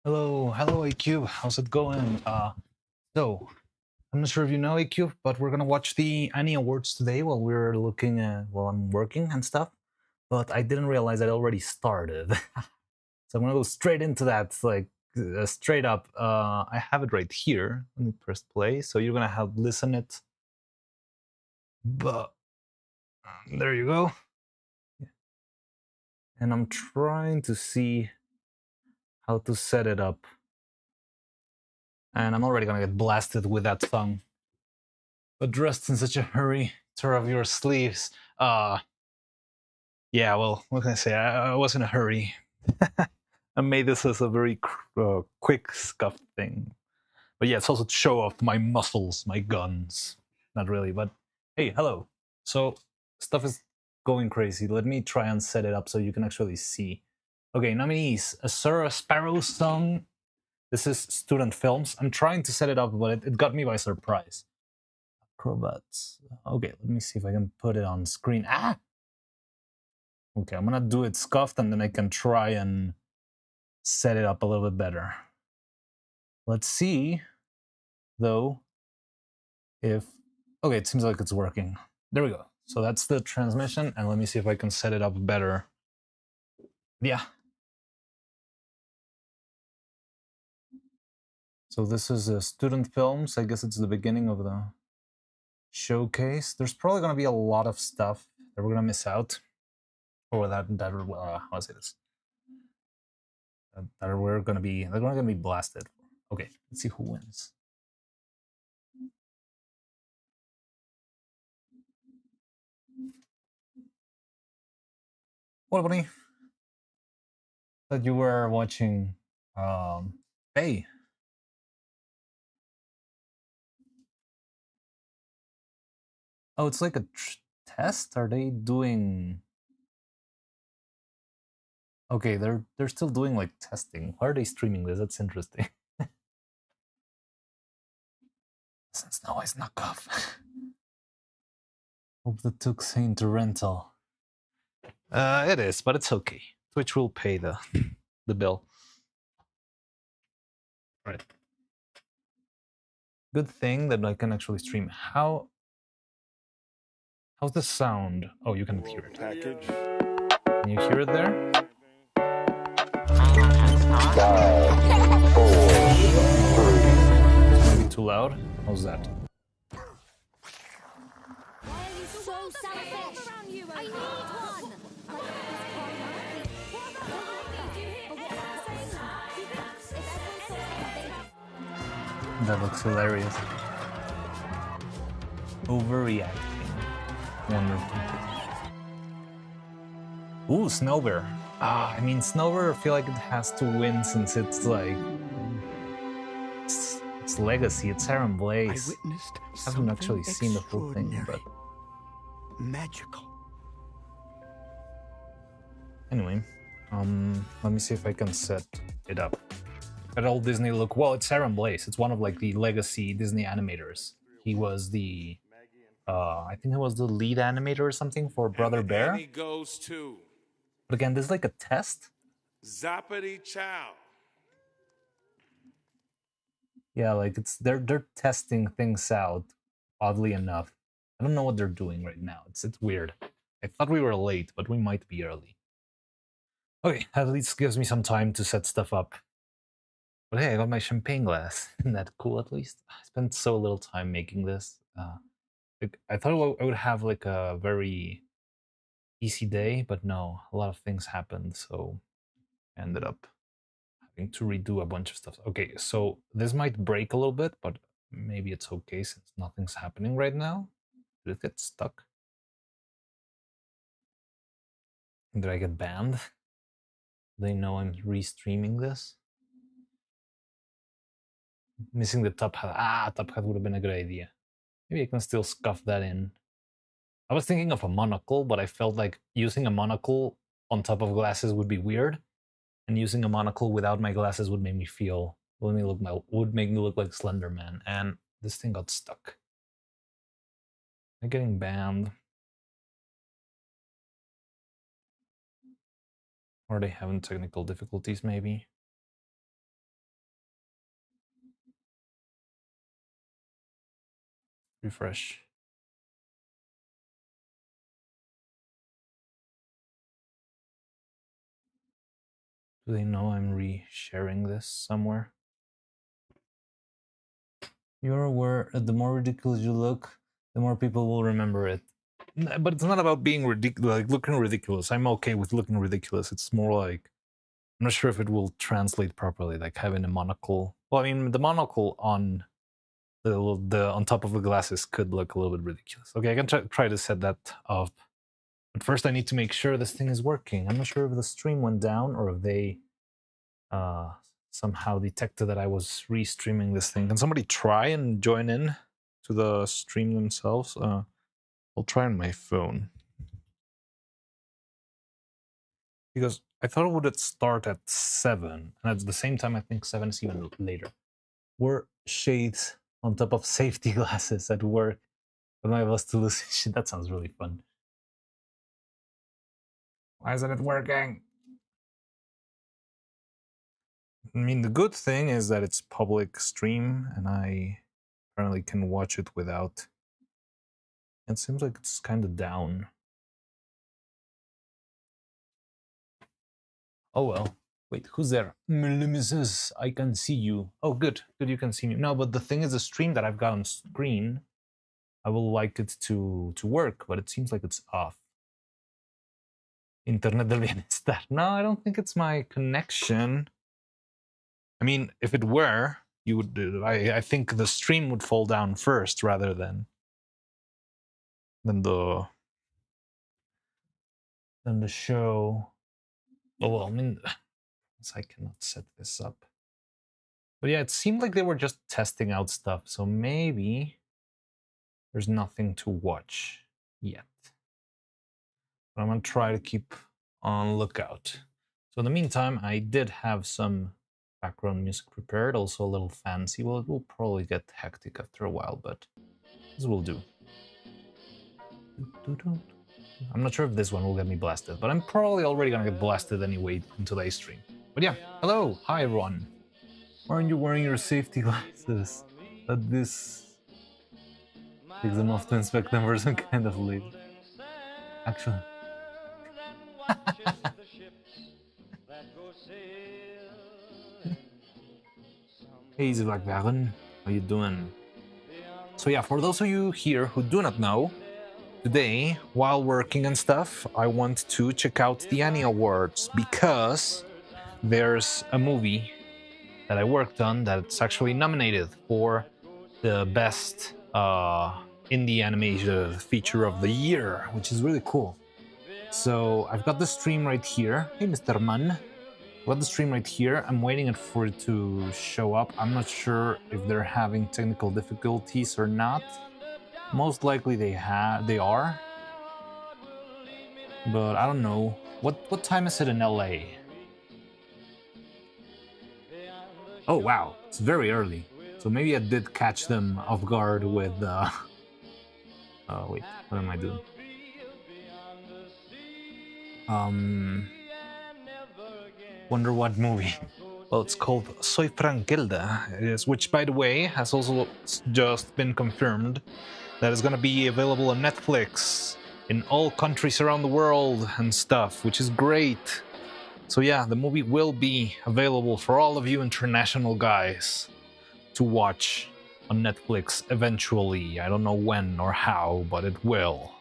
Hello, AQ. How's it going? So I'm not sure if you know AQ, but we're gonna watch the Annie Awards today while we're looking at while I'm working and stuff. But I didn't realize it already started, so I'm gonna go straight into that, like straight up. I have it right here. Let me press play. So you're gonna have listen it. But there you go. And I'm trying to see how to set it up. And I'm already gonna get blasted with that song. But dressed in such a hurry, tear off your sleeves. Yeah, well, what can I say? I was in a hurry. I made this as a very quick scuff thing. But yeah, it's also to show off my muscles, my guns. Not really, but hey, hello. So stuff is going crazy. Let me try and set it up so you can actually see. Okay, nominees: a Sarah Sparrow song. This is student films. I'm trying to set it up, but it got me by surprise. Acrobats. Okay, let me see if I can put it on screen. Ah! Okay, I'm gonna do it scuffed and then I can try and set it up a little bit better. Let's see, though, if... Okay, it seems like it's working. There we go. So that's the transmission, and let me see if I can set it up better. Yeah. So this is a student films. I guess it's the beginning of the showcase. There's probably gonna be a lot of stuff that we're gonna miss out. Or how do I say this? That they're gonna be blasted. Okay, let's see who wins. What, buddy? That you were watching. Hey. Oh, it's like a test. Are they doing? Okay, they're still doing like testing. Why are they streaming this? That's interesting. Since now I snuck off. Hope that took Saint to rental. It is, but it's okay. Twitch will pay the bill. Right. Good thing that I can actually stream. How's the sound? Oh, you can hear it. Package. Can you hear it there? 5, 4, 3. It's gonna be too loud. How's that? That looks hilarious. Overreacting. Wonderful. Ooh, Snowbear. I mean, Snowbear, I feel like it has to win since it's like... It's legacy, it's Aaron Blaze. I haven't actually seen the full thing, but... Magical. Anyway, let me see if I can set it up. At all Disney look... Well, it's Aaron Blaze. It's one of like the legacy Disney animators. He was the... I think he was the lead animator or something for Brother Bear. Goes to... But again, this is like a test. Zappity Chow. Yeah, like they're testing things out, oddly enough. I don't know what they're doing right now. It's weird. I thought we were late, but we might be early. Okay, at least gives me some time to set stuff up. But hey, I got my champagne glass. Isn't that cool at least? I spent so little time making this. I thought I would have like a very easy day, but no, a lot of things happened, so I ended up having to redo a bunch of stuff. Okay, so this might break a little bit, but maybe it's okay since nothing's happening right now. Did it get stuck? Did I get banned? They know I'm restreaming this? Missing the top hat. Top hat would have been a good idea. Maybe I can still scuff that in. I was thinking of a monocle, but I felt like using a monocle on top of glasses would be weird, and using a monocle without my glasses would make me look like Slender Man. And this thing got stuck. Am I getting banned? Or are they having technical difficulties, maybe? Refresh. Do they know I'm re-sharing this somewhere? You're aware that the more ridiculous you look, the more people will remember it. But it's not about being ridiculous, like looking ridiculous. I'm okay with looking ridiculous. It's more like I'm not sure if it will translate properly, like having a monocle. Well, I mean, the monocle on the on top of the glasses could look a little bit ridiculous. Okay, I can try to set that up. But first, I need to make sure this thing is working. I'm not sure if the stream went down or if they somehow detected that I was restreaming this thing. Can somebody try and join in to the stream themselves? I'll try on my phone. Because I thought it would start at 7, and at the same time, I think 7 is even later. Were shades on top of safety glasses at work. But my boss to lose shit. That sounds really fun. Why isn't it working? I mean, the good thing is that it's public stream, and I apparently can watch it without. It seems like it's kind of down. Oh well. Wait, who's there? Mrs. I can see you. Oh, good. Good, you can see me. No, but the thing is, the stream that I've got on screen, I will like it to work, but it seems like it's off. Internet del bienestar. No, I don't think it's my connection. I mean, if it were, you would. I think the stream would fall down first rather than the show. Oh well, I mean, I cannot set this up. But yeah, it seemed like they were just testing out stuff, so maybe there's nothing to watch yet. But I'm gonna try to keep on lookout. So in the meantime, I did have some background music prepared, also a little fancy. Well, it will probably get hectic after a while, but this will do. I'm not sure if this one will get me blasted, but I'm probably already gonna get blasted anyway in today's stream. But yeah, hello, hi everyone. Why aren't you wearing your safety glasses? That this takes them off to inspect them for some kind of lead. Actually. Hey, Zivagvagan, how you doing? So yeah, for those of you here who do not know, today, while working and stuff, I want to check out the Annie Awards because there's a movie that I worked on that's actually nominated for the best indie animation feature of the year, which is really cool. So I've got the stream right here. Hey, Mr. Mann. I've got the stream right here. I'm waiting for it to show up. I'm not sure if they're having technical difficulties or not. Most likely they are. But I don't know. What time is it in LA? Oh wow, it's very early. So maybe I did catch them off guard with wait, what am I doing? Wonder what movie? Well, it's called Soy Frankelda, which, by the way, has also just been confirmed that it's gonna be available on Netflix in all countries around the world and stuff, which is great. So yeah, the movie will be available for all of you international guys to watch on Netflix eventually. I don't know when or how, but it will.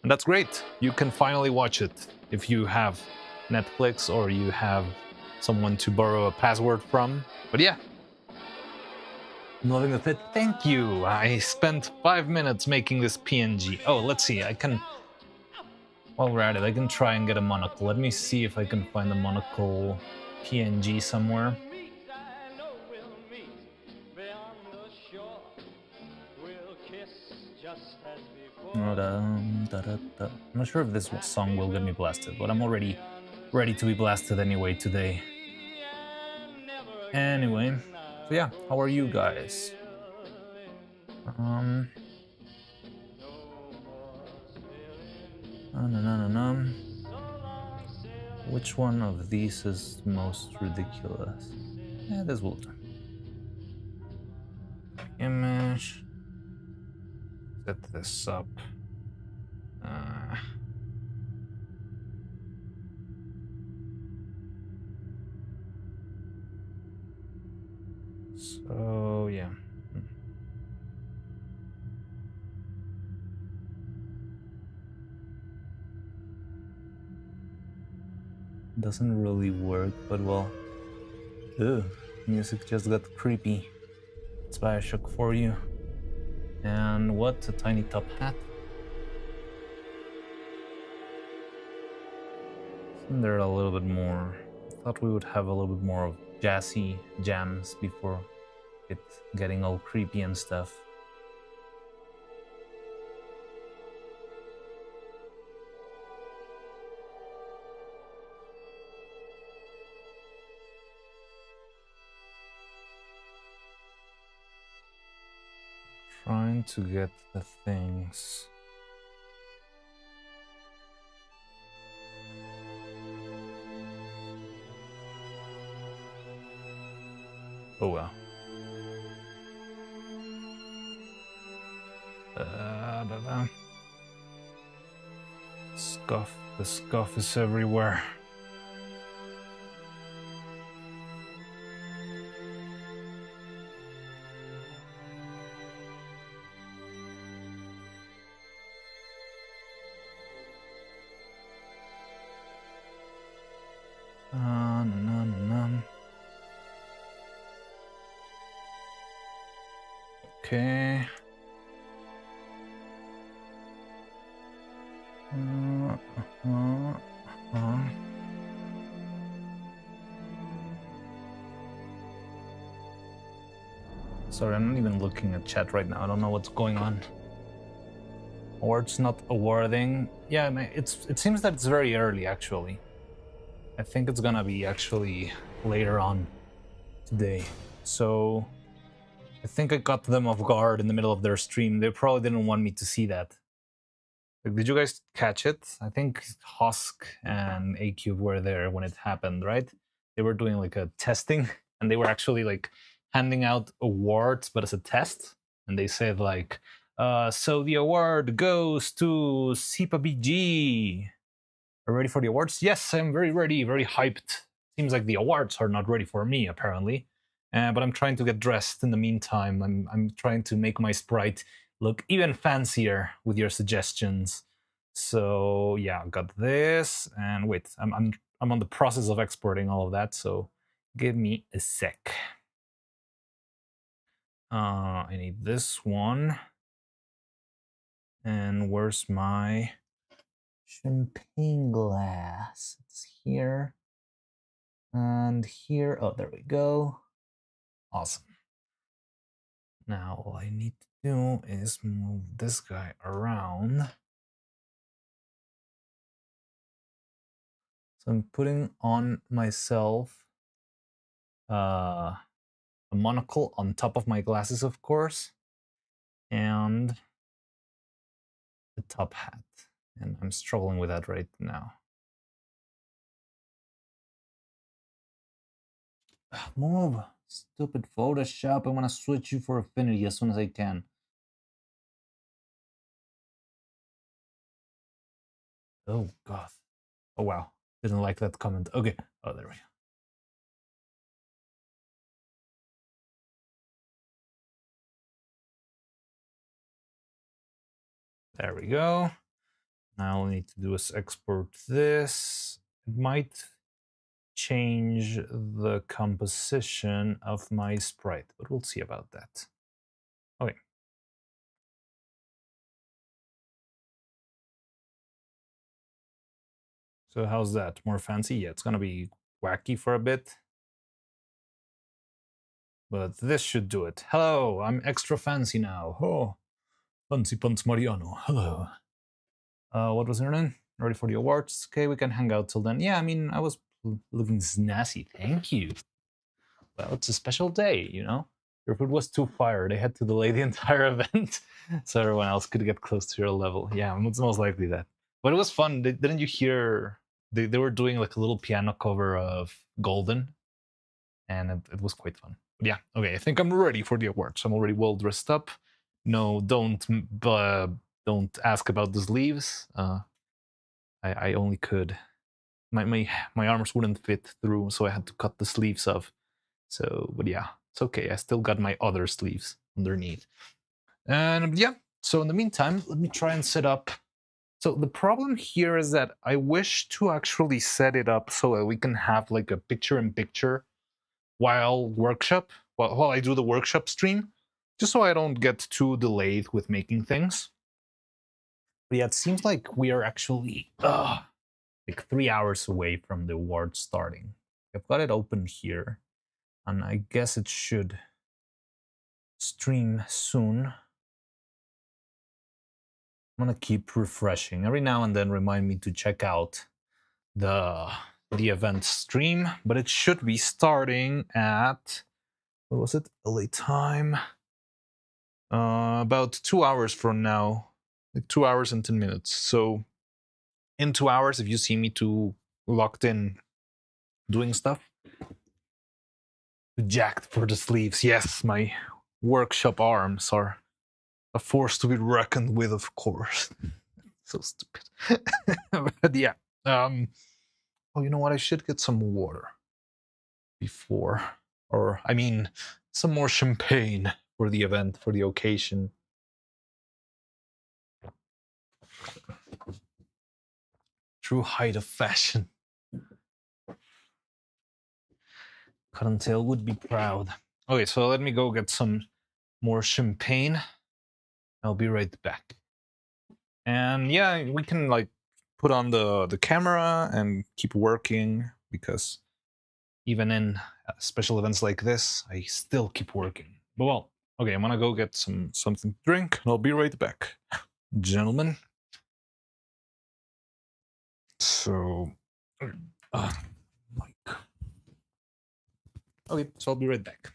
And that's great. You can finally watch it if you have Netflix or you have someone to borrow a password from. But yeah, I'm loving the fit. Thank you. I spent 5 minutes making this PNG. Oh, let's see. I can, while we're at it, I can try and get a monocle. Let me see if I can find the monocle PNG somewhere. I'm not sure if this song will get me blasted, but I'm already ready to be blasted anyway today. Anyway, so yeah, how are you guys? Which one of these is most ridiculous? Yeah, this will do. Image. set this up. So yeah. Doesn't really work, but well. Ugh, music just got creepy. It's Bioshock for you. And what? A tiny top hat? Isn't there a little bit more? I thought we would have a little bit more of jazzy jams before it getting all creepy and stuff. Trying to get the things. Oh well. Scuff. The scuff is everywhere. Okay. Sorry, I'm not even looking at chat right now. I don't know what's going on. Awards not awarding. Yeah, it seems that it's very early, actually. I think it's gonna be actually later on today. So I think I got them off guard in the middle of their stream. They probably didn't want me to see that. Like, did you guys catch it? I think Husk and ACube were there when it happened, right? They were doing like a testing, and they were actually like handing out awards, but as a test. And they said like, so the award goes to SIPA BG. Are you ready for the awards? Yes, I'm very ready, very hyped. Seems like the awards are not ready for me, apparently. But I'm trying to get dressed in the meantime. I'm trying to make my sprite look even fancier with your suggestions. So yeah, got this. And wait, I'm on the process of exporting all of that. So give me a sec. I need this one. And where's my champagne glass? It's here. And here. Oh, there we go. Awesome. Now all I need to do is move this guy around. So I'm putting on myself a monocle on top of my glasses, of course, and the top hat. And I'm struggling with that right now. Move! Stupid Photoshop. I want to switch you for Affinity as soon as I can. Oh, God. Oh, wow. Didn't like that comment. Okay. Oh, there we go. There we go. Now all I need to do is export this. It might change the composition of my sprite, but we'll see about that. Okay. So how's that? More fancy? Yeah, it's gonna be wacky for a bit. But this should do it. Hello, I'm extra fancy now. Oh, Fancy Pants Mariano. Hello. What was your name? Ready for the awards? Okay, we can hang out till then. Yeah, I mean, I was looking snazzy. Thank you. Well, it's a special day, you know? Your food was too fire. They had to delay the entire event so everyone else could get close to your level. Yeah, it's most likely that. But it was fun. Didn't you hear? They were doing like a little piano cover of Golden, and it was quite fun. But yeah, okay, I think I'm ready for the awards. I'm already well dressed up. no, don't ask about the sleeves. I only could. My arms wouldn't fit through, so I had to cut the sleeves off. So, but yeah, it's okay. I still got my other sleeves underneath. And yeah, so in the meantime, let me try and set up. So the problem here is that I wish to actually set it up so that we can have like a picture-in-picture while I do the workshop stream, just so I don't get too delayed with making things. But yeah, it seems like we are actually like 3 hours away from the award starting. I've got it open here, and I guess it should stream soon. I'm gonna keep refreshing every now and then. Remind me to check out the event stream, but it should be starting at, what was it, LA time? About 2 hours from now, like 2 hours and 10 minutes. So in 2 hours, if you see me too locked in doing stuff, jacked for the sleeves. Yes, my workshop arms are a force to be reckoned with, of course. So stupid. But yeah. Oh, you know what? I should get some water before, or I mean, some more champagne for the event, for the occasion. True height of fashion. Cottontail would be proud. Okay, so let me go get some more champagne. I'll be right back. And yeah, we can like put on the camera and keep working, because even in special events like this, I still keep working. But well, okay, I'm gonna go get something to drink, and I'll be right back, gentlemen. So, like, okay, so I'll be right back.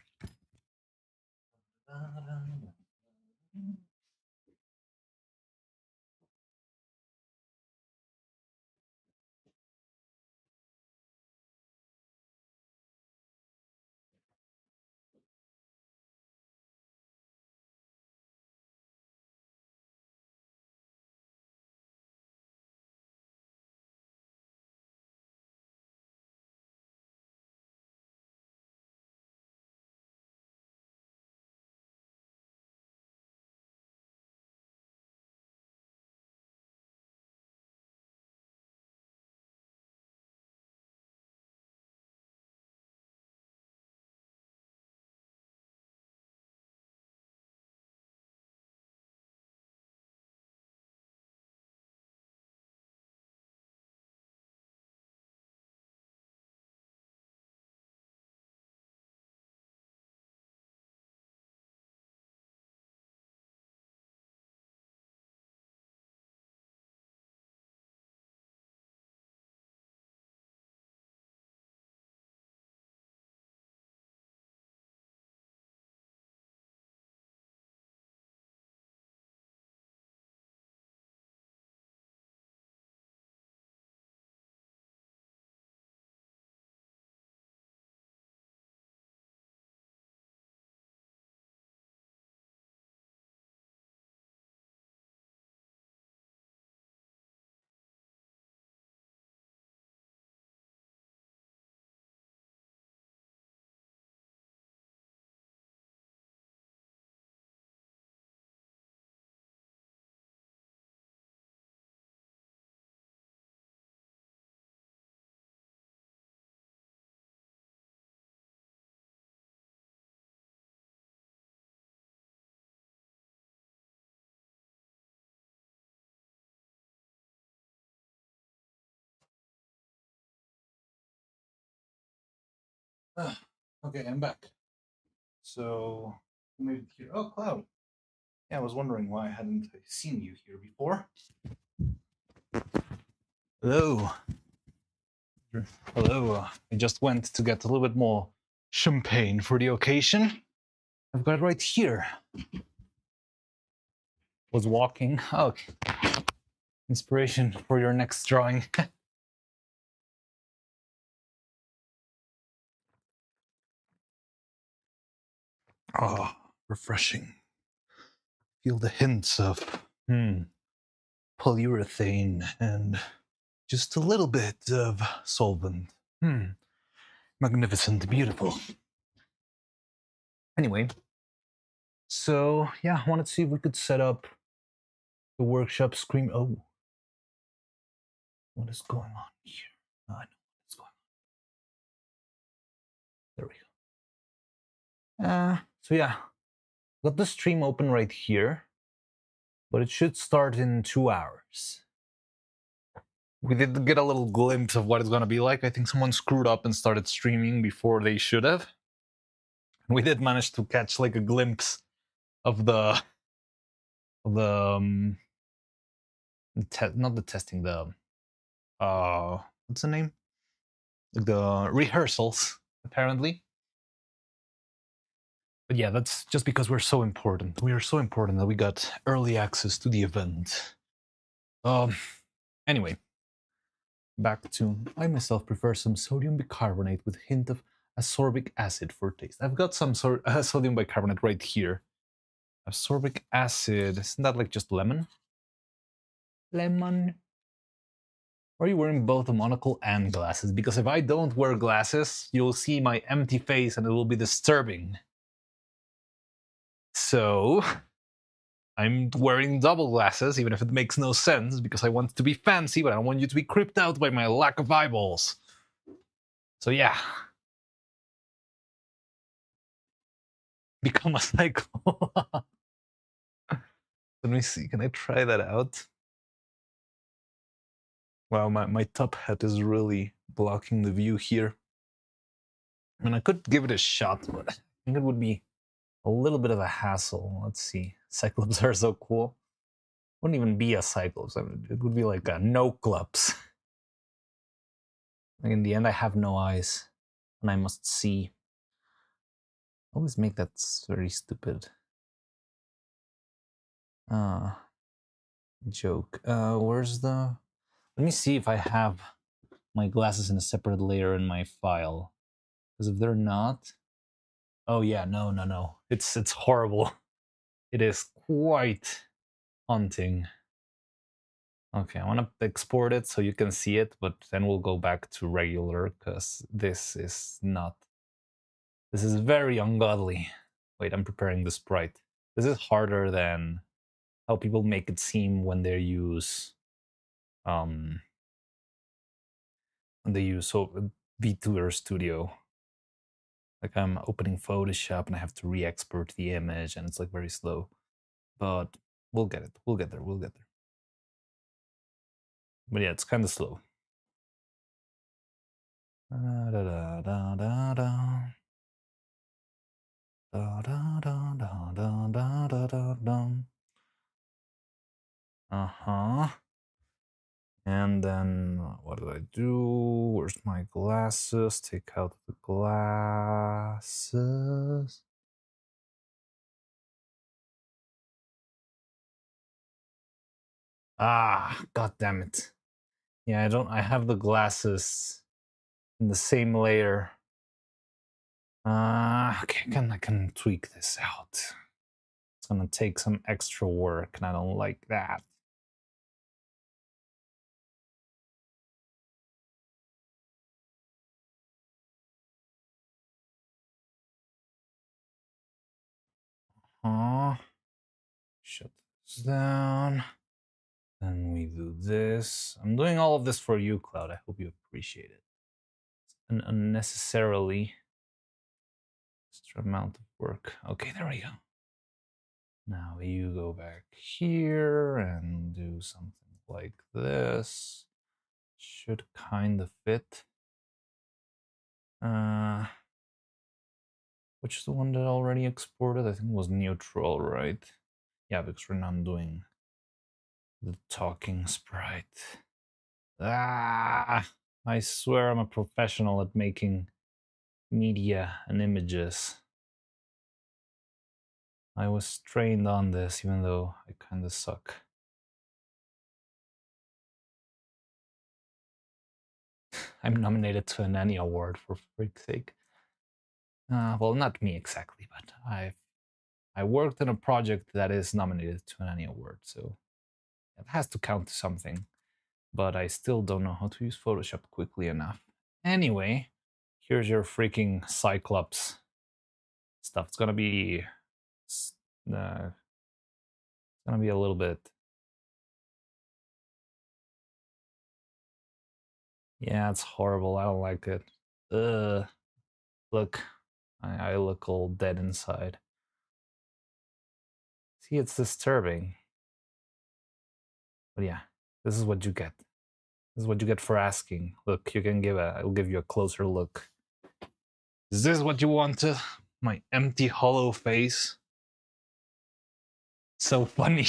Okay, I'm back. So, maybe here. Oh, Cloud. Yeah, I was wondering why I hadn't seen you here before. Hello. Hello. I just went to get a little bit more champagne for the occasion. I've got it right here. Was walking. Oh, okay. Inspiration for your next drawing. Oh, refreshing. Feel the hints of polyurethane and just a little bit of solvent. Magnificent, beautiful. Anyway, so yeah, I wanted to see if we could set up the workshop screen. Oh, what is going on here? Oh, I know what's going on. There we go. So yeah, got the stream open right here, but it should start in 2 hours. We did get a little glimpse of what it's gonna be like. I think someone screwed up and started streaming before they should have. We did manage to catch like a glimpse of the not the testing, the what's the name? The rehearsals, apparently. But yeah, that's just because we're so important. We are so important that we got early access to the event. Anyway, back to I myself prefer some sodium bicarbonate with hint of ascorbic acid for taste. I've got some sodium bicarbonate right here. Ascorbic acid, isn't that like just lemon? Lemon. Or are you wearing both a monocle and glasses? Because if I don't wear glasses, you'll see my empty face and it will be disturbing. So, I'm wearing double glasses, even if it makes no sense, because I want to be fancy, but I don't want you to be creeped out by my lack of eyeballs. So yeah. Become a cycle. Let me see, can I try that out? Wow, my top hat is really blocking the view here. I mean, I could give it a shot, but I think it would be a little bit of a hassle. Let's see. Cyclops are so cool. Wouldn't even be a Cyclops. I mean, it would be like a no-clubs. Like in the end, I have no eyes, and I must see. I always make that very stupid joke. Where's the... Let me see if I have my glasses in a separate layer in my file. Because if they're not... Oh yeah, no. It's horrible. It is quite haunting. Okay, I want to export it so you can see it, but then we'll go back to regular, because this is not... This is very ungodly. Wait, I'm preparing the sprite. This is harder than how people make it seem when they use... VTuber Studio. Like I'm opening Photoshop and I have to re-export the image and it's like very slow. But we'll get it. We'll get there. But yeah, it's kind of slow. And then what do I do? Where's my glasses? Take out the glasses. Ah, god damn it. Yeah, I have the glasses in the same layer. Okay, I can tweak this out. It's gonna take some extra work, and I don't like that. Shut this down. Then we do this. I'm doing all of this for you, Cloud. I hope you appreciate it. It's an unnecessarily extra amount of work. Okay, there we go. Now you go back here and do something like this. Should kind of fit. Which is the one that already exported? I think it was neutral, right? Yeah, because we're not doing the talking sprite. I swear I'm a professional at making media and images. I was trained on this, even though I kind of suck. I'm nominated to an Annie Award, for freak's sake. Well, not me exactly, but I've I worked on a project that is nominated to an Annie Award, so it has to count to something. But I still don't know how to use Photoshop quickly enough. Anyway, here's your freaking Cyclops stuff. It's gonna be a little bit. Yeah, it's horrible. I don't like it. Ugh. Look, I look all dead inside. See, it's disturbing. But yeah, this is what you get. This is what you get for asking. Look, you can I'll give you a closer look. Is this what you wanted? My empty, hollow face. So funny.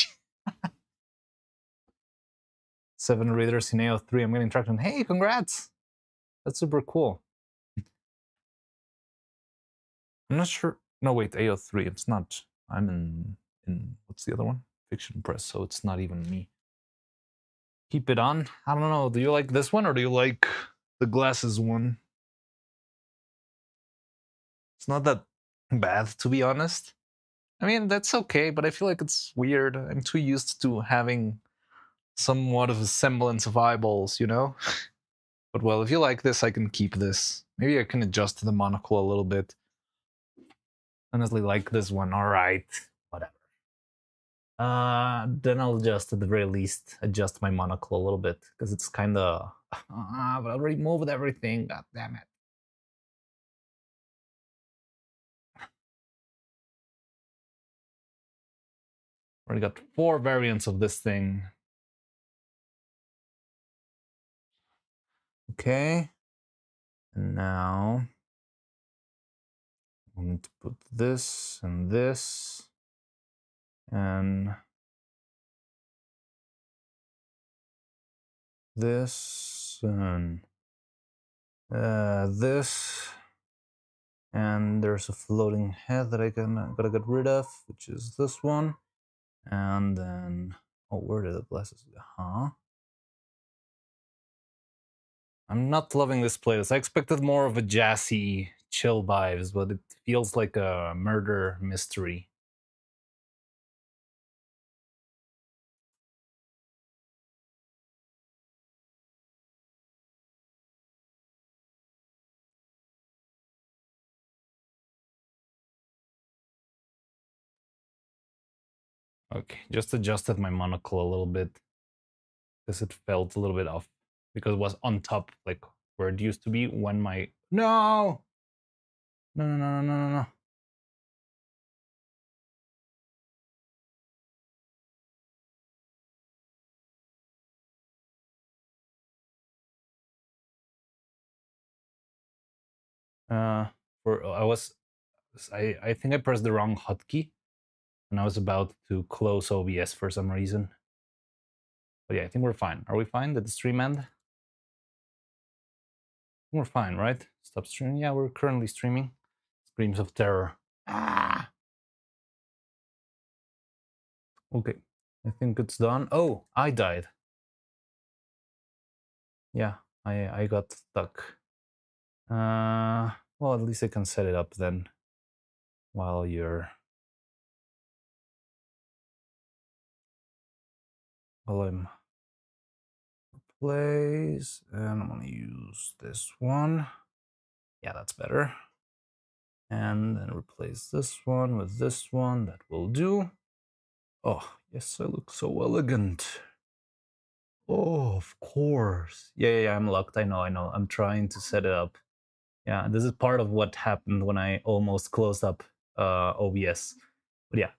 7 readers in AO3. I'm getting traction. Hey, congrats! That's super cool. I'm not sure. No, wait, AO3. It's not. I'm in what's the other one? Fiction Press. So it's not even me. Keep it on. I don't know. Do you like this one or do you like the glasses one? It's not that bad, to be honest. I mean, that's okay, but I feel like it's weird. I'm too used to having somewhat of a semblance of eyeballs, you know? But well, if you like this, I can keep this. Maybe I can adjust the monocle a little bit. Honestly, like this one. All right, whatever. Then I'll just, at the very least, adjust my monocle a little bit because it's kind of. But I already moved everything. God damn it. Already got 4 variants of this thing. Okay. And now I'm going to put this and this and this and this. And there's a floating head that I gotta get rid of, which is this one. And then, oh, where did the glasses go? Huh? I'm not loving this playlist. I expected more of a jazzy, chill vibes, but it feels like a murder mystery. Okay, just adjusted my monocle a little bit because it felt a little bit off because it was on top, like where it used to be when my no. I think I pressed the wrong hotkey and I was about to close OBS for some reason. But yeah, I think we're fine. Are we fine? Did the stream end? We're fine, right? Stop streaming. Yeah, we're currently streaming. Screams of terror. Ah! Okay, I think it's done. Oh, I died. Yeah, I got stuck. Well, at least I can set it up then while I'm replace, and I'm gonna use this one. Yeah, that's better. And then replace this one with this one. That will do. Oh, yes, I look so elegant. Oh, of course. Yeah, I'm locked. I know. I'm trying to set it up. Yeah, this is part of what happened when I almost closed up OBS. But yeah,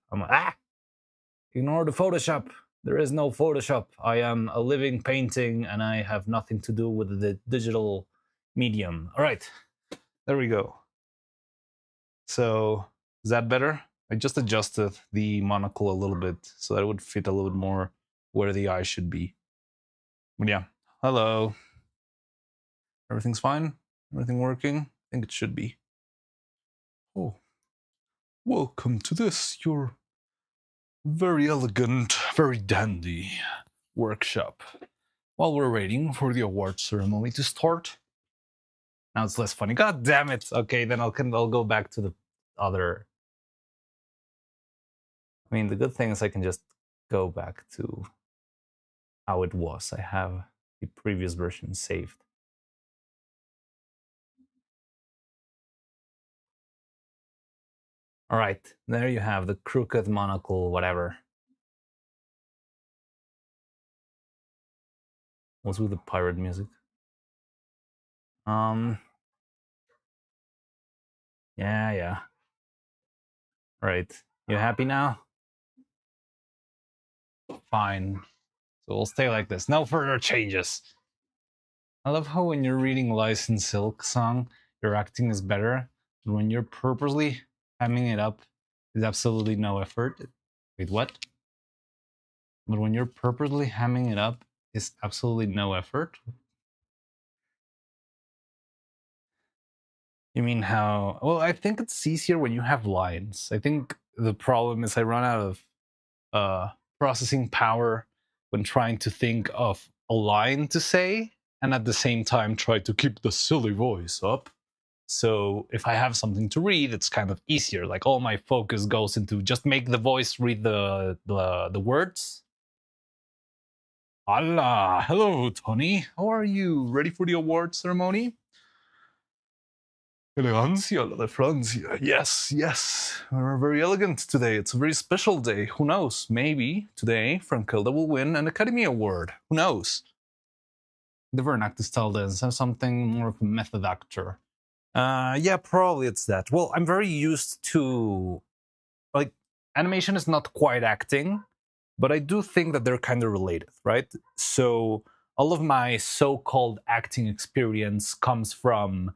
ignore the Photoshop. There is no Photoshop. I am a living painting and I have nothing to do with the digital medium. All right, there we go. So is that better? I just adjusted the monocle a little bit so that it would fit a little bit more where the eye should be. But yeah, hello. Everything's fine? Everything working? I think it should be. Oh, welcome to this, your very elegant, very dandy workshop. While we're waiting for the award ceremony to start. Now it's less funny. God damn it. Okay, then I'll go back to the other I mean, the good thing is I can just go back to how it was. I have the previous version saved. All right, there you have the crooked monocle, whatever. What's with the pirate music? Yeah. Right. You happy now? Fine. So we'll stay like this. No further changes. I love how when you're reading Lice and Silk song, your acting is better. And when you're purposely hamming it up, there's absolutely no effort. Wait, what? But when you're purposely hamming it up, it's absolutely no effort. You mean how? Well, I think it's easier when you have lines. I think the problem is I run out of processing power when trying to think of a line to say, and at the same time try to keep the silly voice up. So if I have something to read, it's kind of easier. Like all my focus goes into just make the voice read the words. Hola, hello, Tony. How are you? Ready for the award ceremony? Elegancia la de Francia. Yes. We're very elegant today. It's a very special day. Who knows? Maybe today Frankelda will win an Academy Award. Who knows? The vernacular style dance have something more of a method actor. Yeah, probably it's that. Well, I'm very used to, like, animation is not quite acting, but I do think that they're kind of related, right? So all of my so-called acting experience comes from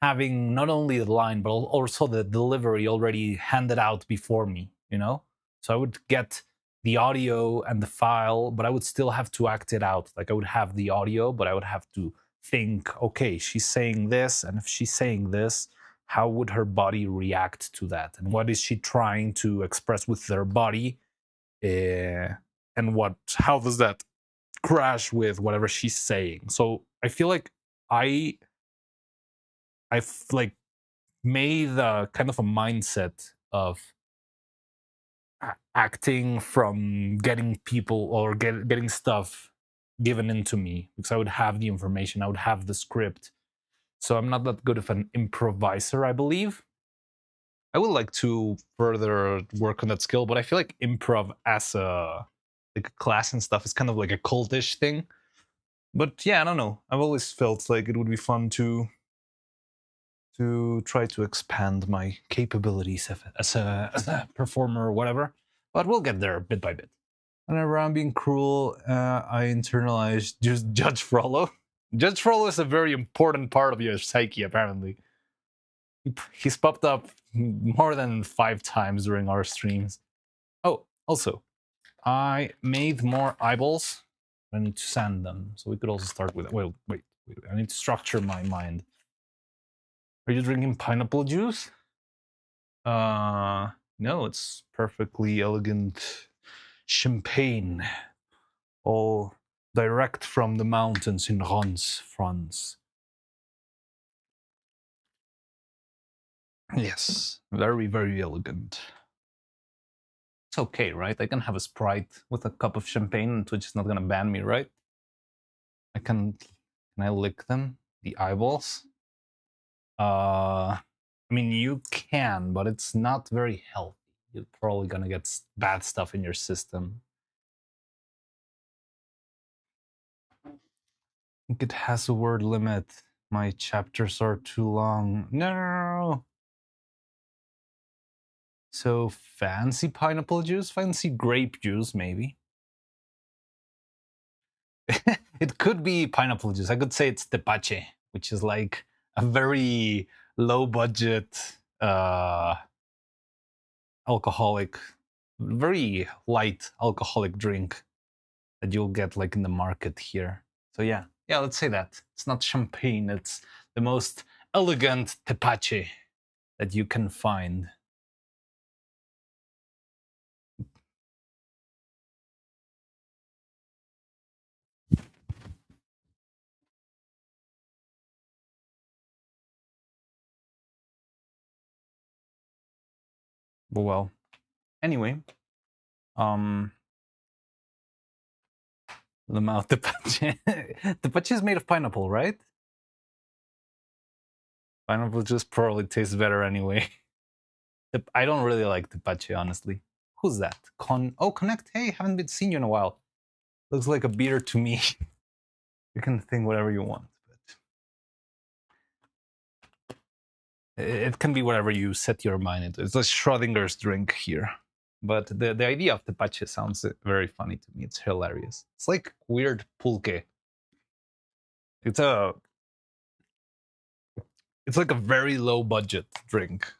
having not only the line but also the delivery already handed out before me, you know? So I would get the audio and the file, but I would still have to act it out. Like I would have the audio, but I would have to think, okay, she's saying this, and if she's saying this, how would her body react to that? And what is she trying to express with their body? And how does that crash with whatever she's saying? So I feel like I've like made a kind of a mindset of acting from getting people or getting stuff given into me, because I would have the information, I would have the script. So I'm not that good of an improviser, I believe. I would like to further work on that skill, but I feel like improv as a class and stuff is kind of like a cultish thing. But yeah, I don't know. I've always felt like it would be fun to try to expand my capabilities as a performer or whatever. But we'll get there bit by bit. Whenever I'm being cruel, I internalize just Judge Frollo. Judge Frollo is a very important part of your psyche, apparently. He's popped up more than 5 times during our streams. Oh, also, I made more eyeballs. I need to sand them, so we could also start with. Wait. I need to structure my mind. Are you drinking pineapple juice? No, it's perfectly elegant champagne, all direct from the mountains in Reims, France. Yes, very elegant. It's okay, right? I can have a Sprite with a cup of champagne, and Twitch is not gonna ban me, right? Can I lick them? The eyeballs? I mean, you can, but it's not very healthy. You're probably gonna get bad stuff in your system. I think it has a word limit. My chapters are too long. No. So fancy pineapple juice, fancy grape juice, maybe. It could be pineapple juice. I could say it's tepache, which is like a very low budget alcoholic, very light alcoholic drink that you'll get like in the market here. So yeah, let's say that. It's not champagne, it's the most elegant tepache that you can find. Well, anyway, The mouth tepache. Tepache is made of pineapple, right? Pineapple just probably tastes better anyway. I don't really like tepache, honestly. Who's that? Connect. Hey, haven't been seen you in a while. Looks like a beer to me. You can think whatever you want, but it can be whatever you set your mind into. It's a Schrodinger's drink here. But the idea of tepache sounds very funny to me. It's hilarious. It's like weird pulque. It's like a very low budget drink.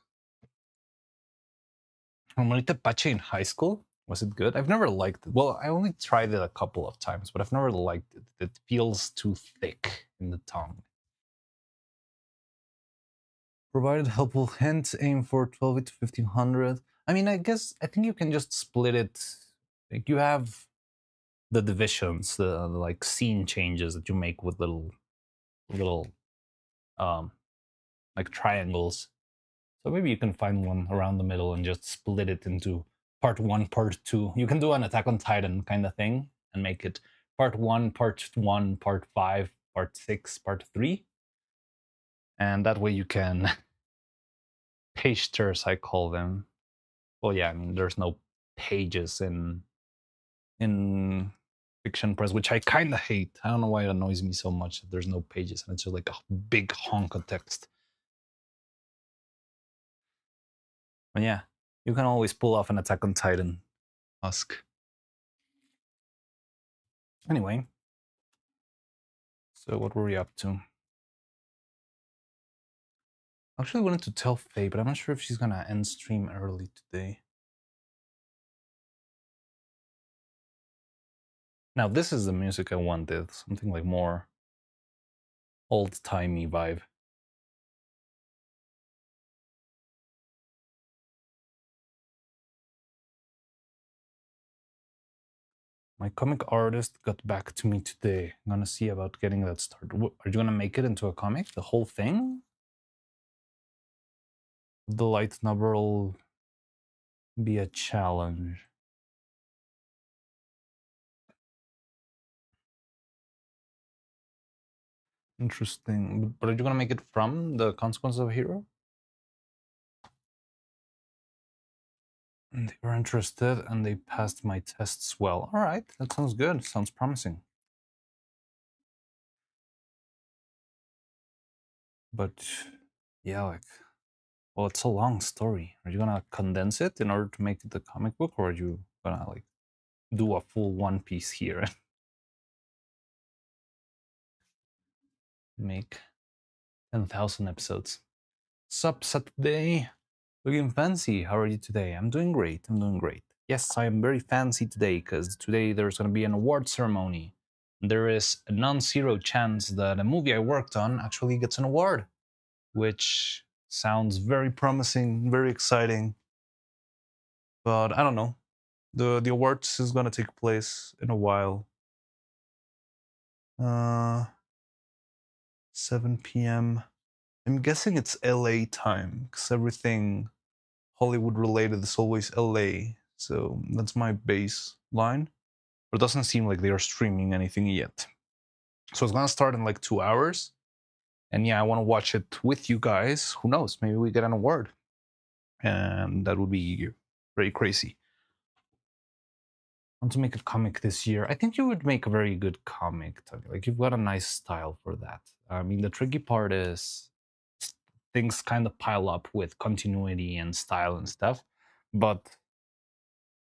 Remember tepache in high school? Was it good? I've never liked it. Well, I only tried it a couple of times, but I've never liked it. It feels too thick in the tongue. Provided helpful hints, aim for 12 to 1500. I mean, I think you can just split it. Like, you have the divisions, the like scene changes that you make with little like triangles. So maybe you can find one around the middle and just split it into part 1, part 2. You can do an Attack on Titan kind of thing and make it part 1, part 5, part 6, part 3. And that way you can pagers, I call them. Well, yeah, I mean, there's no pages in fiction press, which I kind of hate. I don't know why it annoys me so much that there's no pages and it's just like a big honk of text. But yeah, you can always pull off an Attack on Titan husk. Anyway, so what were we up to? I actually wanted to tell Faye, but I'm not sure if she's gonna end stream early today. Now, this is the music I wanted. Something like more old-timey vibe. My comic artist got back to me today. I'm gonna see about getting that started. Are you gonna make it into a comic? The whole thing? The light number will be a challenge. Interesting. But are you gonna make it from the Consequences of a Hero? And they were interested and they passed my tests well. All right, that sounds good. Sounds promising. But yeah, like, well, it's a long story. Are you gonna condense it in order to make it a comic book, or are you gonna like do a full One Piece here? Make 10,000 episodes. Sup, Saturday? Looking fancy. How are you today? I'm doing great. I'm doing great. Yes, I am very fancy today because today there's going to be an award ceremony. There is a non-zero chance that a movie I worked on actually gets an award, which sounds very promising, very exciting. But I don't know. The awards is going to take place in a while. 7 p.m. I'm guessing it's LA time because everything Hollywood related is always LA. So that's my baseline. But it doesn't seem like they are streaming anything yet. So it's gonna start in like 2 hours. And yeah, I want to watch it with you guys. Who knows? Maybe we get an award. And that would be very crazy. I want to make a comic this year. I think you would make a very good comic, Tony. Like, you've got a nice style for that. I mean, the tricky part is things kind of pile up with continuity and style and stuff. But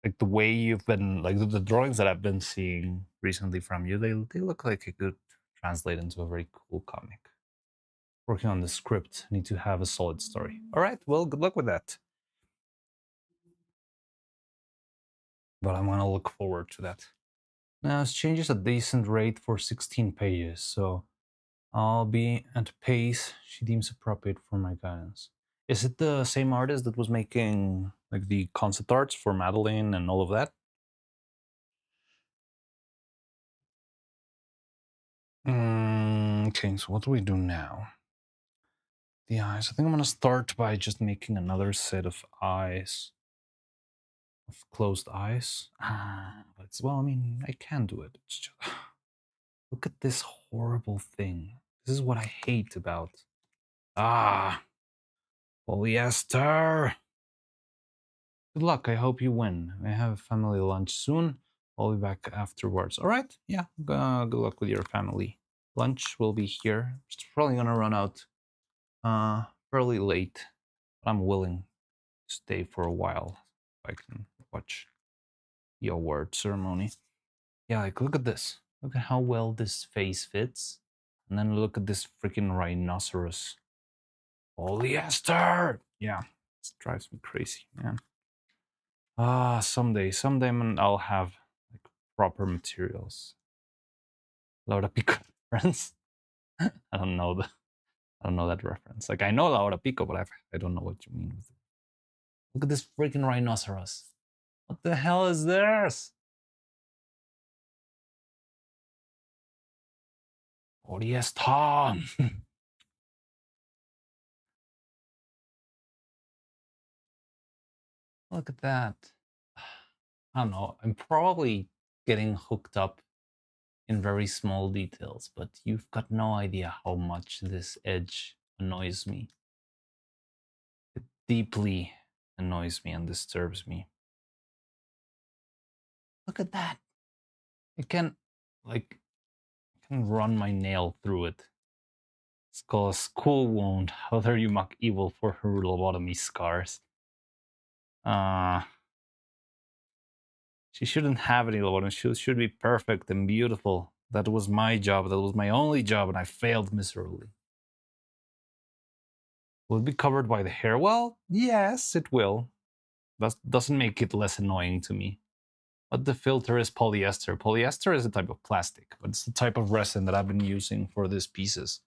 like the way you've been, like the drawings that I've been seeing recently from you, they look like it could translate into a very cool comic. Working on the script, need to have a solid story. All right, well, good luck with that. But I'm gonna look forward to that. Now, it changes a decent rate for 16 pages, so I'll be at pace she deems appropriate for my guidance. Is it the same artist that was making like the concept arts for Madeline and all of that? Okay, so what do we do now? The eyes. I think I'm gonna start by just making another set of eyes. of closed eyes. Well, I mean, I can do it. It's just, look at this horrible thing. This is what I hate about. Polyester. Good luck. I hope you win. I have family lunch soon. I'll be back afterwards. All right. Yeah. Good luck with your family. Lunch will be here. It's probably gonna run out fairly late. But I'm willing to stay for a while if I can watch the award ceremony. Yeah, like look at this. Look at how well this face fits. And then look at this freaking rhinoceros. Polyester! Yeah, this drives me crazy, man. Someday I'll have like proper materials. Laura Pico reference. I don't know that reference. Like I know Laura Pico, but I don't know what you mean with it. Look at this freaking rhinoceros. What the hell is this? Polyester. Look at that. I don't know. I'm probably getting hooked up in very small details, but you've got no idea how much this edge annoys me. It deeply annoys me and disturbs me. Look at that. I can run my nail through it. It's called a school wound. How dare you mock evil for her lobotomy scars? She shouldn't have any lobotomy. She should be perfect and beautiful. That was my job. That was my only job, and I failed miserably. Will it be covered by the hair? Well, yes, it will. That doesn't make it less annoying to me. But the filter is polyester. Polyester is a type of plastic, but it's the type of resin that I've been using for these pieces.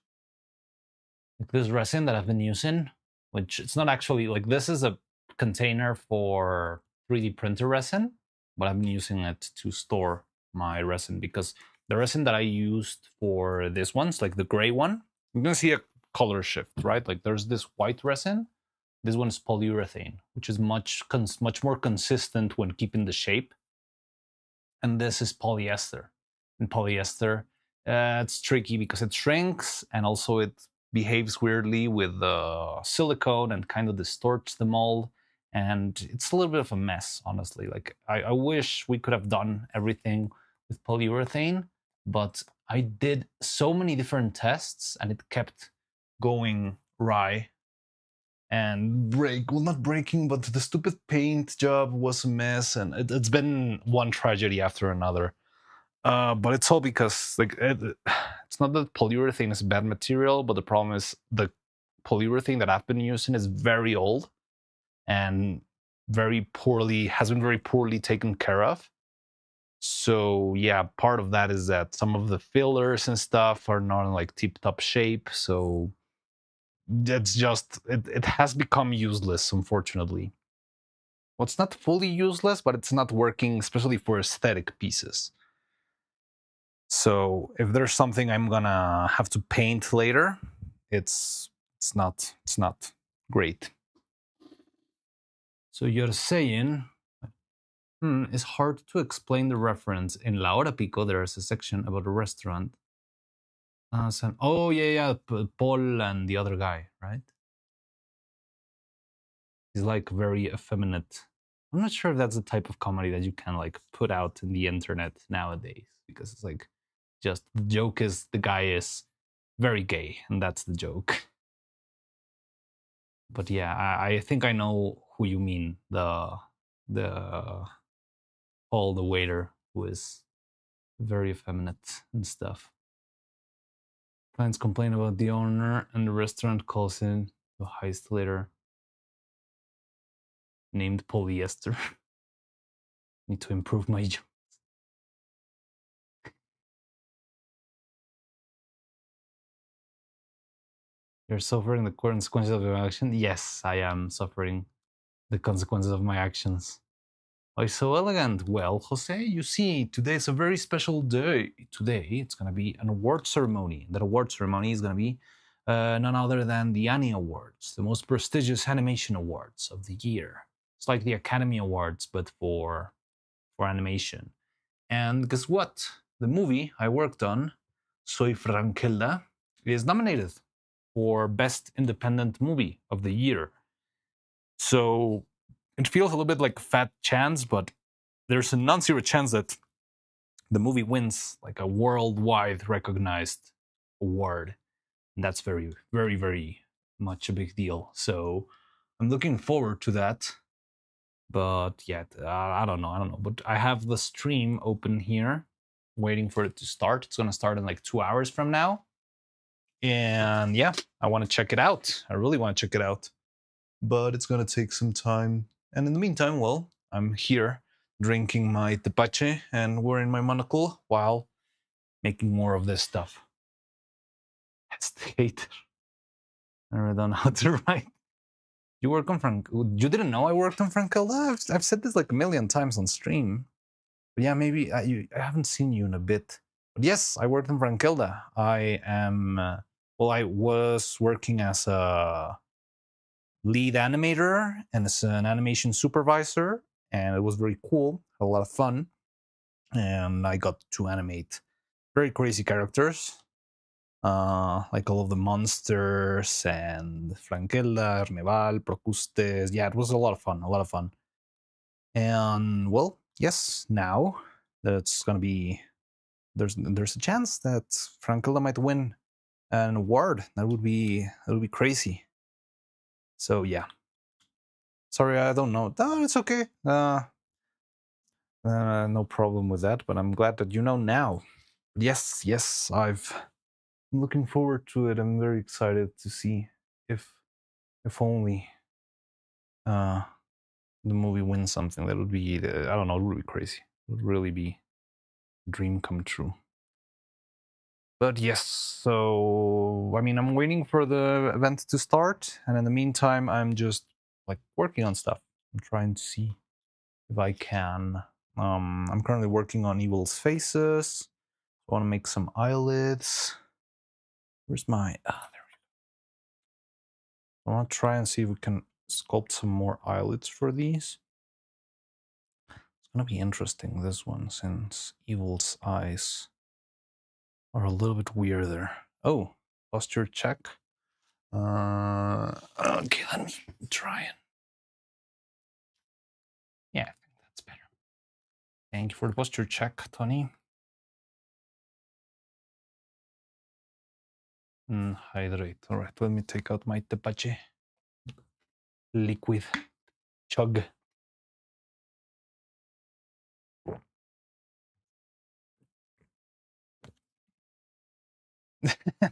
Like this resin that I've been using, which it's not actually, like this is a container for 3D printer resin, but I've been using it to store my resin because the resin that I used for this one's like the gray one, you're gonna see a color shift, right? Like there's this white resin. This one is polyurethane, which is much more consistent when keeping the shape. And this is polyester. And polyester, it's tricky because it shrinks and also it behaves weirdly with the silicone and kind of distorts the mold. And it's a little bit of a mess, honestly. Like I wish we could have done everything with polyurethane, but I did so many different tests and it kept going awry and not breaking, but the stupid paint job was a mess, and it's been one tragedy after another. But it's all because like it's not that polyurethane is a bad material, but the problem is the polyurethane that I've been using is very old and has been very poorly taken care of. So yeah, part of that is that some of the fillers and stuff are not in like tip-top shape. So it's just it has become useless, unfortunately. Well, it's not fully useless, but it's not working, especially for aesthetic pieces. So if there's something I'm gonna have to paint later, it's not great. So you're saying it's hard to explain the reference. In La Hora Pico, there is a section about a restaurant. Oh yeah, Paul and the other guy, right? He's like very effeminate. I'm not sure if that's the type of comedy that you can like put out in the internet nowadays, because it's like just the joke is the guy is very gay and that's the joke. But yeah, I think I know who you mean. The Paul, the waiter, who is very effeminate and stuff. Clients complain about the owner and the restaurant calls in the heist later. Named Polyester. Need to improve my job. You're suffering the consequences of your action? Yes, I am suffering the consequences of my actions. Why so elegant? Well, Jose, you see, today is a very special day. Today, it's going to be an award ceremony. That award ceremony is going to be none other than the Annie Awards, the most prestigious animation awards of the year. It's like the Academy Awards, but for animation. And guess what? The movie I worked on, Soy Frankelda, is nominated for Best Independent Movie of the Year. So it feels a little bit like a fat chance, but there's a non-zero chance that the movie wins like a worldwide recognized award. And that's very, very, very much a big deal. So I'm looking forward to that. But yeah, I don't know. But I have the stream open here, waiting for it to start. It's gonna start in like 2 hours from now. And yeah, I want to check it out. I really want to check it out. But it's gonna take some time. And in the meantime, well, I'm here drinking my tepache and wearing my monocle while making more of this stuff. That's the hater. I really don't know how to write. You work on Frank? You didn't know I worked on Frankelda? I've said this like a million times on stream. But yeah, maybe I haven't seen you in a bit. But yes, I worked on Frankelda. I am, well, I was working as a lead animator and as an animation supervisor, and it was very cool. Had a lot of fun. And I got to animate very crazy characters. Like all of the monsters and Frankelda, Erneval, Procustes. Yeah, it was a lot of fun. And well, yes, now that it's gonna be, there's a chance that Frankelda might win an award. That would be crazy. So yeah, sorry, I don't know. No, it's okay. No problem with that. But I'm glad that you know now. Yes, I'm looking forward to it. I'm very excited to see if only the movie wins something. That would be, I don't know, it would be crazy. It would really be a dream come true. But yes, so I mean, I'm waiting for the event to start, and in the meantime, I'm just like working on stuff. I'm trying to see if I can. I'm currently working on Evil's faces. I want to make some eyelids. Where's my? There we go. I want to try and see if we can sculpt some more eyelids for these. It's gonna be interesting, this one, since Evil's eyes are a little bit weirder. Oh, posture check. Okay, let me try it. Yeah, I think that's better. Thank you for the posture check, Tony. Hydrate. All right, let me take out my tepache. Liquid. Chug.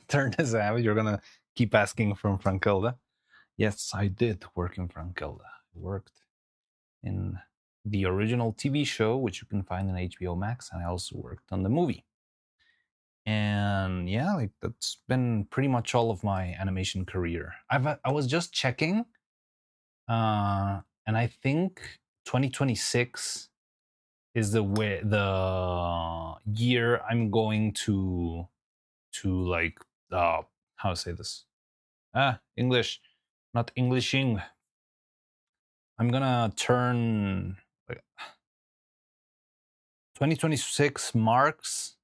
Turn this out. You're gonna keep asking from Frankelda. Yes, I did work in Frankelda. I worked in the original TV show, which you can find on HBO Max, and I also worked on the movie. And yeah, like that's been pretty much all of my animation career. I was just checking, and I think 2026 is the year I'm going to like how to say this? English, not Englishing. I'm gonna turn 2026 marks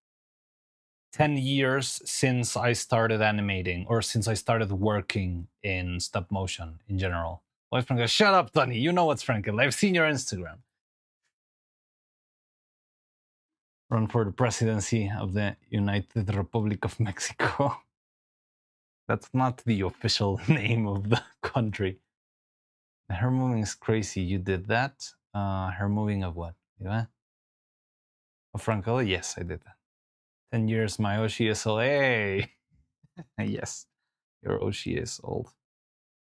10 years since I started animating, or since I started working in stop motion in general. Why, Frank? Shut up, Tony. You know what's Frankel. I've seen your Instagram. Run for the presidency of the United Republic of Mexico. That's not the official name of the country. Her moving is crazy. You did that? Her moving of what? Yeah? Of Franco? Yes, I did that. 10 years, my Oshi is old. Hey! Yes, your Oshi is old.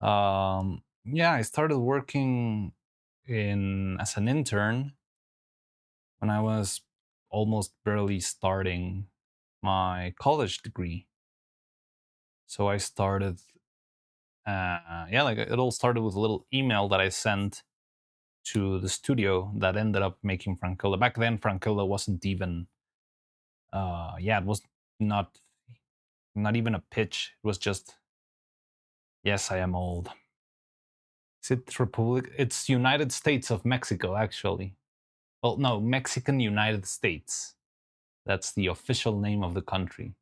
Yeah, I started working as an intern when I was almost barely starting my college degree. So I started, like it all started with a little email that I sent to the studio that ended up making Frankelda. Back then, Frankelda wasn't even, it was not even a pitch. It was just, yes, I am old. Is it Republic? It's United States of Mexico, actually. Well, no, Mexican United States. That's the official name of the country.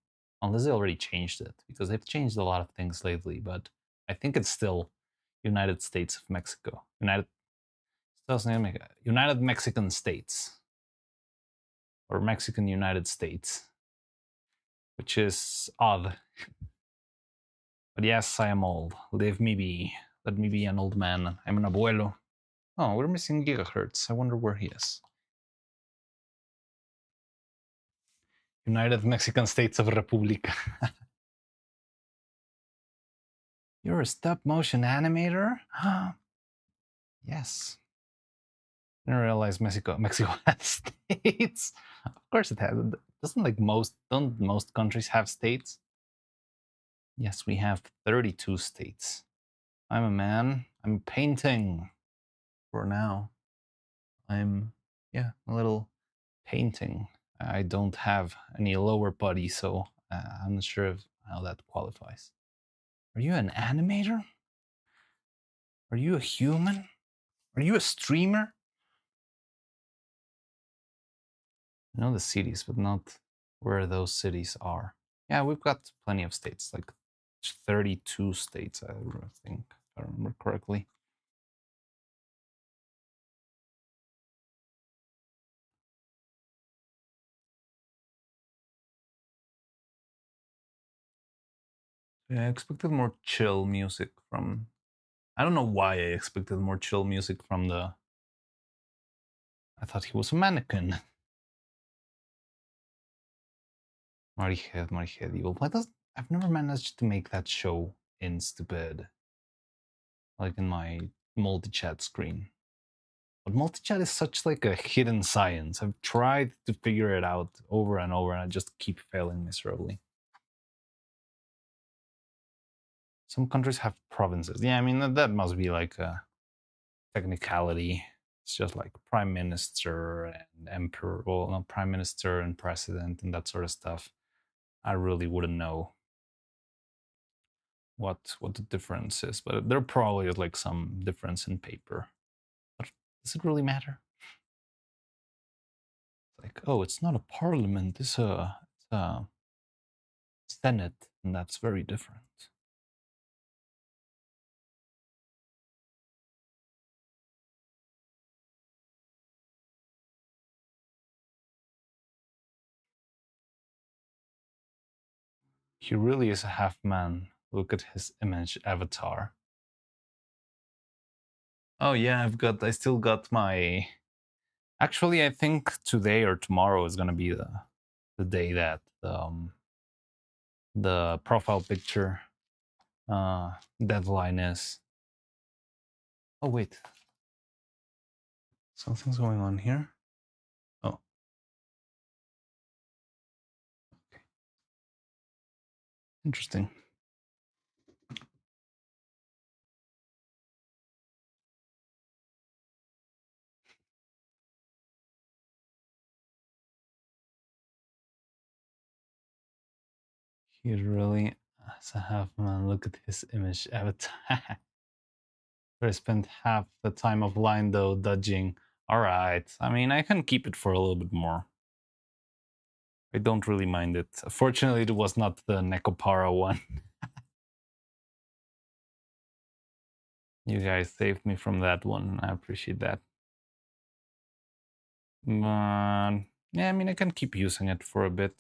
Unless they already changed it, because they've changed a lot of things lately, but I think it's still United States of Mexico. United Mexican States. Or Mexican United States. Which is odd. But yes, I am old. Leave me be. Let me be an old man. I'm an abuelo. Oh, we're missing gigahertz. I wonder where he is. United Mexican States of Republica. You're a stop motion animator? Yes. I didn't realize Mexico has states. Of course it has. Don't most countries have states? Yes, we have 32 states. I'm a man. I'm painting for now. I'm a little painting. I don't have any lower body, so I'm not sure how that qualifies. Are you an animator? Are you a human? Are you a streamer? I know the cities, but not where those cities are. Yeah, we've got plenty of states, like 32 states, I think, if I remember correctly. Yeah, I expected more chill music from... I don't know why I expected more chill music from the... I thought he was a mannequin. Marihead Evil. Why does... I've never managed to make that show in stupid. Like in my multi-chat screen. But multi-chat is such like a hidden science. I've tried to figure it out over and over and I just keep failing miserably. Some countries have provinces. Yeah, I mean, that must be like a technicality. It's just like prime minister and emperor, well, not prime minister and president and that sort of stuff. I really wouldn't know what the difference is, but there probably is like some difference in paper. But does it really matter? Like, oh, it's not a parliament, it's a senate, and that's very different. He really is a half man. Look at his image avatar. Oh yeah, I still got my... Actually, I think today or tomorrow is gonna be the day that the profile picture deadline is. Oh wait, something's going on here. Oh, okay, interesting. He really has a half man. Look at his image avatar. I spent half the time offline though dodging. Alright, I mean, I can keep it for a little bit more. I don't really mind it. Fortunately, it was not the Necopara one. You guys saved me from that one. I appreciate that. But yeah, I mean, I can keep using it for a bit.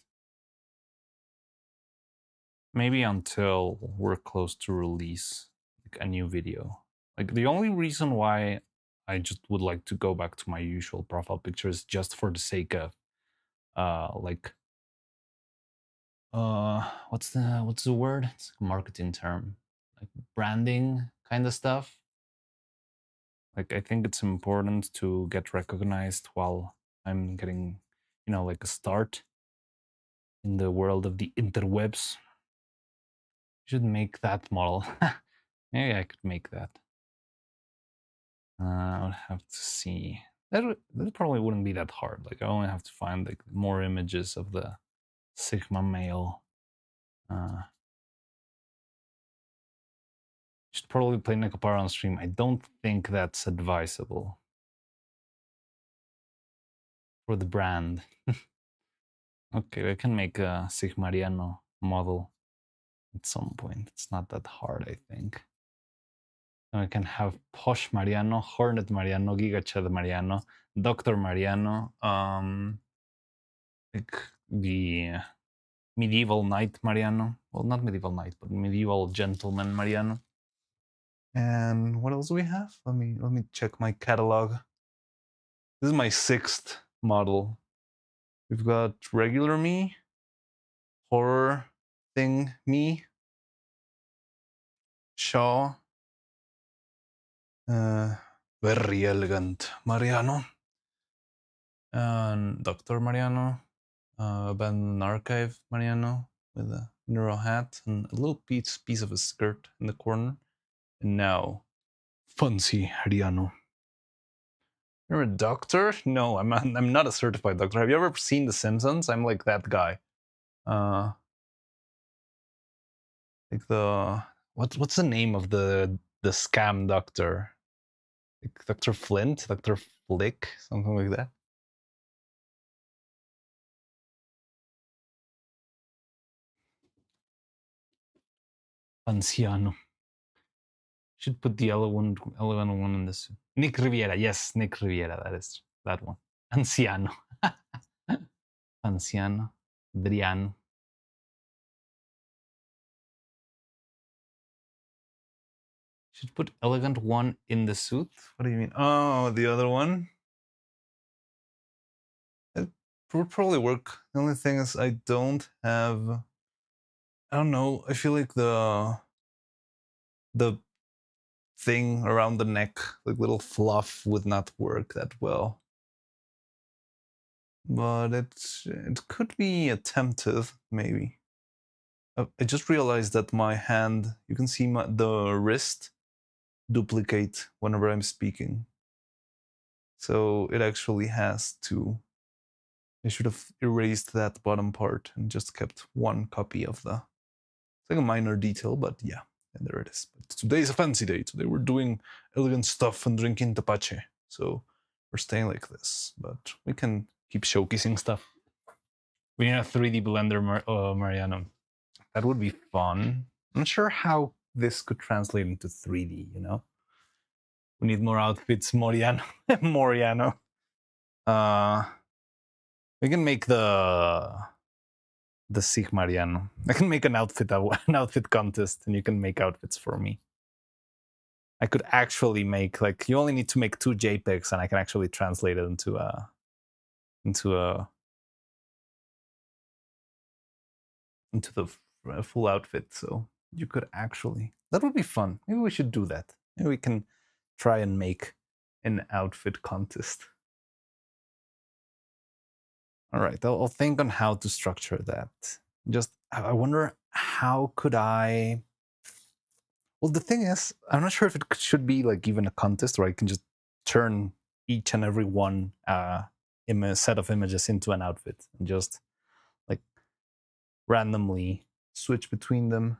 Maybe until we're close to release like a new video. Like the only reason why I just would like to go back to my usual profile picture is just for the sake of what's the word? It's a marketing term. Like branding kind of stuff. Like I think it's important to get recognized while I'm getting, like a start in the world of the interwebs. Should make that model. Maybe I could make that. I would have to see. That probably wouldn't be that hard. Like I only have to find like more images of the Sigma male. Should should probably play Nekopara on stream. I don't think that's advisable for the brand. Okay, I can make a Sigmariano model at some point. It's not that hard, I think. And I can have Posh Mariano, Hornet Mariano, Giga Chad Mariano, Dr. Mariano, like the medieval knight Mariano. Well, not medieval knight, but medieval gentleman Mariano. And what else do we have? Let me check my catalog. This is my 6th model. We've got regular me, horror thing me, Shaw, very elegant Mariano, and Dr. Mariano, abandoned archive Mariano with a neuro hat and a little piece of a skirt in the corner. And now, fancy Mariano. You're a doctor? No, I'm not a certified doctor. Have you ever seen The Simpsons? I'm like that guy. Like the what's the name of the scam doctor? Like Dr. Flint, Dr. Flick, something like that. Anciano. Should put the elegant one in this. Nick Riviera, yes, Nick Riviera. That is that one. Anciano. Anciano. Adriano. Should put elegant one in the suit. What do you mean? Oh, the other one. It would probably work. The only thing is I don't have. I don't know. I feel like the thing around the neck, like little fluff, would not work that well. But it could be attempted, maybe. I just realized that my hand, you can see the wrist duplicate whenever I'm speaking. So it actually has to. I should have erased that bottom part and just kept one copy of the. It's like a minor detail, but yeah. And there it is. But today is a fancy day. Today we're doing elegant stuff and drinking tepache. So we're staying like this. But we can keep showcasing stuff. We need a 3D blender, Mariano. That would be fun. I'm not sure how this could translate into 3D, you know? We need more outfits, Moriano. Moriano. We can make the Sig Mariano. I can make an outfit contest, and you can make outfits for me. I could actually make, like, you only need to make 2 JPEGs, and I can actually translate it into a full outfit. So you could actually, that would be fun. Maybe we should do that. Maybe we can try and make an outfit contest. All right, I'll think on how to structure that. Just, I wonder how could I. Well, the thing is, I'm not sure if it should be like even a contest where I can just turn each and every one set of images into an outfit and just like randomly switch between them.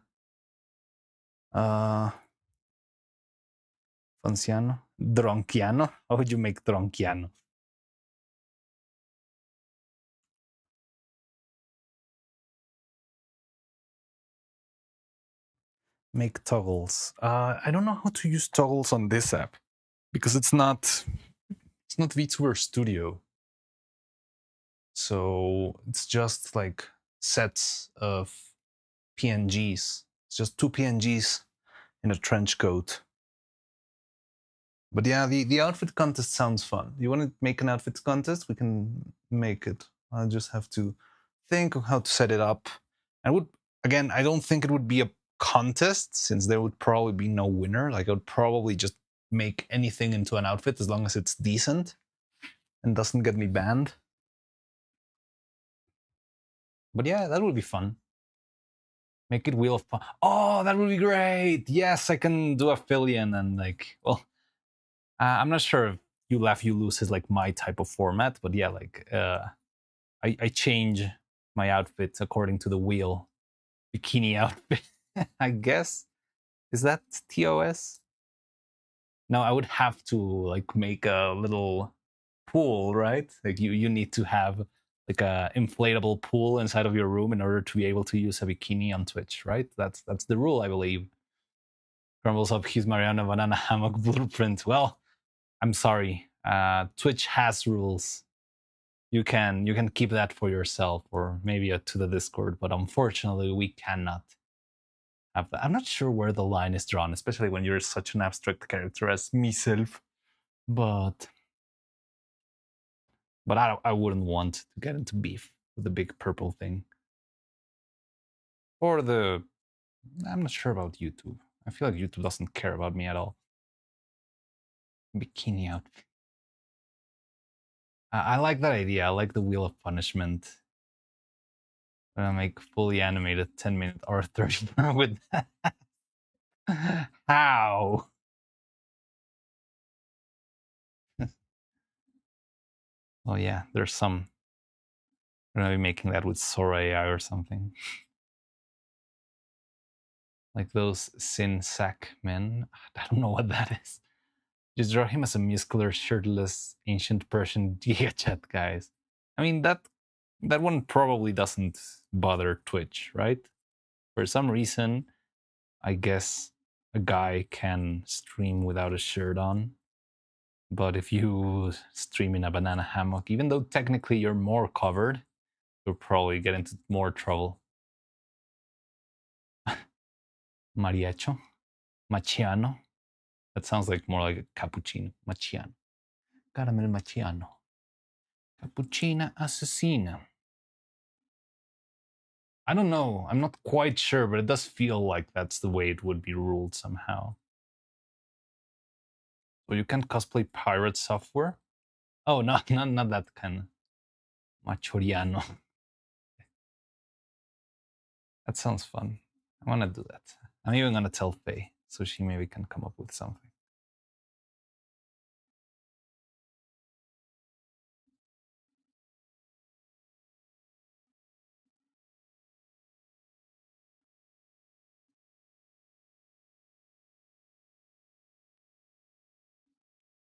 Fanciano? Dronchiano? How would you make Dronchiano? Make toggles. I don't know how to use toggles on this app because it's not VTuber Studio. So it's just like sets of PNGs. It's just 2 PNGs in a trench coat. But yeah, the outfit contest sounds fun. You want to make an outfit contest? We can make it. I'll just have to think of how to set it up. I don't think it would be a contest since there would probably be no winner. Like I would probably just make anything into an outfit as long as it's decent and doesn't get me banned. But yeah, that would be fun. Make it Wheel of Fun. Oh, that would be great. Yes, I can do a Fillion and like, well, I'm not sure if You Laugh, You Lose is like my type of format, but yeah, like I change my outfit according to the wheel. Bikini outfit, I guess. Is that TOS? No, I would have to like make a little pool, right? Like you need to have like a inflatable pool inside of your room in order to be able to use a bikini on Twitch, right? That's the rule, I believe. Crumbles up his Mariana Banana Hammock blueprint. Well, I'm sorry. Twitch has rules. You can keep that for yourself or maybe to the Discord, but unfortunately we cannot have that. I'm not sure where the line is drawn, especially when you're such an abstract character as myself. But I wouldn't want to get into beef with the big purple thing. Or I'm not sure about YouTube. I feel like YouTube doesn't care about me at all. Bikini outfit. I like that idea. I like the Wheel of Punishment. I'm gonna make fully animated 10-minute Arthur with that. How? Oh yeah, there's some. I'm gonna be making that with Sora AI or something. Like those sin sack men. I don't know what that is. Just draw him as a muscular, shirtless, ancient Persian GigaChat, guys. I mean, that one probably doesn't bother Twitch, right? For some reason, I guess a guy can stream without a shirt on. But if you stream in a banana hammock, even though technically you're more covered, you'll probably get into more trouble. Mariacho? Macchiano? That sounds like more like a cappuccino. Macchiano. Caramel macchiano. Cappuccina assassina. I don't know. I'm not quite sure, but it does feel like that's the way it would be ruled somehow. So you can cosplay pirate software? Oh, not that kind of machoriano. That sounds fun. I want to do that. I'm even gonna tell Faye so she maybe can come up with something.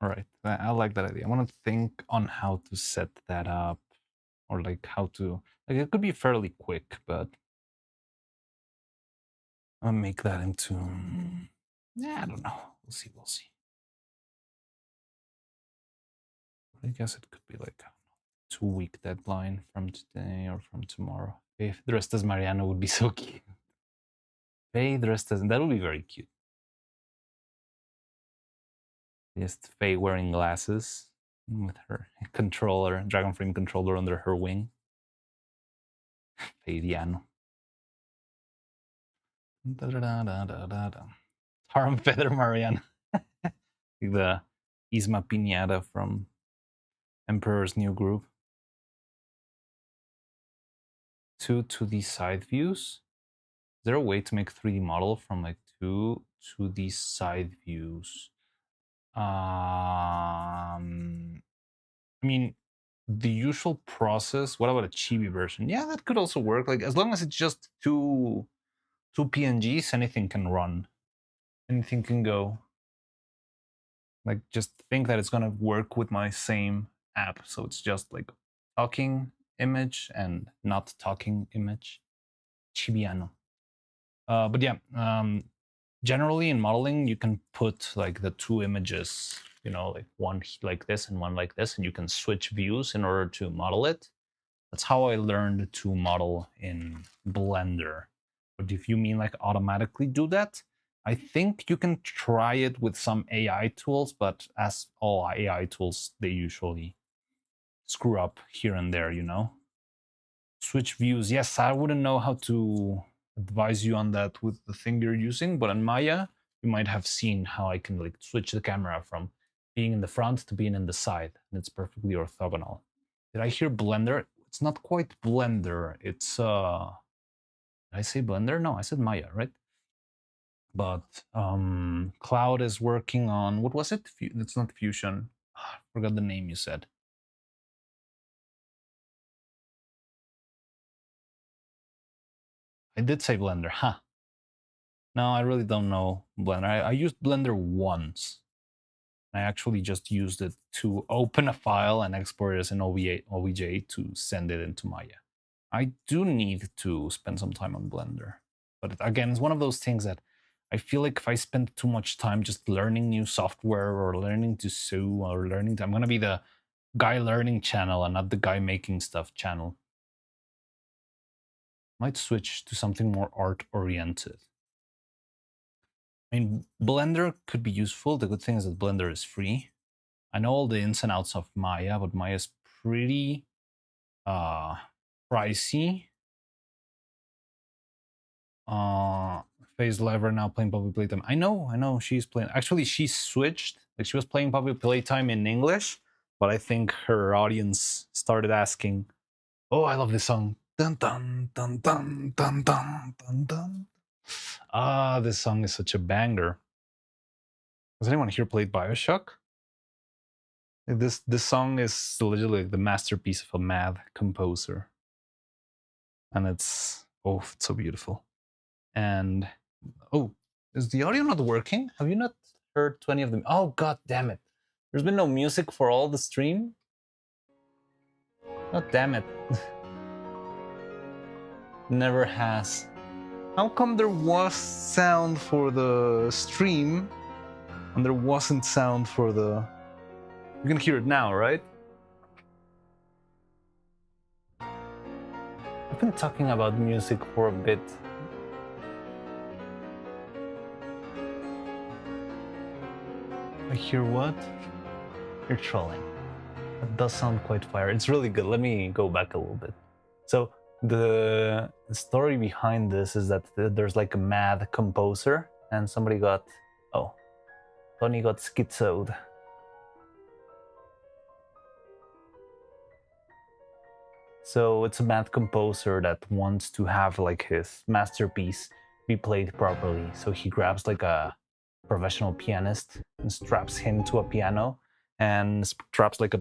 All right, I like that idea. I want to think on how to set that up, or like how to like it could be fairly quick, but I'll make that into. Yeah, I don't know. We'll see. We'll see. I guess it could be like a 2-week deadline from today or from tomorrow. If dressed as Mariana would be so cute. Faye dressed as that would be very cute. Just Faye wearing glasses with her controller, Dragon Frame controller under her wing. Faye Diano. Harem Feather Mariana. The Isma Piñata from Emperor's New Groove. 2 2D side views. Is there a way to make 3D model from like 2 2D side views? I mean, the usual process. What about a chibi version? Yeah, that could also work. Like as long as it's just two PNGs, anything can run, anything can go. Like just think that it's gonna work with my same app, so it's just like talking image and not talking image. Chibiano. But yeah, generally in modeling, you can put like the 2 images, you know, like one like this and one like this, and you can switch views in order to model it. That's how I learned to model in Blender. But if you mean like automatically do that, I think you can try it with some AI tools, but as all AI tools, they usually screw up here and there, you know? Switch views. Yes, I wouldn't know how to advise you on that with the thing you're using, but on Maya, you might have seen how I can like switch the camera from being in the front to being in the side, and it's perfectly orthogonal. Did I hear Blender? It's not quite Blender. It's did I say Blender? No, I said Maya, right? But Cloud is working on what was it? It's not Fusion. I forgot the name you said. I did say Blender, huh? No, I really don't know Blender. I used Blender once. I actually just used it to open a file and export it as an OBJ to send it into Maya. I do need to spend some time on Blender. But again, it's one of those things that I feel like if I spend too much time just learning new software or learning to sew or learning to, I'm going to be the guy learning channel and not the guy making stuff channel. Might switch to something more art oriented. I mean, Blender could be useful. The good thing is that Blender is free. I know all the ins and outs of Maya, but Maya is pretty pricey. Phase Lever now playing Public Playtime. I know she's playing. Actually, she switched. Like she was playing Public Playtime in English, but I think her audience started asking, "Oh, I love this song." Dun dun dun dun dun dun dun dun. Ah, this song is such a banger. Has anyone here played BioShock? This song is literally the masterpiece of a mad composer, and it's so beautiful. And is the audio not working? Have you not heard 20 of them? Oh god damn it! There's been no music for all the stream. God damn it! Never has. How come there was sound for the stream and there wasn't sound for the? You can hear it now, right? I've been talking about music for a bit. I hear what? You're trolling. That does sound quite fire. It's really good. Let me go back a little bit. So the story behind this is that there's like a mad composer and somebody got, Tony got schizoed. So it's a mad composer that wants to have like his masterpiece be played properly. So he grabs like a professional pianist and straps him to a piano and straps like a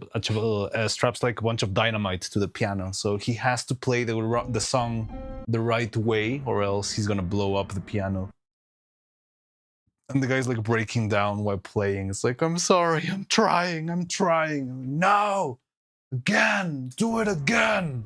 bunch of dynamite to the piano. So he has to play the song the right way, or else he's gonna blow up the piano. And the guy's like breaking down while playing. It's like, I'm sorry, I'm trying. No, again, do it again.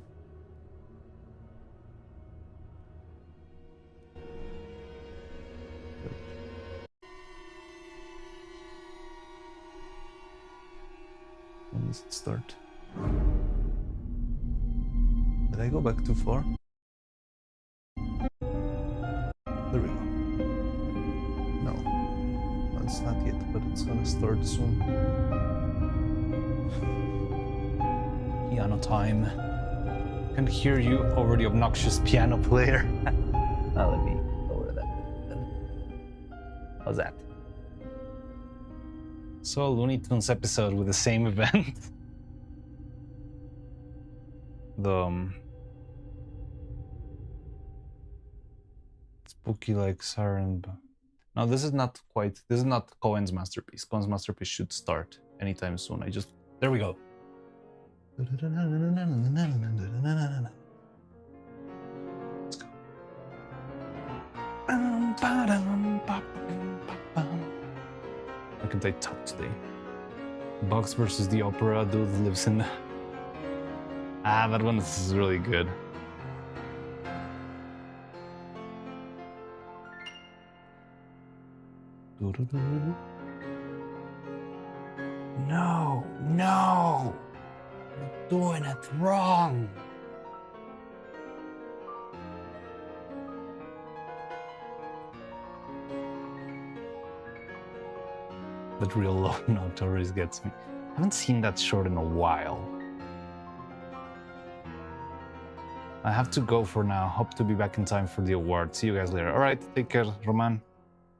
When does it start? Did I go back too far? There we go. No, it's not yet, but it's gonna start soon. Piano time. I can hear you over the obnoxious piano player. Now let me lower that then. How's that? So a Looney Tunes episode with the same event. Spooky like siren. No, this is not Cohen's masterpiece. Cohen's masterpiece should start anytime soon. There we go. Let's go. I can take top today. Box versus the opera. Dude lives in. That one is really good. No, you're doing it wrong. That real low note always gets me. I haven't seen that short in a while. I have to go for now. Hope to be back in time for the award. See you guys later. All right, take care, Roman.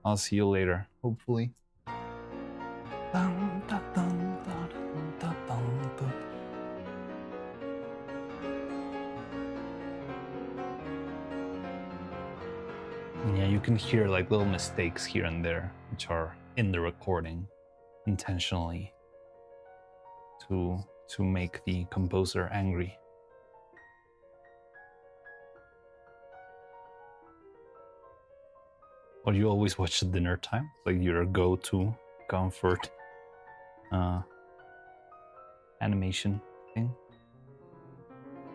I'll see you later, hopefully. Yeah, you can hear like little mistakes here and there, which are in the recording intentionally to make the composer angry. Or you always watch at dinner time? Like your go-to comfort animation thing?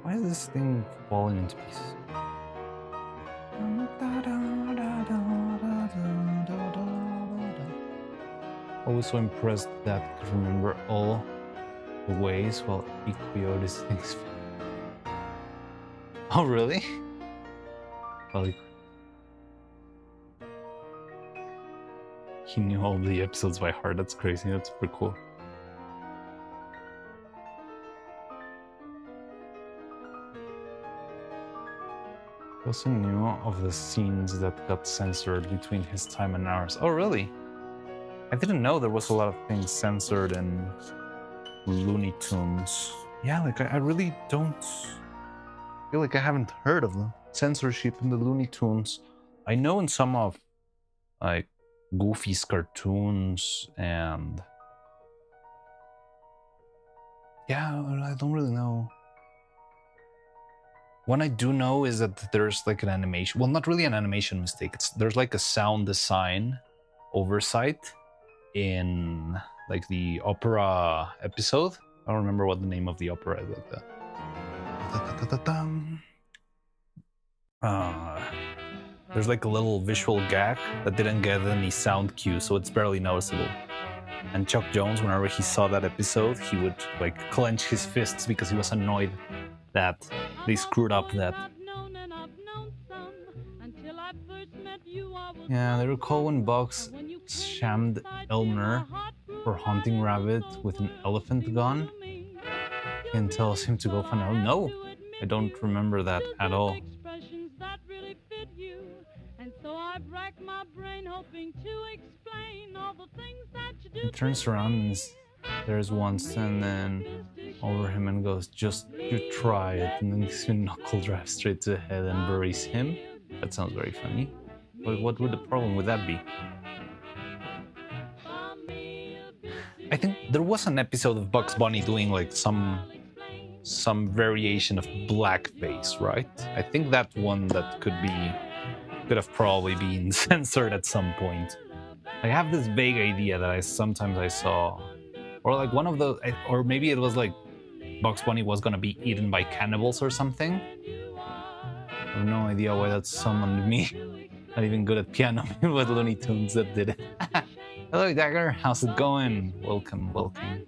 Why is this thing falling into pieces? Always so impressed that I could remember all the ways while Equiotis thinks. Oh, really? Well, he knew all the episodes by heart. That's crazy. That's super cool. He also knew of the scenes that got censored between his time and ours. Oh, really? I didn't know there was a lot of things censored in Looney Tunes. Yeah, like I really don't feel like I haven't heard of the censorship in the Looney Tunes. I know in some of like Goofy's cartoons and yeah, I don't really know. What I do know is that there's like an animation, well, not really an animation mistake. There's like a sound design oversight in like the opera episode. I don't remember what the name of the opera is. There's like a little visual gag that didn't get any sound cue, so it's barely noticeable. And Chuck Jones, whenever he saw that episode, he would like clench his fists because he was annoyed that they screwed up that. Yeah, they recall when Bugs shammed Elmer for hunting rabbit with an elephant gun and tells him to go find out. No, I don't remember that at all. He turns around and there's once and then over him and goes, just you try it, and then you knuckle drive straight to the head and buries him. That sounds very funny. But what would the problem with that be? I think there was an episode of Bugs Bunny doing like some variation of blackface, right? I think that one that could have probably been censored at some point. I have this vague idea that sometimes I saw, or like one of the, or maybe it was like Bugs Bunny was gonna be eaten by cannibals or something. I have no idea why that summoned me. Not even good at piano. It was Looney Tunes that did it. Hello, Dagger. How's it going? Welcome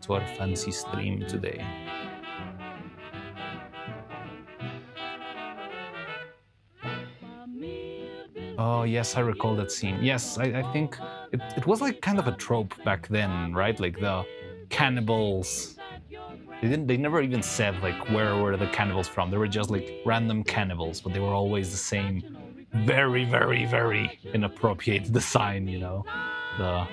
to our fancy stream today. Oh, yes, I recall that scene. Yes, I think it was like kind of a trope back then, right? Like the cannibals. They never even said like where were the cannibals from. They were just like random cannibals, but they were always the same very, very, very inappropriate design, you know? The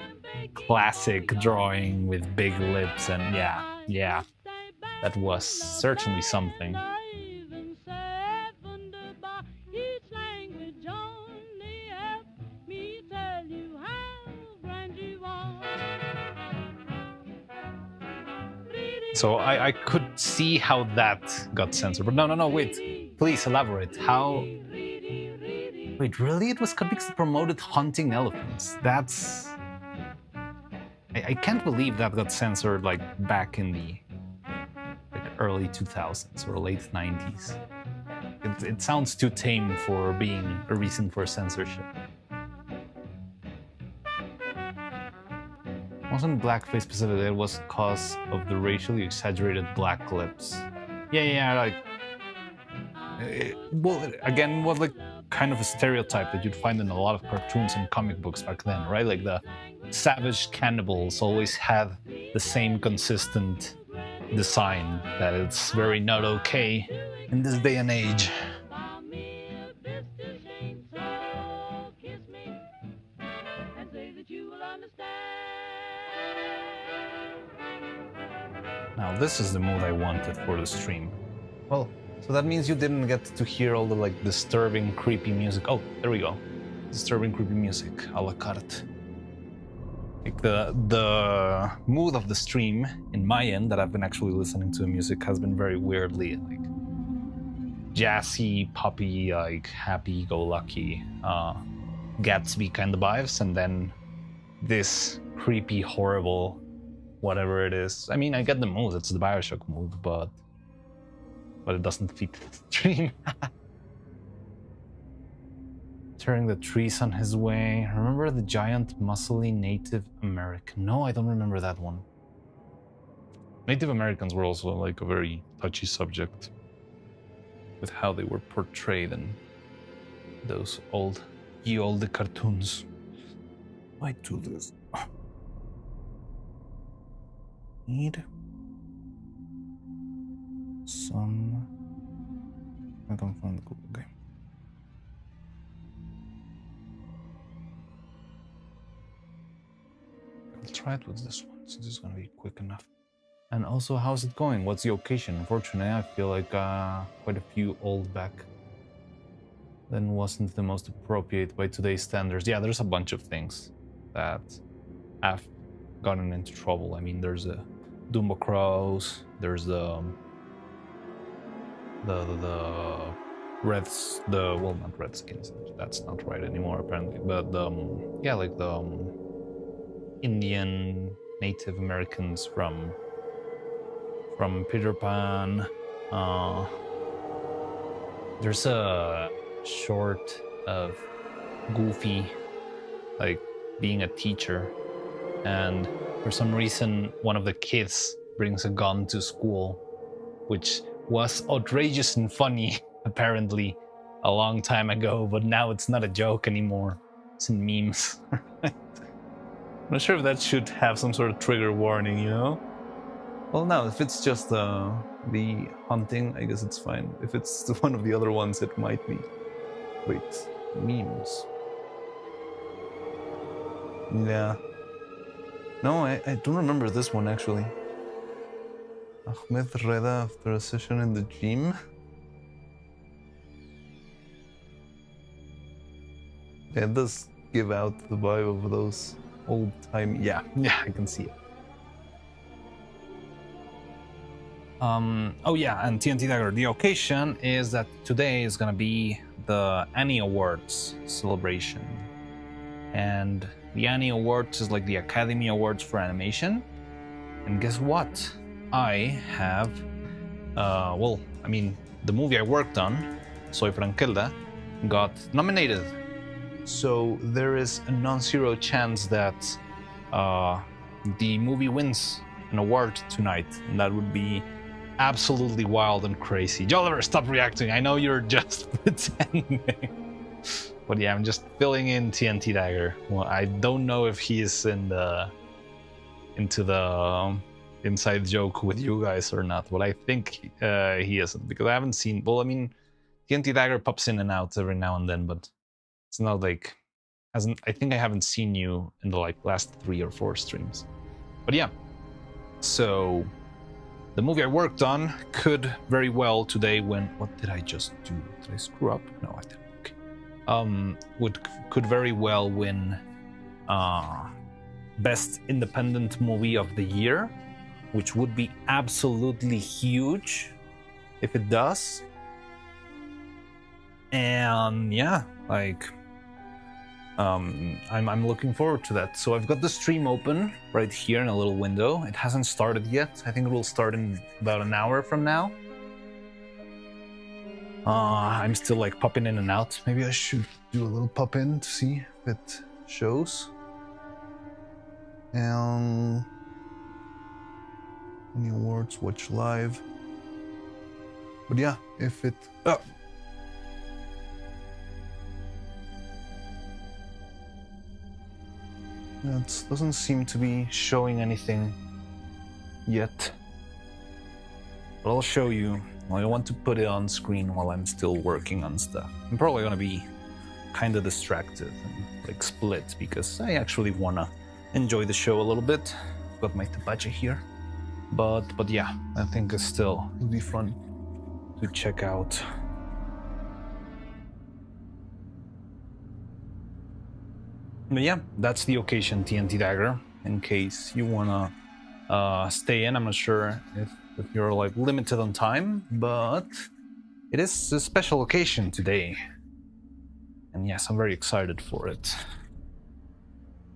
classic drawing with big lips and yeah. That was certainly something. So I could see how that got censored. But no, wait. Please elaborate. How... Wait, really? It was comics that promoted hunting elephants. That's... I can't believe that got censored like back in the early 2000s or late 90s. It sounds too tame for being a reason for censorship. Wasn't blackface specifically, it was cause of the racially exaggerated black lips. Yeah, like... well, again, was like kind of a stereotype that you'd find in a lot of cartoons and comic books back then, right? Like the savage cannibals always had the same consistent design, that it's very not okay in this day and age. Now this is the mood I wanted for the stream. Well, so that means you didn't get to hear all the like disturbing, creepy music. Oh, there we go. Disturbing, creepy music, a la carte. Like the mood of the stream in my end that I've been actually listening to the music has been very weirdly like jazzy, poppy, like happy-go-lucky. Gatsby kind of vibes, and then this creepy, horrible, whatever it is. I mean, I get the mood, it's the Bioshock mood, but it doesn't fit the stream. Turning the trees on his way. Remember the giant, muscly Native American? No, I don't remember that one. Native Americans were also like a very touchy subject with how they were portrayed in those ye olde cartoons. Why do this? Need some. I don't find the Google game. I'll try it with this one, since it's gonna be quick enough. And also, how's it going? What's the occasion? Unfortunately, I feel like quite a few old back then wasn't the most appropriate by today's standards. Yeah, there's a bunch of things that have gotten into trouble. I mean, there's a Dumbo Crows, there's the Reds, well, not Redskins, that's not right anymore apparently, but yeah, like the Indian Native Americans from Peter Pan. There's a short of Goofy like being a teacher, and for some reason one of the kids brings a gun to school, which was outrageous and funny apparently a long time ago, but now it's not a joke anymore. It's in memes. I'm not sure if that should have some sort of trigger warning, you know? Well, no, if it's just the hunting, I guess it's fine. If it's one of the other ones, it might be. Wait, memes. Yeah. No, I don't remember this one actually. Ahmed Reda after a session in the gym. Yeah, it does give out the vibe of those old time. Yeah, I can see it. Oh yeah, and TNT Dagger, the occasion is that today is gonna be the Annie Awards celebration. And the Annie Awards is like the Academy Awards for animation. And guess what? I have, well, I mean, the movie I worked on, Soy Frankelda, got nominated. So there is a non-zero chance that the movie wins an award tonight, and that would be absolutely wild and crazy. Joliver, stop reacting. I know you're just pretending. But yeah, I'm just filling in TNT Dagger. Well, I don't know if he is into the inside joke with you guys or not, but I think he isn't, because I haven't seen. Well, I mean, TNT Dagger pops in and out every now and then, but it's not like I think I haven't seen you in the like last 3 or 4 streams. But yeah, so the movie I worked on could very well today win. What did I just do? Did I screw up? No, I didn't. Okay. Could very well win Best Independent Movie of the Year, which would be absolutely huge if it does. And yeah, like I'm looking forward to that. So I've got the stream open right here in a little window. It hasn't started yet. I think it will start in about an hour from now. I'm still like popping in and out. Maybe I should do a little pop in to see if it shows. Any awards, watch live. But yeah, if it... Oh. It doesn't seem to be showing anything yet. But I'll show you. I want to put it on screen while I'm still working on stuff. I'm probably gonna be kind of distracted and like split, because I actually wanna enjoy the show a little bit. I've got my tabacha here. But yeah, I think it still would be fun to check out. But yeah, that's the occasion, TNT Dagger, in case you wanna stay in. I'm not sure if you're like limited on time, but it is a special occasion today. And yes, I'm very excited for it.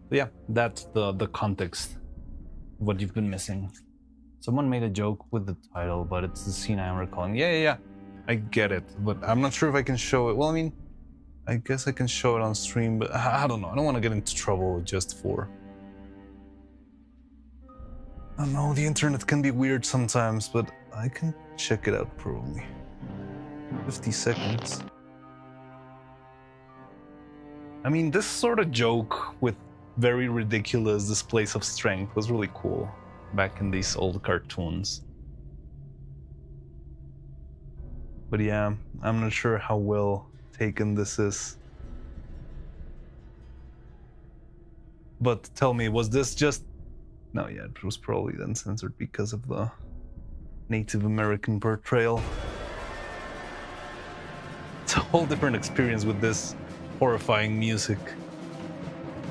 But yeah, that's the context of what you've been missing. Someone made a joke with the title, but it's the scene I am recalling. Yeah. I get it, but I'm not sure if I can show it. Well, I mean, I guess I can show it on stream, but I don't know. I don't want to get into trouble just for... I don't know, the internet can be weird sometimes, but I can check it out probably. 50 seconds. I mean, this sort of joke with very ridiculous displays of strength was really cool back in these old cartoons. But yeah, I'm not sure how well taken this is. But tell me, was this just... No, yeah, it was probably then censored because of the Native American portrayal. It's a whole different experience with this horrifying music.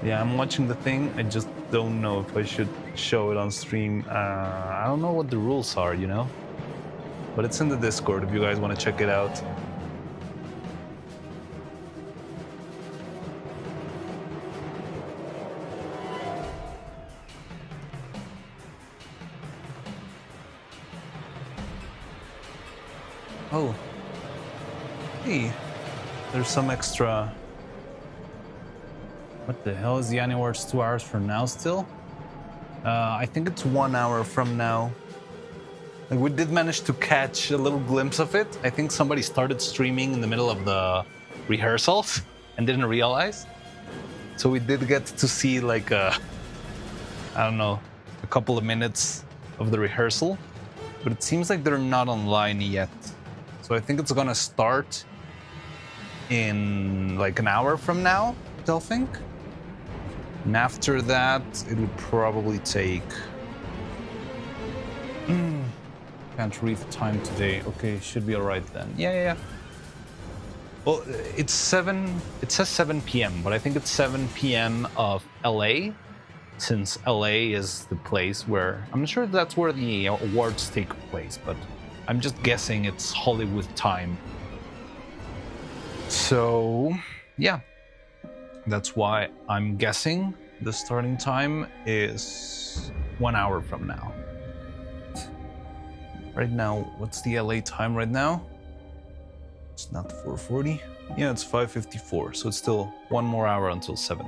Yeah, I'm watching the thing. I just don't know if I should show it on stream. I don't know what the rules are, you know? But it's in the Discord if you guys want to check it out. Oh. Hey. There's some extra... What the hell is the Anywhere's 2 hours from now still? I think it's 1 hour from now. Like, we did manage to catch a little glimpse of it. I think somebody started streaming in the middle of the rehearsals and didn't realize. So we did get to see like I don't know, a couple of minutes of the rehearsal. But it seems like they're not online yet. So I think it's gonna start in like an hour from now, they'll think. And after that, it would probably take... Can't read the time today. Okay, should be all right then. Yeah. Well, it's 7... It says 7 p.m., but I think it's 7 p.m. of LA, since LA is the place where... I'm not sure if that's where the awards take place, but I'm just guessing it's Hollywood time. So, yeah. That's why I'm guessing the starting time is 1 hour from now. Right now, what's the LA time right now? It's not 4:40. Yeah, it's 5:54, so it's still 1 more hour until 7.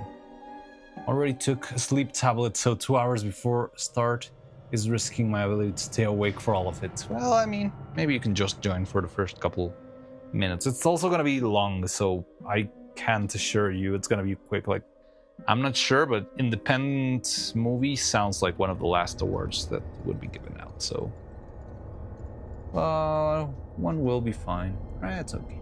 Already took a sleep tablet, so 2 hours before start is risking my ability to stay awake for all of it. Well, I mean, maybe you can just join for the first couple minutes. It's also gonna be long, so I can't assure you it's gonna be quick. Like, I'm not sure, but independent movie sounds like one of the last awards that would be given out, so... one will be fine. It's okay.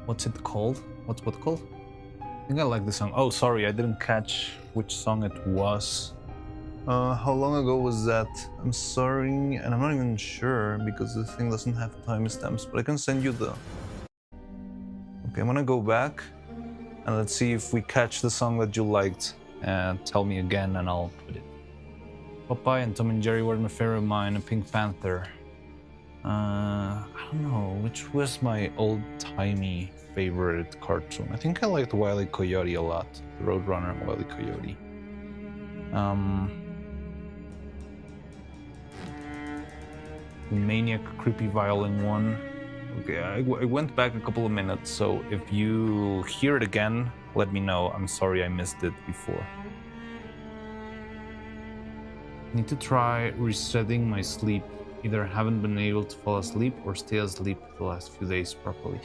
What's it called? What's what called? I think I like the song. Oh, sorry, I didn't catch which song it was. How long ago was that? I'm sorry, and I'm not even sure because the thing doesn't have timestamps, but I can send you the... Okay, I'm gonna go back and let's see if we catch the song that you liked. And tell me again and I'll put it. Popeye and Tom and Jerry were my favorite of mine, and Pink Panther. I don't know, which was my old-timey favorite cartoon? I think I liked Wile E. Coyote a lot. The Roadrunner and Wile E. Coyote. The Maniac Creepy Violin one. Okay, I went back a couple of minutes, so if you hear it again, let me know. I'm sorry I missed it before. Need to try resetting my sleep. Either haven't been able to fall asleep or stay asleep the last few days properly.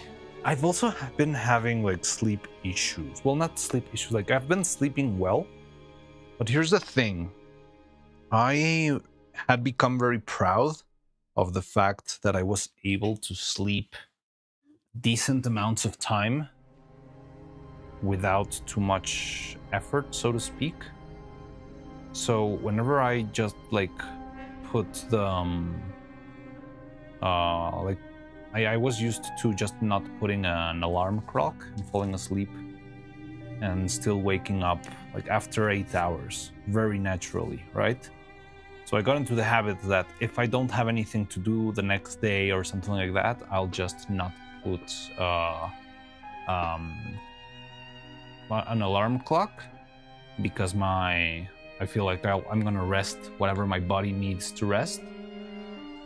I've also been having like sleep issues. Well, not sleep issues, like I've been sleeping well. But here's the thing. I had become very proud of the fact that I was able to sleep decent amounts of time without too much effort, so to speak. So whenever I just like put the I was used to just not putting an alarm clock and falling asleep and still waking up like after 8 hours very naturally, right? So I got into the habit that if I don't have anything to do the next day or something like that, I'll just not put an alarm clock, because I feel like I'm gonna rest whatever my body needs to rest.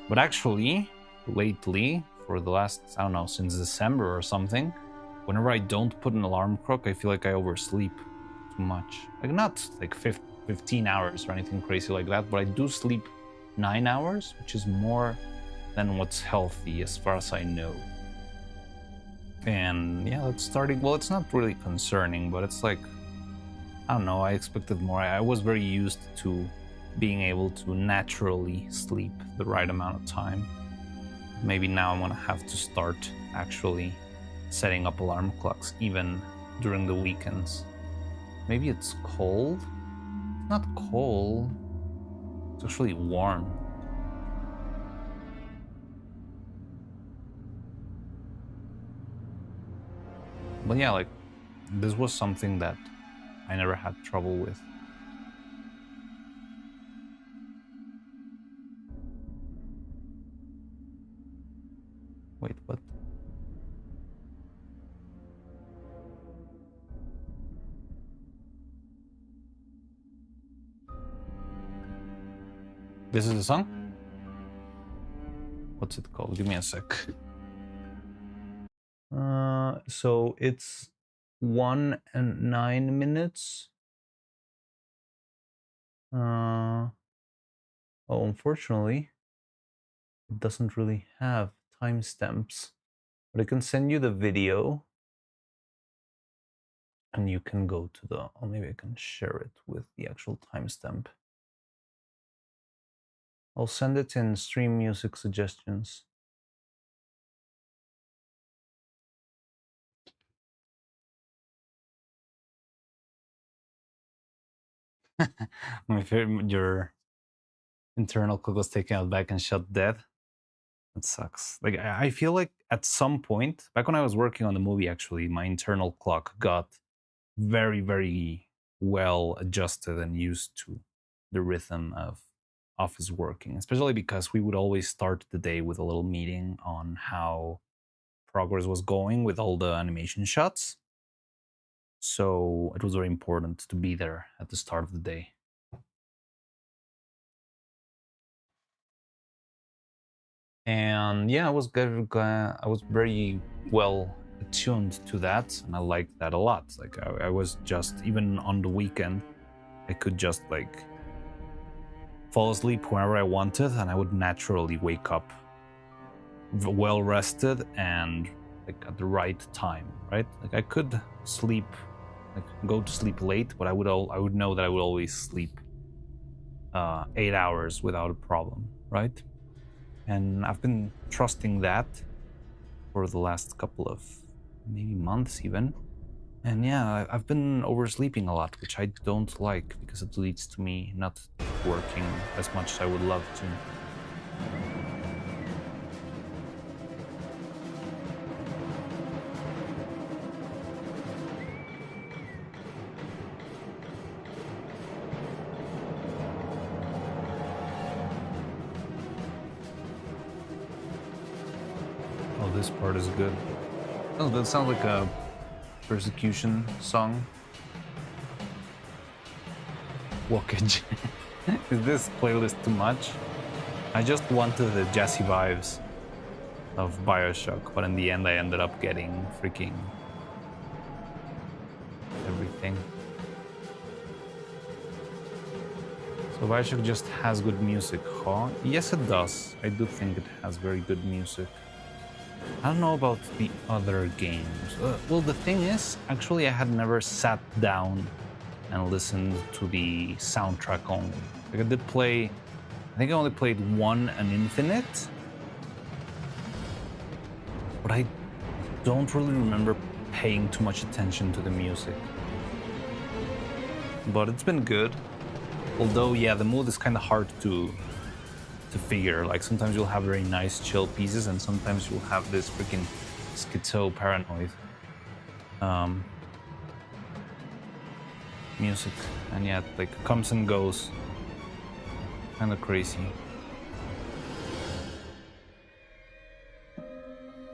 But actually, lately, for the last, I don't know, since December or something, whenever I don't put an alarm clock, I feel like I oversleep too much. Like, not like 15 hours or anything crazy like that, but I do sleep 9 hours, which is more than what's healthy as far as I know. And yeah, that's starting, well, it's not really concerning, but it's like, I don't know, I expected more. I was very used to being able to naturally sleep the right amount of time. Maybe now I'm gonna have to start actually setting up alarm clocks even during the weekends. Maybe it's cold? It's not cold. It's actually warm. But yeah, like, this was something that I never had trouble with. Wait, what? This is the song? What's it called? Give me a sec. So it's 1 and 9 minutes. Oh, unfortunately, it doesn't really have timestamps. But I can send you the video, and you can go to the, or maybe I can share it with the actual timestamp. I'll send it in stream music suggestions. My favorite, your internal clock was taken out back and shot dead. That sucks. Like, I feel like at some point, back when I was working on the movie, actually, my internal clock got very, very well adjusted and used to the rhythm of office working, especially because we would always start the day with a little meeting on how progress was going with all the animation shots. So it was very important to be there at the start of the day. And yeah, I was very well attuned to that, and I liked that a lot. Like, I was just, even on the weekend, I could just like fall asleep whenever I wanted, and I would naturally wake up well rested and like at the right time, right? Like, I could sleep, like go to sleep late, but I would know that I would always sleep 8 hours without a problem, right? And I've been trusting that for the last couple of maybe months even. And yeah, I've been oversleeping a lot, which I don't like, because it leads to me not working as much as I would love to. Oh, this part is good. Oh, that sounds like a Persecution song. Walkage. Is this playlist too much? I just wanted the jazzy vibes of BioShock, but in the end I ended up getting freaking everything. So BioShock just has good music, huh? Yes, it does. I do think it has very good music. I don't know about the other games. Well, the thing is, actually, I had never sat down and listened to the soundtrack only. Like, I did play, I think I only played one, an Infinite, but I don't really remember paying too much attention to the music. But it's been good. Although, yeah, the mood is kind of hard to figure. Like, sometimes you'll have very nice chill pieces, and sometimes you'll have this freaking schizo paranoid music, and yeah, it, like, comes and goes. Kind of crazy.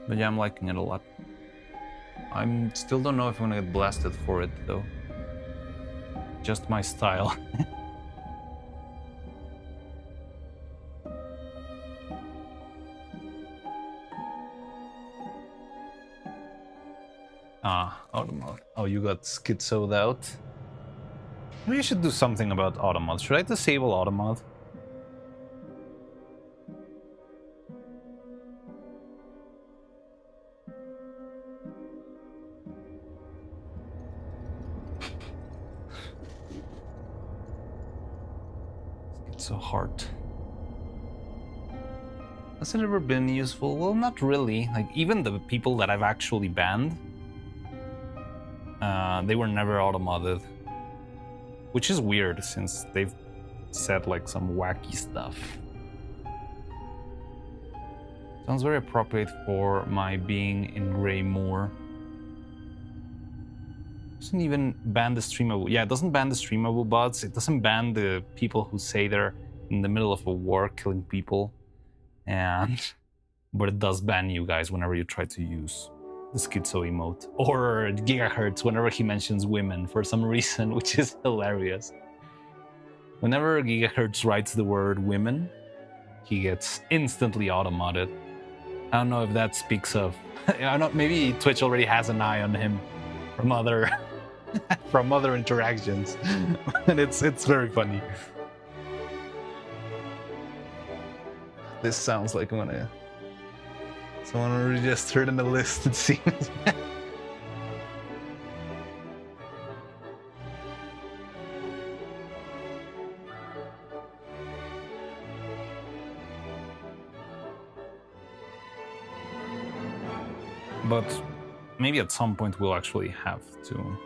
But yeah, I'm liking it a lot. I still don't know if I'm gonna get blasted for it though. Just my style. Automod. Oh, you got schizoed out? Maybe you should do something about automod. Should I disable automod? It's so hard. Has it ever been useful? Well, not really. Like, even the people that I've actually banned, they were never automodded. Which is weird, since they've said, like, some wacky stuff. Sounds very appropriate for my being in gray more. Doesn't even ban the streamable. Yeah, it doesn't ban the streamable bots. It doesn't ban the people who say they're in the middle of a war killing people. But it does ban you guys whenever you try to use the schizo emote. Or Gigahertz whenever he mentions women for some reason, which is hilarious. Whenever Gigahertz writes the word women, he gets instantly automodded. I don't know if that speaks of... I don't know, maybe Twitch already has an eye on him from other from other interactions. And it's very funny. This sounds like I'm gonna... Someone already just heard in the list, it seems. But maybe at some point we'll actually have to...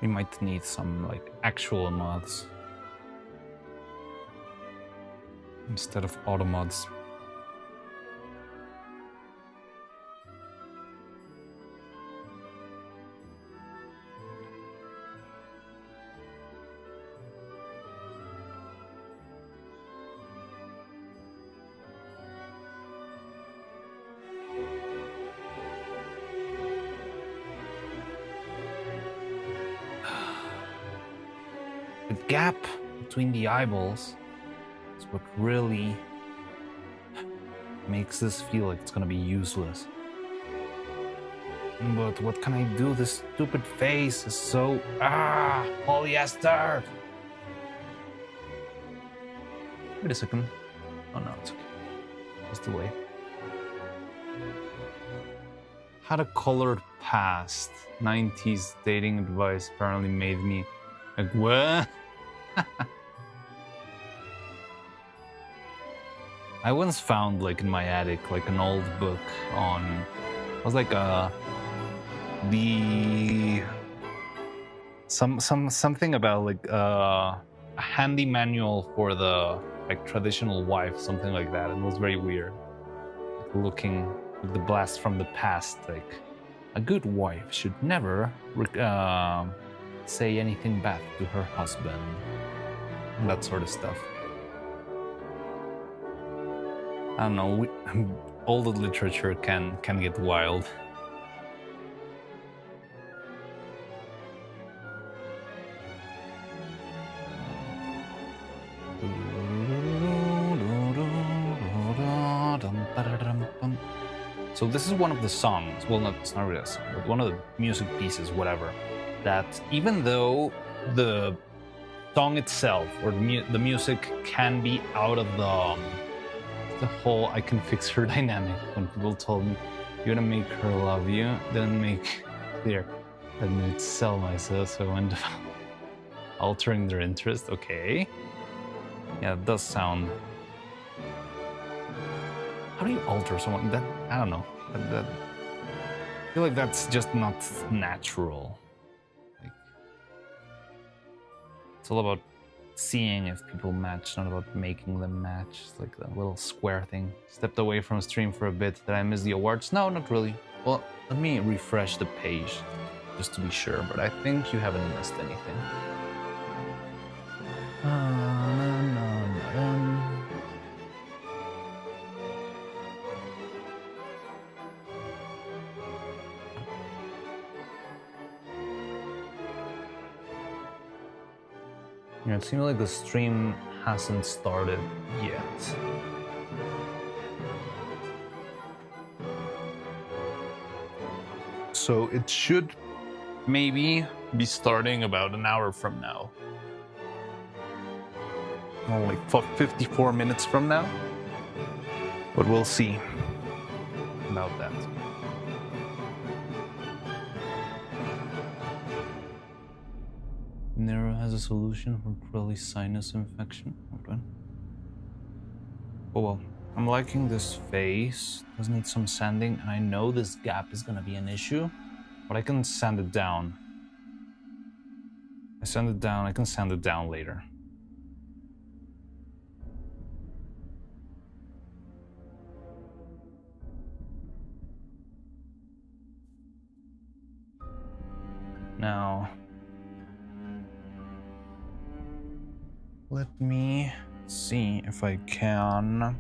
We might need some, like, actual mods instead of auto mods. The gap between the eyeballs is what really makes this feel like it's gonna be useless. But what can I do? This stupid face is so... polyester! Wait a second. Oh no, it's okay. Just the way. Had a colored past. 90s dating advice apparently made me... Like, what? I once found, like, in my attic, like, an old book on... It was like something about, like, a handy manual for the, like, traditional wife, something like that. It was very weird. Like, looking at the blast from the past, like, a good wife should never say anything bad to her husband. And that sort of stuff. I don't know, older literature can get wild. So this is one of the songs, well, it's not really a song, but one of the music pieces, whatever, that even though the song itself or the music can be out of the whole I can fix her dynamic, when people told me you're gonna make her love you, then make clear that I need to sell myself, so I went altering their interest. Okay, yeah, it does sound... How do you alter someone? That, I don't know, that I feel like that's just not natural. Like, it's all about seeing if people match, not about making them match. It's like the little square thing. Stepped away from stream for a bit. Did I miss the awards? No, not really. Well, let me refresh the page just to be sure, but I think you haven't missed anything. Yeah, it seems like the stream hasn't started yet. So it should maybe be starting about an hour from now. Oh, like 54 minutes from now. But we'll see about that. Neuro has a solution for Crowley sinus infection. Hold on. Oh well, I'm liking this face. Does need some sanding, and I know this gap is gonna be an issue, but I can sand it down. I sand it down, I can sand it down later. Now, let me see if I can.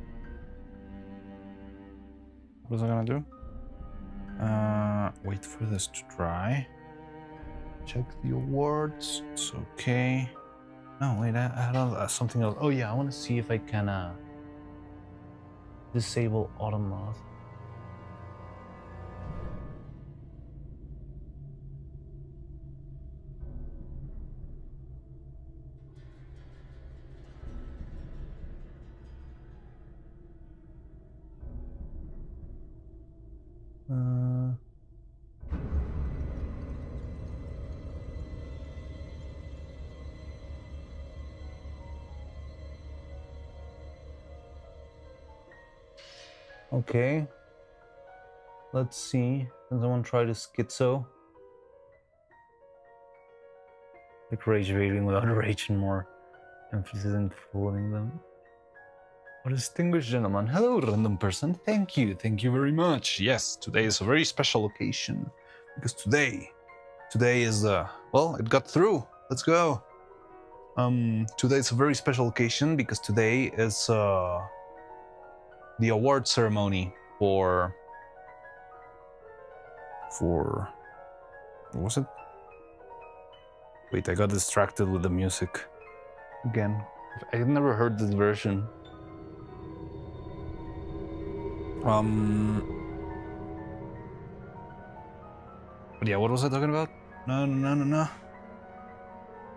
What was I gonna do? Wait for this to dry. Check the awards. It's okay. No, wait, I had something else. Oh yeah, I want to see if I can disable auto moth. Okay. Let's see. Can someone try to schizo? Like rage rating without rage and more emphasis in fooling them. A distinguished gentleman. Hello, random person. Thank you. Thank you very much. Yes, today is a very special occasion. Because today is well, it got through. Let's go. Today is a very special occasion because today is the award ceremony for what was it? Wait, I got distracted with the music again. I had never heard this version. But yeah, what was I talking about? No.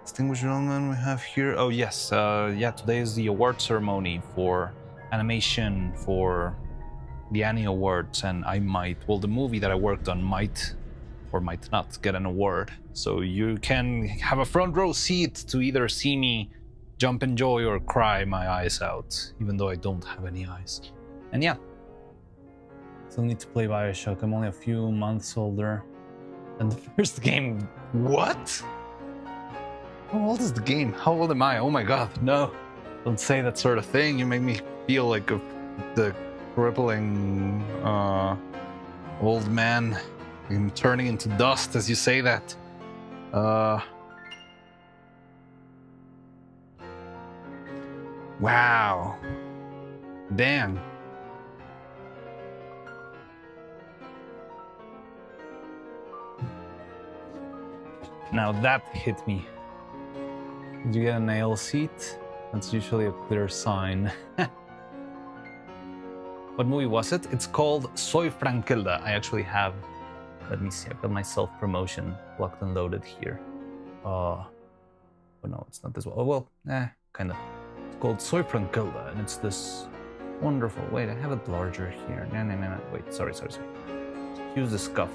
Distinguished gentlemen, we have here. Oh yes, yeah. Today is the award ceremony for animation for the Annie Awards, and I might, well, the movie that I worked on might or might not get an award. So you can have a front row seat to either see me jump in joy or cry my eyes out, even though I don't have any eyes. And yeah, still need to play Bioshock. I'm only a few months older than the first game. What? How old is the game? How old am I? Oh my god, no. Don't say that sort of thing. You make me feel like the crippling old man. I'm turning into dust as you say that. Wow. Damn. Now that hit me. Did you get a nail seat? That's usually a clear sign. What movie was it? It's called Soy Frankelda. I actually have, let me see, I've got my self-promotion locked and loaded here. Oh no, it's not this one. Oh well, kinda. It's called Soy Frankelda, and it's this wonderful, wait, I have it larger here. No, wait, sorry. Excuse the scuff.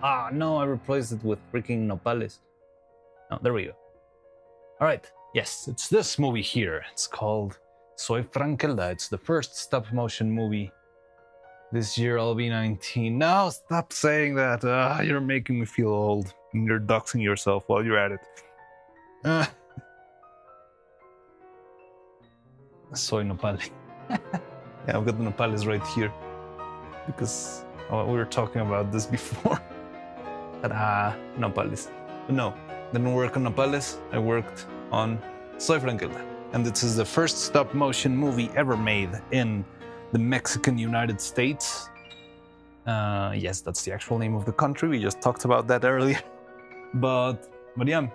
Ah, no, I replaced it with freaking nopales. Oh, there we go. All right, yes, it's this movie here. It's called Soy Frankelda. It's the first stop-motion movie. This year I'll be 19. No, stop saying that. You're making me feel old. You're doxing yourself while you're at it. Soy nopal. Yeah, I've got the nopales right here because we were talking about this before. Nopales. No, didn't work on Nopales. I worked on Soy Franquilla. And this is the first stop motion movie ever made in the Mexican United States. Yes, that's the actual name of the country. We just talked about that earlier. But yeah,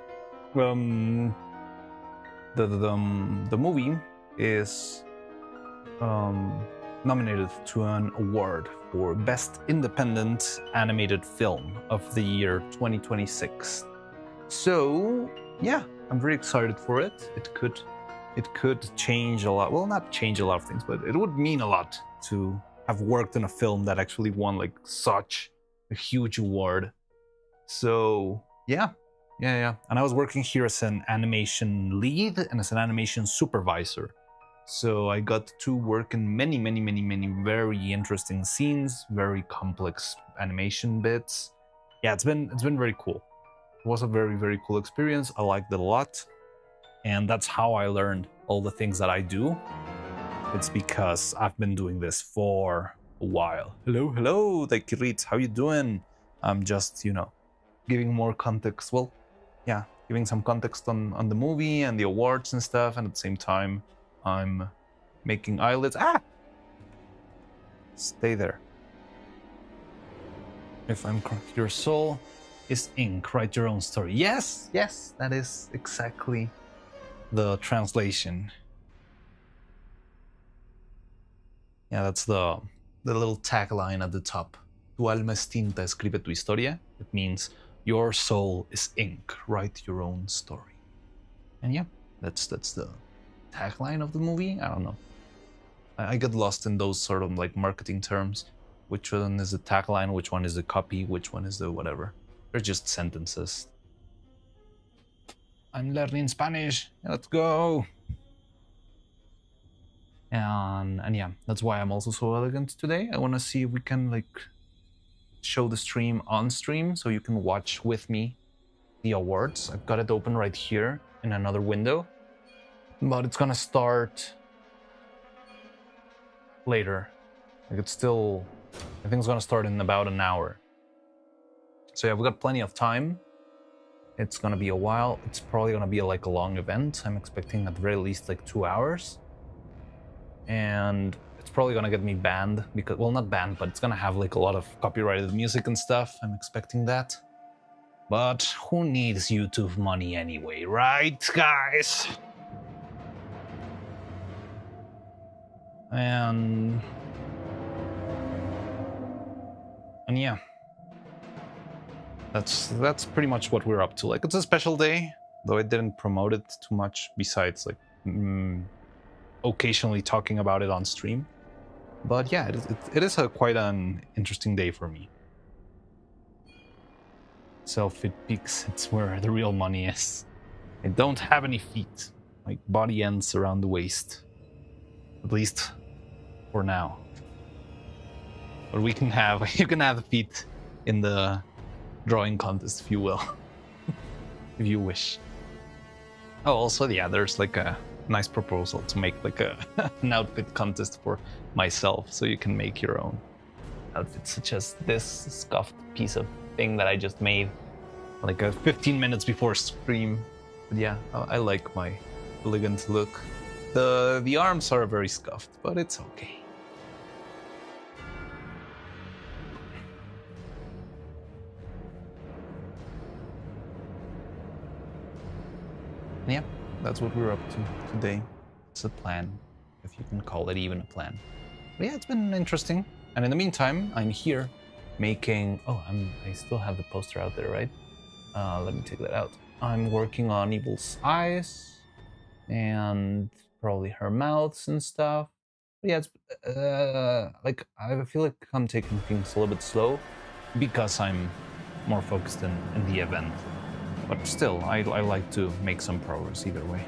the movie is nominated to an award for Best Independent Animated Film of the year 2026. So yeah, I'm very excited for it. It could change a lot. Well, not change a lot of things, but it would mean a lot to have worked in a film that actually won like such a huge award. So yeah. And I was working here as an animation lead and as an animation supervisor. So I got to work in many very interesting scenes, very complex animation bits. Yeah, it's been very cool. It was a very cool experience. I liked it a lot. And that's how I learned all the things that I do. It's because I've been doing this for a while. Hello, Daikirit, how you doing? I'm just, giving more context. Well, yeah, giving some context on the movie and the awards and stuff, and at the same time, I'm making eyelids. Stay there. If I'm correct, your soul is ink. Write your own story. Yes, that is exactly the translation. Yeah, that's the little tagline at the top. Tu alma es tinta, escribe tu historia. It means your soul is ink. Write your own story. And yeah, that's the tagline of the movie. I don't know. I get lost in those sort of like marketing terms. Which one is the tagline? Which one is the copy? Which one is the whatever? They're just sentences. I'm learning Spanish. Let's go. And yeah, that's why I'm also so elegant today. I want to see if we can like show the stream on stream so you can watch with me the awards. I've got it open right here in another window, but it's gonna start later. Like I think it's gonna start in about an hour. So yeah, we've got plenty of time. It's gonna be a while. It's probably gonna be like a long event. I'm expecting at the very least like 2 hours. And it's probably gonna get me banned because, well, not banned, but it's gonna have like a lot of copyrighted music and stuff. I'm expecting that. But who needs YouTube money anyway, right, guys? And yeah, that's pretty much what we're up to. Like, it's a special day, though I didn't promote it too much besides like occasionally talking about it on stream. But yeah, it is quite an interesting day for me. Self-fit peaks, it's where the real money is. I don't have any feet. My body ends around the waist. At least for now. But you can have the feet in the drawing contest if you will. If you wish. Oh, also, yeah, there's like a nice proposal to make like an outfit contest for myself, so you can make your own outfits, such as this scuffed piece of thing that I just made like 15 minutes before stream. But yeah, I like my elegant look. The arms are very scuffed, but it's okay. Yeah, that's what we're up to today. It's a plan, if you can call it even a plan. But yeah, it's been interesting. And in the meantime, I'm here making... Oh, I still have the poster out there, right? Let me take that out. I'm working on Evil's eyes and probably her mouths and stuff. But yeah, it's like I feel like I'm taking things a little bit slow because I'm more focused in the event. But still, I like to make some progress either way.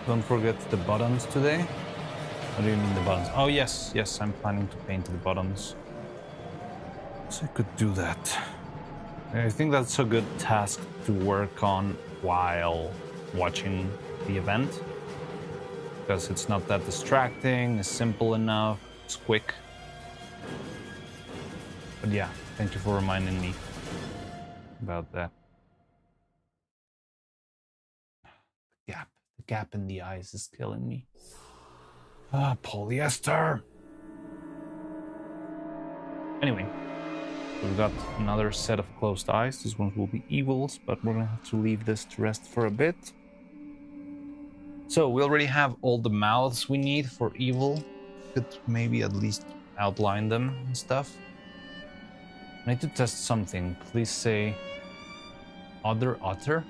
Don't forget the buttons today. What do you mean the buttons? Oh yes, yes, I'm planning to paint the buttons. So I could do that. I think that's a good task to work on while watching the event. Because it's not that distracting, it's simple enough, it's quick. But yeah, thank you for reminding me about that. The gap in the eyes is killing me. Ah, polyester! Anyway, we've got another set of closed eyes. These ones will be evils, but we're gonna have to leave this to rest for a bit. So we already have all the mouths we need for evil. Could maybe at least outline them and stuff. I need to test something. Please say other otter.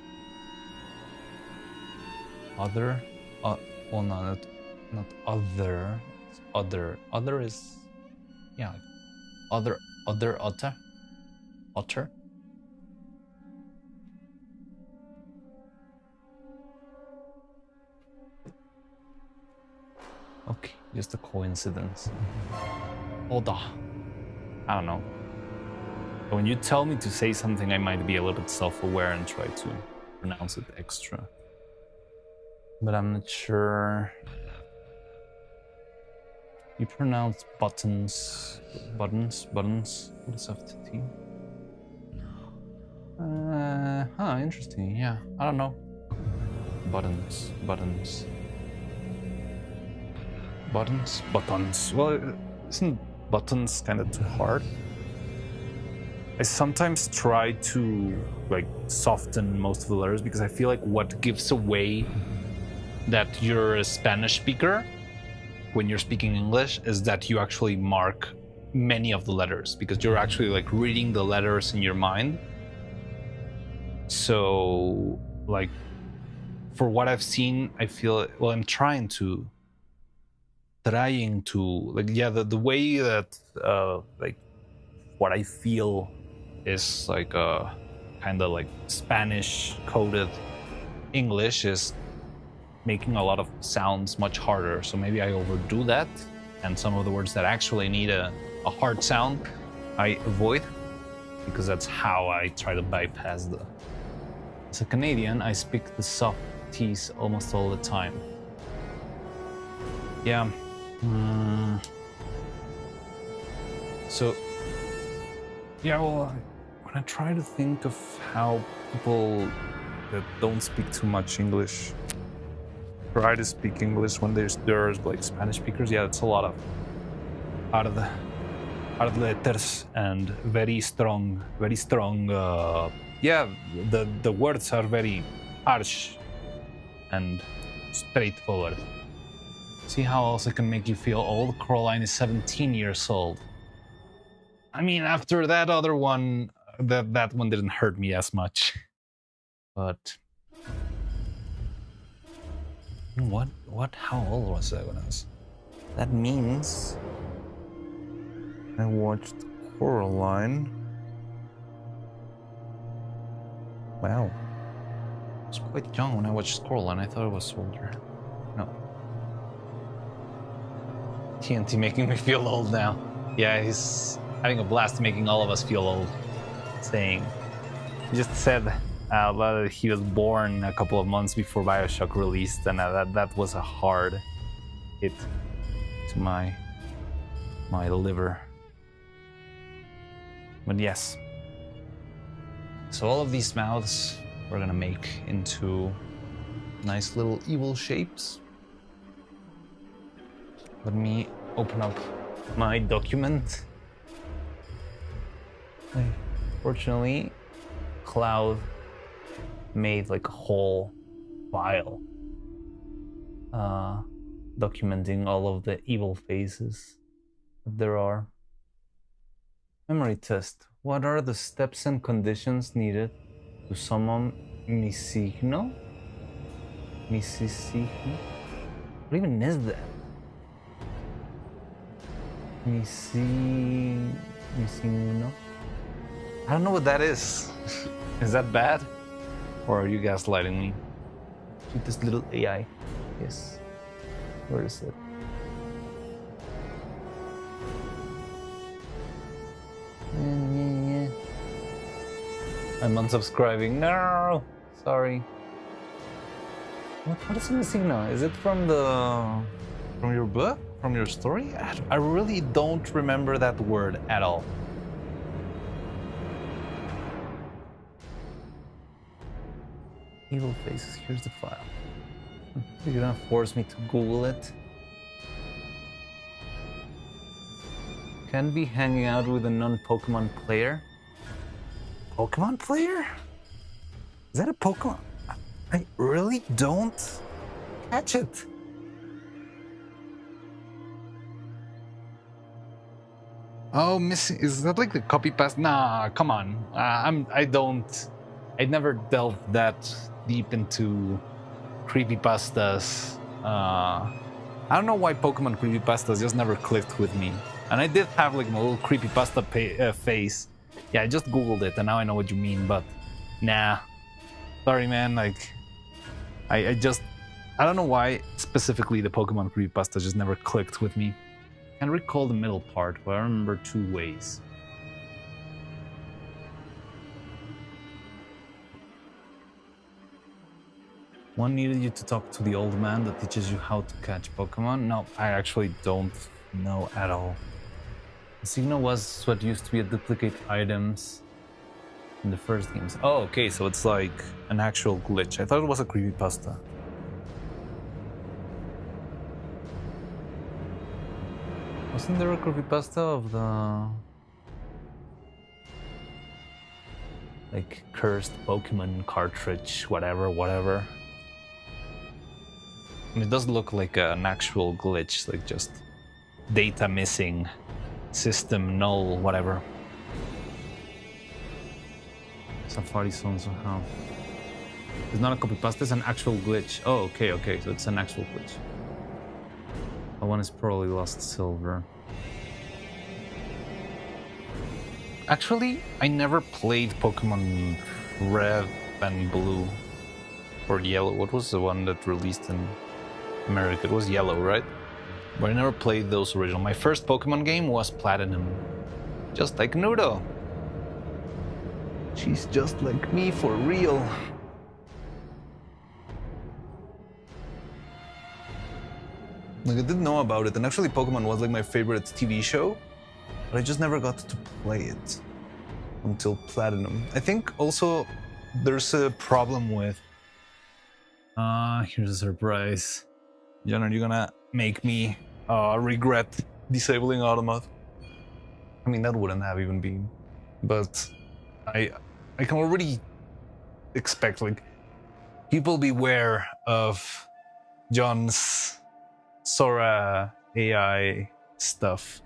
Other. Oh no, not other. It's other. Other is, yeah. Other otter. Otter. Okay, just a coincidence. Oda. I don't know. When you tell me to say something, I might be a little bit self-aware and try to pronounce it extra. But I'm not sure. You pronounce buttons. Buttons? What is FTT? Interesting, yeah. I don't know. Buttons. Well, isn't buttons kind of too hard? I sometimes try to like soften most of the letters because I feel like what gives away that you're a Spanish speaker when you're speaking English is that you actually mark many of the letters because you're actually like reading the letters in your mind. So like for what I've seen, I feel, well, I'm trying to like, yeah, the way that like what I feel is like a kind of like Spanish coded English is making a lot of sounds much harder. So maybe I overdo that, and some of the words that actually need a hard sound I avoid, because that's how I try to bypass the. As a Canadian, I speak the soft T's almost all the time. Yeah. So, yeah, well, when I try to think of how people that don't speak too much English try to speak English when there's like Spanish speakers, yeah, it's a lot of hard letters and very strong. Yeah, the words are very harsh and straightforward. See how else I can make you feel old? Coraline is 17 years old. I mean, after that other one, that one didn't hurt me as much. But what? How old was I when I was? That means I watched Coraline. Wow. I was quite young when I watched Coraline. I thought I was older. No. TNT making me feel old now. Yeah, he's having a blast making all of us feel old. Saying, he just said that he was born a couple of months before BioShock released, and that was a hard hit to my liver. But yes. So all of these mouths we're gonna make into nice little evil shapes. Let me open up my document. Fortunately, Cloud made like a whole file documenting all of the evil faces that there are. Memory test. What are the steps and conditions needed to summon Misigno? What even is that? Misigno? I don't know what that is. Is that bad? Or are you gaslighting me? Shoot this little AI. Yes. Where is it? I'm unsubscribing. No! Sorry. What is missing now? Is it from your book? From your story? I really don't remember that word at all. Evil faces, here's the file. You're gonna force me to Google it? Can be hanging out with a non-Pokemon player. Pokemon player? Is that a Pokemon? I really don't catch it. Oh, missing. Is that like the copy paste? Nah, come on. I never delved that deep into creepypastas. I don't know why Pokemon creepypastas just never clicked with me. And I did have like my little creepypasta face. Yeah, I just Googled it and now I know what you mean, but nah. Sorry, man. Like, I don't know why specifically the Pokemon creepypasta just never clicked with me. I can't recall the middle part, but I remember two ways. One needed you to talk to the old man that teaches you how to catch Pokemon. No, I actually don't know at all. The signal was what used to be a duplicate items in the first games. Oh, okay, so it's like an actual glitch. I thought it was a creepypasta. Wasn't there a creepypasta of the like cursed Pokemon cartridge, whatever? And it does look like an actual glitch, like just data missing, system null, whatever. Safari Sons somehow. It's not a copypasta, it's an actual glitch. Oh, okay, so it's an actual glitch. That one is probably Lost Silver. Actually, I never played Pokemon Red and Blue or Yellow. What was the one that released in America? It was Yellow, right? But I never played those original. My first Pokemon game was Platinum. Just like Nudo. She's just like me for real. Like, I didn't know about it, and actually Pokemon was like my favorite TV show, but I just never got to play it until Platinum. I think also there's a problem with... here's a surprise. John, are you gonna make me regret disabling Automat? I mean, that wouldn't have even been, but I can already expect, like, people beware of John's Sora AI stuff.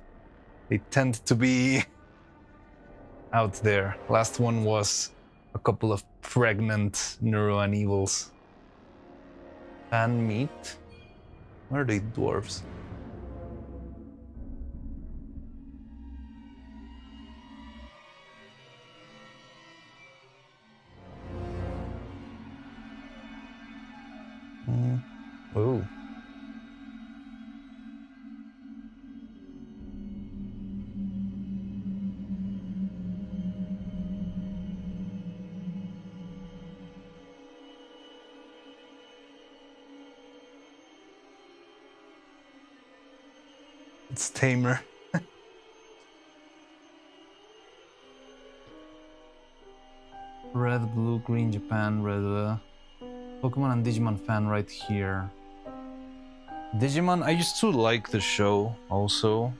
They tend to be out there. Last one was a couple of pregnant Neuro-Animals. Fan meat? Where are they, dwarves? Oh. It's tamer. Red, blue, green, Japan, red. Pokemon and Digimon fan right here. Digimon, I used to like the show also,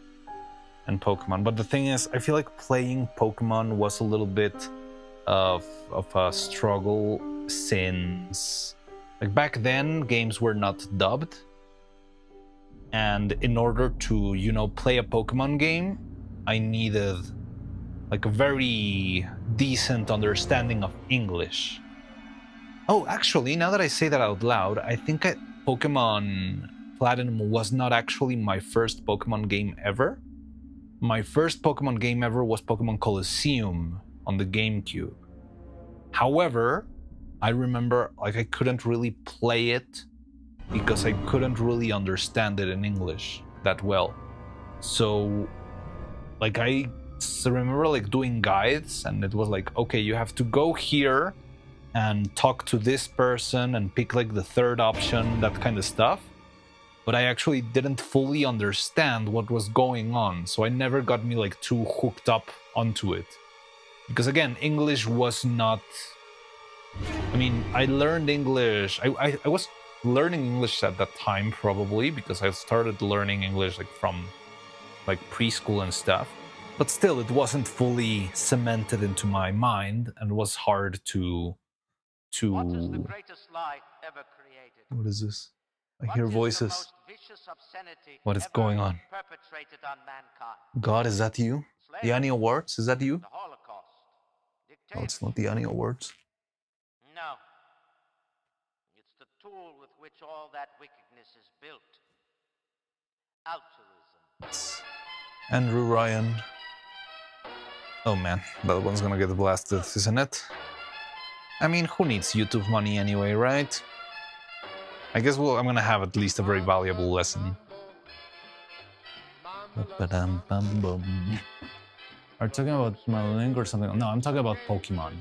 and Pokemon, but the thing is, I feel like playing Pokemon was a little bit of a struggle since, like, back then games were not dubbed, and in order to, you know, play a Pokemon game, I needed like a very decent understanding of English. Oh, actually, now that I say that out loud, I think Pokemon Platinum was not actually my first Pokemon game ever. My first Pokemon game ever was Pokemon Colosseum on the GameCube. However, I remember, like, I couldn't really play it because I couldn't really understand it in English that well. So, like, I remember like doing guides, and it was like, okay, you have to go here and talk to this person and pick like the third option, that kind of stuff. But I actually didn't fully understand what was going on, so I never got me like too hooked up onto it. Because again, English was not... I mean, I learned English. I was learning English at that time probably because I started learning English like from like preschool and stuff. But still, it wasn't fully cemented into my mind, and it was hard to... What is the greatest lie ever created? What is this? I What hear is the voices. most vicious obscenity What is ever going on? perpetrated on mankind? God, is that you? The Slavery, Annie Awards? Is that you? the Holocaust, No, it's not the Annie Awards. No. It's the tool with which all that wickedness is built. Altruism. It's Andrew Ryan. Oh man, that one's gonna get blasted, isn't it? I mean, who needs YouTube money anyway, right? I guess I'm gonna have at least a very valuable lesson. Are you talking about my link or something? No, I'm talking about Pokemon.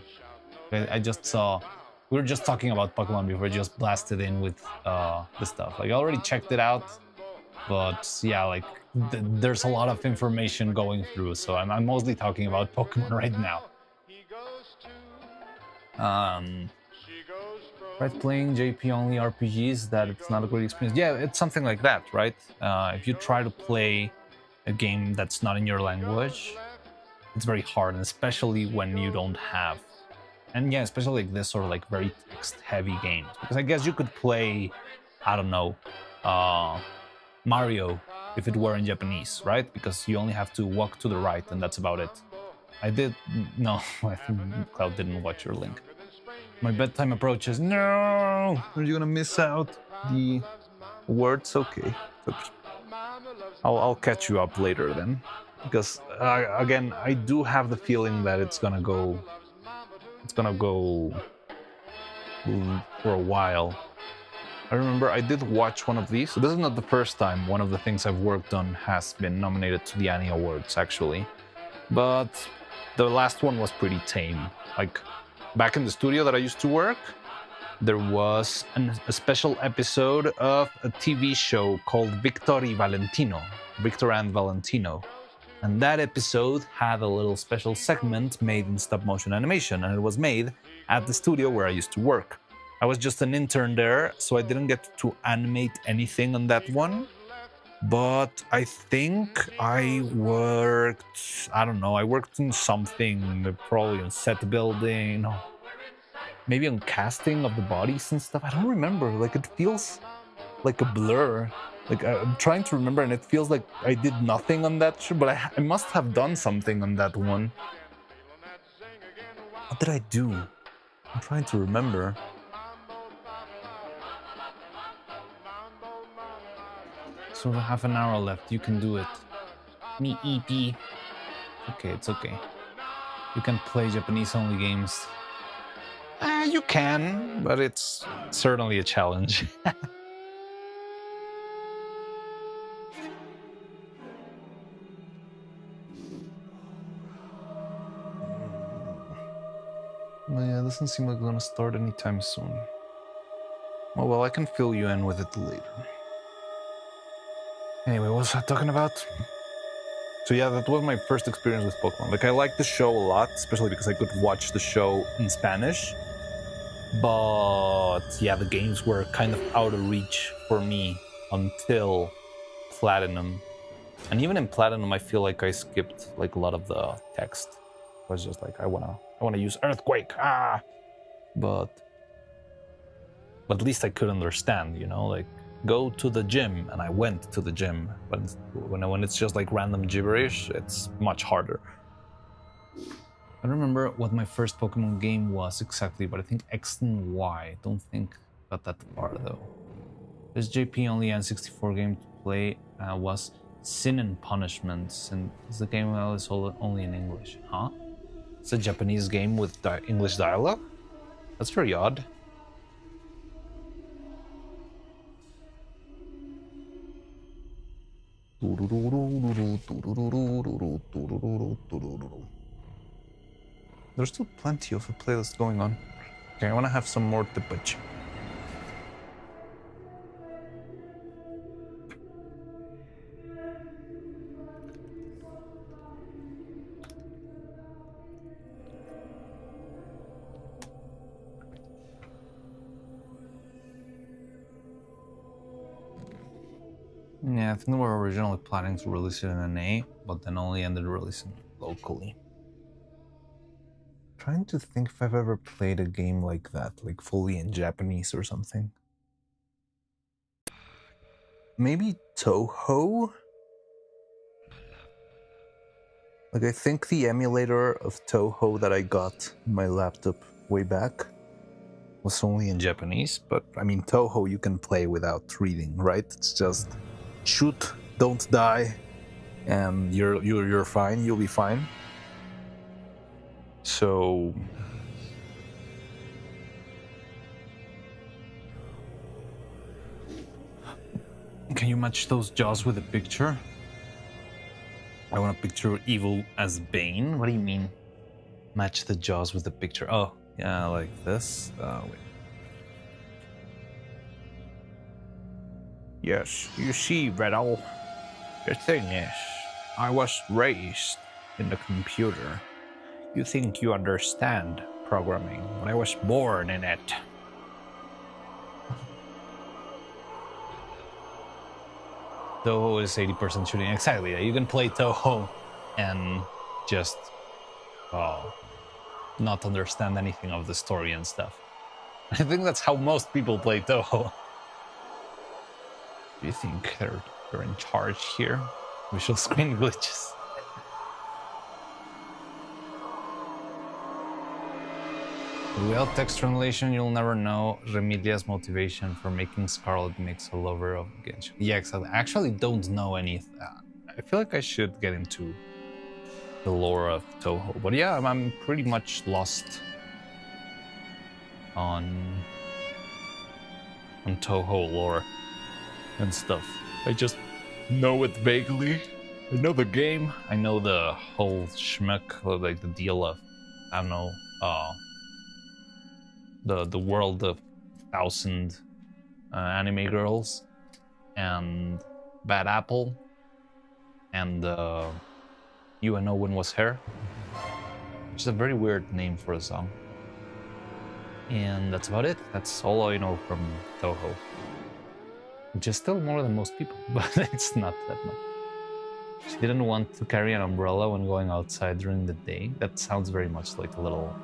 I just saw... We were just talking about Pokemon before I just blasted in with the stuff. Like, I already checked it out, but yeah, like, there's a lot of information going through, so I'm mostly talking about Pokemon right now. Right, playing JP only RPGs, that it's not a great experience. Yeah, it's something like that, right? If you try to play a game that's not in your language, it's very hard, and especially when you don't have... And yeah, especially like this sort of like very text-heavy games. Because I guess you could play, I don't know, Mario if it were in Japanese, right? Because you only have to walk to the right, and that's about it. No, I think Cloud didn't watch your link. My bedtime approaches. No! Are you gonna miss out the words? Okay. I'll catch you up later then. Because, again, I do have the feeling that it's gonna go for a while. I remember I did watch one of these. So this is not the first time one of the things I've worked on has been nominated to the Annie Awards, actually. But the last one was pretty tame. Like, back in the studio that I used to work, there was a special episode of a TV show called Victor and Valentino. And that episode had a little special segment made in stop-motion animation, and it was made at the studio where I used to work. I was just an intern there, so I didn't get to animate anything on that one. But I think I worked, I don't know, I worked in something, probably on set building, maybe on casting of the bodies and stuff. I don't remember, like it feels like a blur. Like I'm trying to remember, and it feels like I did nothing on that show, but I must have done something on that one. What did I do? I'm trying to remember. So half an hour left, you can do it. Me EP. Okay, it's okay. You can play Japanese-only games. You can, but it's certainly a challenge. Yeah, it doesn't seem like it's gonna start anytime soon. Oh well, I can fill you in with it later. Anyway, what was I talking about? So yeah, that was my first experience with Pokemon. Like, I liked the show a lot, especially because I could watch the show in Spanish. But yeah, the games were kind of out of reach for me until Platinum. And even in Platinum, I feel like I skipped like a lot of the text. I was just like, I wanna use Earthquake, But at least I could understand, you know, like, go to the gym, and I went to the gym. But when it's just like random gibberish, it's much harder. I don't remember what my first Pokemon game was exactly, but I think X and Y. Don't think got that far though. This JP only N64 game to play was Sin and Punishments, and the game is only in English. Huh? It's a Japanese game with English dialogue? That's very odd. There's still plenty of a playlist going on. Okay, I want to have some more debate. Yeah, I think they were originally planning to release it in an A, but then only ended releasing it locally. Trying to think if I've ever played a game like that, like fully in Japanese or something. Maybe Toho? Like, I think the emulator of Toho that I got in my laptop way back was only in Japanese, but I mean, Toho you can play without reading, right? It's just shoot, don't die, and you're fine, you'll be fine. So can you match those jaws with a picture? I want to picture evil as Bane. What do you mean? Match the jaws with the picture. Oh, yeah, like this. Wait. Yes, you see, Riddle. The thing is, I was raised in the computer. You think you understand programming, but I was born in it. Toho is 80% shooting. Exactly. You can play Toho and just not understand anything of the story and stuff. I think that's how most people play Toho. Do you think they're in charge here? Visual screen glitches. Without text translation, you'll never know Remedia's motivation for making Scarlet Mix a lover of Genshin. Yeah, exactly. I actually don't know any. I feel like I should get into the lore of Toho. But yeah, I'm pretty much lost on Toho lore and stuff. I just know it vaguely. I know the game. I know the whole schmuck, like the deal of, I don't know, the world of 1,000 anime girls and Bad Apple and You and No One Was Here, which is a very weird name for a song. And that's about it. That's all I know from Toho, which is still more than most people, but it's not that much. She didn't want to carry an umbrella when going outside during the day. That sounds very much like a little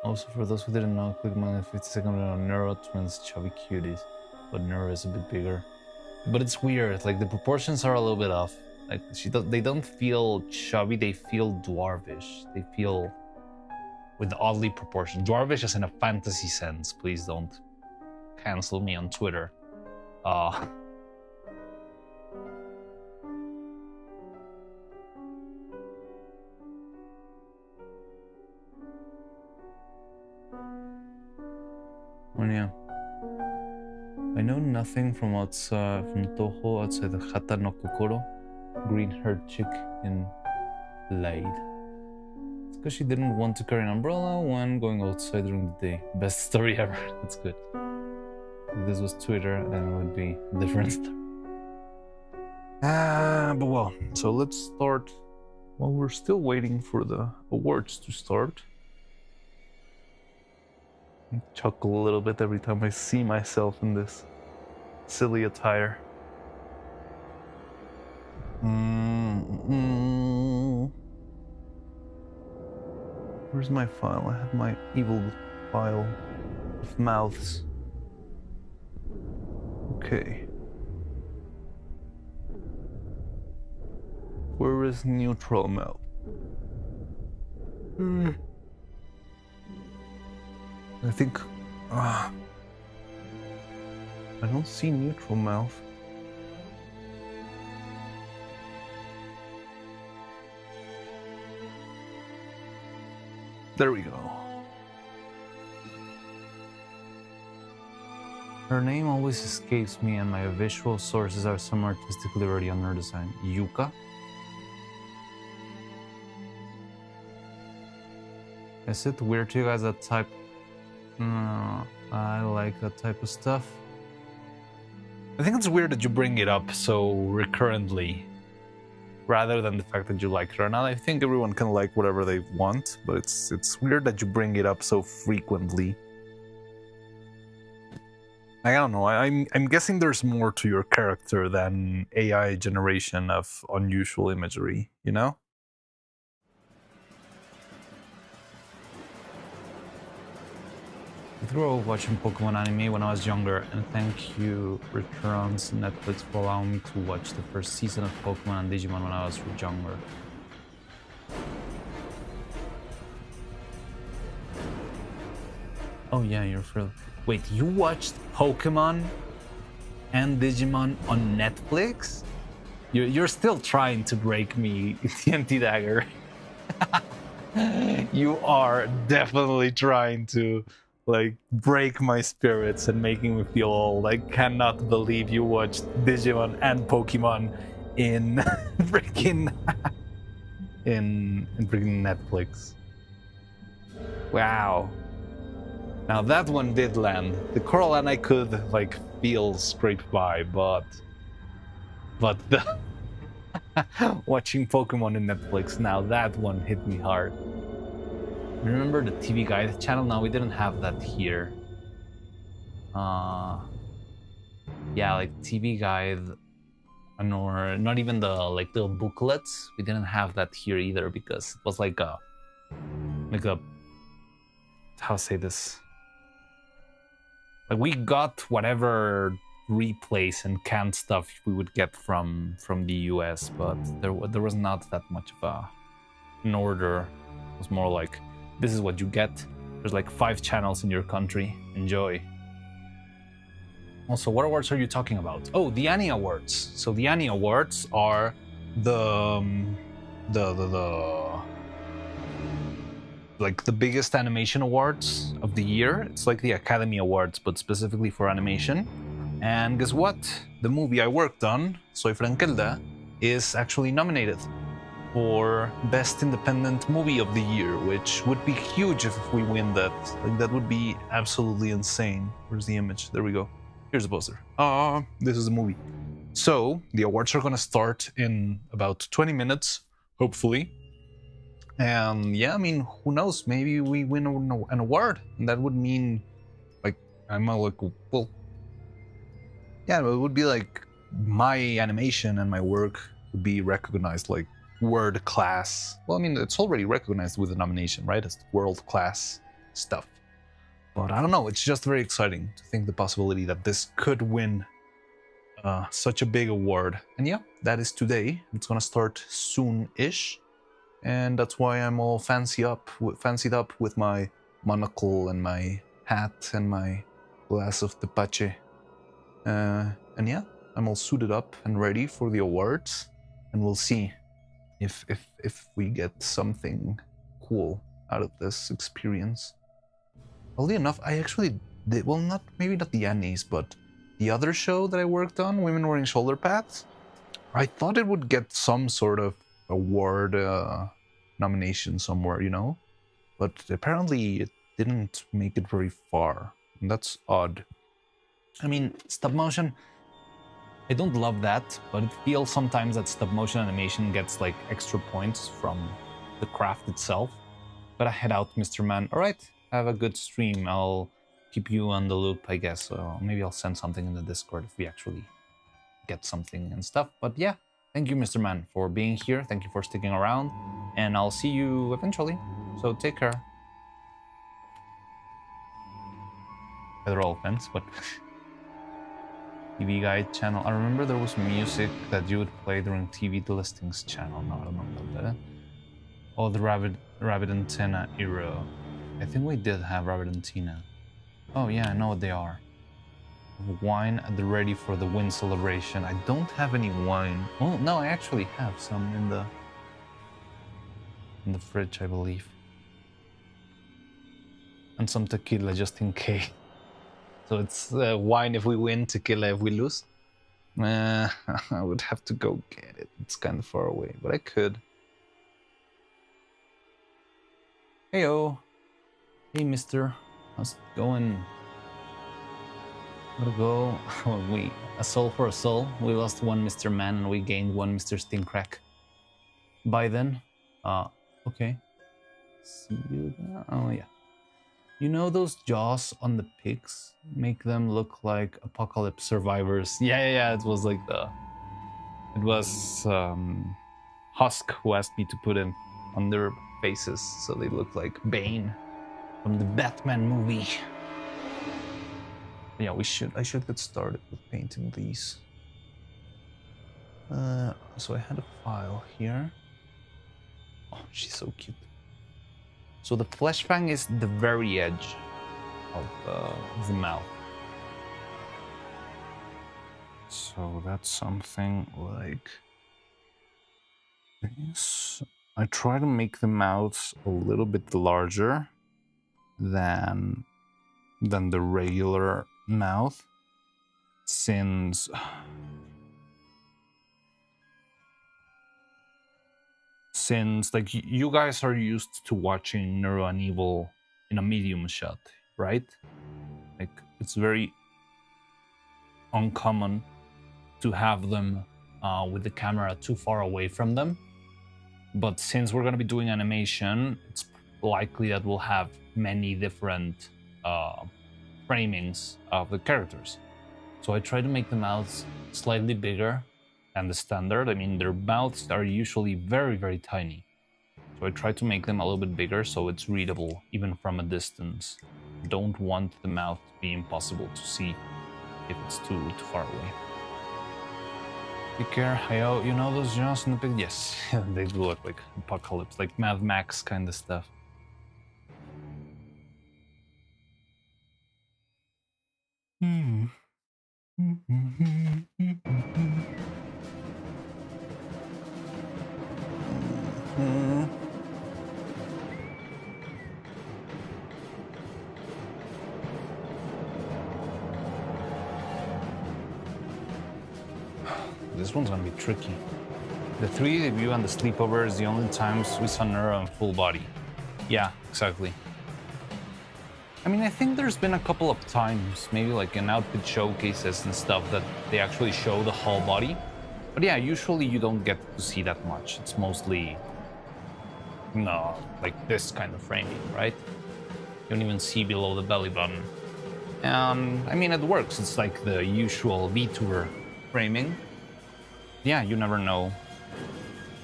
also, for those who didn't know, click my 50-second on Neuro twins chubby cuties, but Neuro is a bit bigger. But it's weird, like the proportions are a little bit off. Like they don't feel chubby, they feel dwarvish. They feel with oddly proportioned. Dwarvish is in a fantasy sense. Please don't cancel me on Twitter. Well, yeah. I know nothing from Toho outside the Hata no Kokoro, green-haired chick in Light. It's because she didn't want to carry an umbrella when going outside during the day. Best story ever. That's good. If this was Twitter, then it would be a different story. But well, so let's start. Well, we're still waiting for the awards to start. I chuckle a little bit every time I see myself in this silly attire. Where's my file? I have my evil file of mouths. Okay. Where is neutral mouth? I think... I don't see neutral mouth. There we go. Her name always escapes me, and my visual sources are some artistic liberty on her design. Yuka? Is it weird to you guys that type? No, I like that type of stuff. I think it's weird that you bring it up so recurrently, rather than the fact that you like it or not. I think everyone can like whatever they want, but it's weird that you bring it up so frequently. I don't know. I'm guessing there's more to your character than AI generation of unusual imagery, you know? I grew up watching Pokemon anime when I was younger, and thank you, Returns Netflix, for allowing me to watch the first season of Pokemon and Digimon when I was younger. Oh yeah, you're free. Wait, you watched Pokemon and Digimon on Netflix? You're still trying to break me, TNT Dagger. You are definitely trying to like break my spirits and making me feel old. I cannot believe you watched Digimon and Pokemon in freaking in freaking Netflix. Wow. Now that one did land. The Coraline I could like feel scrape by, but the watching Pokemon in Netflix, now that one hit me hard. Remember the TV Guide channel? No, we didn't have that here. Yeah, like TV Guide, or not even the like little booklets. We didn't have that here either because it was like a how to say this? Like we got whatever replays and canned stuff we would get from the US, but there was not that much of an order. It was more like, this is what you get. There's like 5 channels in your country. Enjoy. Also, what awards are you talking about? Oh, the Annie Awards. So the Annie Awards are the like the biggest animation awards of the year. It's like the Academy Awards, but specifically for animation. And guess what? The movie I worked on, Soy Frankelda, is actually nominated for Best Independent Movie of the Year, which would be huge if we win that. Like, that would be absolutely insane. Where's the image? There we go. Here's the poster. This is the movie. So, the awards are gonna start in about 20 minutes, hopefully. And yeah, I mean, who knows? Maybe we win an award, and that would mean, like, I'm like, well, yeah, it would be like my animation and my work would be recognized like world class. Well, I mean, it's already recognized with a nomination, right? It's world class stuff. But I don't know. It's just very exciting to think the possibility that this could win such a big award. And yeah, that is today. It's gonna start soon-ish. And that's why I'm all fancied up with my monocle and my hat and my glass of tepache. And yeah, I'm all suited up and ready for the awards, and we'll see if we get something cool out of this experience. Oddly enough, I actually did, well, maybe not the Annies, but the other show that I worked on, Women Wearing Shoulder Pads, I thought it would get some sort of award nomination somewhere, you know? But apparently it didn't make it very far. And that's odd. I mean, stop motion, I don't love that, but it feels sometimes that stop motion animation gets like extra points from the craft itself. Gotta head out, Mr. Man. All right, have a good stream. I'll keep you on the loop, I guess. So maybe I'll send something in the Discord if we actually get something and stuff. But yeah, thank you, Mr. Man, for being here. Thank you for sticking around, and I'll see you eventually. So take care. They're all fans, but TV Guide channel. I remember there was music that you would play during TV listings channel. No, I don't know about that. Oh, the Rabbit Antenna era. I think we did have Rabbit Antenna. Oh yeah, I know what they are. Wine at the ready for the win celebration. I don't have any wine. Oh no, I actually have some in the fridge, I believe. And some tequila just in case. So it's wine if we win, tequila if we lose. I would have to go get it. It's kind of far away, but I could. Heyo. Hey, mister. How's it going? Gotta go. A soul for a soul. We lost one Mr. Man and we gained one Mr. Stingcrack. By then. Okay. See you there. Oh, yeah. You know those jaws on the pigs make them look like apocalypse survivors? Yeah. It was like it was Husk who asked me to put them on their faces so they look like Bane from the Batman movie. Yeah, I should get started with painting these. So I had a file here. Oh, she's so cute. So the flesh fang is the very edge of the mouth. So that's something like this. I try to make the mouths a little bit larger than the regular mouth, since like you guys are used to watching Neuro and Evil in a medium shot, right? Like it's very uncommon to have them with the camera too far away from them. But since we're going to be doing animation, it's likely that we'll have many different framings of the characters. So I try to make the mouths slightly bigger than the standard. I mean, their mouths are usually very, very tiny. So I try to make them a little bit bigger so it's readable even from a distance. Don't want the mouth to be impossible to see if it's too far away. Take care. You know those jaws in the pig? Yes, they do look like apocalypse, like Mad Max kind of stuff. This one's gonna be tricky. The 3D view and the sleepover is the only times we saw Neuro in full body. Yeah, exactly. I mean, I think there's been a couple of times, maybe like in outfit showcases and stuff, that they actually show the whole body. But yeah, usually you don't get to see that much. It's mostly, like this kind of framing, right? You don't even see below the belly button. And I mean, it works. It's like the usual VTuber framing. Yeah, you never know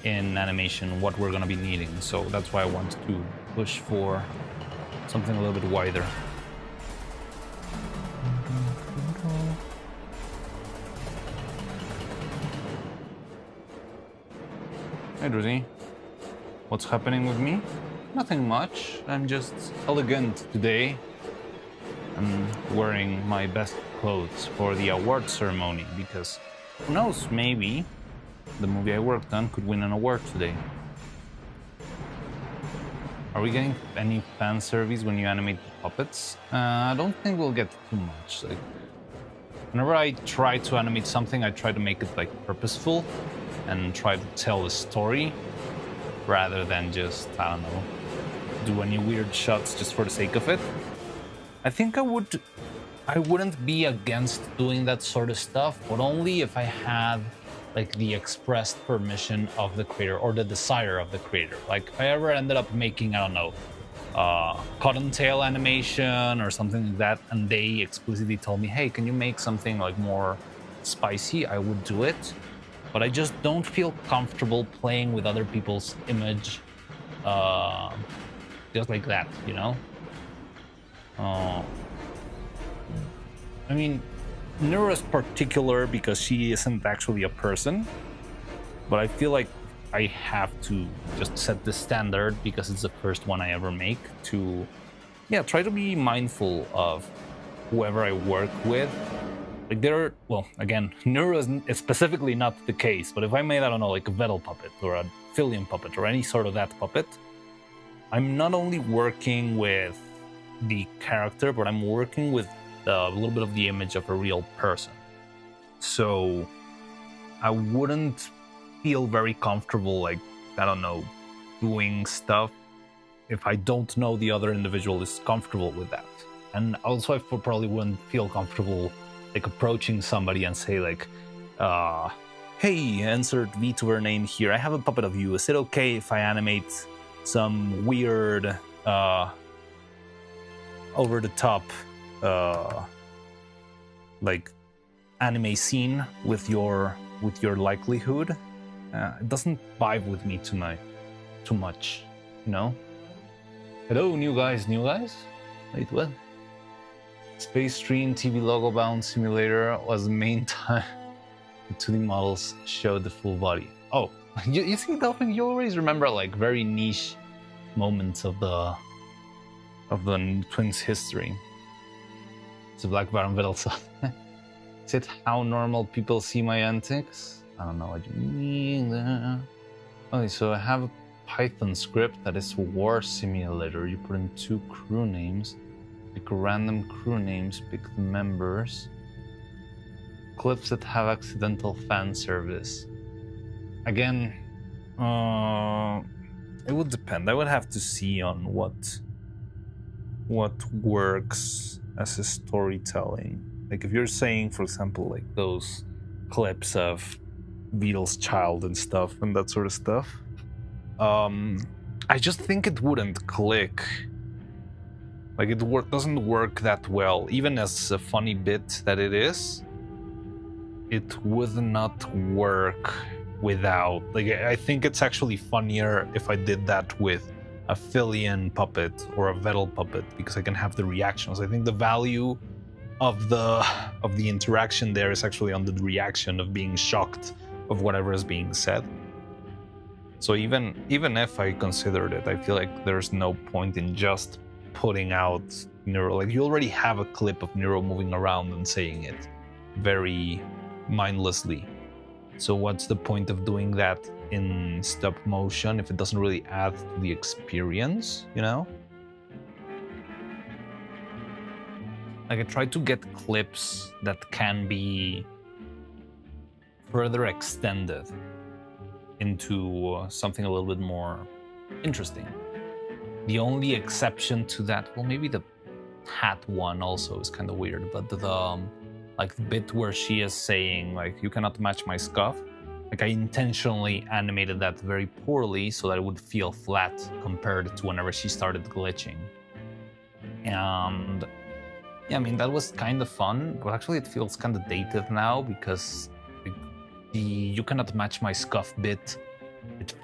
in animation what we're gonna be needing, so that's why I want to push for something a little bit wider. Hey Druzy, what's happening with me? Nothing much, I'm just elegant today. I'm wearing my best clothes for the award ceremony because who knows, maybe the movie I worked on could win an award today. Are we getting any fan service when you animate the puppets? I don't think we'll get too much. Like, whenever I try to animate something, I try to make it like purposeful and try to tell a story rather than just, I don't know, do any weird shots just for the sake of it. I think I wouldn't be against doing that sort of stuff, but only if I had like the expressed permission of the creator or the desire of the creator. Like if I ever ended up making, I don't know, cottontail animation or something like that, and they explicitly told me, hey, can you make something like more spicy? I would do it, but I just don't feel comfortable playing with other people's image just like that, you know? I mean, Neuro is particular because she isn't actually a person, but I feel like I have to just set the standard because it's the first one I ever make to, try to be mindful of whoever I work with. Like again, Neuro is specifically not the case, but if I made, I don't know, like a Vettel puppet or a Fillion puppet or any sort of that puppet, I'm not only working with the character, but I'm working with a little bit of the image of a real person. So I wouldn't feel very comfortable, like, I don't know, doing stuff if I don't know the other individual is comfortable with that. And also I probably wouldn't feel comfortable like approaching somebody and say like, hey, insert VTuber name here. I have a puppet of you. Is it okay if I animate some weird, over the top, like anime scene with your likelihood? It doesn't vibe with me too much, you know? Hello, new guys. Wait, what? Space Stream TV logo bound simulator was the main time the 2D models showed the full body. Oh, you see, Dolphin, you always remember like very niche moments of the twins' history. It's a Black Baron Videlsa. Is it how normal people see my antics? I don't know what you mean. Okay, so I have a Python script that is a war simulator. You put in 2 crew names, pick random crew names, pick the members. Clips that have accidental fan service. Again, it would depend. I would have to see on what works as a storytelling. Like if you're saying, for example, like those clips of Beatles' Child and stuff and that sort of stuff, I just think it wouldn't click. Like it doesn't work that well. Even as a funny bit that it is, it would not work without, like, I think it's actually funnier if I did that with a Fillion puppet or a Vettel puppet, because I can have the reactions. I think the value of the interaction there is actually on the reaction of being shocked of whatever is being said. So even if I considered it, I feel like there's no point in just putting out Neuro. Like you already have a clip of Neuro moving around and saying it very mindlessly. So what's the point of doing that in stop motion if it doesn't really add to the experience, you know? Like I tried to get clips that can be further extended into something a little bit more interesting. The only exception to that, well, maybe the hat one also is kind of weird, but the like the bit where she is saying like, you cannot match my scuff, like I intentionally animated that very poorly so that it would feel flat compared to whenever she started glitching. And yeah, I mean, that was kind of fun, but actually it feels kind of dated now because like, the you cannot match my scuff bit, it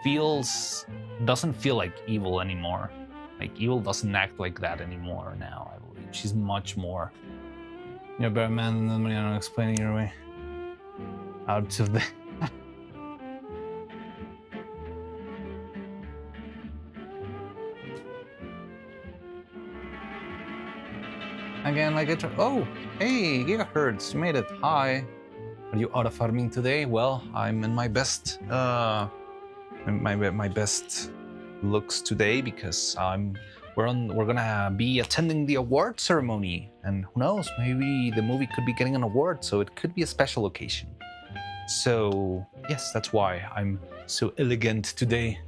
doesn't feel like Evil anymore. Like Evil doesn't act like that anymore now, I believe. She's much more, you're a better man than Mariano explaining your way out of the again, like oh, hey, Gigahertz, you made it. Hi. Are you auto farming today? Well, I'm in my best my best looks today because we're gonna be attending the award ceremony, and who knows, maybe the movie could be getting an award, so it could be a special occasion. So yes, that's why I'm so elegant today.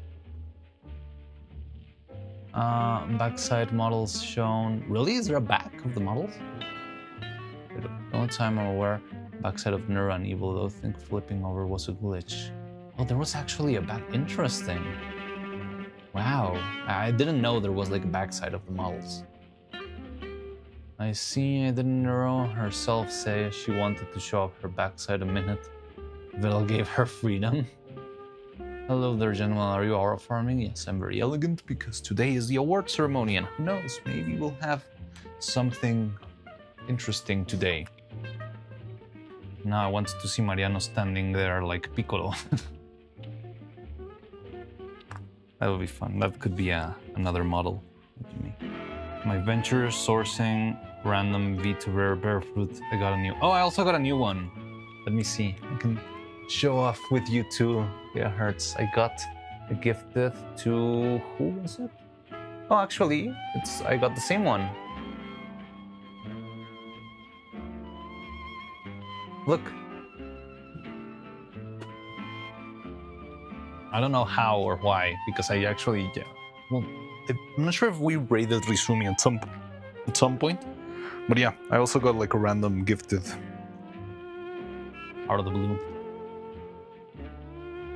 Backside models shown. Really? Is there a back of the models? The only time I'm aware, backside of Neuro and Evil, though, think flipping over was a glitch. Oh, there was actually a back. Interesting. Wow, I didn't know there was like a backside of the models. I see. I didn't Neuro herself say she wanted to show off her backside a minute. Vittel gave her freedom. Hello there, gentlemen. Are you aura farming? Yes, I'm very elegant because today is the award ceremony, and who knows, maybe we'll have something interesting today. Now I wanted to see Mariano standing there like Piccolo. That would be fun. That could be another model. My venture sourcing random VTuber barefoot. I got a new. Oh, I also got a new one. Let me see. I can show off with you too. Yeah, hurts. I got a gifted to who was it? Oh, actually, I got the same one. Look. I don't know how or why, because I actually, yeah. Well, I'm not sure if we raided Rizumi at some point. But yeah, I also got like a random gifted out of the blue.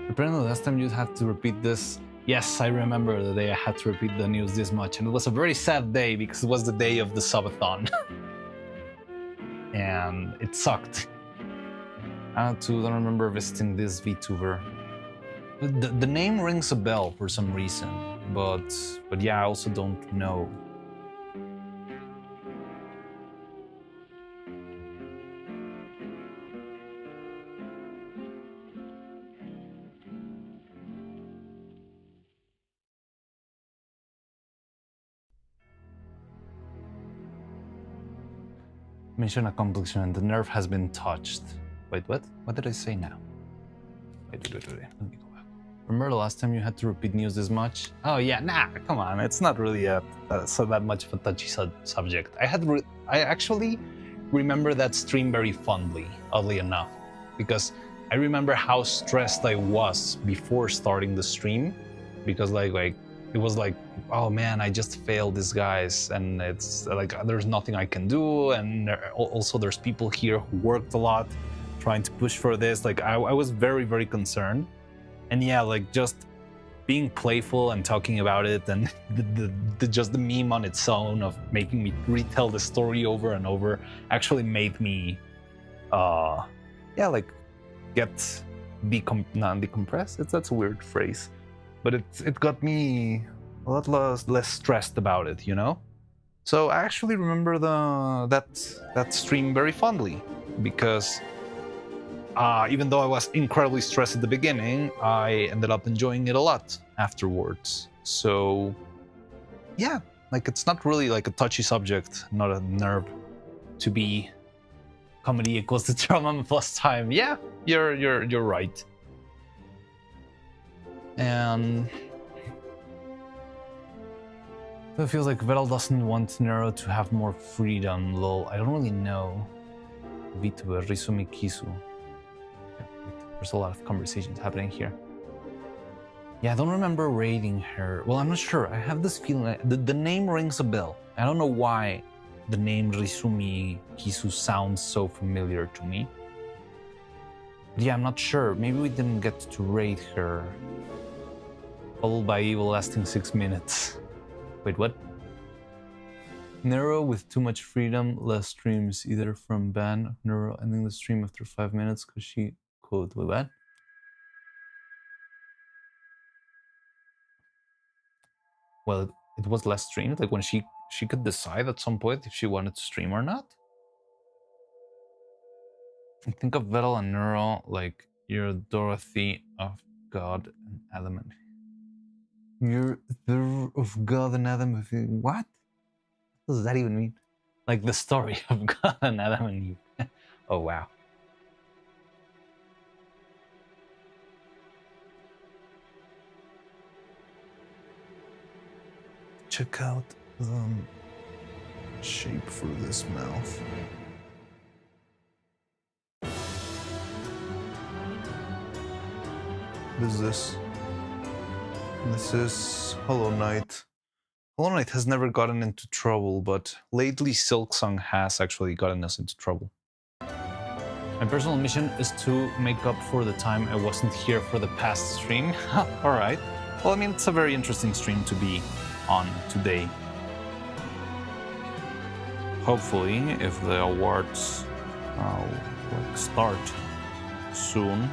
Apparently last time you'd have to repeat this. Yes, I remember the day I had to repeat the news this much, and it was a very sad day because it was the day of the subathon. And it sucked. I don't remember visiting this VTuber. The name rings a bell for some reason, but yeah, I also don't know. Mission accomplishment. The nerve has been touched. Wait, what? What did I say now? Wait. Let me go back. Remember the last time you had to repeat news this much? Oh yeah, nah, come on. It's not really so that much of a touchy subject. I actually remember that stream very fondly, oddly enough, because I remember how stressed I was before starting the stream, because like it was like, oh man, I just failed these guys, and it's like there's nothing I can do, and also there's people here who worked a lot trying to push for this. Like I was very, very concerned. And yeah, like just being playful and talking about it, and just the meme on its own of making me retell the story over and over actually made me like not decompress. That's a weird phrase, but it got me a lot less stressed about it, you know. So I actually remember that stream very fondly, because even though I was incredibly stressed at the beginning, I ended up enjoying it a lot afterwards. So yeah, like it's not really like a touchy subject, not a nerve to be comedy equals to trauma plus time. Yeah, you're right. And so it feels like Vettel doesn't want Neuro to have more freedom. Lol, I don't really know. VTuber Rizumi Kisu. There's a lot of conversations happening here. Yeah, I don't remember rating her. Well, I'm not sure. I have this feeling the name rings a bell. I don't know why the name Rizumi Kisu sounds so familiar to me. But yeah, I'm not sure. Maybe we didn't get to rate her. Followed by evil lasting 6 minutes. Wait, what? Neuro with too much freedom, less streams, either from ban. Neuro ending the stream after 5 minutes because she quote. Wait, what? Well, it was less streamed, like when she could decide at some point if she wanted to stream or not. I think of Vettel and Neuro like you're Dorothy of God and Adam and you're the of God and Adam and Eve. What does that even mean? Like the story of God and Adam and Eve. Oh wow. Check out the shape for this mouth. What is this? This is Hollow Knight. Hollow Knight has never gotten into trouble, but lately Silksong has actually gotten us into trouble. My personal mission is to make up for the time I wasn't here for the past stream. Alright. Well, I mean, it's a very interesting stream to be on today. Hopefully, if the awards start soon.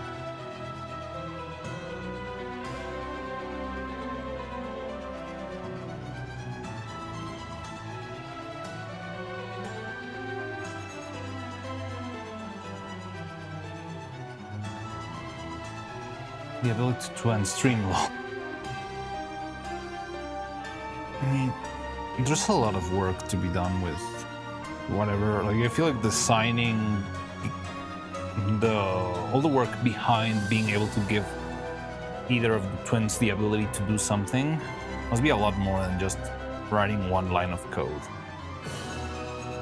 The ability to end stream long. I mean, there's a lot of work to be done with whatever. Like, I feel like designing all the work behind being able to give either of the twins the ability to do something must be a lot more than just writing one line of code.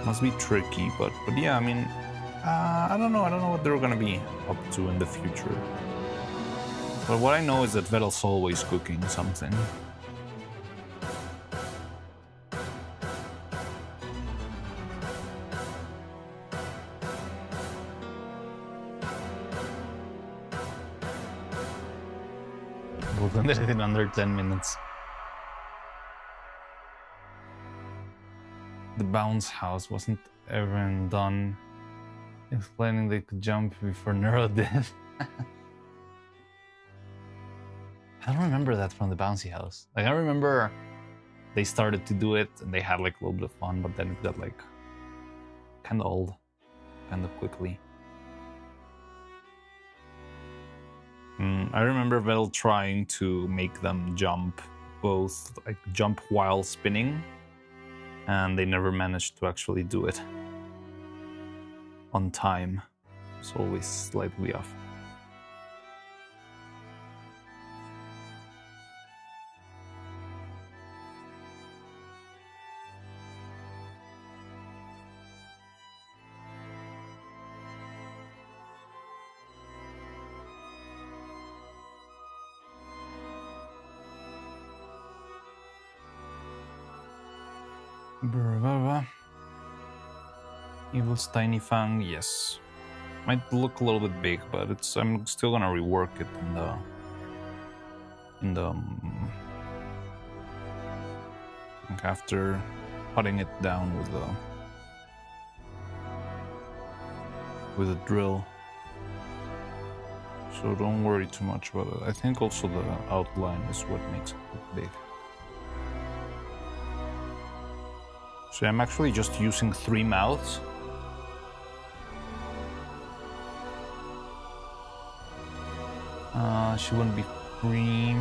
Must be tricky, but yeah, I mean, I don't know. I don't know what they're gonna be up to in the future. But what I know is that Vettel's always cooking something. We'll end it in under 10 minutes. The bounce house wasn't everyone done explaining they could jump before Neuro did. I don't remember that from the bouncy house. Like, I remember they started to do it and they had like a little bit of fun, but then it got like kind of old, kind of quickly. I remember Vettel trying to make them jump, both like jump while spinning, and they never managed to actually do it on time. It's always slightly off. Evil's tiny fang, yes. Might look a little bit big, but it's. I'm still gonna rework it like after putting it down with a drill. So don't worry too much about it. I think also the outline is what makes it look big. So I'm actually just using 3 mouths. She wouldn't be free.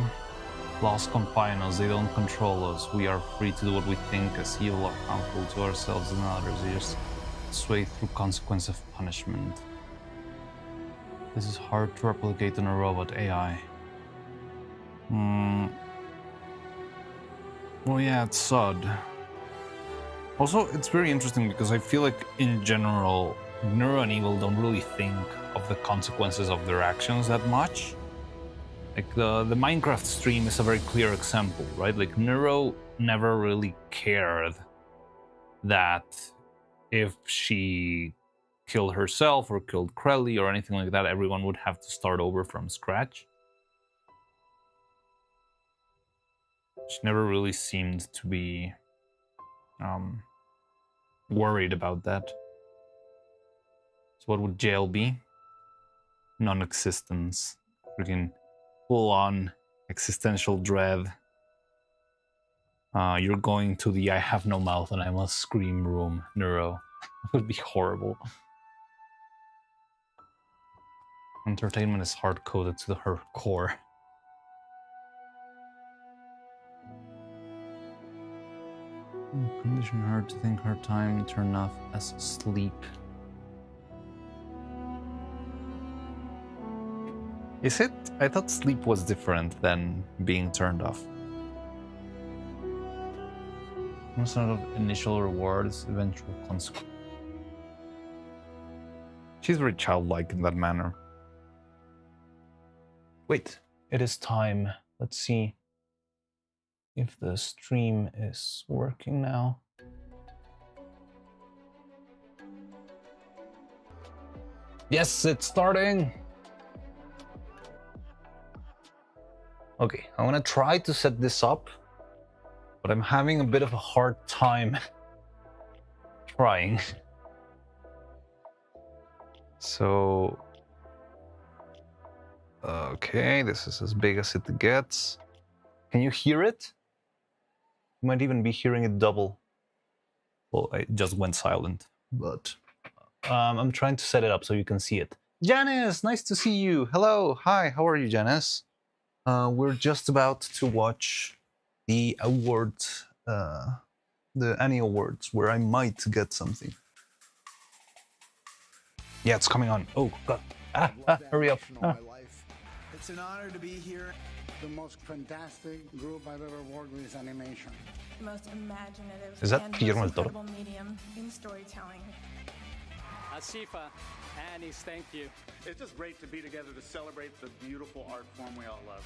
Laws confine us, they don't control us. We are free to do what we think as evil or harmful to ourselves and others. We just sway through consequence of punishment. This is hard to replicate in a robot AI. Well, yeah, it's sad. Also, it's very interesting because I feel like, in general, Neuro and Evil don't really think of the consequences of their actions that much. Like, the Minecraft stream is a very clear example, right? Like, Neuro never really cared that if she killed herself or killed Krelly or anything like that, everyone would have to start over from scratch. She never really seemed to be worried about that. So what would jail be? Non-existence. Freaking full-on existential dread. You're going to the I have no mouth and I must scream room, Neuro. It would be horrible. Entertainment is hard-coded to her core. Condition her to think her time turned off as sleep. Is it? I thought sleep was different than being turned off. Some sort of initial rewards, eventual consequence. She's very childlike in that manner. Wait, it is time. Let's see if the stream is working now. Yes, it's starting! Okay, I'm gonna try to set this up, but I'm having a bit of a hard time trying. So, okay, this is as big as it gets. Can you hear it? You might even be hearing it double. Well, it just went silent, but I'm trying to set it up so you can see it. Janice, nice to see you. Hello, hi, how are you, Janice? We're just about to watch the awards, the Annie Awards, where I might get something. Yeah, it's coming on. Oh, God. Hurry up. It's an honor to be here. The most fantastic group I've ever worked with is animation. The most imaginative Is that and Guillermo most del Toro? incredible medium in storytelling. Asifa, Anis, thank you. It's just great to be together to celebrate the beautiful art form we all love.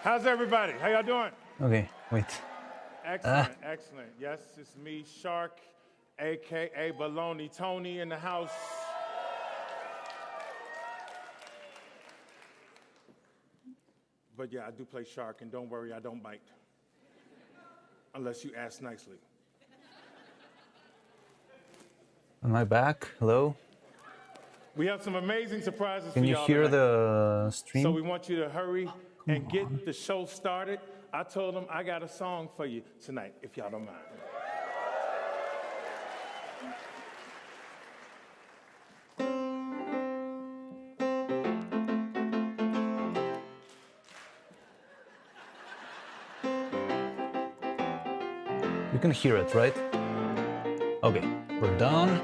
How's everybody? How y'all doing? Okay, wait. Excellent, excellent. Yes, it's me, Shark, a.k.a. Baloney Tony in the house. But yeah, I do play Shark, and don't worry, I don't bite. Unless you ask nicely. Am I back? Hello? We have some amazing surprises Can for you y'all hear tonight. the stream? So we want you to hurry and get the show started. I told them I got a song for you tonight, if y'all don't mind. You can hear it, right? Okay, we're done.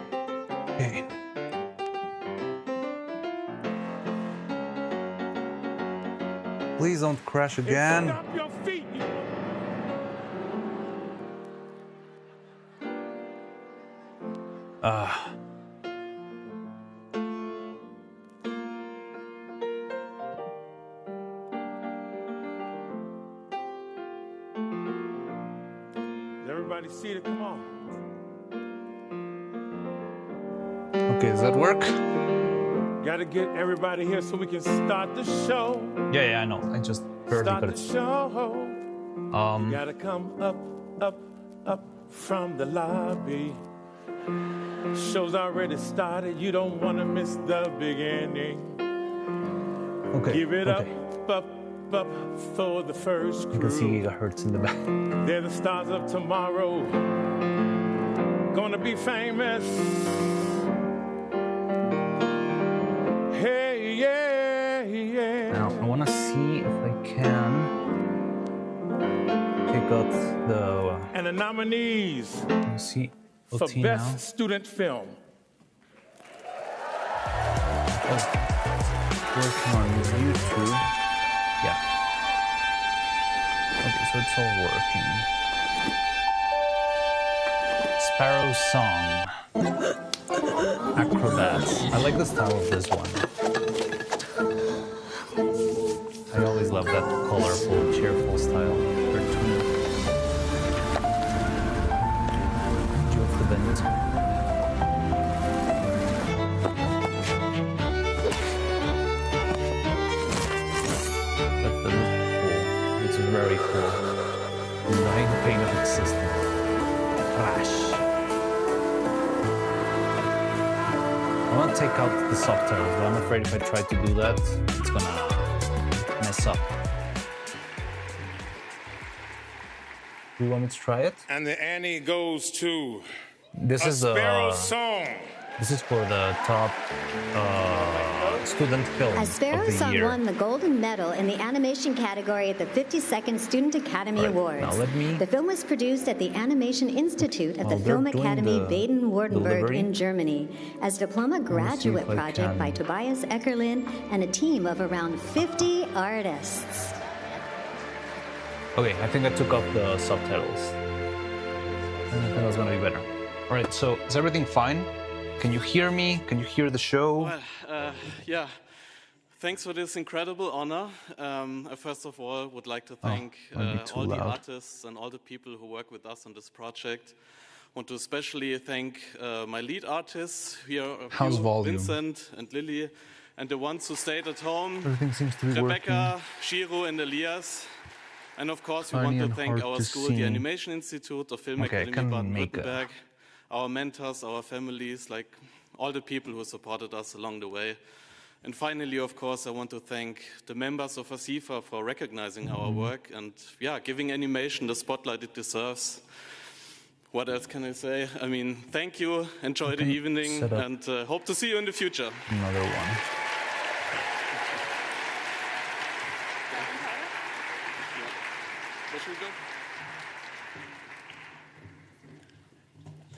Okay. Please don't crash again. Stop your feet. Everybody seated, come on. Okay, does that work? Gotta get everybody here so we can start the show. Yeah, I know. I just barely Start got the it. show. Gotta come up from the lobby. Show's already started. You don't want to miss the beginning. Okay. Give it okay. up for the first crew. You can see gigahertz in the back. They're the stars of tomorrow. Gonna be famous. Hey, yeah. Now, I want to see if I can pick up the. And the nominees See. for OT Best now. Student Film. Working on YouTube. Yeah. Okay, so it's all working. Sparrow's Song. Acrobats. I like the style of this one. I always love that colorful, cheerful style. Cartoon. Joe of the Bend. That does cool. It's very cool. Design pain of existence. Crash. I want to take out the subtitles, but I'm afraid if I try to do that, it's gonna mess up. Do you want me to try it? And the Annie goes to This A is Sparrow's Song. This is for the top student film A of Sparrow the Song year. won the golden medal in the animation category at the 52nd Student Academy All right, Awards. now let me- The film was produced at the Animation Institute at the While they're Film doing Academy the Baden-Württemberg delivery, in Germany as a diploma graduate if I project by can- Tobias Eckerlin and a team of around 50 artists. Okay, I think I took off the subtitles. I think that's gonna be better. All right, so is everything fine? Can you hear me? Can you hear the show? Yeah, thanks for this incredible honor. I first of all would like to thank might be too all the loud. artists and all the people who work with us on this project. Want to especially thank my lead artists here, How's volume? Vincent and Lily, and the ones who stayed at home, Everything seems to be Rebecca, Shiro, and Elias. And of course, we Tiny want to and thank hard our to school, see. the Animation Institute of Film Okay, I Academy can make Baden-Württemberg, our mentors, our families, like all the people who supported us along the way. And finally, of course, I want to thank the members of ASIFA for recognizing our Mm-hmm. work and, yeah, giving animation the spotlight it deserves. What else can I say? I mean, thank you, enjoy the evening, set up and hope to see you in the future. Another one. Where should we go?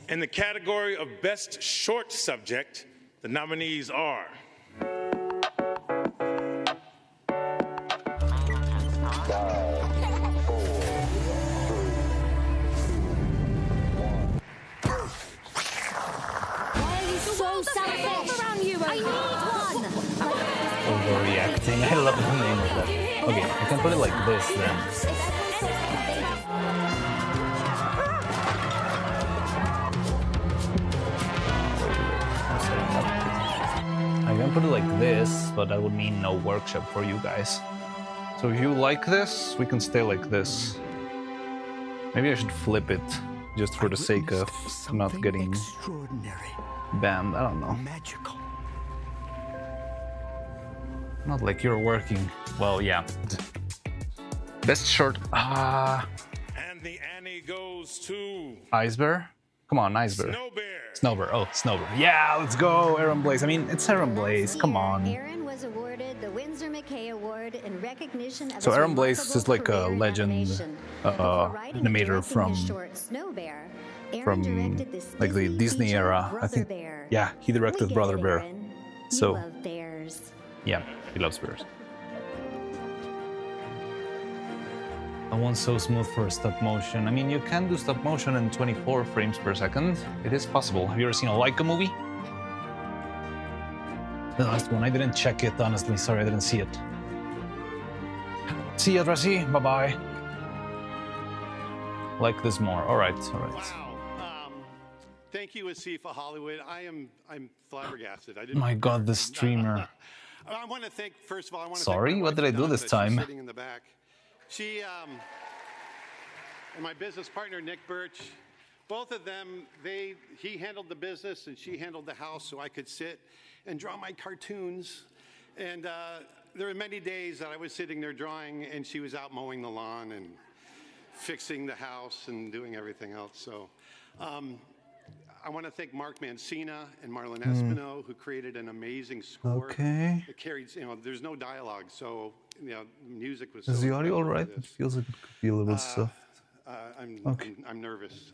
In the category of Best Short Subject, the nominees are Five, so selfish. I need one. Overreacting. I love the name of that. Okay, I can put it like this then. I can put it like this, but that would mean no workshop for you guys. So if you like this, we can stay like this. Maybe I should flip it, just for the sake of not getting banned. I don't know. Magical. Not like you're working. Well, yeah. Best short. And the Annie goes to Ice Bear? Come on, Ice Bear. Snow Bear. Snowbear. Oh, Snowbear. Yeah, let's go, Aaron Blaze. I mean, it's Aaron Blaze. Come on. Aaron was awarded the Windsor McKay Award in recognition of So his Aaron Blaze remarkable is like a career in legend animation. Before writing and animator directing from his short, Snow Bear, Aaron from directed this like the Disney feature, era. I Brother think. Bear. Yeah, he We directed get Brother it, Bear. Aaron. So- You love bears. Yeah, he loves bears. That one's so smooth for stop motion. I mean, you can do stop motion in 24 frames per second. It is possible. Have you ever seen a Leica movie? The last one. I didn't check it, honestly. Sorry, I didn't see it. See you, Dressy. Bye-bye. Like this more. All right, all right. Wow. Thank you, Asifa Hollywood. I'm flabbergasted. I didn't. My God, the streamer. I want to thank, first of all, I want to Sorry, thank my what did wife, I do this Jonatha. She's time? sitting in the back. She and my business partner Nick Birch, both of them, he handled the business and she handled the house, so I could sit and draw my cartoons. And there were many days that I was sitting there drawing, and she was out mowing the lawn and fixing the house and doing everything else. So. I want to thank Mark Mancina and Marlon Espino, who created an amazing score. Okay. It carried, there's no dialogue, so, music was. Is so the audio all incredible right? for It this. feels like it could be a little soft. I'm nervous.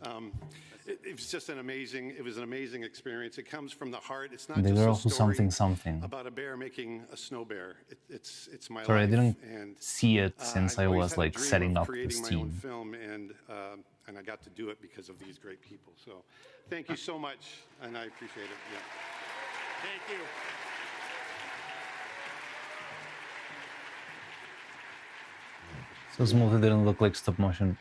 It was just an amazing experience. It comes from the heart. It's not The just girl a who story something. about a bear making a snow bear. It's my Sorry, I life. didn't And, see it since I I've always was had a like dream setting of up the creating my own scene. film, and I got to do it because of these great people. So, thank you so much, and I appreciate it. Yeah. Thank you. So smooth, it didn't look like stop motion.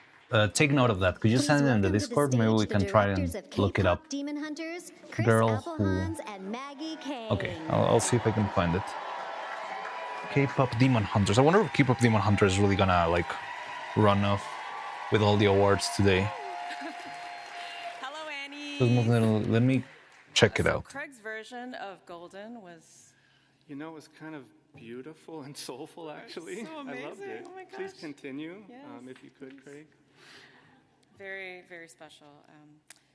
Take note of that. Could you Please send it in the welcome to Discord? stage Maybe we the can try and directors of look it K-pop up. Demon Hunters, Chris Girl Applehans and Maggie Kane. Okay, I'll see if I can find it. K-pop Demon Hunters. I wonder if K-pop Demon Hunters is really gonna like run off with all the awards today. Hello, Annie. So smooth, let me check it out. Craig's version of Golden was. It was kind of beautiful and soulful, actually. So I loved amazing. it. Oh my Please gosh. continue, Yes, if you could, Craig. Very, very special.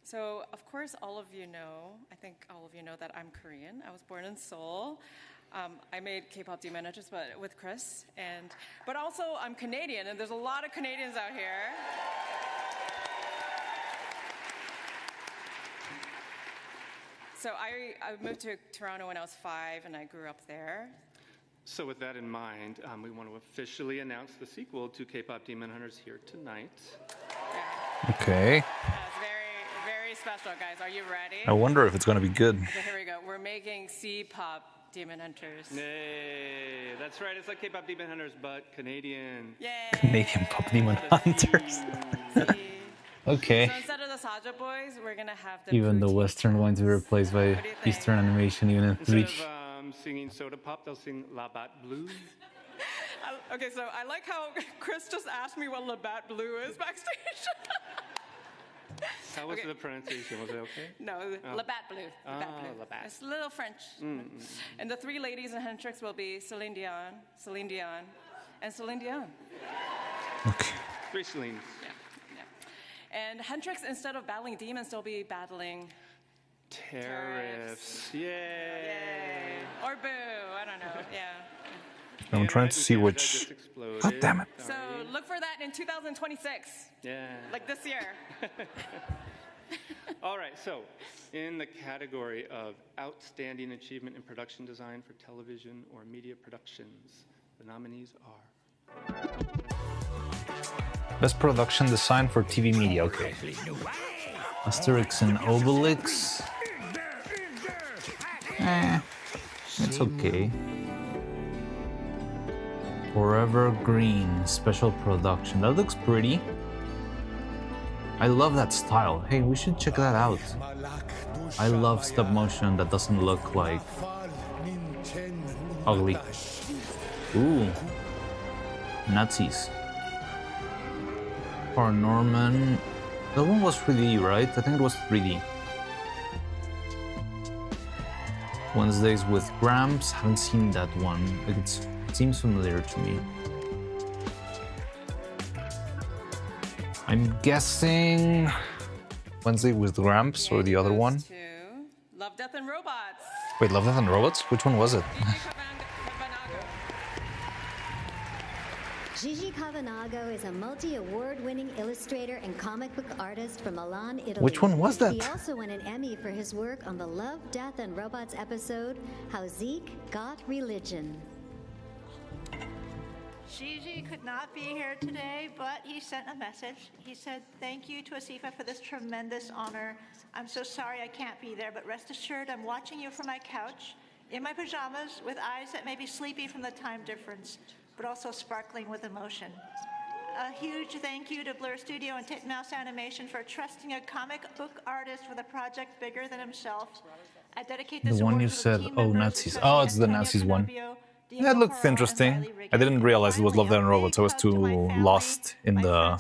So, of course, all of you know, I think all of you know that I'm Korean. I was born in Seoul. I made K-pop Demon Hunters, but with Chris. But also, I'm Canadian, and there's a lot of Canadians out here. So I moved to Toronto when I was 5, and I grew up there. So with that in mind, we want to officially announce the sequel to K-pop Demon Hunters here tonight. Okay. It's very, very special, guys. Are you ready? I wonder if it's gonna be good. So here we go. We're making C-pop Demon Hunters. Nay, that's right. It's like K-pop Demon Hunters, but Canadian. Yay! Canadian Pop Demon Hunters. Okay. So instead of the Saja Boys, we're gonna have the Even the Boutique Western ones were replaced by What do you think? Eastern animation, even in Instead Reach. of singing Soda Pop, they'll sing La Bat Blue. Okay, so I like how Chris just asked me what Labatt Blue is backstage. How was Okay. the pronunciation? Was it okay? No, Labatt Blue. Labatt Ah, Blue. Labatt. It's a little French. And the 3 ladies in Hendrix will be Celine Dion, and Celine Dion. Okay. 3 Celines. And Hendrix, instead of battling demons, they'll be battling Tariffs. Yay. Yay. Or boo. I don't know. Yeah. I'm trying to see which. God damn it. So look for that in 2026. Yeah. Like this year. All right, so in the category of Outstanding Achievement in Production Design for Television or Media Productions, the nominees are... Best production design for TV media. Okay. Asterix and Obelix. It's okay. Forever Green special production. That looks pretty. I love that style. Hey, we should check that out. I love stop motion that doesn't look like ugly. Ooh. Nazis. Paranorman. That one was 3D, right? I think it was 3D. Wednesdays with Gramps. Haven't seen that one. It seems familiar to me. I'm guessing Wednesday with Gramps or the other one. Love, Death, and Robots. Wait, Love, Death, and Robots? Which one was it? Gigi Cavanago is a multi-award-winning illustrator and comic book artist from Milan, Italy. Which one was that? He also won an Emmy for his work on the Love, Death, and Robots episode, How Zeke Got Religion. Gigi could not be here today, but he sent a message. He said, "Thank you to Asifa for this tremendous honor. I'm so sorry I can't be there, but rest assured I'm watching you from my couch, in my pajamas, with eyes that may be sleepy from the time difference, but also sparkling with emotion." A huge thank you to Blur Studio and Titmouse Animation for trusting a comic book artist with a project bigger than himself. I dedicate this The one award you to the said, team oh, members, Nazis. especially Oh, it's the Antonio Nazis one. Canobbio, Yeah, it looked interesting. I didn't realize it was Love, Death, and Robots. I was too lost in the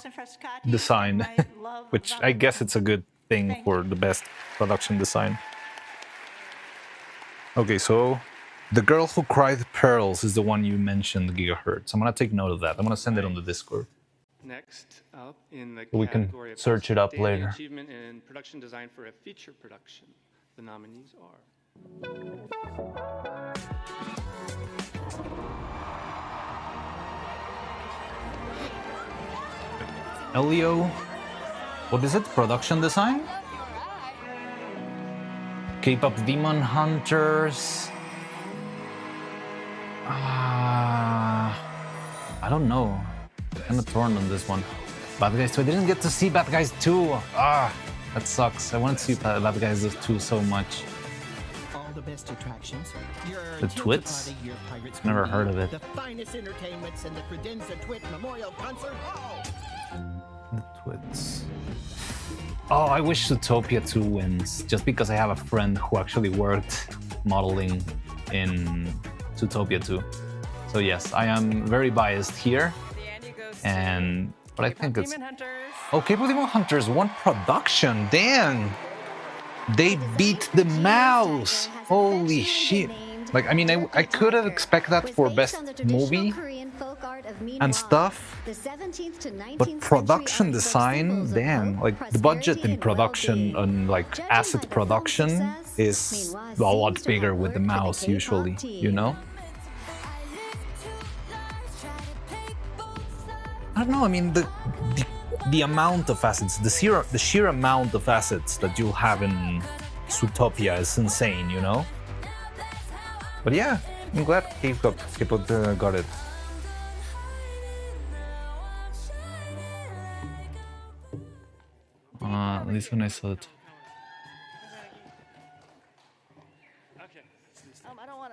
design, which I guess it's a good thing for the best production design. Okay, so The Girl Who Cried Pearls is the one you mentioned, Gigahertz. I'm gonna take note of that. I'm gonna send it on the Discord. Next up in the We can category of search it up outstanding later. achievement in production design for a feature production, the nominees are Elio, what is it? Production design? K-pop Demon Hunters. I don't know. Kind of torn on this one. Bad Guys 2. I didn't get to see Bad Guys 2. That sucks. I wanted to see Bad Guys 2 so much. All the best attractions. The Twits? Never heard of it. The finest entertainments in the Credenza Twit Memorial Concert Hall. The Twits. Oh, I wish Zootopia 2 wins, just because I have a friend who actually worked modeling in Zootopia 2. So yes, I am very biased here. But I think it's... Oh, K-pop Demon Hunters won production, damn! They beat the mouse! Holy shit! Like, I mean, I could have expected that for best movie and stuff, but production design, damn, like the budget in production on like asset production is a lot bigger with the mouse usually, you know? I don't know, I mean, the amount of assets, the sheer amount of assets that you'll have in Zootopia is insane, you know? But yeah, I'm glad K-pop got it. At least when I saw it.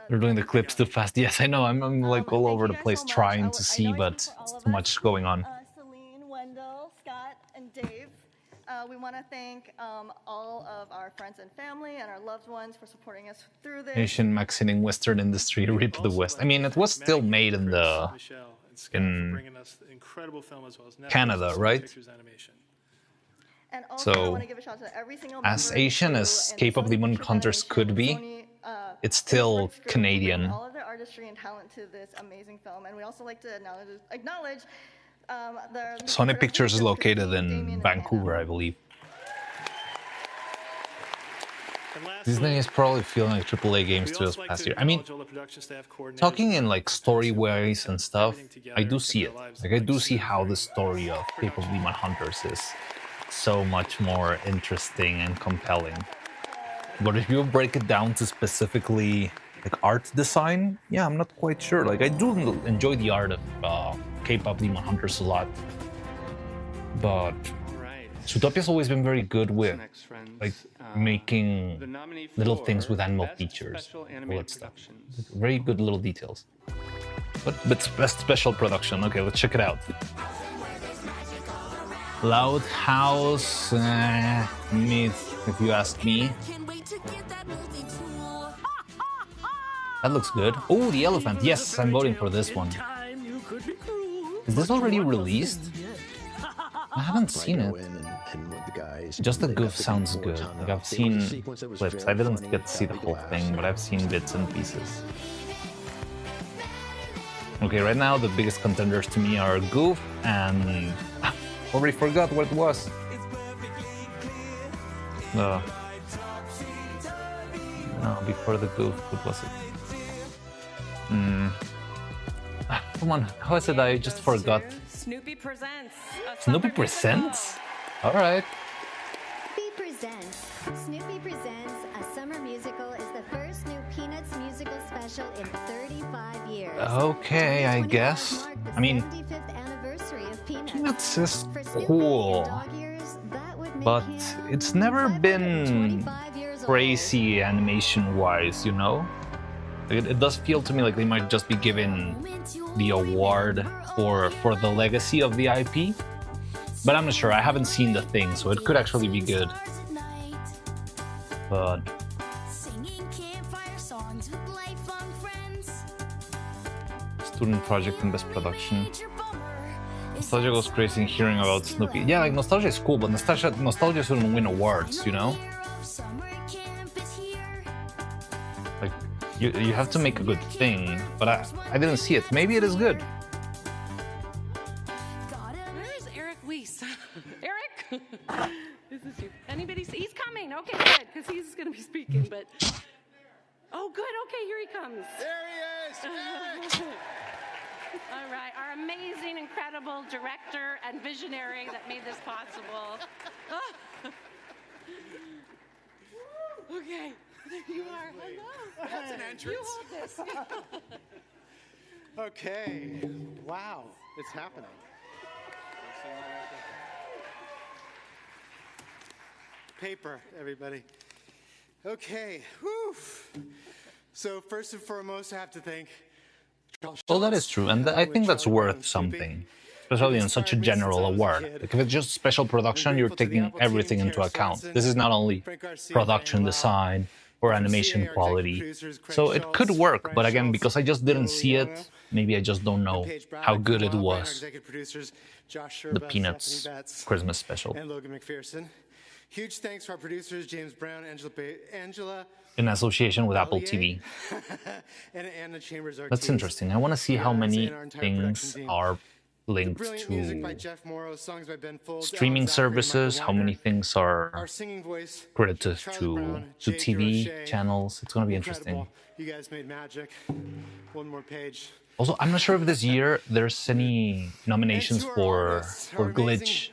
They're doing the clips too fast. Yes, I know. I'm like all over the place trying to see, but it's too much going on. Celine, Wendell, Scott, and Dave. We want to thank all of our friends and family and our loved ones for supporting us through this. Asian Mexican Western industry, rip the West. I mean, it was still made in Canada, right? And also, I So, want to give a shout out to every single as member Asian who as in K-pop Sony Demon Pictures Hunters Animation, could be, Sony, it's still Sports Group, Canadian. bring all of their artistry and talent to this amazing film, and we also like to acknowledge the Sony Pictures is located in Vancouver, I believe. Disney is probably feeling like AAA games too this past year. I mean, talking in like story-wise and stuff, I do see it. Like, I do see how the story of K-pop Demon Hunters is so much more interesting and compelling. But if you break it down to specifically like art design, yeah, I'm not quite sure. Like, I do enjoy the art of K-pop Demon Hunters a lot, but Zootopia's always been very good with like making The nominee little for things with animal Best features, Special all Animated that stuff. Productions. Very good little details. But best special production. Okay, let's check it out. Loud House, if you ask me. That looks good. Oh, the elephant. Yes, I'm voting for this one. Is this already released? I haven't seen it. Just the goof sounds good. Like I've seen clips. I didn't get to see the whole thing, but I've seen bits and pieces. Okay, right now the biggest contenders to me are Goof and... already forgot what it was. No, before the Goof, what was it? Come on, how is it I just forgot? Snoopy presents. Snoopy Presents? Alright. Snoopy Presents, a summer musical, is the first new Peanuts musical special in 35 years. Okay, I guess. I mean, Peanuts is cool, but it's never been crazy animation-wise, you know? It does feel to me like they might just be giving the award for the legacy of the IP, but I'm not sure. I haven't seen the thing, so it could actually be good. But student project and best production. Nostalgia goes crazy hearing about Snoopy. Yeah, like nostalgia is cool, but nostalgia shouldn't win awards, you know? Like you have to make a good thing, but I didn't see it. Maybe it is good. Where is Eric Weiss? Eric? This is you. Anybody see? He's coming. Okay, good, because he's going to be speaking, but... Oh, good. Okay, here he comes. There he is! Eric! All right, our amazing, incredible director and visionary that made this possible. Okay, there you are. Hello. That's an entrance. You hold this. Okay. Wow, it's happening. Paper, everybody. Okay. Whew. So first and foremost, I have to thank. Well, that is true, and I think that's worth something, especially in such a general award. Like if it's just special production, you're taking everything into account. This is not only production design or animation quality, so it could work, but again, because I just didn't see it, maybe I just don't know how good it was. The Peanuts Christmas special. And Logan McPherson. Huge thanks to our producers, James Brown, Angela In association with Apple TV. and Anna Chambers. That's interesting. I want to see how many things are linked to streaming services, how many things are credited to TV channels. It's going to be interesting. You guys made magic. One more page. Also, I'm not sure if this year there's any nominations for Glitch,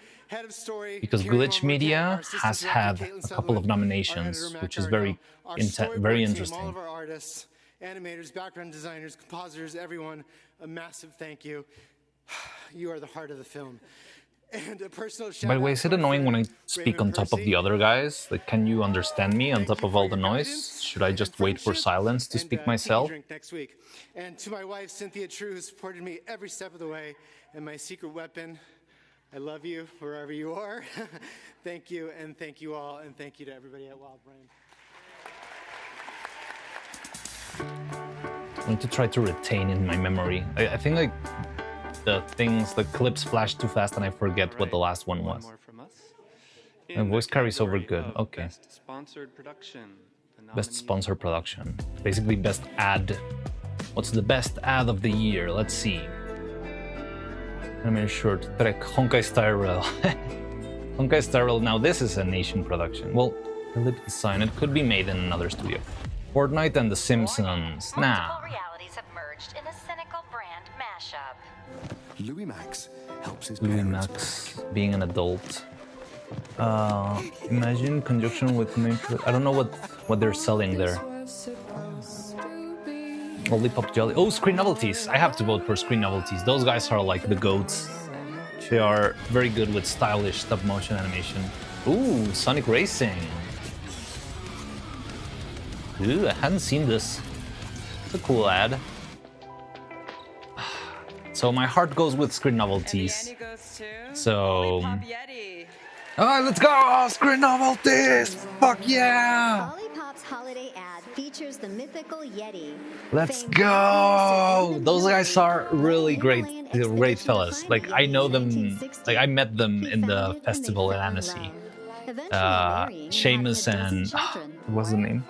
because Glitch Media has had a couple of nominations, which is very interesting. All of our artists, animators, background designers, compositors, everyone, a massive thank you. You are the heart of the film. And a personal shout By the way, is it annoying when I speak on top of the other guys? Like, can you understand me on top of all the noise? Should I just wait for silence to speak myself? Next week. And to my wife, Cynthia True, who supported me every step of the way, and my secret weapon, I love you wherever you are. Thank you, and thank you all, and thank you to everybody at Wild Brain. I'm going to try to retain in my memory. I think like the clips flash too fast and I forget what the last one was. And voice carries over good. Okay. Best sponsored production. Best sponsor production. Basically best ad. What's the best ad of the year? Let's see. Animated short Trek Honkai Star Rail. Honkai Star Rail. Now this is a nation production. Well, the lip design, it could be made in another studio. Fortnite and The Simpsons. Nah. Realities have merged in a cynical brand mashup. Louis Max helps his Louis Max being an adult. Imagine conjunction with I don't know what they're selling there. Lollipop Jelly. Oh, Screen Novelties. I have to vote for Screen Novelties. Those guys are like the goats. They are very good with stylish stop-motion animation. Ooh, Sonic Racing. Ooh, I hadn't seen this. It's a cool ad. So my heart goes with screen novelties. So... Oh, let's go! Screen novelties! Fuck yeah! Olipop's holiday ad features the mythical Yeti. Let's go! Those guys are really great fellas. Like, I know them, like, I met them in the festival in Annecy. Seamus and... what's the name?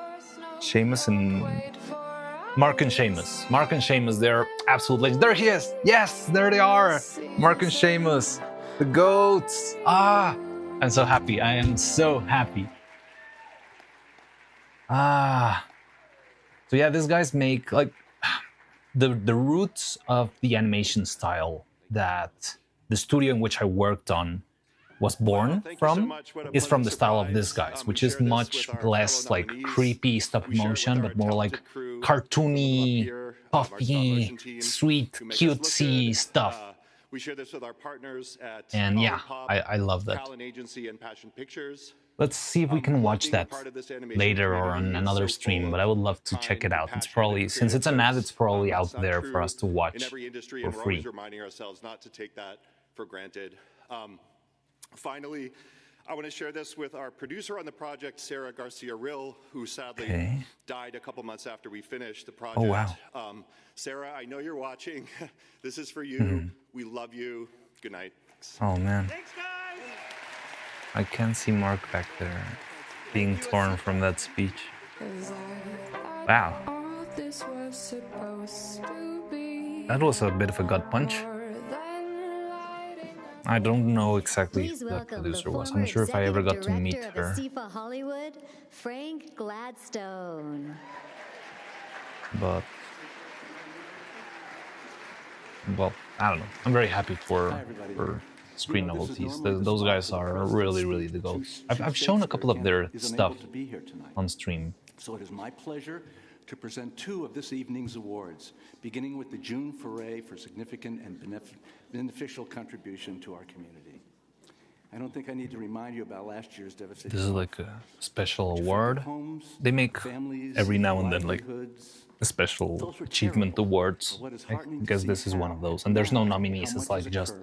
Seamus and... Mark and Seamus. Mark and Seamus, they're absolute legends. There he is! Yes, there they are! Mark and Seamus. The goats! Ah! I'm so happy. I am so happy. Ah. So yeah, these guys make like the roots of the animation style that the studio in which I worked on was born from is from the style of these guys, which is much less like creepy stop motion, but more like cartoony, puffy, sweet, cutesy stuff. We share this with our partners at And yeah, I love that. Talent Agency and Passion Pictures. Let's see if we can watch that later or on another stream, but I would love to check it out. It's probably, since it's an ad, it's probably out there for us to watch for free. Always reminding ourselves not to take that for granted. Finally, I want to share this with our producer on the project, Sarah Garcia-Rill, who sadly died a couple months after we finished the project. Oh, wow. Sarah, I know you're watching. This is for you. We love you. Good night. Oh, man. Thanks, guys. I can see Mark back there being torn from that speech. Wow. That was a bit of a gut punch. I don't know exactly who the producer was. I'm not sure if I ever got to meet her. ASIFA Hollywood, Frank Gladstone. But, well, I don't know. I'm very happy for screen novelties. Those guys are really, really the goats. I've shown a couple of their stuff on stream. So it is my pleasure to present two of this evening's awards, beginning with the June Foray for significant and beneficial contribution to our community. I don't think I need to remind you about last year's devastating. This is like a special award. They make every now and then like a special achievement awards. I guess this is one of those. And there's no nominees. It's like just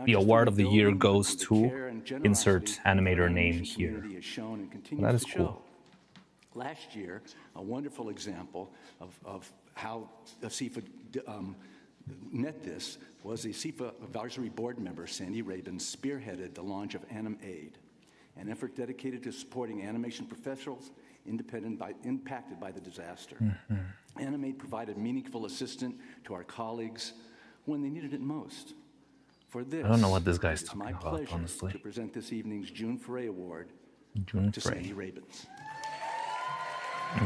the award of the year goes to insert animator name here. That is cool. Last year, a wonderful example of how ASIFA met this was the ASIFA advisory board member, Sandy Rabin, spearheaded the launch of AnimAid, an effort dedicated to supporting animation professionals impacted by the disaster. AnimAid provided meaningful assistance to our colleagues when they needed it most. For this, I don't know what this guy's it's talking my about, pleasure honestly. to present this evening's June Foray Award to Foray. Sandy Rabin.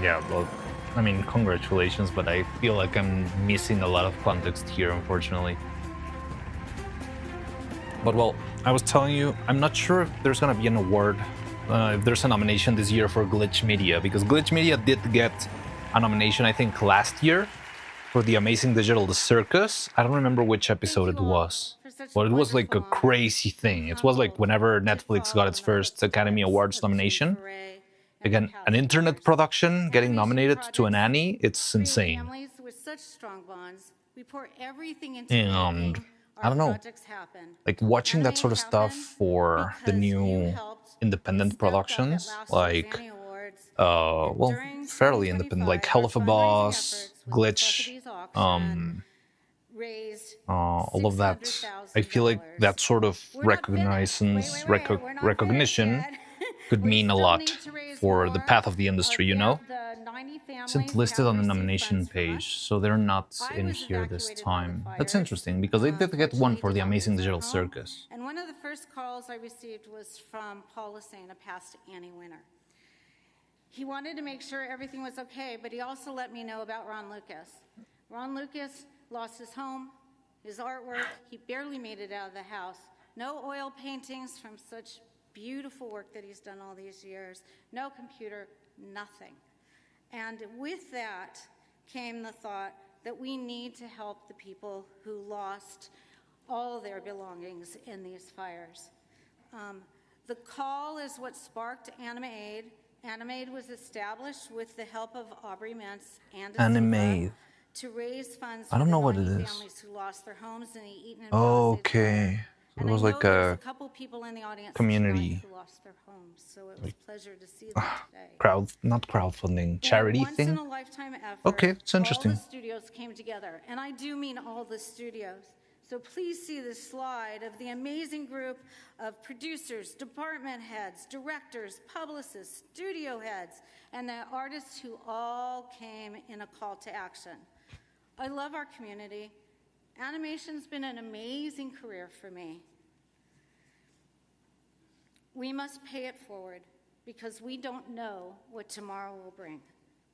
Yeah, well, I mean, congratulations, but I feel like I'm missing a lot of context here, unfortunately. But well, I was telling you, I'm not sure if there's gonna be an award, if there's a nomination this year for Glitch Media, because Glitch Media did get a nomination, I think, last year for the Amazing Digital The Circus. I don't remember which episode it was, but it was like a crazy thing. It was like whenever Netflix got its first Academy Awards nomination. Again, an internet production getting nominated to an Annie, it's insane. Families with such strong bonds, we pour everything into And I don't know, projects happen. like watching that sort of stuff for the new independent productions, like, well, fairly independent, like Hell of a Boss, Glitch, all of that. I feel like that sort of recognition could mean a lot for the path of the industry, you know? It's listed on the nomination page, so they're not in here this time. That's interesting, because they did get one for the Amazing Digital Circus. And one of the first calls I received was from Paul Lassane, a past Annie winner. He wanted to make sure everything was okay, but he also let me know about Ron Lucas. Ron Lucas lost his home, his artwork, he barely made it out of the house. No oil paintings from such beautiful work that he's done all these years, no computer, nothing. And with that came the thought that we need to help the people who lost all their belongings in these fires. The call is what sparked Animaid. Animaid was established with the help of Aubrey Mintz and Animaid. to raise funds I don't for know the what it 90 is. families who lost their homes in the Eaton and Okay. So it was like a couple people in the audience community who lost their homes, so it was a pleasure to see them today. not crowdfunding, charity Once thing. in a lifetime effort, Okay, it's interesting. all the studios came together, and I do mean all the studios. So please see this slide of the amazing group of producers, department heads, directors, publicists, studio heads, and the artists who all came in a call to action. I love our community. Animation's been an amazing career for me. We must pay it forward because we don't know what tomorrow will bring.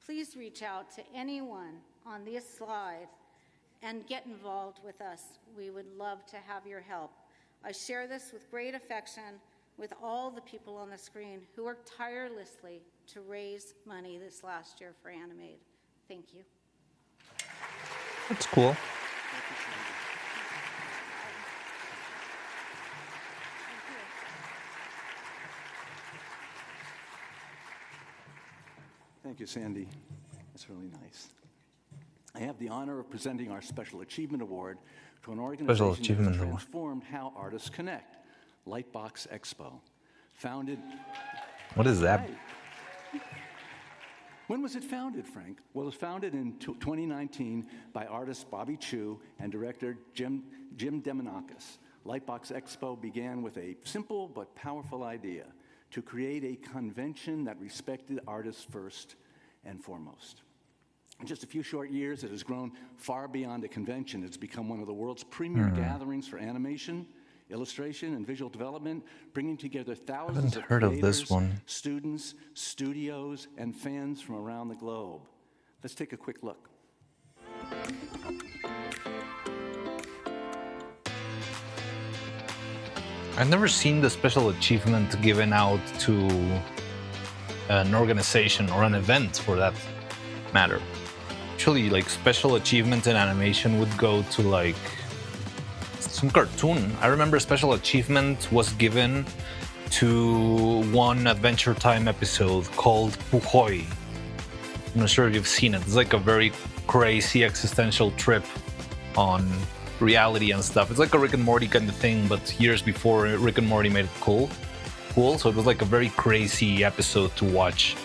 Please reach out to anyone on this slide and get involved with us. We would love to have your help. I share this with great affection with all the people on the screen who worked tirelessly to raise money this last year for Animaid. Thank you. That's cool. Thank you, Sandy. That's really nice. I have the honor of presenting our Special Achievement Award to an organization that has transformed how artists connect, Lightbox Expo. Founded... What is that? When was it founded, Frank? Well, it was founded in 2019 by artist Bobby Chu and director Jim Demonakis. Lightbox Expo began with a simple but powerful idea: to create a convention that respected artists first and foremost. In just a few short years, it has grown far beyond a convention. It's become one of the world's premier gatherings for animation, illustration, and visual development, bringing together thousands of creators, students, studios, and fans from around the globe. Let's take a quick look. I've never seen the special achievement given out to an organization or an event for that matter. Usually, like, special achievement in animation would go to like some cartoon. I remember special achievement was given to one Adventure Time episode called Pujoy. I'm not sure if you've seen it. It's like a very crazy existential trip on reality and stuff. It's like a Rick and Morty kind of thing, but years before Rick and Morty made it cool. So it was like a very crazy episode to watch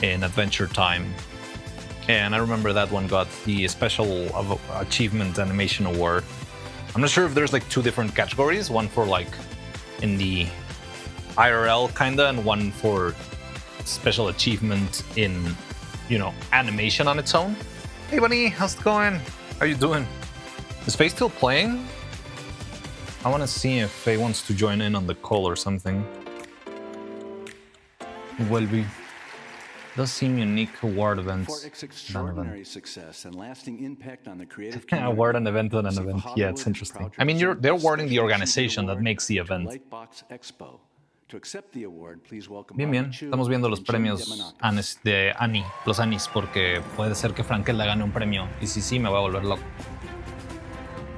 in Adventure Time. And I remember that one got the Special Achievement Animation Award. I'm not sure if there's like two different categories, one for like in the IRL kinda, and one for special achievement in, you know, animation on its own. Hey buddy, how's it going? How you doing? Is Faye still playing? I want to see if Faye wants to join in on the call or something. Vuelve. Does seem unique award events. For its extraordinary success and lasting impact on the creative award an event on an event. Yeah, it's interesting. I mean, they're awarding the organization that makes the event. Lightbox Expo. To accept the award, please welcome Bien, bien. Estamos viendo los premios de Annie, los Annies, porque puede ser que Frankel gane un premio. Y si sí, me voy a volver loco.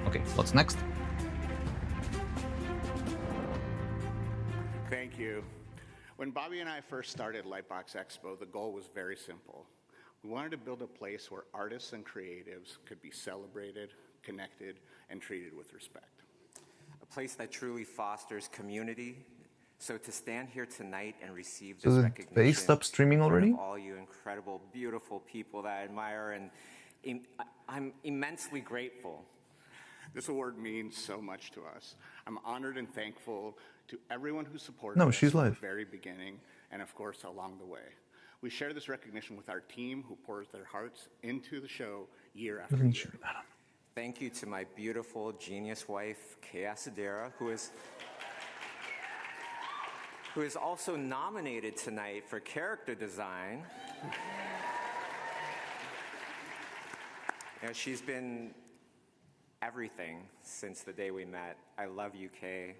Okay, what's next? Thank you. When Bobby and I first started Lightbox Expo, the goal was very simple. We wanted to build a place where artists and creatives could be celebrated, connected, and treated with respect. A place that truly fosters community. So to stand here tonight and receive So this did recognition they stop streaming already? from all you incredible, beautiful people that I admire, and I'm immensely grateful. This award means so much to us. I'm honored and thankful to everyone who supported No, us she's from live. the very beginning, and of course along the way. We share this recognition with our team who pours their hearts into the show year after year. Thank you to my beautiful genius wife, Kay Asadera, who is also nominated tonight for character design. You know, she's been everything since the day we met. I love you, Kay.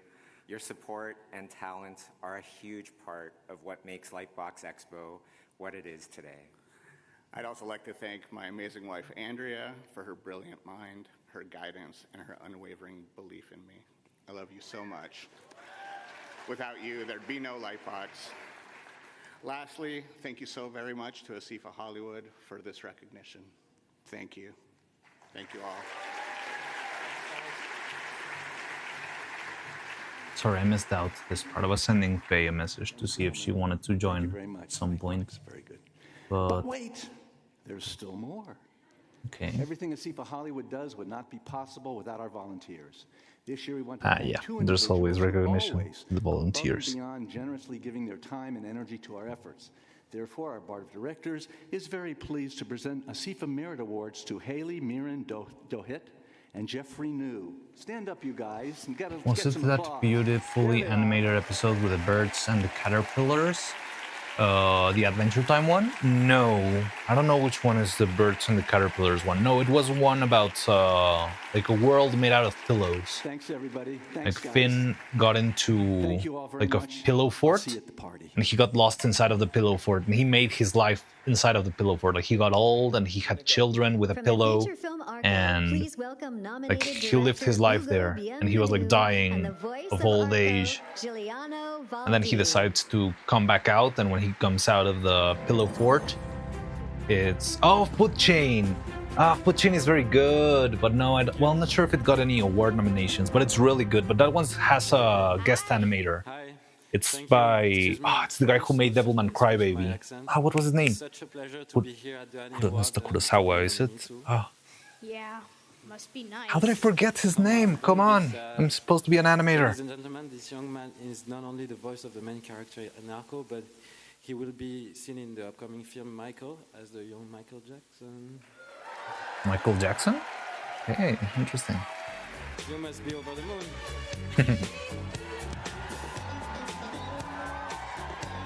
Your support and talent are a huge part of what makes Lightbox Expo what it is today. I'd also like to thank my amazing wife, Andrea, for her brilliant mind, her guidance, and her unwavering belief in me. I love you so much. Without you, there'd be no Lightbox. Lastly, thank you so very much to Asifa Hollywood for this recognition. Thank you. Thank you all. Sorry, I missed out this part. I was sending Faye a message to see if she wanted to join at some point. Very good. But But wait, there's still more. okay. Everything Asifa Hollywood does would not be possible without our volunteers. This year we want to thank Yeah, two there's always individuals who recognition. always The go above and volunteers. beyond, generously giving their time and energy to our efforts. Therefore, our board of directors is very pleased to present Asifa Merit Awards to Haley Miran Dohit and Jeffrey New. Stand up, you guys, and get Was it some that applause. beautifully animated episode with the birds and the caterpillars? The Adventure Time one? No, I don't know which one is the birds and the caterpillars one. No, it was one about like a world made out of pillows. Thanks, everybody. Like Thanks, guys. Finn got into Thank you all very like a much. pillow fort, See you at the party. and he got lost inside of the pillow fort, and he made his life inside of the pillow fort. Like he got old, and he had children with a From the pillow, feature film Archive, and please welcome like nominated he lived his life director there, Hugo and he was like Bienvenu dying and the voice of old Arco, age. Giuliano And then he Valdi. decides to come back out, and when he comes out of the pillow fort, it's Foot Chain. Foot Chain is very good, but no, well, I'm not sure if it got any award nominations, but it's really good. But that one has a guest animator. It's by it's the guy who made Devilman Crybaby. What was his name? Such a pleasure to be here at the Annie Mr. Kurosawa, is it? Yeah, must be nice. How did I forget his name? Come on, I'm supposed to be an animator. Ladies and gentlemen, this young man is not only the voice of the main character in Narco, but he will be seen in the upcoming film Michael as the young Michael Jackson. Michael Jackson? Hey, interesting. You must be over the moon.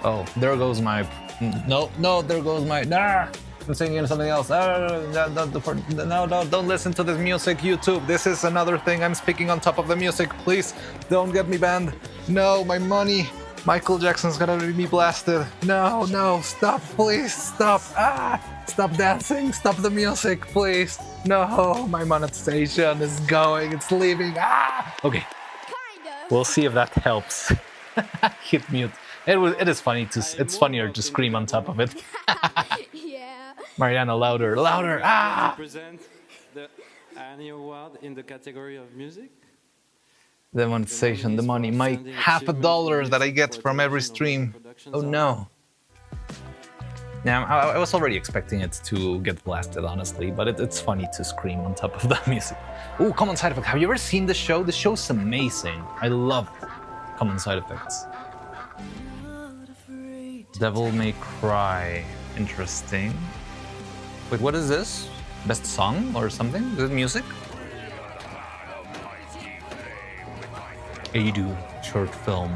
Oh, there goes my... No, there goes my... Nah! I'm singing something else. No, don't listen to this music, YouTube. This is another thing. I'm speaking on top of the music. Please, don't get me banned. No, my money. Michael Jackson's gonna be blasted. No, stop, please, stop. Stop dancing. Stop the music, please. No, my monetization is going. It's leaving. Okay. We'll see if that helps. Hit mute. It is funny to. It's funnier to scream on top of it. Yeah. Mariana, louder. Present the Annie Award in the category of music. The monetization, the money, my $50 that I get from every stream. Oh no. Yeah, I was already expecting it to get blasted, honestly, but it's funny to scream on top of the music. Oh, Common Side Effect. Have you ever seen the show? The show's amazing. I love Common Side Effects. Devil May Cry. Interesting. Wait, what is this? Best song or something? Is it music? Edu short film.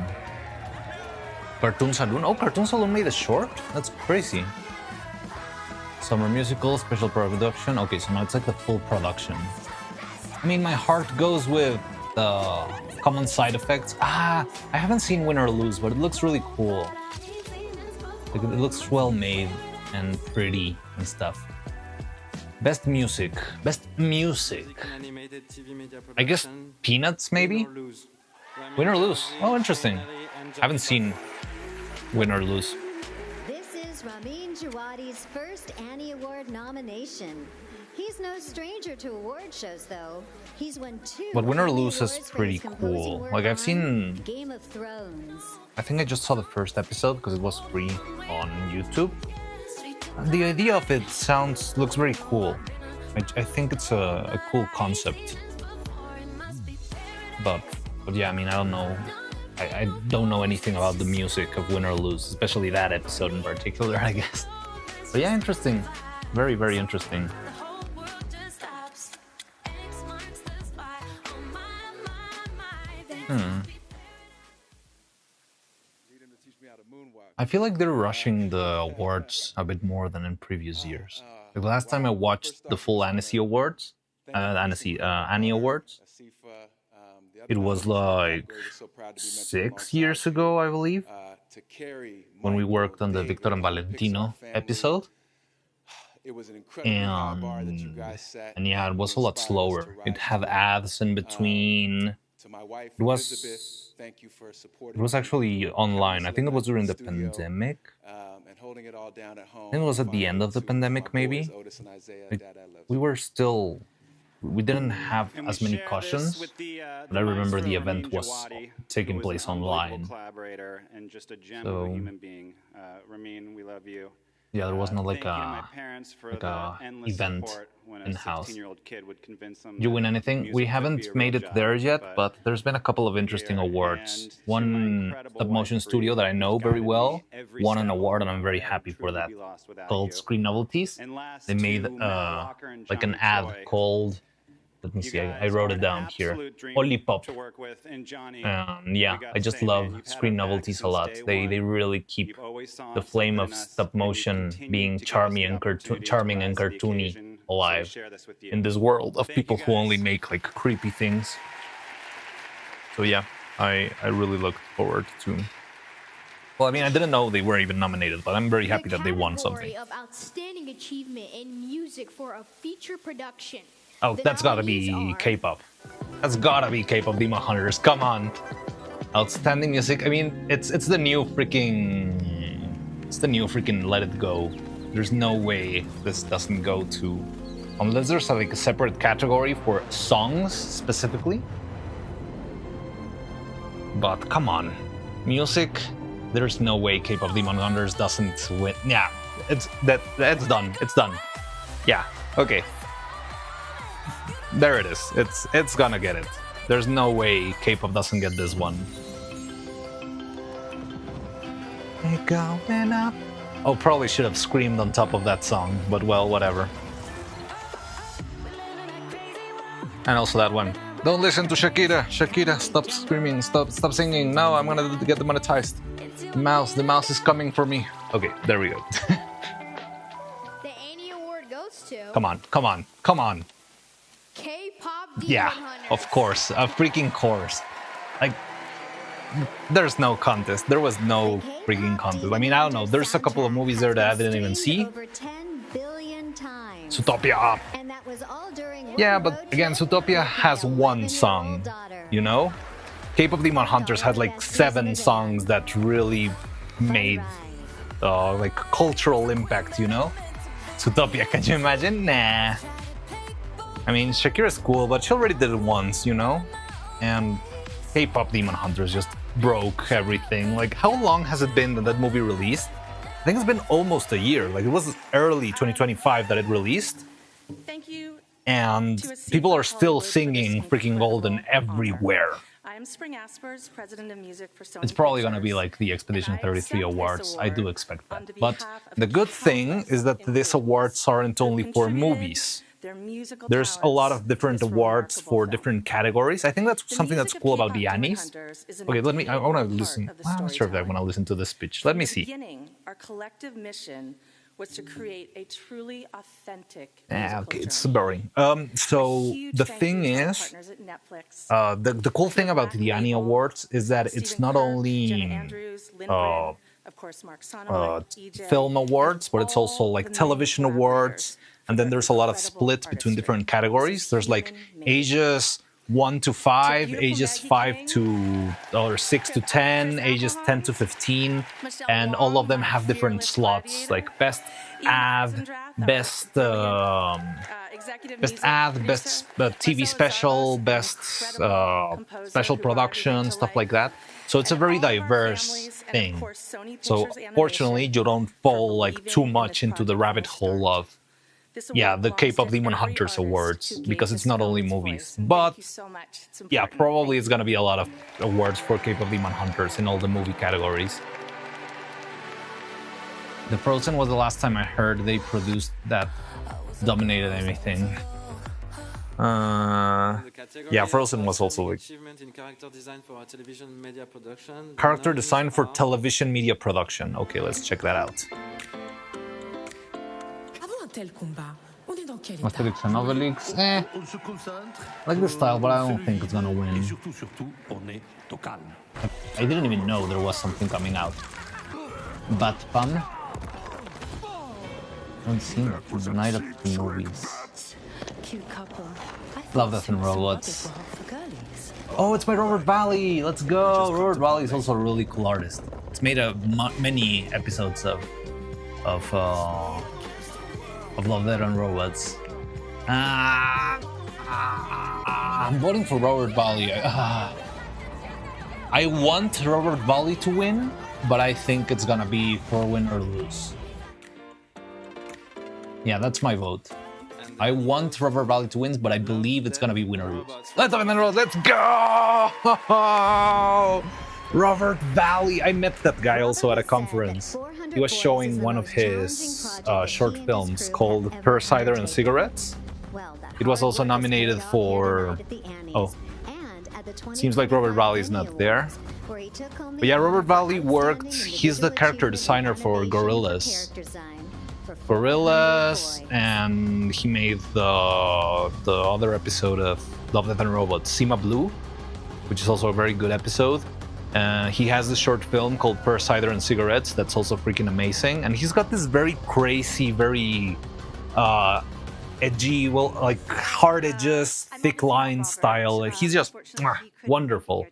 Cartoon Saloon? Oh, Cartoon Saloon made a short? That's crazy. Summer musical, special production. Okay, so now it's like the full production. I mean, my heart goes with the Common Side Effects. I haven't seen Win or Lose, but it looks really cool. Like, it looks well made and pretty and stuff. Best music. I guess Peanuts, maybe? Win or Lose. Oh, interesting. Haven't seen Win or Lose. This is Ramin Djawadi's first Annie Award nomination. He's no stranger to award shows, though. He's won 2 But Win or Annie Lose is Awards for pretty his composing cool. work Like, I've on seen... Game of Thrones. I think I just saw the first episode because it was free on YouTube. And the idea of it looks very cool. I think it's a cool concept. But yeah, I mean, I don't know. I don't know anything about the music of Win or Lose, especially that episode in particular, I guess. But yeah, interesting. Very, very interesting. I feel like they're rushing the awards a bit more than in previous years. Like the last time I watched the full Annecy Awards, Annie Awards, it was like 6 years ago, I believe, when we worked on the Victor and Valentino episode. It was an incredibly high bar that you guys set. And yeah, it was a lot slower. It had ads in between. To my wife, It Elizabeth, was. thank you for It supporting was me, actually online. I think it was during the pandemic. and holding it all down at home. I think it was at the end of the pandemic, maybe. Like, we were still. We didn't have as many cautions, but I remember the event was taking place online. Collaborator and just a gem So, of a human being. Ramin, we love you. yeah, there was not like Thank you to a my parents for like the a endless event support when a in house. 16-year-old kid would convince them Did you that win anything? music We could haven't be a made real it job, there yet, but there's been a couple of interesting awards. One stop motion studio that I know very well won an award, and I'm very happy for that. Called Screen Novelties. They made like an ad called. Let me see. I wrote it down here. Olipop. Yeah, I just love Screen Novelties a lot. They really keep the flame of stop motion being charming and cartoony alive in this world of people who only make like creepy things. So yeah, I really look forward to. Well, I mean, I didn't know they were even nominated, but I'm very happy that they won something. Of outstanding achievement in music for a feature production. Oh, that's gotta be K-pop. That's gotta be K-pop Demon Hunters. Come on. Outstanding music. I mean, it's the new freaking Let It Go. There's no way this doesn't go to, unless there's like a separate category for songs specifically. But come on, music. There's no way K-pop Demon Hunters doesn't win. Yeah, it's done. It's done. Yeah. Okay. There it is. It's gonna get it. There's no way K-pop doesn't get this one. Hey, going up. Oh, probably should have screamed on top of that song, but well, whatever. And also that one. Don't listen to Shakira. Shakira, stop screaming. Stop singing. No, I'm gonna get demonetized. The mouse is coming for me. Okay, there we go. The Annie Award goes to. Come on. K-pop Demon Yeah, Hunters. of course, a freaking course. Like, there's no contest. There was no freaking contest. I mean, I don't know. There's a couple of movies there that I didn't even see. Over 10 billion times. Zootopia. And that was all during Yeah, but again, Zootopia has one song, you know? K-pop Demon Hunters had like 7 songs that really made like cultural impact, you know? Zootopia, can you imagine? Nah. I mean, Shakira's cool, but she already did it once, you know? And K-pop Demon Hunters just broke everything. Like, how long has it been that that movie released? I think it's been almost a year. Like, it was early 2025 that it released. Thank you. And people are still singing freaking Golden everywhere. I am Spring Aspers, president of music for Sony. It's probably going to be like the Expedition 33 awards. I do expect that. But the good thing is that these awards aren't only for movies. There's a lot of different awards for different categories. I think that's something that's cool about the Annies. Okay, I want to listen. I'm not sure if I want to listen to this speech. Let me see. Beginning, our collective mission was to create a truly authentic. Okay, it's boring. So the thing is, the cool thing about the Annie Awards is that it's not only film awards, but it's also like television awards. And then there's a lot of split between different categories. There's like ages 1 to 5, ages 5 to or 6 to 10, ages 10 to 15, and all of them have different slots, like best ad, best TV special, best special production, stuff like that. So it's a very diverse thing. So fortunately, you don't fall like too much into the rabbit hole of the K-pop Demon Hunters Awards, because it's not only movies. But yeah, probably it's gonna be a lot of awards for K-pop Demon Hunters in all the movie categories. The Frozen was the last time I heard they produced that dominated anything. Yeah, Frozen was also like character design for television media production. Okay, let's check that out. Asterix and Obelix, I like the style, but I don't think it's gonna win. I didn't even know there was something coming out. Batpan. haven't seen it. The Night of the Movies. Cute couple. Love, Death and Robots. Oh, it's by Robert Valley. Let's go. Robert Valley is also a really cool artist. It's made many episodes of Love, Death and Robots. I'm voting for Robert Valley. I want Robert Valley to win, but I think it's gonna be for win or lose. Yeah, that's my vote. I want Robert Valley to win, but I believe it's gonna be win or lose. Let's go! Robert Valley. I met that guy also at a conference. He was showing one of his short films called Cider and Cigarettes. It was also nominated for... Oh. Seems like Robert Valley is not there. But yeah, Robert Valley worked... He's the character designer for Gorillaz. And he made the other episode of Love, Death and Robots, Sima Blue, which is also a very good episode. He has this short film called Cider and Cigarettes that's also freaking amazing. And he's got this very crazy, very edgy, well, like hard edges, thick line style. Like, he's just wonderful.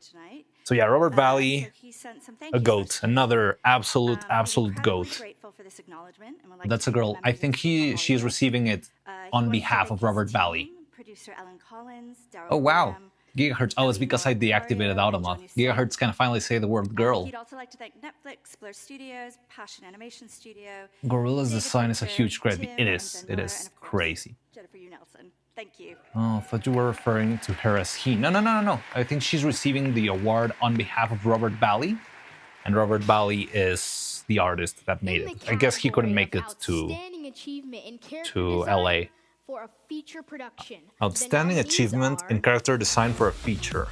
So yeah, Robert Valley, a goat, another absolute goat. That's a girl. I think she's receiving it on behalf of Robert Valley. Oh wow, Gigahertz. Oh, it's because I deactivated Automat. Gigahertz can finally say the word girl. He'd also like to thank Netflix, Blur Studios, Passion Animation Studio. Gorilla's design is a huge credit. It is crazy. Jennifer Nelson. Thank you. Oh, I thought you were referring to her as he. No. I think she's receiving the award on behalf of Robert Valley, and Robert Valley is the artist that made it. I guess he couldn't make it to LA. For a feature production. Outstanding achievement in character design for a feature.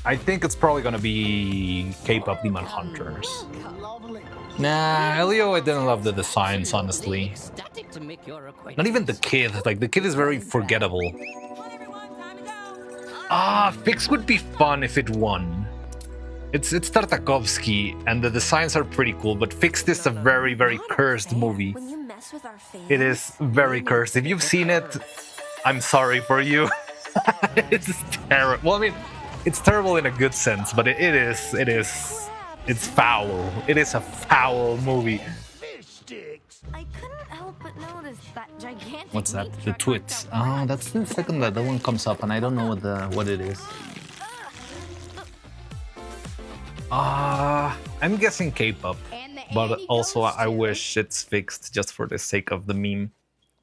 I think it's probably gonna be K-pop Demon Hunters. Nah, Elio, I didn't love the designs, honestly. Not even the kid. Like, the kid is very forgettable. Fix would be fun if it won. It's Tartakovsky, and the designs are pretty cool, but Fixed is a very, very cursed movie. It is very cursed. If you've seen it, I'm sorry for you. It's terrible. Well, I mean, it's terrible in a good sense, but it's foul. It is a foul movie. I couldn't help but notice that gigantic. What's that? The twits. Oh, that's the second that one comes up, and I don't know what it is. I'm guessing K-pop, but also I wish it's Fixed just for the sake of the meme.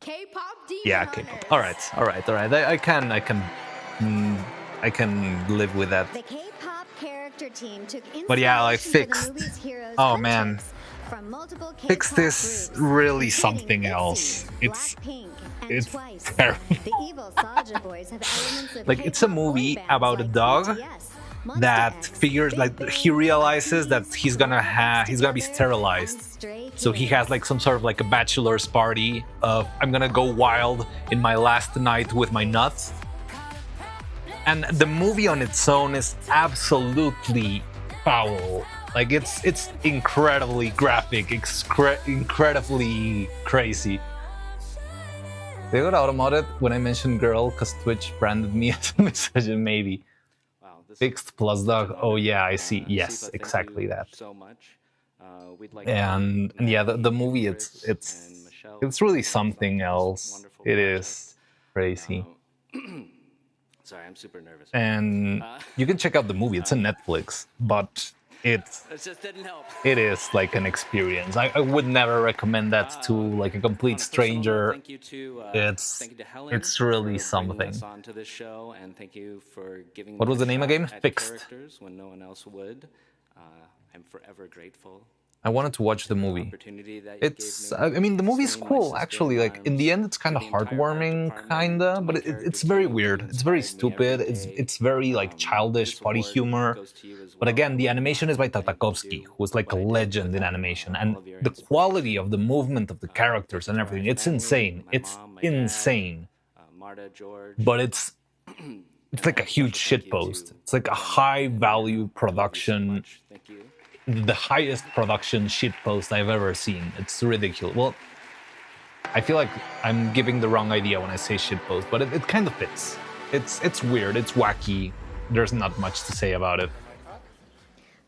K-pop Demon Yeah, K-pop. All right. I can live with that. The K-pop character team took But yeah, like inspiration from Fixed. the movie's heroes' Oh man, from multiple K-pop Fixed is really something else. It's terrible. The evil Soulja Boys have elements of Like, it's a movie about a dog that figures, like, he realizes that he's gonna be sterilized. So he has like some sort of like a bachelor's party of, I'm gonna go wild in my last night with my nuts. And the movie on its own is absolutely foul. Like, it's incredibly graphic, incredibly crazy. They got automated when I mentioned girl because Twitch branded me as a misogynist, maybe. Fixed plus dog. Oh yeah, I see. Yes, exactly that. And yeah, the movie it's really something else. It is crazy. Sorry, I'm super nervous. And you can check out the movie. It's on Netflix, but it just didn't help. It is like an experience. I would never recommend that to like a complete stranger. Thank you to Helen. It's really for something. bringing us onto this show, and thank you for giving. What me was a the name shot again? at Fixed. Characters when no one else would. I'm forever grateful. I wanted to watch the movie. I mean, the movie is cool, actually. Like, in the end, it's kind of heartwarming, kinda, but it's very weird. It's very stupid. It's very, like, childish potty humor. But again, the animation is by Tartakovsky, who is like a legend in animation. And the quality of the movement of the characters and everything, it's insane. It's insane. But it's like a huge shitpost. It's like a high-value production. The highest production shitpost I've ever seen. It's ridiculous. Well, I feel like I'm giving the wrong idea when I say shitpost, but it kind of fits. It's weird, it's wacky. There's not much to say about it.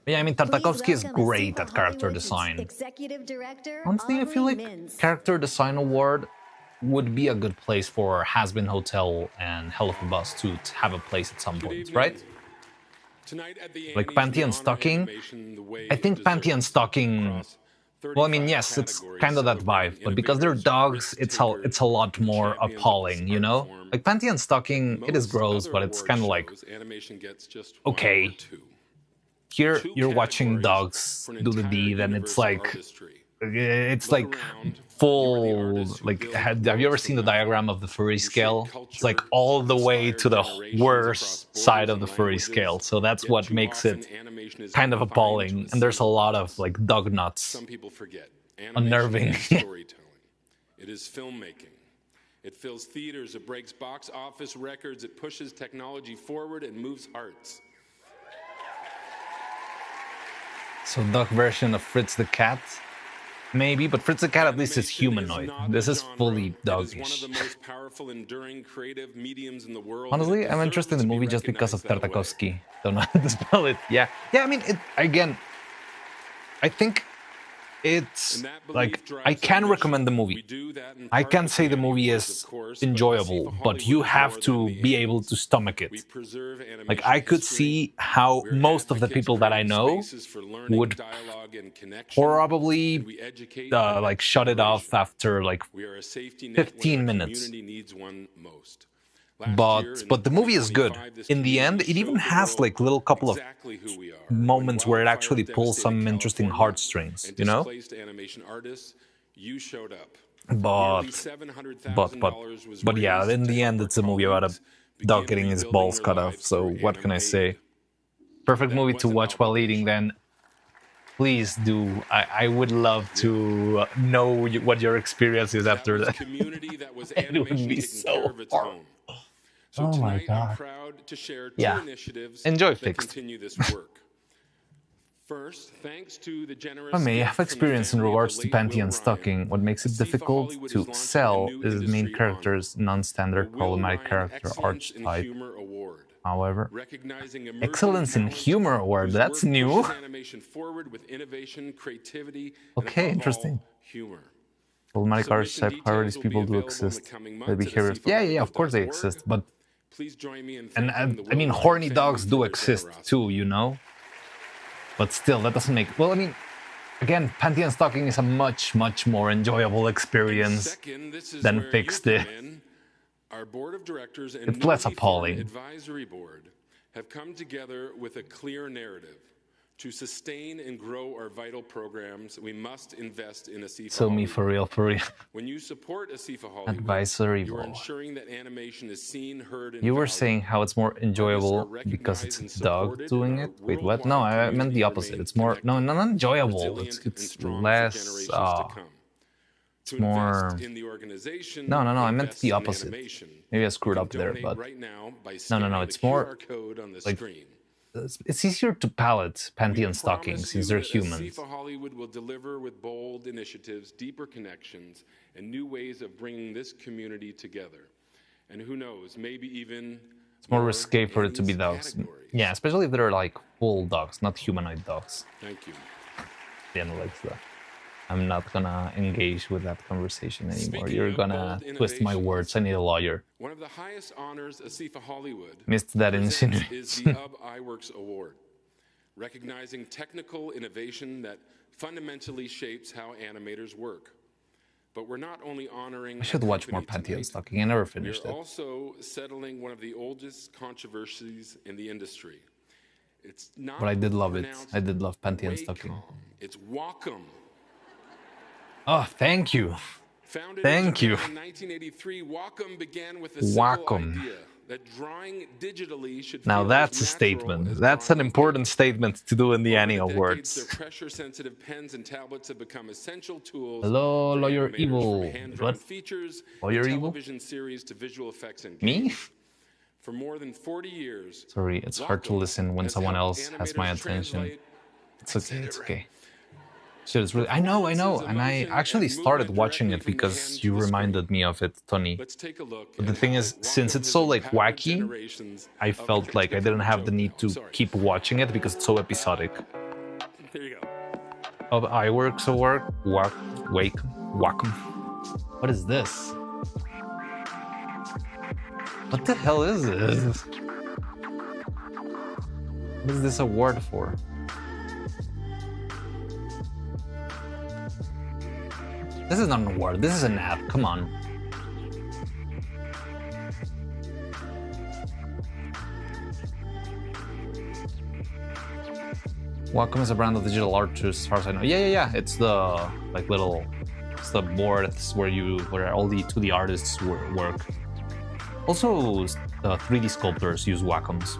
But yeah, I mean, Tartakovsky is great at character design. Executive Director Honestly, I feel like Character Design Award would be a good place for Has Been Hotel and Hell of a Bus to have a place at some point, right? Like Panty and Stocking. I think Panty and Stocking. Well, I mean, yes, it's kind of that vibe, but because they're dogs, it's a lot more appalling, you know? Like Panty and Stocking, it is gross, but it's kind of like okay. Here you're watching dogs do the deed, and it's like full. Like, have you ever seen the diagram of the furry scale? It's like all the way to the worst side of the furry scale. So that's what makes it kind of appalling. And there's a lot of like dog nuts. Some people forget. Unnerving. Storytelling. It is filmmaking. It fills theaters. It breaks box office records. It pushes technology forward and moves hearts. So dog version of Fritz the Cat? Maybe, but Fritz the Cat at least is humanoid. This is fully dogish. Honestly, I'm interested in the movie just because of Tartakovsky. Don't know how to spell it. Yeah, I mean, I think it's like, I can recommend the movie. I can say the movie is enjoyable, but you have to be able to stomach it. Like, I could see how most of the people that I know would probably like shut it off after like 15 minutes. But the movie is good. In the end, it even has like little couple of moments where it actually pulls some interesting heartstrings, you know? But yeah, in the end, it's a movie about a dog getting his balls cut off. So what can I say? Perfect movie to watch while eating. Then please do. I would love to know what your experience is after that. It would be so hard. So oh my God. I'm proud to share two yeah. initiatives Enjoy that Fixed. continue this work. First, thanks to the generous I may have experience in regards to Panty and Stocking. What makes it difficult to sell is the main character's non-standard problematic character archetype. However, Excellence in Humor Award, that's new. Okay, interesting. Problematic archetype, however, these people do exist. The behaviors, yeah, of course they exist, but and I mean, horny dogs do exist too, you know. But still, that doesn't make. Well, I mean, again, Panty and Stocking is a much more enjoyable experience than Fixed It. Our board of directors and it's less appalling. Advisory board have come together with a clear narrative. To sustain and grow our vital programs, we must invest in ASIFA So me for real. When you support ASIFA Hollywood, Advisory you are board. ensuring that animation is seen, heard, and You were valued. saying how it's more enjoyable because it's a dog doing it? Wait, what? No, I meant the opposite. It's more... No, not enjoyable. It's less... it's more... No, I meant the opposite. Maybe I screwed up there, but... No, it's more... Like, it's easier to palate Panty and Stocking since they're humans. ASIFA Hollywood will deliver with bold initiatives, deeper connections, and new ways of bringing this community together. And who knows, maybe even... It's more risque for it to be dogs. Yeah, especially if they're like full dogs, not humanoid dogs. Thank you. Then like that. I'm not gonna engage with that conversation anymore. You're gonna twist my words. I need a lawyer. One of the highest honors ASIFA Hollywood missed that is insinuation. the iWorks Award, recognizing technical innovation that fundamentally shapes how animators work. But we're not only honoring. I should watch more Panty and Stocking. I never finished it. We're also settling one of the oldest controversies in the industry. It's not. But I did love it. I did love Panty and Stocking. It's Wacom. Oh, thank you. Thank you. In 1983, Wacom began with a simple idea that drawing digitally should now that's a statement. That's an important statement to do in the Annie Awards. Their pressure-sensitive pens and tablets have become essential tools. Hello, Lawyer Evil. What? Features, Lawyer Evil? Television series to visual effects and me? For more than 40 years. Sorry, it's hard to listen when someone else has my attention. It's okay. Shit, it's really. I know, and I actually started watching it because you reminded me of it, Tony. Let's take a look. But the thing is, since it's so like wacky, I felt like I didn't have the need to keep watching it because it's so episodic. There you go. Of Iworks or Wacom. What is this? What the hell is this? What is this award for? This is not an award, this is an ad, come on. Wacom is a brand of digital art, as far as I know. Yeah. It's the it's the boards where all the 2D artists work. Also, the 3D sculptors use Wacoms,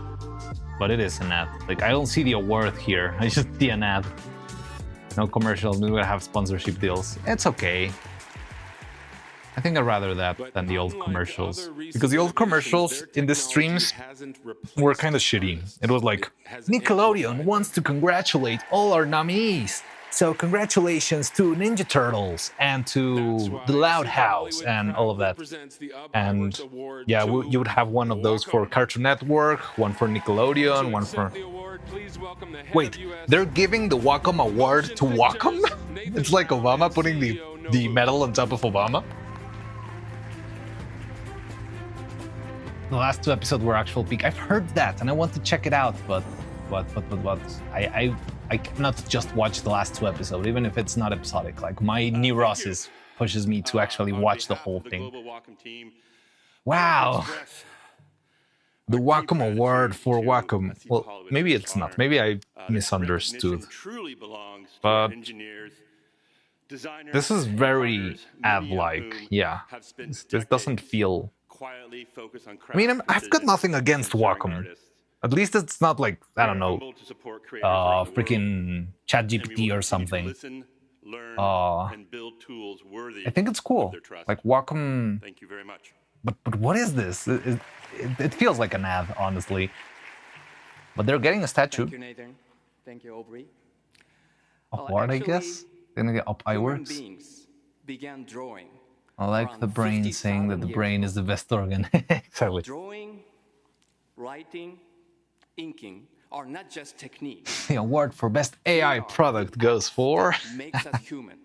but it is an ad. Like, I don't see the award here. I just see an ad. No commercial. We would have sponsorship deals. It's okay. I think I'd rather that than the old commercials. Because the old commercials in the streams were kind of shitty. It was like, Nickelodeon wants to congratulate all our nominees. So congratulations to Ninja Turtles and to The Loud House and all of that. And yeah, you would have one of those for Cartoon Network, one for Nickelodeon, one for... Wait, they're giving the Wacom Award to Wacom? It's like Obama putting the medal on top of Obama? The last 2 episodes were actual peak. I've heard that and I want to check it out, but I cannot just watch the last 2 episodes, even if it's not episodic. Like, my neurosis pushes me to actually watch the whole thing. Wow! The Wacom Award for Wacom. Well, maybe it's not. Maybe I misunderstood. But this is very ad-like. Yeah. This doesn't feel... I mean, I've got nothing against Wacom. At least it's not like, I don't know, freaking ChatGPT or something. I think it's cool. Like, Wacom... Thank you very much. But what is this? It feels like an ad, honestly. But they're getting a statue. Thank you, Nathan. Thank you, Aubrey. Award, I guess? They're gonna get up Iworks. Began drawing. I like the brain saying that the brain is the best organ. Exactly. Drawing, writing, inking are not just techniques. The award for best AI product goes for... makes us human.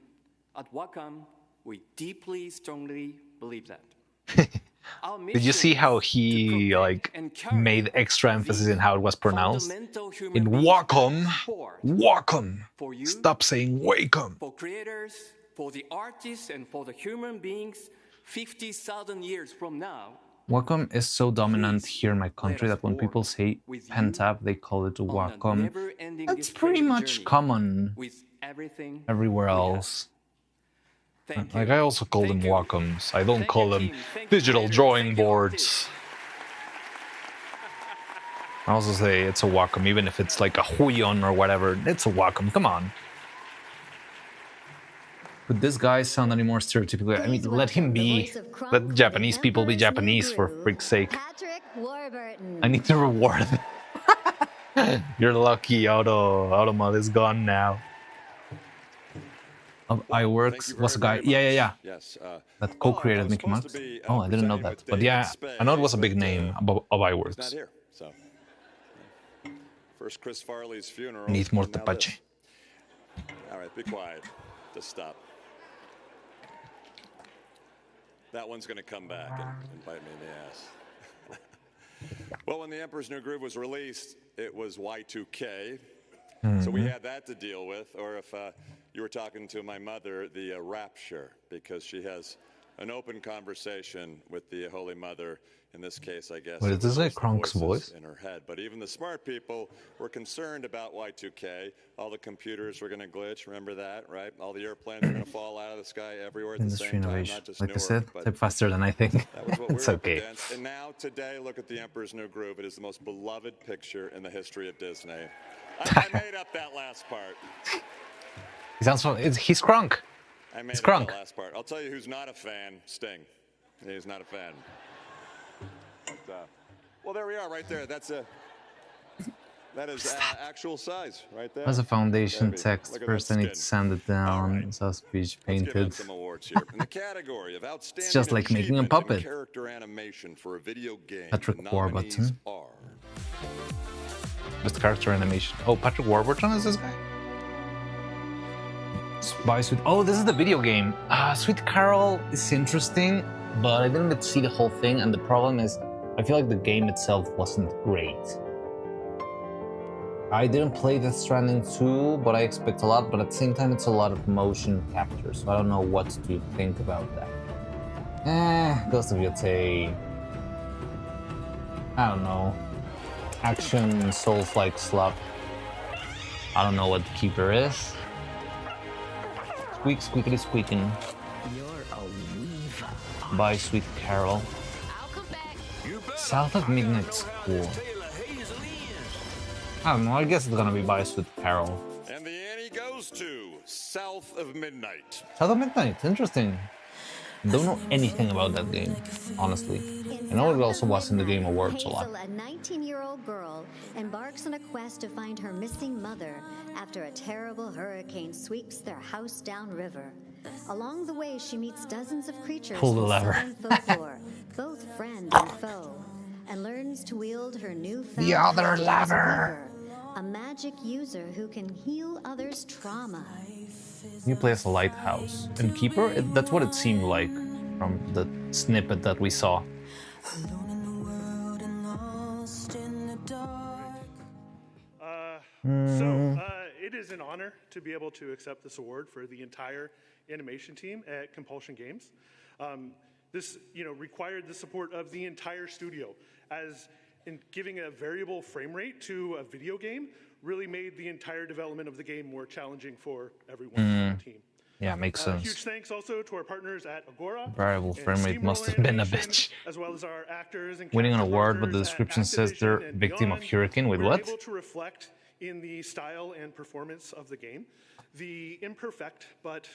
At Wacom, we deeply, strongly believe that. Did you see how he made extra emphasis in how it was pronounced? In Wacom, Wacom. Stop saying Wacom. For creators, for the artists, and for the human beings, 50,000 years from now. Wacom is so dominant here in my country that when people say Pentab, they call it Wacom. That's pretty much common everywhere else. Like, I also call them Wacoms. I don't call them digital drawing boards. I also say it's a Wacom, even if it's like a Huion or whatever. It's a Wacom, come on. Could this guy sound any more stereotypical? I mean, let him be. Let Japanese people be Japanese, for freak's sake. I need to reward them. You're lucky, Automod is gone now. Iworks was a guy. Yeah. Yes. That co-created Mickey Mouse. Oh, I didn't know that. But yeah, I know it was a big name of Iworks. Not here, so. First Chris Farley's funeral. Need more Tepache. All right, be quiet. Just stop. That one's going to come back and bite me in the ass. Well, when The Emperor's New Groove was released, it was Y2K. So we had that to deal with. Or if you were talking to my mother, the rapture, because she has an open conversation with the Holy Mother. In this case, I guess. Wait, is this like Kronk's voice? In her head. But even the smart people were concerned about Y2K. All the computers were going to glitch. Remember that, right? All the airplanes were going to fall out of the sky everywhere at the same time. Not just like I Newark, said, but type faster than I think. that was what It's we were okay. up against. And now, today, look at The Emperor's New Groove. It is the most beloved picture in the history of Disney. I made up that last part. He sounds fun. He's Kronk. I made It's up Kronk. that last part. I'll tell you who's not a fan. Sting. He's not a fan. But, well, there we are, right there. That's That is actual size right there. As a foundation Heavy. text, Look at first I that need to skin. sand it down, so speech Let's give painted. out some awards here. In the category of outstanding just like making a achievement in puppet. character animation for a video game, Patrick the nominees Warburton. are Best character animation. Oh, Patrick Warburton is this guy? Spy Sweet. Oh, this is the video game. Sweet Carol is interesting, but I didn't get to see the whole thing, and the problem is, I feel like the game itself wasn't great. I didn't play Death Stranding 2, but I expect a lot, but at the same time it's a lot of motion capture, so I don't know what to think about that. Ghost of Yotei. I don't know. Action, Souls-like slap. I don't know what the keeper is. Squeak, squeakity squeaking. By Sweet Carol. South of Midnight School. I don't know, I guess it's gonna be by Sweet Carol. And the Annie goes to South of Midnight. South of Midnight, interesting. Don't know anything about that game, honestly. I know it also was in the Game Awards a lot. Hazel, a 19-year-old girl, embarks on a quest to find her missing mother after a terrible hurricane sweeps their house downriver. Along the way, she meets dozens of creatures Pull the from lever. Southern folklore, both friend and foe, and learns to wield her newfound The other power as a lever. weaver, a magic user who can heal others' trauma. You play as a lighthouse. And keeper? That's what it seemed like from the snippet that we saw. It is an honor to be able to accept this award for the entire animation team at Compulsion Games. This, required the support of the entire studio, as in giving a variable frame rate to a video game really made the entire development of the game more challenging for everyone on the team. Yeah, makes sense. Huge thanks also to our partners at Agora. Variable and frame rate Steamroller must have been a Animation, bitch. As well as our actors and Winning an character award, but the partners description at says they're Activision and victim of beyond. hurricane. Wait, We're what? able to reflect in the style and performance of the game the imperfect, but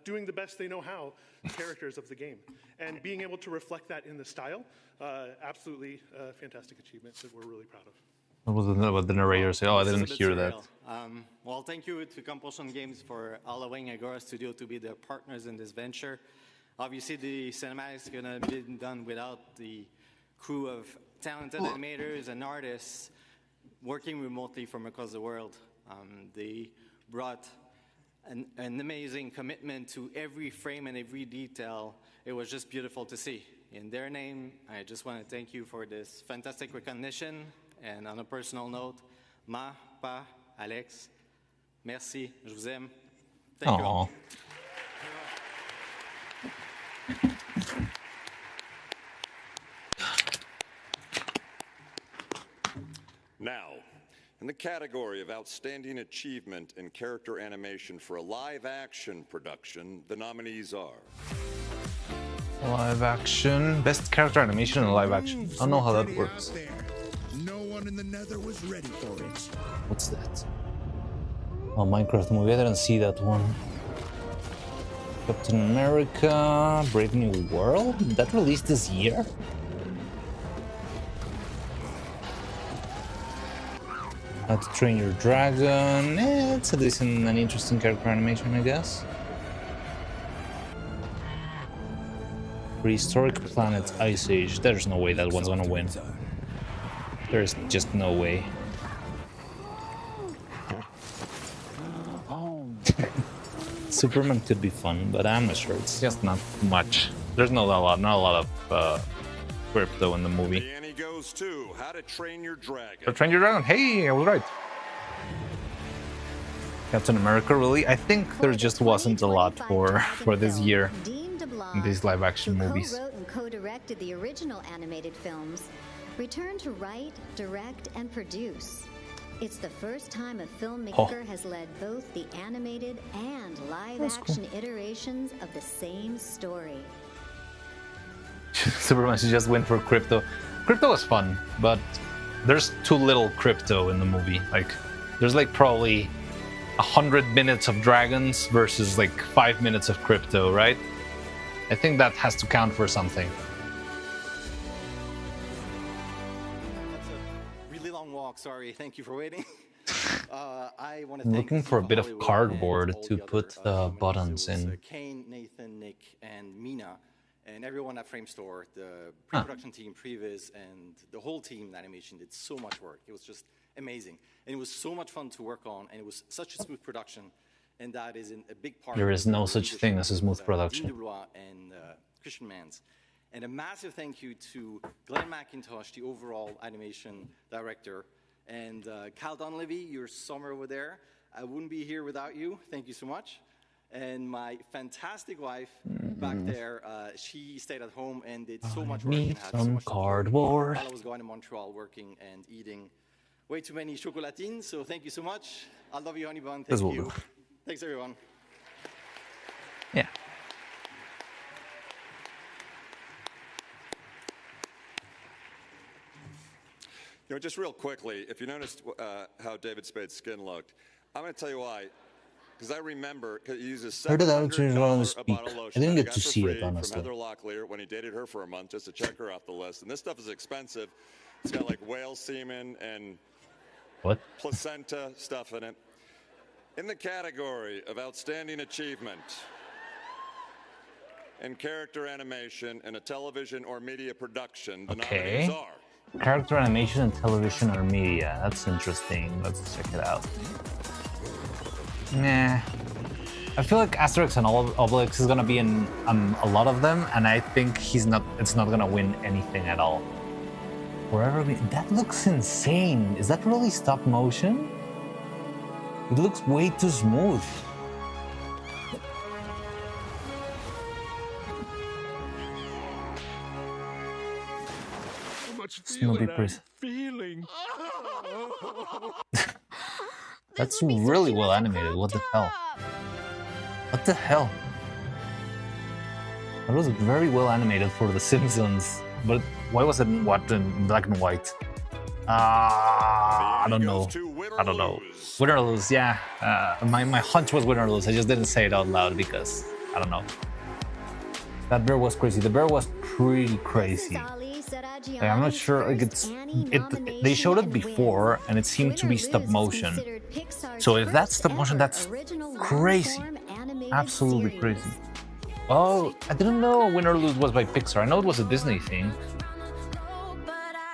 doing the best they know how, characters of the game. And being able to reflect that in the style, absolutely a fantastic achievement that we're really proud of. What was the narrator say? Oh, I This is didn't a bit hear that. surreal. Well, thank you to Compulsion Games for allowing Agora Studio to be their partners in this venture. Obviously, the cinematics are going to be done without the crew of talented animators and artists working remotely from across the world. They brought an amazing commitment to every frame and every detail. It was just beautiful to see. In their name, I just want to thank you for this fantastic recognition. And on a personal note, Ma, Pa, Alex, merci, je vous aime. Thank you all. Now, in the category of outstanding achievement in character animation for a live-action production, the nominees are Live action. Best character animation in live action. I don't know how that works. No one in the Nether was ready for it. What's that? Oh, Minecraft movie. I didn't see that one. Captain America, Brave New World? That released this year? How to Train Your Dragon. It's a decent and interesting character animation, I guess. Prehistoric Planet Ice Age. There's no way that one's gonna win. There's just no way. Superman could be fun, but I'm not sure. It's just not much. There's not a lot of crypto in the movie. The Annie goes to How to Train Your Dragon. How to Train Your Dragon. Hey, I was right. Captain America, really? I think there just wasn't a lot for this year in these live-action movies. Co-wrote and co-directed the original animated films, returned to write, direct, and produce. It's the first time a filmmaker has led both the animated and live-action iterations of the same story. Superman should just win for crypto. Crypto was fun, but there's too little crypto in the movie. Like, there's like probably 100 minutes of dragons versus like 5 minutes of crypto, right? I think that has to count for something. That's a really long walk talk. Sorry. Thank you for waiting. I want to I'm thank looking for a bit of Hollywood cardboard and all to the put other, the nominees. buttons It was, in. Kane, Nathan, Nick, and Mina, and everyone at Framestore, the pre-production team, Previs, and the whole team in animation did so much work. It was just amazing, and it was so much fun to work on, and it was such a smooth production, and that is a big part. There is no of the such thing as a smooth leadership of, production. Dean DeBlois and Christian Mans. And a massive thank you to Glenn McIntosh, the overall animation director, and Cal Donlevy, your summer over there. I wouldn't be here without you. Thank you so much. And my fantastic wife back there, she stayed at home and did so much work. Need And had so some much cardboard. while I was going to Montreal working and eating way too many chocolatines. So thank you so much. I love you, honey bun. This Thank will you. do. Thanks, everyone. Yeah. You know, just real quickly, if you noticed how David Spade's skin looked, I'm going to tell you why. Because I remember he uses Heard it out $700 to a speak. bottle of I lotion didn't that get got to for see it, free honestly. from Heather Locklear when he dated her for a month just to check her off the list. And this stuff is expensive. It's got like whale semen and what? placenta stuff in it. In the category of outstanding achievement in character animation in a television or media production, the nominees Okay. are Character animation and television or media. That's interesting. Let's check it out. Nah. I feel like Asterix and Obelix is gonna be in a lot of them, and I think it's not gonna win anything at all. Wherever we, that looks insane. Is that really stop motion? It looks way too smooth. How much Snoopy feeling I'm Prince. feeling. That's really well animated. What the hell? What the hell? That was very well animated for The Simpsons, but why was it in black and white? I don't know. I don't know. Win or lose, yeah. My hunch was win or lose. I just didn't say it out loud because I don't know. That bear was crazy. The bear was pretty crazy. Like, I'm not sure. Like they showed it before, and it seemed to be stop motion. So if that's stop motion, that's crazy. Absolutely crazy. Oh, I didn't know Win or Lose was by Pixar. I know it was a Disney thing.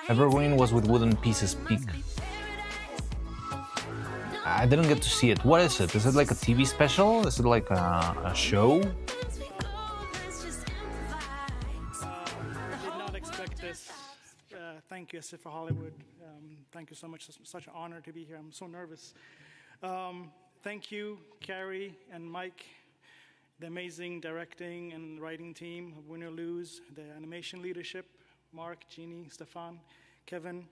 Evergreen was with Wooden Pieces Peak. I didn't get to see it. What is it? Is it like a TV special? Is it like a show? Did not expect this. Thank you, SF for Hollywood. Thank you so much. It's such an honor to be here. I'm so nervous. Thank you, Carrie and Mike, the amazing directing and writing team of Win or Lose, the animation leadership, Mark, Jeannie, Stefan, Kevin,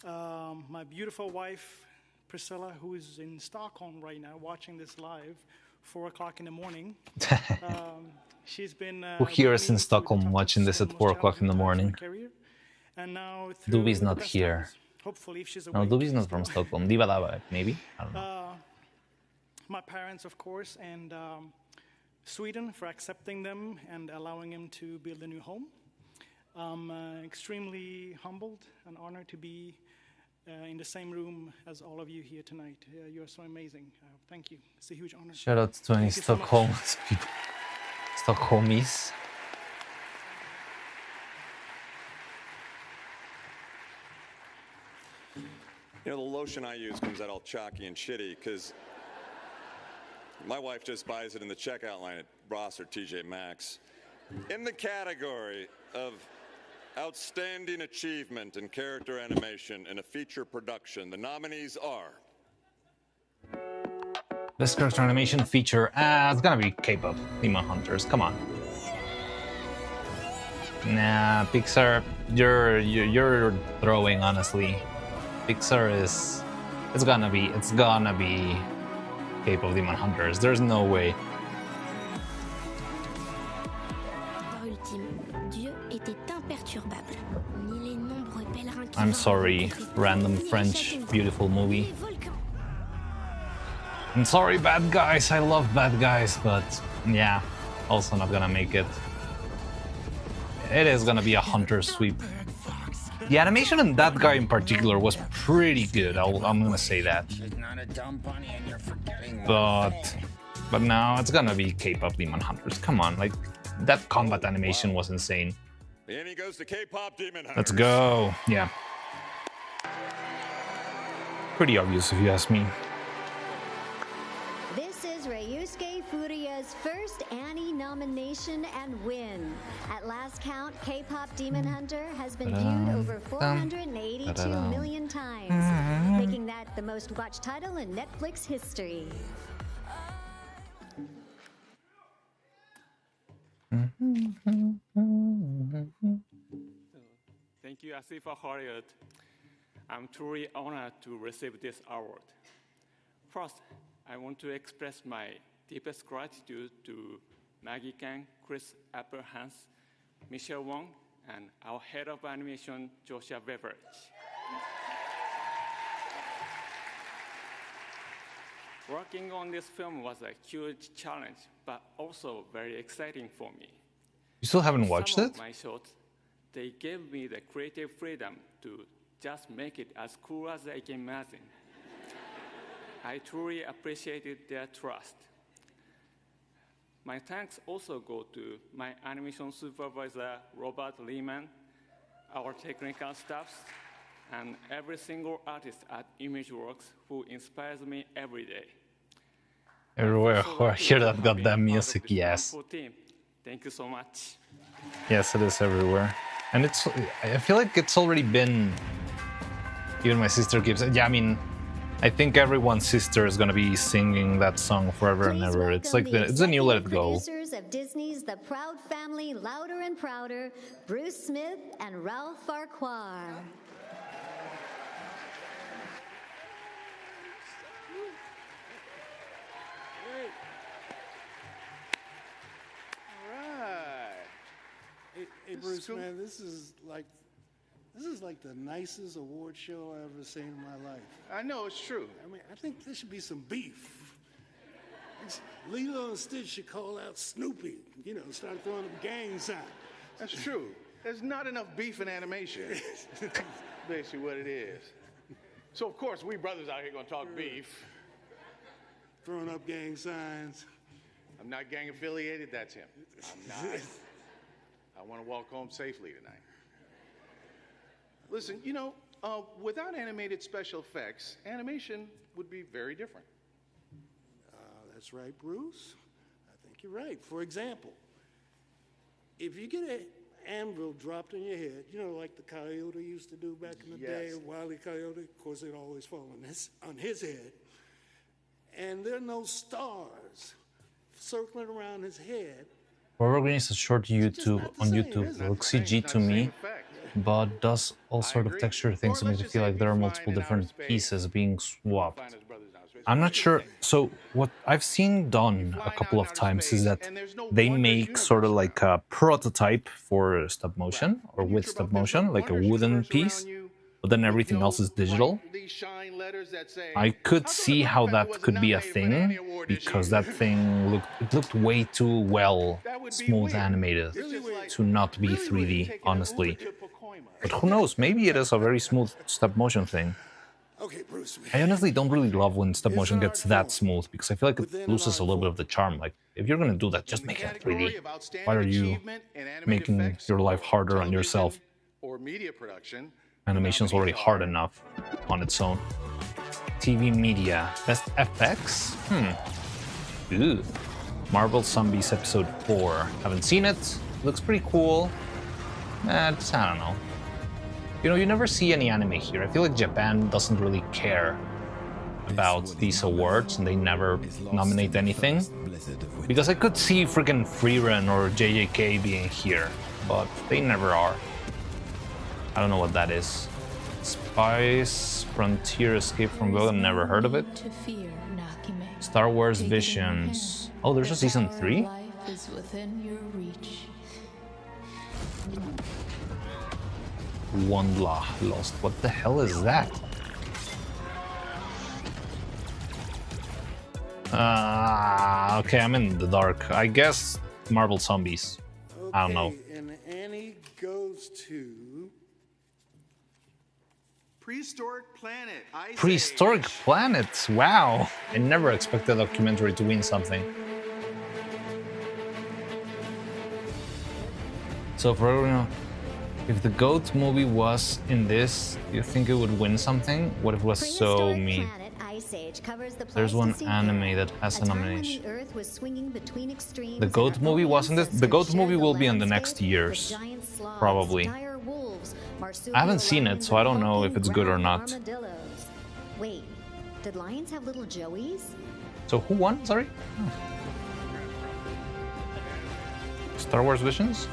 my beautiful wife, Priscilla, who is in Stockholm right now watching this live, 4 o'clock in the morning. She's been Who here is in Stockholm watching this at 4 o'clock in the morning? And now Doobie's not here. Hopefully, if she's No, awake. Doobie's not from Stockholm. Diva Dava, maybe? I don't know. My parents, of course, and Sweden for accepting them and allowing him to build a new home. I'm extremely humbled and honored to be in the same room as all of you here tonight. You're so amazing. Thank you. It's a huge honor. Shout out to any Thank you so much. Stockholm people. Stockholmies. You know, the lotion I use comes out all chalky and shitty because my wife just buys it in the checkout line at Ross or TJ Maxx. In the category of outstanding achievement in character animation in a feature production, the nominees are Best character animation feature. It's gonna be K-pop Demon Hunters. Come on. Nah, Pixar. You're throwing, honestly. Pixar is. It's gonna be K-pop Demon Hunters. There's no way. I'm sorry, random French beautiful movie. I'm sorry, Bad Guys. I love Bad Guys, but yeah, also not gonna make it. It is gonna be a Hunter sweep. The animation in that guy in particular was pretty good. I'm gonna say that. But now it's gonna be K-pop Demon Hunters. Come on, like that combat animation was insane. And he goes to K-pop Demon Hunters. Let's go. Yeah. Pretty obvious if you ask me. This is Ryusuke Furia's first Annie nomination and win. At last count, K-pop Demon Hunter has been viewed over 482 million times, making that the most watched title in Netflix history. Thank you, Asifa Hollywood. I'm truly honored to receive this award. First, I want to express my deepest gratitude to Maggie Kang, Chris Apple-Hans, Michelle Wong, and our head of animation, Joshua Beveridge. Working on this film was a huge challenge, but also very exciting for me. You still haven't watched it? My shorts, they gave me the creative freedom to just make it as cool as I can imagine. I truly appreciated their trust. My thanks also go to my animation supervisor, Robert Lehman, our technical staffs, and every single artist at ImageWorks who inspires me every day. Everywhere I hear that goddamn music, yes. Thank you so much. Yes, it is everywhere. And it's, I feel like it's already been, even my sister keeps, yeah, I mean, I think everyone's sister is gonna be singing that song forever and ever. It's like it's a new Let It Go. Producers of Disney's The Proud Family, Louder and Prouder, Bruce Smith and Ralph Farquhar. Hey Bruce, man, this is like the nicest award show I've ever seen in my life. I know, it's true. I mean, I think there should be some beef. Lilo and Stitch should call out Snoopy, you know, start throwing up gang signs. That's true. There's not enough beef in animation. Basically what it is. So, of course, we brothers out here gonna talk beef. Throwing up gang signs. I'm not gang affiliated, that's him. I'm not. I want to walk home safely tonight. Listen, you know, without animated special effects, animation would be very different. That's right, Bruce. I think you're right. For example, if you get an anvil dropped on your head, you know, like the coyote used to do back in the day, Wile E. Coyote, of course, it always fall on his head, and there are no stars circling around his head. Robert Green is a short YouTube on YouTube. It looks CG to me, but does all sort of texture things to make it feel like there are multiple different pieces being swapped. I'm not sure. So what I've seen done a couple of times is that they make sort of like a prototype for stop motion or with stop motion, like a wooden piece, but then everything else is digital. I could see how that could be a thing because that thing looked way too well smooth animated to not be 3D, honestly. But who knows? Maybe it is a very smooth stop motion thing. Okay, Bruce. I honestly don't really love when stop motion gets that smooth because I feel like it loses a little bit of the charm. Like, if you're gonna do that, just make it 3D. Why are you making your life harder on yourself? Or media production. Animation's already hard enough on its own. TV media. Best FX? Ooh. Marvel Zombies Episode 4. Haven't seen it. Looks pretty cool. I don't know. You know, you never see any anime here. I feel like Japan doesn't really care about these awards and they never nominate anything. Because I could see freaking Freerun or JJK being here, but they never are. I don't know what that is. Spice Frontier Escape from God, I've never heard of it. Star Wars Visions. Oh, there's a season 3? Wandla Lost. What the hell is that? Okay, I'm in the dark. I guess Marvel Zombies. I don't know. And Annie goes to Prehistoric Planet. Prehistoric Planets. Wow. I never expected a documentary to win something. So for everyone, if the GOAT movie was in this, do you think it would win something? What if it was so mean? There's one anime that has a nomination. The GOAT movie wasn't this. The GOAT movie will be in the next years, probably. I haven't seen it, so I don't know if it's good or not. Wait, did lions have little joeys? So who won? Sorry? Oh. Star Wars Visions?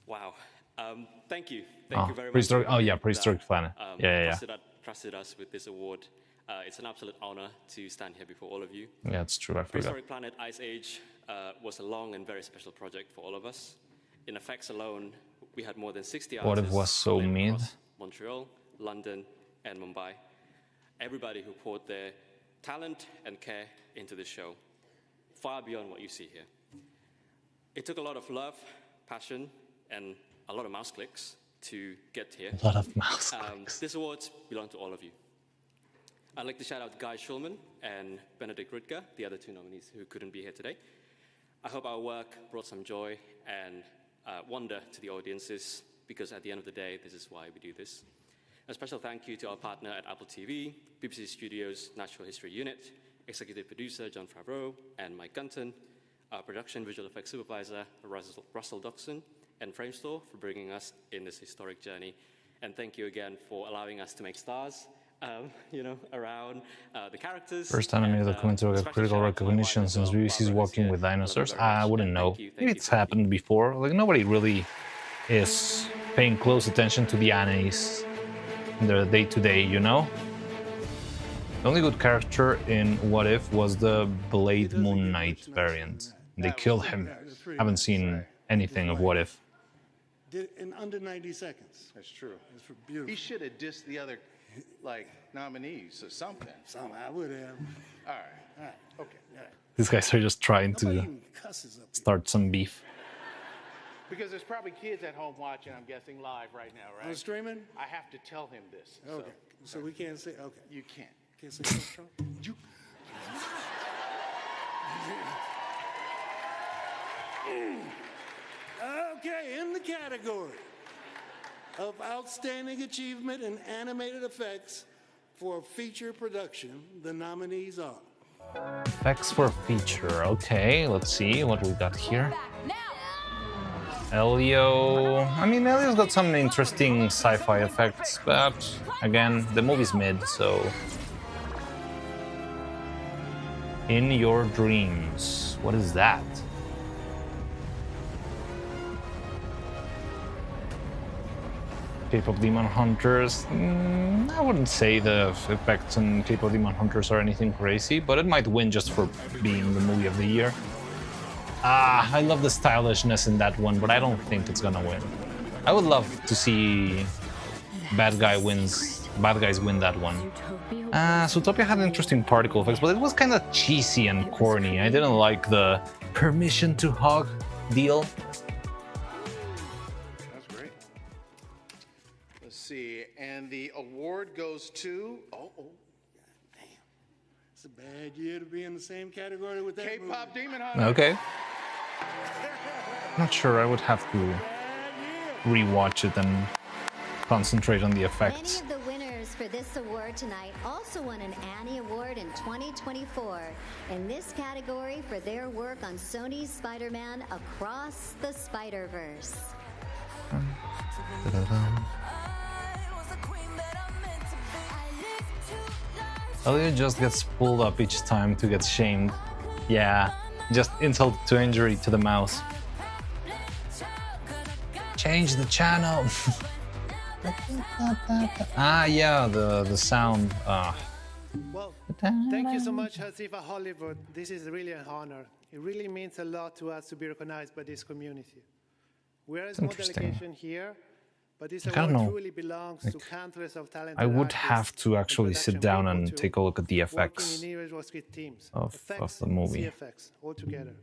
Wow. Thank you. Thank you very much. Prehistoric. Oh yeah, Prehistoric Planet. Yeah. Trusted us with this award. It's an absolute honor to stand here before all of you. Yeah, it's true. I forgot. Prehistoric Planet Ice Age was a long and very special project for all of us. In effects alone, we had more than 60 artists. What if it was so mean? Montreal, London, and Mumbai. Everybody who poured their talent and care into this show, far beyond what you see here. It took a lot of love, passion, and a lot of mouse clicks to get here. A lot of mouse clicks. This award belongs to all of you. I'd like to shout out Guy Schulman and Benedict Rutger, the other two nominees who couldn't be here today. I hope our work brought some joy and wonder to the audiences, because at the end of the day, this is why we do this. A special thank you to our partner at Apple TV, BBC Studios Natural History Unit, executive producer John Favreau and Mike Gunton, our production visual effects supervisor Russell Doxson, and Framestore for bringing us in this historic journey. And thank you again for allowing us to make stars, around the characters. First anime documentary got critical recognition since BBC's Walking with Dinosaurs. I wouldn't know. Maybe it's happened before. Like, nobody really is paying close attention to the animes in their day-to-day, you know? The only good character in What If was the Blade Moon Knight variant. They killed him. Haven't seen anything of What If. Did it in under 90 seconds. That's true. It's beautiful. He should have dissed the other, nominees or something. I would have. All right. Okay. All right. These guys are just trying to start some beef. Because there's probably kids at home watching, I'm guessing, live right now, right? On streaming? I have to tell him this. Okay. So we can't say, okay. You can't. Can't say Trump? You. Okay, in the category of outstanding achievement in animated effects for feature production, the nominees are Effects for feature. Okay, let's see what we got here. Elio. I mean, Elio's got some interesting sci-fi effects, but again, the movie's mid, so. In Your Dreams. What is that? K-pop Demon Hunters. I wouldn't say the effects in K-pop Demon Hunters are anything crazy, but it might win just for being the movie of the year. I love the stylishness in that one, but I don't think it's gonna win. I would love to see bad guys win that one. Zootopia had interesting particle effects, but it was kind of cheesy and corny. I didn't like the permission to hug deal. See, and the award goes to damn, it's a bad year to be in the same category with that K-pop Demon Hunter. Okay. Not sure. I would have to rewatch it and concentrate on the effects. Many of the winners for this award tonight also won an Annie Award in 2024 in this category for their work on Sony's Spider-Man Across the Spider-Verse. Elliot just gets pulled up each time to get shamed. Yeah, just insult to injury to the mouse. Change the channel. Yeah, the sound. Well, thank you so much, Hasifa Hollywood. This is really an honor. It really means a lot to us to be recognized by this community. We're a small delegation here, but this award truly belongs to countless of talented I would have to actually sit down and take a look at the effects of the movie. CFX altogether.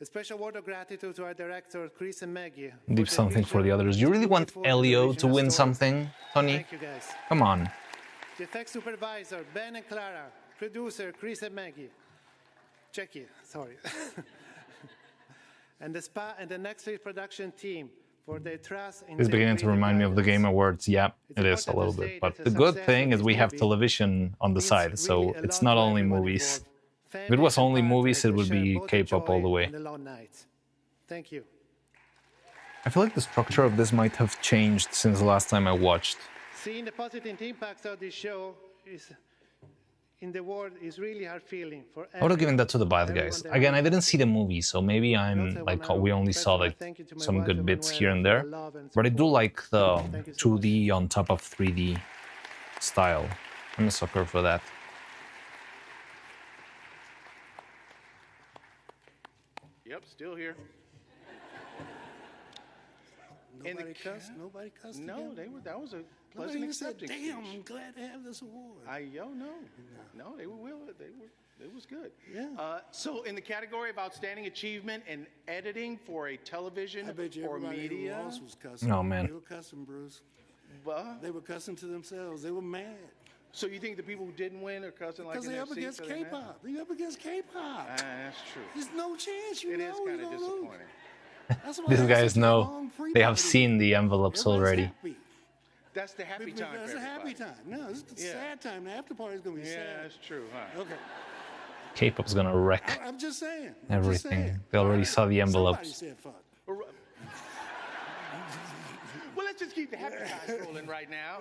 A special word of gratitude to our director, Chris and Maggie. Leave something for the others. You really want Elio to win something, Tony? Thank you, guys. Come on. The effects supervisor, Ben and Clara. Producer, Chris and Maggie. Jackie, sorry. And the SPA and the Next Phase production team for their trust in It's their beginning to creative remind me of the guidance. Game Awards. Yeah, it is a little bit. But the good thing is we have television on the side, so it's not only movies. If it was only movies, it would be K-pop all the way. On the long nights. Thank you. I feel like the structure of this might have changed since the last time I watched. Seeing the positive impacts of this show is in the world is really hard feeling for I would have given that to the bad guys. Again, I didn't see the movie, so maybe I'm like, we only saw like some good bits here and there. But I do like the 2D on top of 3D style. I'm a sucker for that. Yep, still here. Nobody cussed? Nobody cussed? No, again? they were. That was a Nobody pleasant even said, acceptance. damn, I'm glad to have this award. No, they were. It was good. Yeah. So, in the category of outstanding achievement in editing for a television I bet you or everybody media, who lost was cussing. Oh, man. They were cussing, Bruce. What? They were cussing to themselves. They were mad. So you think the people who didn't win are cussing like Because in they're their up against seats, are they mad? K-pop. They're up against K-pop. That's true. There's no chance you It know is you're kind of gonna lose. disappointing. That's why These they have guys such a know. long They have pre-party. seen the envelopes Everybody's already. happy. That's the happy time. That's for a happy everybody. time. No, it's a Yeah. sad time. The after party's gonna be Yeah, sad. that's true. Huh? Okay. K-pop's gonna wreck I'm just saying. everything. They already saw the envelopes. Somebody said fuck. Well, let's just keep the happy times rolling right now.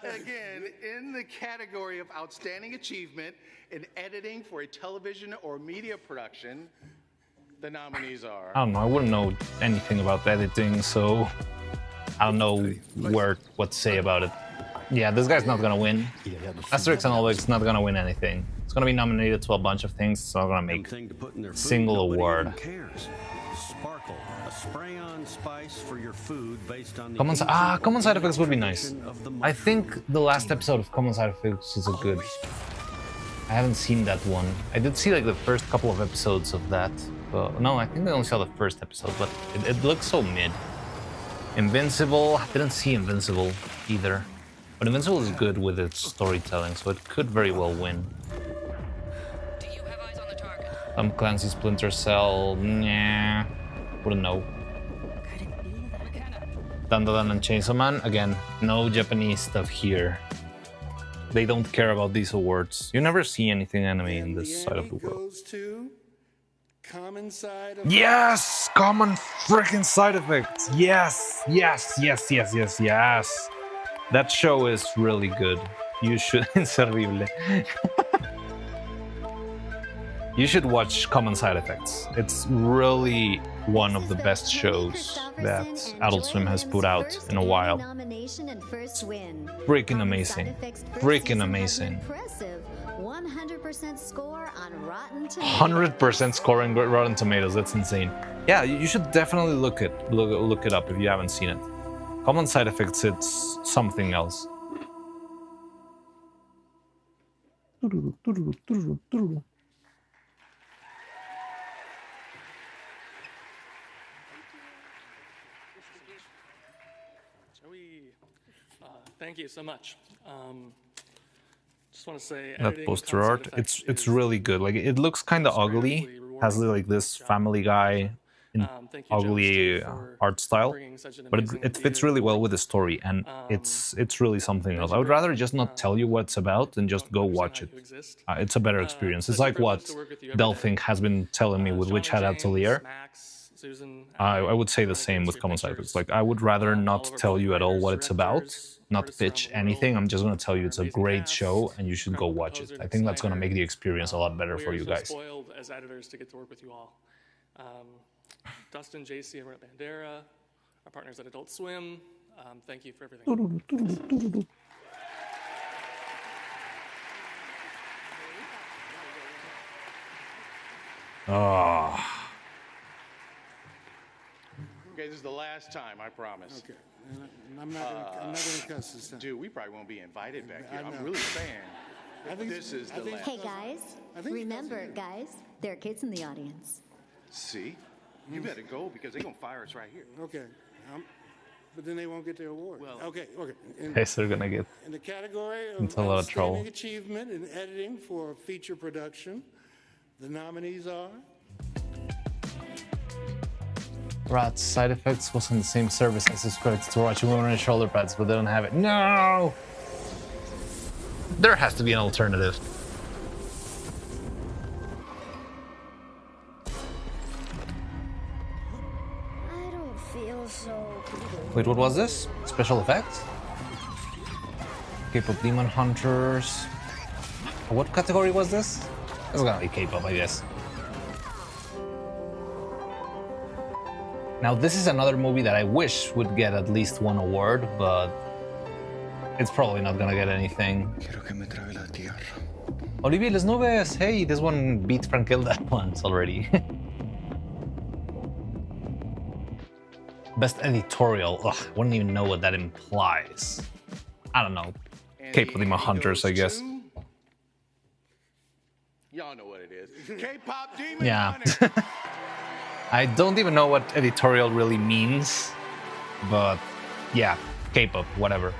Again, in the category of outstanding achievement in editing for a television or media production, the nominees are. I don't know. I wouldn't know anything about editing, so I don't know what to say about it. Yeah, this guy's not gonna win. Asterix and Obelix not gonna win anything. It's gonna be nominated to a bunch of things. It's not gonna make a single award. Sparkle, a spray-on spice for your food based on the Common Side Effects would be nice. I think the last episode of Common Side Effects is a good. I haven't seen that one. I did see like the first couple of episodes of that. No, I think I only saw the first episode, but it looks so mid. Invincible, I didn't see Invincible either. But Invincible is good with its storytelling, so it could very well win. Do you have eyes on the target? Tom Clancy's Splinter Cell, nah, wouldn't know. Dandadan and Chainsaw Man, again, no Japanese stuff here. They don't care about these awards. You never see anything anime in this side of the world. Goes to Common Side Effects. Yes! Common freaking Side Effects! Yes! Yes, yes, yes, yes, yes! That show is really good. You should... Inservible. You should watch Common Side Effects. It's really one of the best shows that Adult Swim has put out in a while. Freaking amazing. Freaking amazing. 100% score on Rotten Tomatoes. 100% scoring Rotten Tomatoes. That's insane. Yeah, you should definitely look it up if you haven't seen it. Common Side Effects, it's something else. Shall we? Thank you so much. Just want to say That poster art, it's really good. Like it looks kind of ugly, has like this Family Guy ugly art style, but it fits really well with the story, and it's really something else. I would rather just not tell you what it's about than just go watch it. It's a better experience. It's like what Delphink has been telling me with Witch Hat Atelier. I would say the same with Common Side Effects. Like I would rather not tell you at all what it's about, not pitch anything. I'm just going to tell you it's a great show and you should go watch it. I think that's going to make the experience a lot better for you guys. We are so spoiled as editors to get to work with you all. Dustin, JC over at Bandera, our partners at Adult Swim, thank you for everything. Oh. Okay, this is the last time, I promise. Okay. And I'm not gonna cuss this time. Dude, we probably won't be invited back here. I know. I'm really saying. I think This is the last. Hey guys, remember guys, there are kids in the audience. See? You better go because they're going to fire us right here. Okay. But then they won't get their award. Well, okay. Guys are gonna get In the category of into a lot of trouble. outstanding achievement in editing for feature production, the nominees are Rat's side effects was on the same service as his credits to watching women in shoulder pads, but they don't have it. No! There has to be an alternative. I don't feel so good. Wait, what was this? Special effects? K-pop Demon Hunters. What category was this? It's gonna be K-pop, I guess. Now, this is another movie that I wish would get at least one award, but it's probably not gonna get anything. Olivia Las Nubes! Hey, this one beat Frankilda once already. Best editorial. Ugh, I wouldn't even know what that implies. I don't know. K-pop Demon Hunters, I guess. Y'all know what it is. K-pop Demon Yeah. Hunters. I don't even know what editorial really means, but yeah, K-pop, whatever.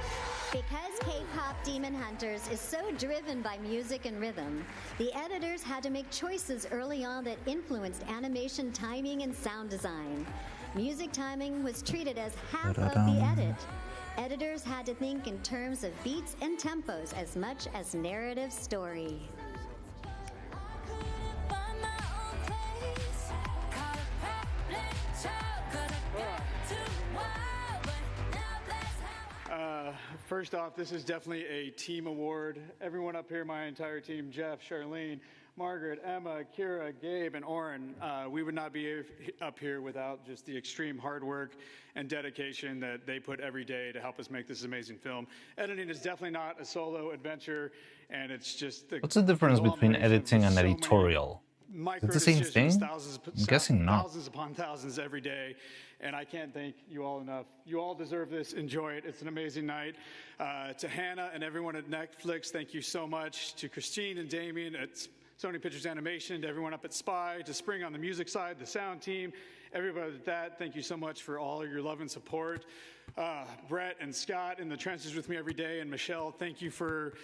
Because K-pop Demon Hunters is so driven by music and rhythm, the editors had to make choices early on that influenced animation timing and sound design. Music timing was treated as half of the edit. Editors had to think in terms of beats and tempos as much as narrative story. First off, this is definitely a team award. Everyone up here, my entire team, Jeff, Charlene, Margaret, Emma, Kira, Gabe, and Oren, we would not be up here without just the extreme hard work and dedication that they put every day to help us make this amazing film. Editing is definitely not a solo adventure, and it's just... What's the difference between editing and editorial? Is it the same thing? I'm guessing not. Thousands upon thousands every day, and I can't thank you all enough. You all deserve this. Enjoy it. It's an amazing night. To Hannah and everyone at Netflix, thank you so much. To Christine and Damien at Sony Pictures Animation, to everyone up at Spy, to Spring on the music side, the sound team, everybody at that, thank you so much for all your love and support. Brett and Scott in the trenches with me every day, and Michelle, thank you for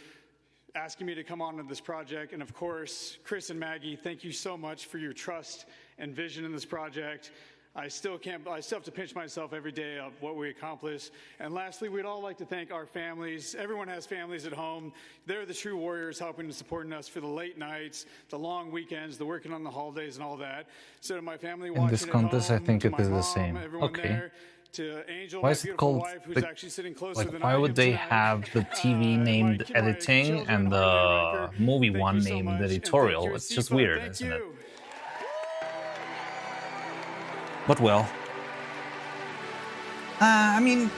asking me to come on to this project. And of course, Chris and Maggie, thank you so much for your trust and vision in this project. I still have to pinch myself every day of what we accomplish. And lastly, we'd all like to thank our families. Everyone has families at home. They're the true warriors helping and supporting us for the late nights, the long weekends, the working on the holidays and all that. So to my family watching In this contest, I think it is the same. Okay. To Angel, why is it called? Why would they have the TV named editing and the movie one named editorial? It's just weird, isn't it? But well, I mean,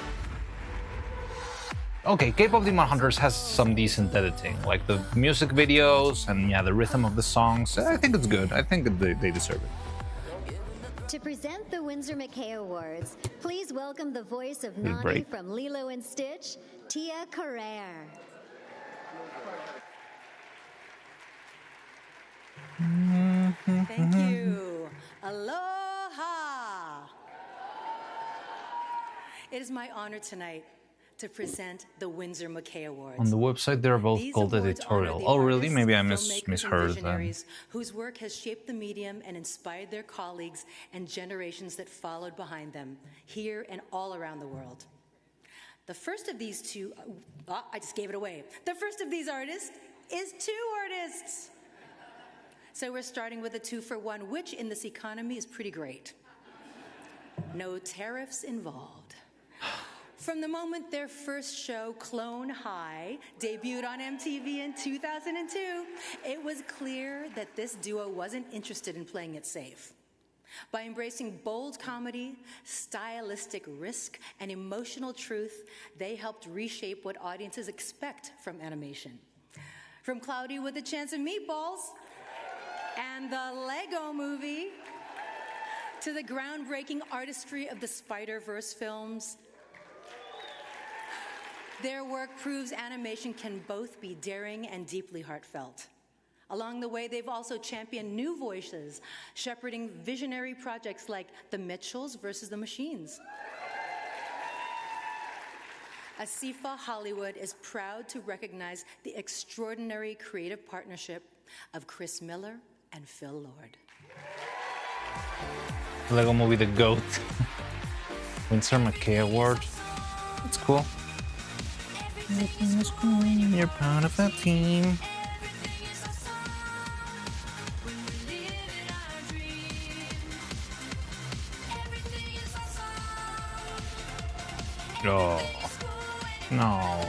okay, K-pop Demon Hunters has some decent editing, like the music videos and yeah, the rhythm of the songs. I think it's good. I think they deserve it. To present the Winsor McKay Awards, please welcome the voice of Nani from Lilo and Stitch, Tia Carrere. Thank you. Aloha. It is my honor tonight to present the Winsor McKay Awards. On the website, they're both called editorial. Oh, really? Maybe I misheard them. Whose work has shaped the medium and inspired their colleagues and generations that followed behind them, here and all around the world. The first of these two, I just gave it away. The first of these artists is two artists. So we're starting with a 2-for-1, which in this economy is pretty great. No tariffs involved. From the moment their first show, Clone High, debuted on MTV in 2002, it was clear that this duo wasn't interested in playing it safe. By embracing bold comedy, stylistic risk, and emotional truth, they helped reshape what audiences expect from animation. From Cloudy with a Chance of Meatballs and the Lego Movie, to the groundbreaking artistry of the Spider-Verse films, their work proves animation can both be daring and deeply heartfelt. Along the way, they've also championed new voices, shepherding visionary projects like The Mitchells versus the Machines. Asifa Hollywood is proud to recognize the extraordinary creative partnership of Chris Miller and Phil Lord. Lego Movie The GOAT. Winsor McKay Award. It's cool. Everything is cool. You're part of a team. Oh. No.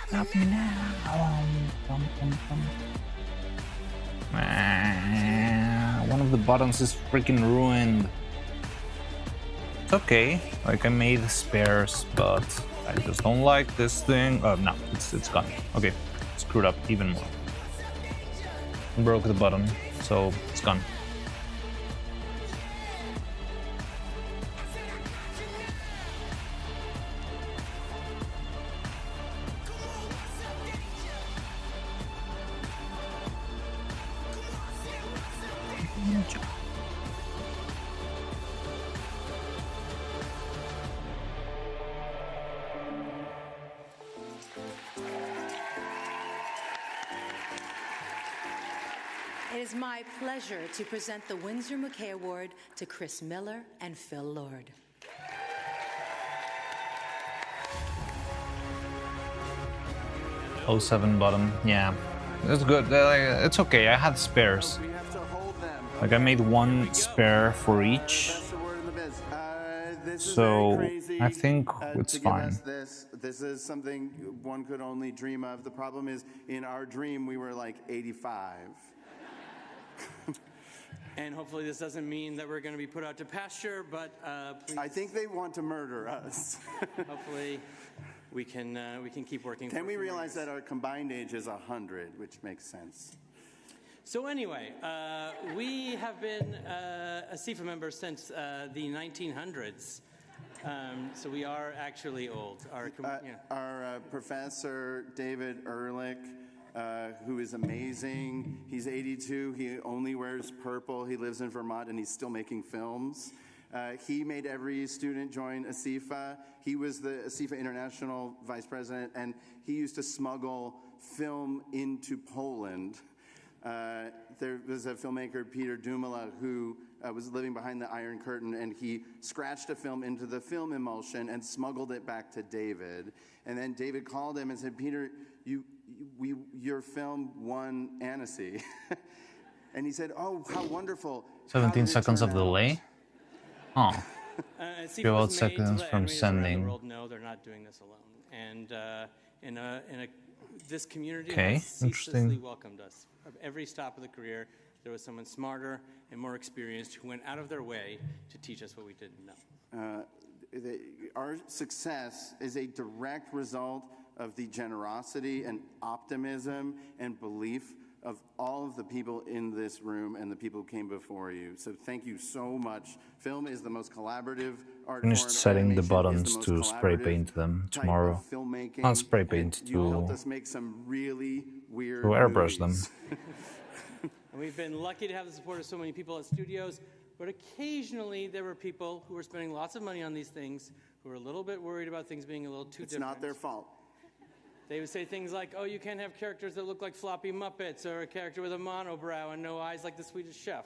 Stop me now. One of the buttons is freaking ruined. It's okay, like I made spares, but I just don't like this thing. Oh no, it's gone. Okay, screwed up even more. Broke the button, so it's gone. It is my pleasure to present the Winsor McKay Award to Chris Miller and Phil Lord. '07 button, yeah. It's good, it's okay, I had spares. Like I made one spare for each. So I think it's fine. This is something one could only dream of. The problem is, in our dream, we were like 85. And hopefully this doesn't mean that we're going to be put out to pasture, but please. I think they want to murder us. Hopefully we can keep working. Can we realize that our combined age is 100, which makes sense? So anyway, we have been a CIFA member since the 1900s. So we are actually old. Our professor, David Ehrlich, who is amazing. He's 82. He only wears purple. He lives in Vermont, and he's still making films. He made every student join ASIFA. He was the ASIFA International Vice President, and he used to smuggle film into Poland. There was a filmmaker, Peter Dumala, who was living behind the Iron Curtain, and he scratched a film into the film emulsion and smuggled it back to David. And then David called him and said, Peter, your film won Annecy. And he said, oh, how wonderful. 17 seconds of delay? Oh. 12 seconds from The sending. world know they're not doing this alone. And this community Okay, has ceaselessly interesting. welcomed us. Of every stop of the career, there was someone smarter and more experienced who went out of their way to teach us what we didn't know. Our success is a direct result of the generosity and optimism and belief of all of the people in this room and the people who came before you. So thank you so much. Film is the most collaborative art form. Finished setting the Animation is buttons the to most spray collaborative paint them type tomorrow. of filmmaking, Not spray and paint, you helped to us make some really weird airbrush them. movies. And we've been lucky to have the support of so many people at studios, but occasionally there were people who were spending lots of money on these things who were a little bit worried about things being a little too different. It's not their fault. They would say things like, oh, you can't have characters that look like floppy Muppets, or a character with a monobrow and no eyes like the Swedish Chef.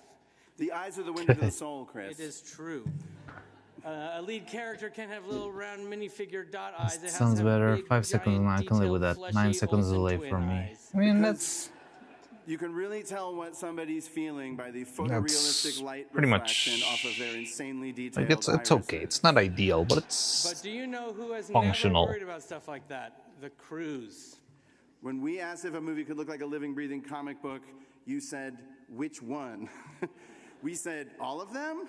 The eyes are the window to the soul, Chris. It is true. A lead character can't have little round minifigure dot eyes. It has to Sounds have better. big, 5 seconds and I can live with that. detailed, 9 fleshy, seconds Olsen delay twin for me. eyes. I mean, Because that's you can really tell what somebody's feeling by the photorealistic light pretty refraction much off of their insanely detailed like it's okay. It's not ideal, but But it's do you know who has functional. never worried about stuff like that? The crews. When we asked if a movie could look like a living, breathing comic book, you said, which one? We said, all of them?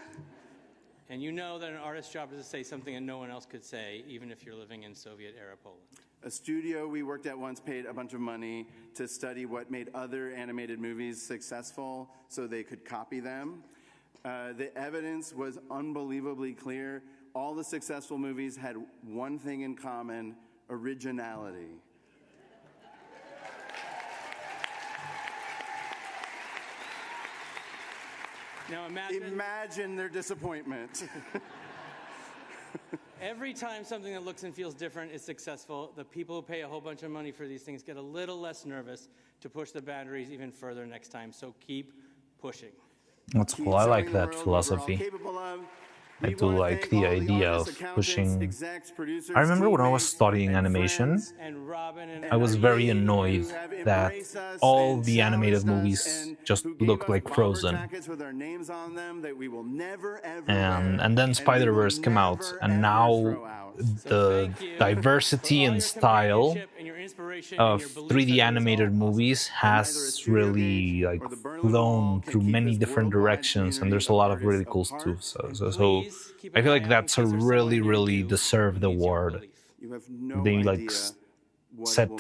And you know that an artist's job is to say something that no one else could say, even if you're living in Soviet-era Poland. A studio we worked at once paid a bunch of money to study what made other animated movies successful so they could copy them. The evidence was unbelievably clear. All the successful movies had one thing in common: originality. Now imagine their disappointment. Every time something that looks and feels different is successful, the people who pay a whole bunch of money for these things get a little less nervous to push the boundaries even further next time. So keep pushing. That's cool. I like that philosophy. I do like the idea of pushing. I remember when I was studying animation, I was very annoyed that all the animated movies just looked like Frozen. And then Spider-Verse came out, and now the diversity and style of 3D animated movies has really like flown through many different directions, and there's a lot of really cool stuff. So I feel like that's a really deserved award. They like set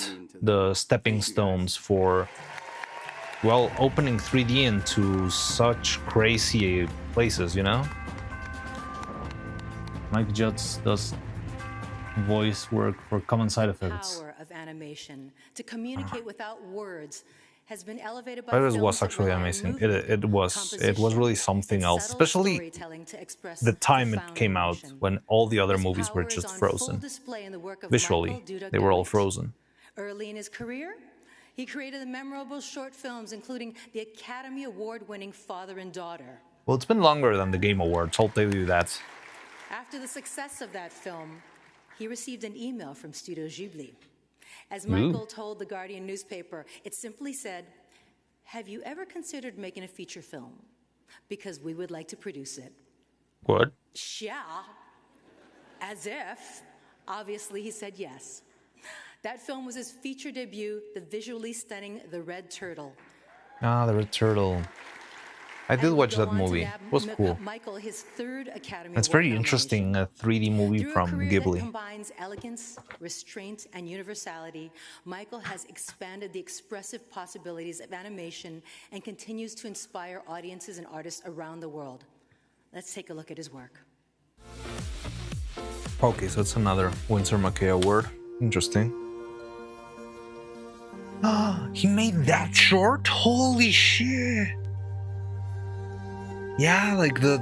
the stepping stones for, well, opening 3D into such crazy places, you know? Mike Judge does voice work for Common Side Effects. Power of animation to communicate without words has been elevated by It was actually amazing. It was really something else, especially the time it came out when all the other movies were just frozen. Visually, they were all frozen. Early in his career, he created the memorable short films, including the Academy Award-winning Father and Daughter. Well, it's been longer than the Game Awards, I'll tell you that. After the success of that film, he received an email from Studio Ghibli. As Michael told the Guardian newspaper, it simply said, "Have you ever considered making a feature film? Because we would like to produce it." What? Yeah. As if. Obviously, he said yes. That film was his feature debut, the visually stunning The Red Turtle. Ah, The Red Turtle. I did watch that movie. It was cool. Michael, his third Academy It's Award very interesting, a 3D movie from that Ghibli. combines elegance, restraint, and universality, Michael has expanded the expressive possibilities of animation and continues to inspire audiences and artists around the world. Let's take a look at his work. Okay, so it's another Winsor McKay award. Interesting. He made that short? Holy shit! Yeah, like the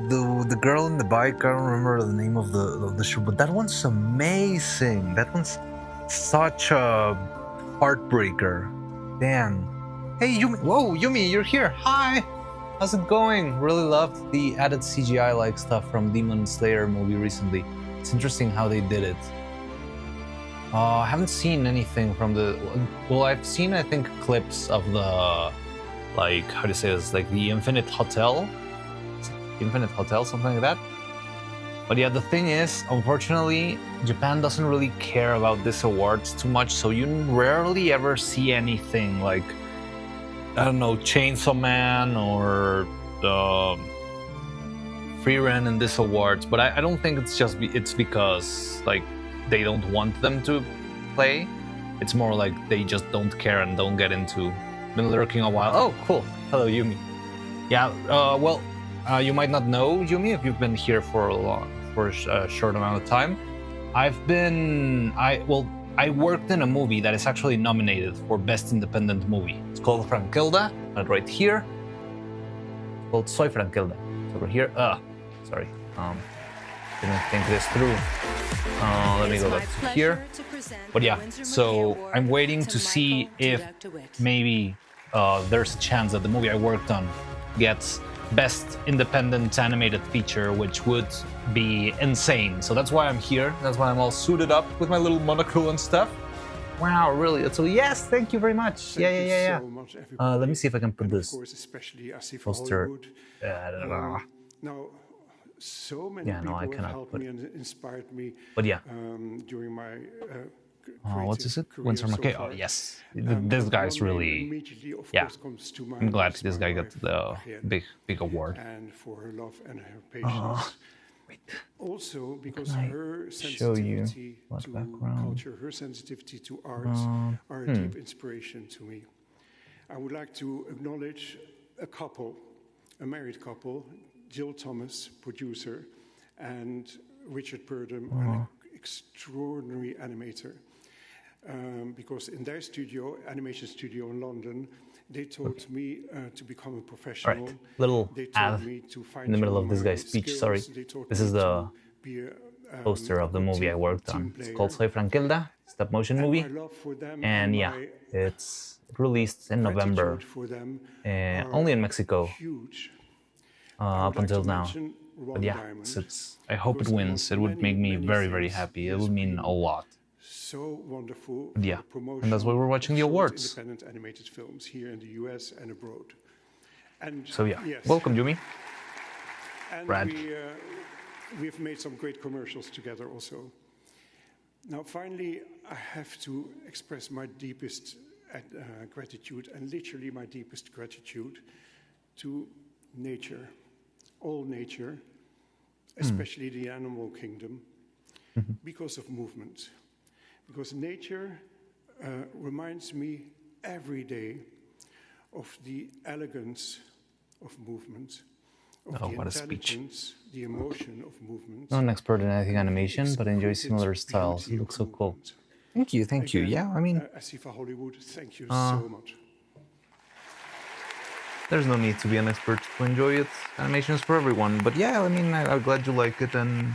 girl in the bike. I don't remember the name of the show, but that one's amazing. That one's such a heartbreaker. Damn. Hey, Yumi. Whoa, Yumi, you're here. Hi. How's it going? Really loved the added CGI-like stuff from Demon Slayer movie recently. It's interesting how they did it. I haven't seen anything from the... Well, I've seen, I think, clips of the... Like, how do you say this? Like, the Infinite Hotel? Infinite Hotel, something like that. But yeah, the thing is, unfortunately, Japan doesn't really care about these awards too much, so you rarely ever see anything like, I don't know, Chainsaw Man or Free Ren in these awards. But I don't think it's because like they don't want them to play. It's more like they just don't care and don't get into. Been lurking a while. Oh, cool. Hello, Yumi. Yeah. Well. You might not know, Yumi, if you've been here for a short amount of time. I worked in a movie that is actually nominated for Best Independent Movie. It's called Frankilda, right here. It's called Soy Frankilda. It's over here. Sorry. Didn't think this through. Let me go back to here. But yeah, so I'm waiting to see if maybe there's a chance that the movie I worked on gets Best Independent Animated Feature, which would be insane. So that's why I'm here. That's why I'm all suited up with my little monocle and stuff. Wow, really? So yes, thank you very much. Thank you so much, everybody. Let me see if I can put and this of course, especially poster. Now, so many people have helped me and inspired me. But yeah. During my what's is it? Winsor McKay. Oh yes, this guy's really. Yeah, I'm glad this guy got the big award. And for her love and her patience. Also, because Can I her show you sensitivity what to background? culture, her sensitivity to arts are a deep inspiration to me. I would like to acknowledge a couple, a married couple, Jill Thomas, producer, and Richard Purdom, an extraordinary animator. Because in their studio, animation studio in London, they taught me to become a professional. All right, little ad in the middle of this guy's speech. Sorry, this is the poster of the movie I worked on. It's called Soy Frankelda, stop motion movie, and yeah, it's released in November, only in Mexico, up until now. But yeah, I hope it wins. It would make me very, very happy. It would mean a lot. So wonderful. Yeah, and that's why we're watching the awards. Independent animated films here in the US and abroad. And So yeah, yes. welcome, Yumi. And Brad. we've made some great commercials together also. Now, finally, I have to express my deepest gratitude, and literally my deepest gratitude, to nature, all nature, especially the animal kingdom, because of movement. Because nature reminds me every day of the elegance of movement, of the what a speech. intelligence, the emotion of movement. Not an expert in anything animation, but enjoy similar styles. It looks so cool. Thank you, thank you. Yeah, I mean, Asifa Hollywood, thank you so much. there's no need to be an expert to enjoy it. Animation is for everyone. But yeah, I mean, I'm glad you like it, and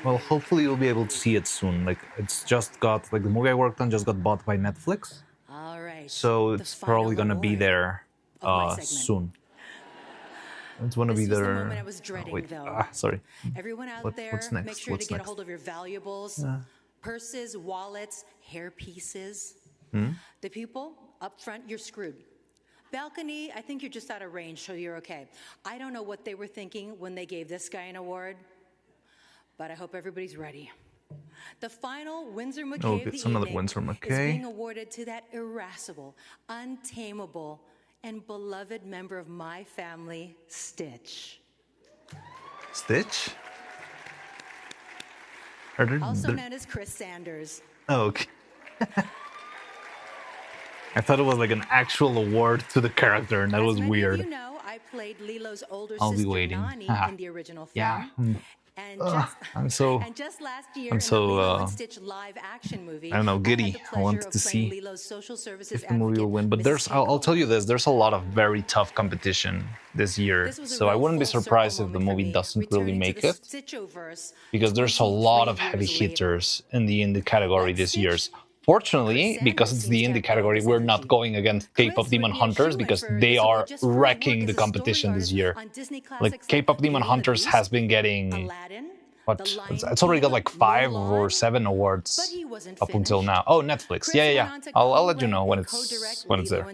well, hopefully you'll be able to see it soon. Like, it's just got, like, the movie I worked on just got bought by Netflix. All right. So it's probably gonna be there soon. It's gonna be This was the there. moment I was dreading, wait, though. sorry. Everyone out there, what's next? make sure What's to get next? a hold of your valuables, purses, wallets, hair pieces. The people up front, you're screwed. Balcony, I think you're just out of range, so you're okay. I don't know what they were thinking when they gave this guy an award, but I hope everybody's ready. The final Windsor McKay of the another evening Windsor is McKay. being awarded to that irascible, untamable, and beloved member of my family, Stitch. Stitch? Also known as Chris Sanders. Oh, okay. I thought it was like an actual award to the character, and that was Many weird. of you know, I played Lilo's older I'll be sister waiting. Nani Ah. in the original film. Yeah. And just last year, I'm so, in the Lilo and Stitch live action movie, I don't know, giddy. had the I wanted pleasure to of playing see Lilo's social services if the movie will win. But advocate, I'll tell you this, there's a lot of very tough competition this year. This was a So I real wouldn't be full surprised circle if the moment for movie me, doesn't really returning to make the it. Stitchoverse Because there's a lot of heavy hitters in the indie category this year. Fortunately, because it's the indie category, we're not going against K-pop Demon Hunters because they are wrecking the competition this year. Like, K-pop Demon Hunters has been getting, what? It's already got like 5 or 7 awards up until now. Oh, Netflix. Yeah. I'll let you know when it's there.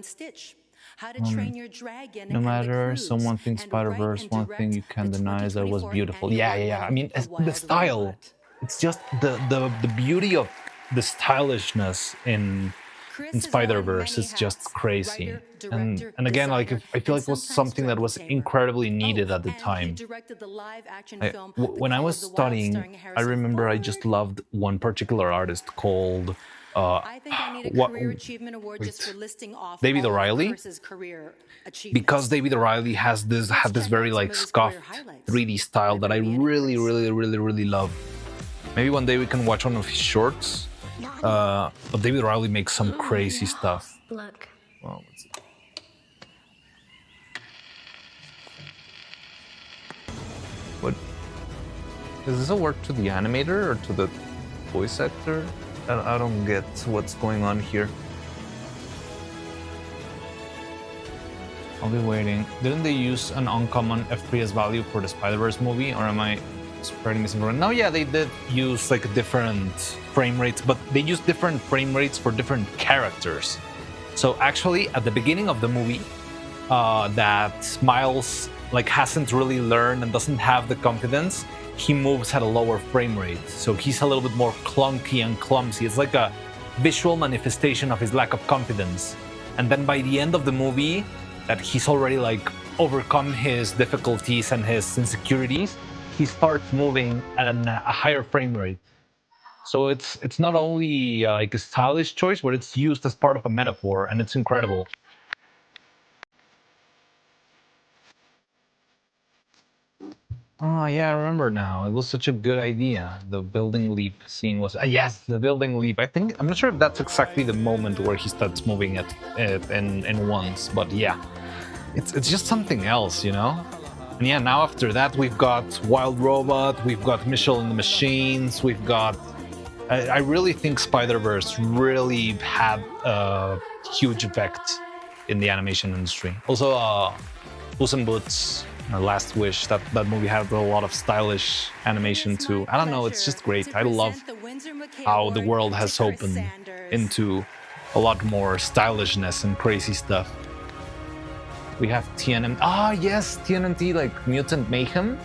How to Train Your Dragon No and The matter, Croods, someone thinks and Spider-Verse, write one and thing you direct can't the deny is that it was 2024 beautiful. annual Yeah. I mean, The the Wild style. Robot. It's just the beauty of the stylishness in Spider-Verse is just crazy. And again, like, I feel like it was something that was incredibly needed at the time. When I was studying, I remember I just loved one particular artist called I think I need a career achievement award just for listing off David all of O'Reilly, Chris's career achievements. because David O'Reilly had this very like scuffed 3D style that I really love. Maybe one day we can watch one of his shorts. But David O'Reilly makes some crazy stuff. Look. Well, let's see. What? Is this a word to the animator or to the voice actor? I don't get what's going on here. I'll be waiting. Didn't they use an uncommon FPS value for the Spider-Verse movie, or am I spreading misinformation? No, yeah, they did use like different frame rates, but they used different frame rates for different characters. So actually, at the beginning of the movie, that Miles like hasn't really learned and doesn't have the confidence, he moves at a lower frame rate. So he's a little bit more clunky and clumsy. It's like a visual manifestation of his lack of confidence. And then by the end of the movie, that he's already like overcome his difficulties and his insecurities, he starts moving at a higher frame rate. So it's not only like a stylish choice, but it's used as part of a metaphor, and it's incredible. Oh yeah, I remember now. It was such a good idea. The building leap scene was yes, the building leap. I think I'm not sure if that's exactly the moment where he starts moving it in once, but yeah, it's just something else, you know. And yeah, now after that we've got Wild Robot, we've got Michelle and the Machines, we've got. I really think Spider-Verse really had a huge effect in the animation industry. Also, Puss in Boots. Last Wish, that movie had a lot of stylish animation too. I don't know, it's just great. I love how the world has opened into a lot more stylishness and crazy stuff. We have TNMT. Ah, yes, TNMT, like Mutant Mayhem.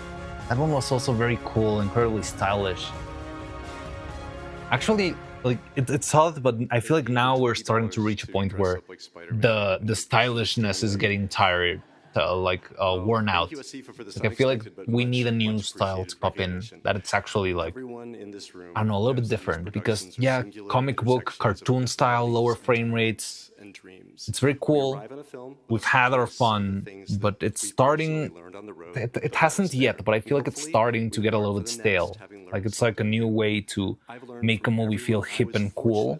That one was also very cool, incredibly stylish. Actually, like it's solid, but I feel like now we're starting to reach a point where the stylishness is getting tired. Worn out. Like, I feel like we need a new style to pop in, that it's actually like, I don't know, a little bit different, because yeah, comic book, cartoon style, lower frame rates, it's very cool. We've had our fun, but it's starting, it hasn't yet, but I feel like it's starting to get a little bit stale. Like it's like a new way to make a movie feel hip and cool.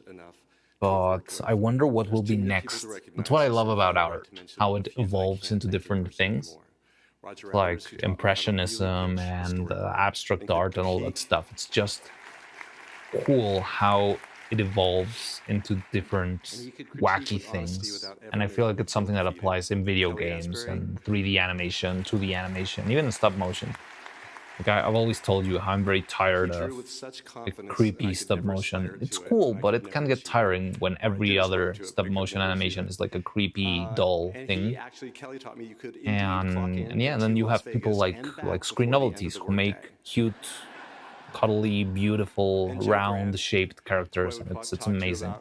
But I wonder what will be next. That's what I love about art, how it evolves into different things, like impressionism and abstract art and all that stuff. It's just cool how it evolves into different wacky things. And I feel like it's something that applies in video games and 3D animation, 2D animation, even in stop motion. Like I've always told you how I'm very tired of creepy stop motion. It's cool, but it can get tiring when every other stop motion animation is like a creepy, dull thing. And yeah, then you have people like Screen Novelties who make cute, cuddly, beautiful, round-shaped characters, and it's amazing.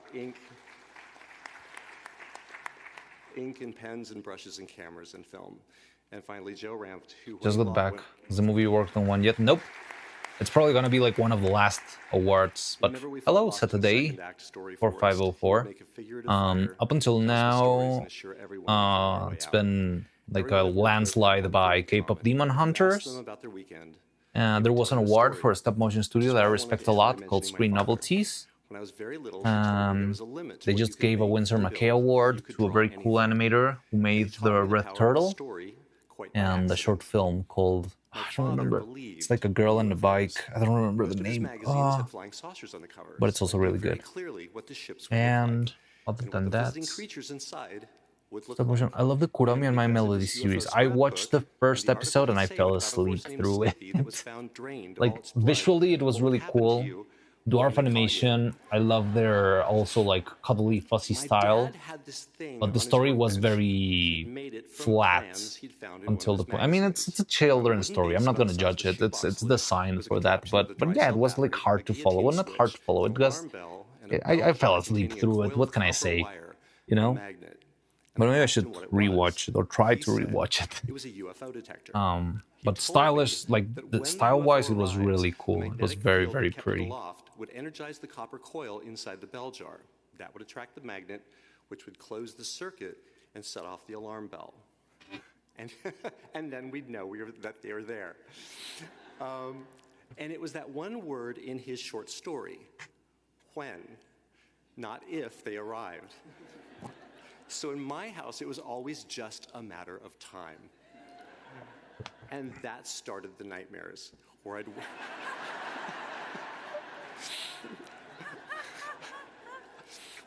Ink and pens and brushes and cameras and film. And finally, Joe Ranft, who just got back. Has the movie worked on one yet? Nope. It's probably gonna be like one of the last awards. But hello, Saturday, 4504. Up until now, it's been like a landslide by K-pop Demon Hunters. There was an award for a stop-motion studio that I respect a lot called Screen Novelties. They just gave a Winsor McKay Award to a very cool animator who made the Red Turtle and a short film called, I don't remember, it's like a girl and a bike, I don't remember the name, but it's also really good. And other than that, stop motion. I love the Kurami and My Melody series. I watched the first episode and I fell asleep through it. Like visually it was really cool. Dwarf animation, I love their also like cuddly fuzzy style, but the story was very flat until the point. I mean, it's a children's story. I'm not gonna judge it. It's designed for that, but yeah, it was like hard to follow. Well, not hard to follow. It was. I fell asleep through it. What can I say? You know. But maybe I should rewatch it or try to rewatch it. But stylish, like style-wise, it was really cool. It was very, very pretty. Would energize the copper coil inside the bell jar. That would attract the magnet, which would close the circuit and set off the alarm bell. And then we'd know that they were there. And it was that one word in his short story, when, not if they arrived. So in my house, it was always just a matter of time. And that started the nightmares, where I'd...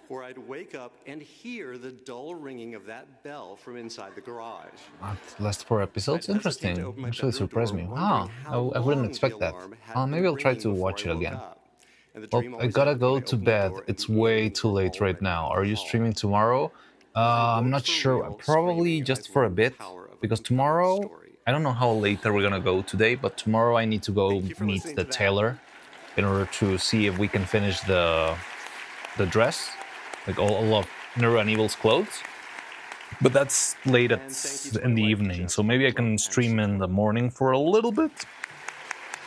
where I'd wake up and hear the dull ringing of that bell from inside the garage. What? Last 4 episodes? Interesting. Actually surprised me. Wow, I wouldn't expect that. Maybe I'll try to watch it again. Well, I gotta go to bed. It's way too late right now. Are you streaming tomorrow? I'm not sure. Probably just for a bit. Because tomorrow, I don't know how late we're gonna go today, but tomorrow I need to go meet the tailor in order to see if we can finish the dress, like all of Neuro and Evil's clothes. But that's late in the evening, so maybe I can stream in the morning for a little bit.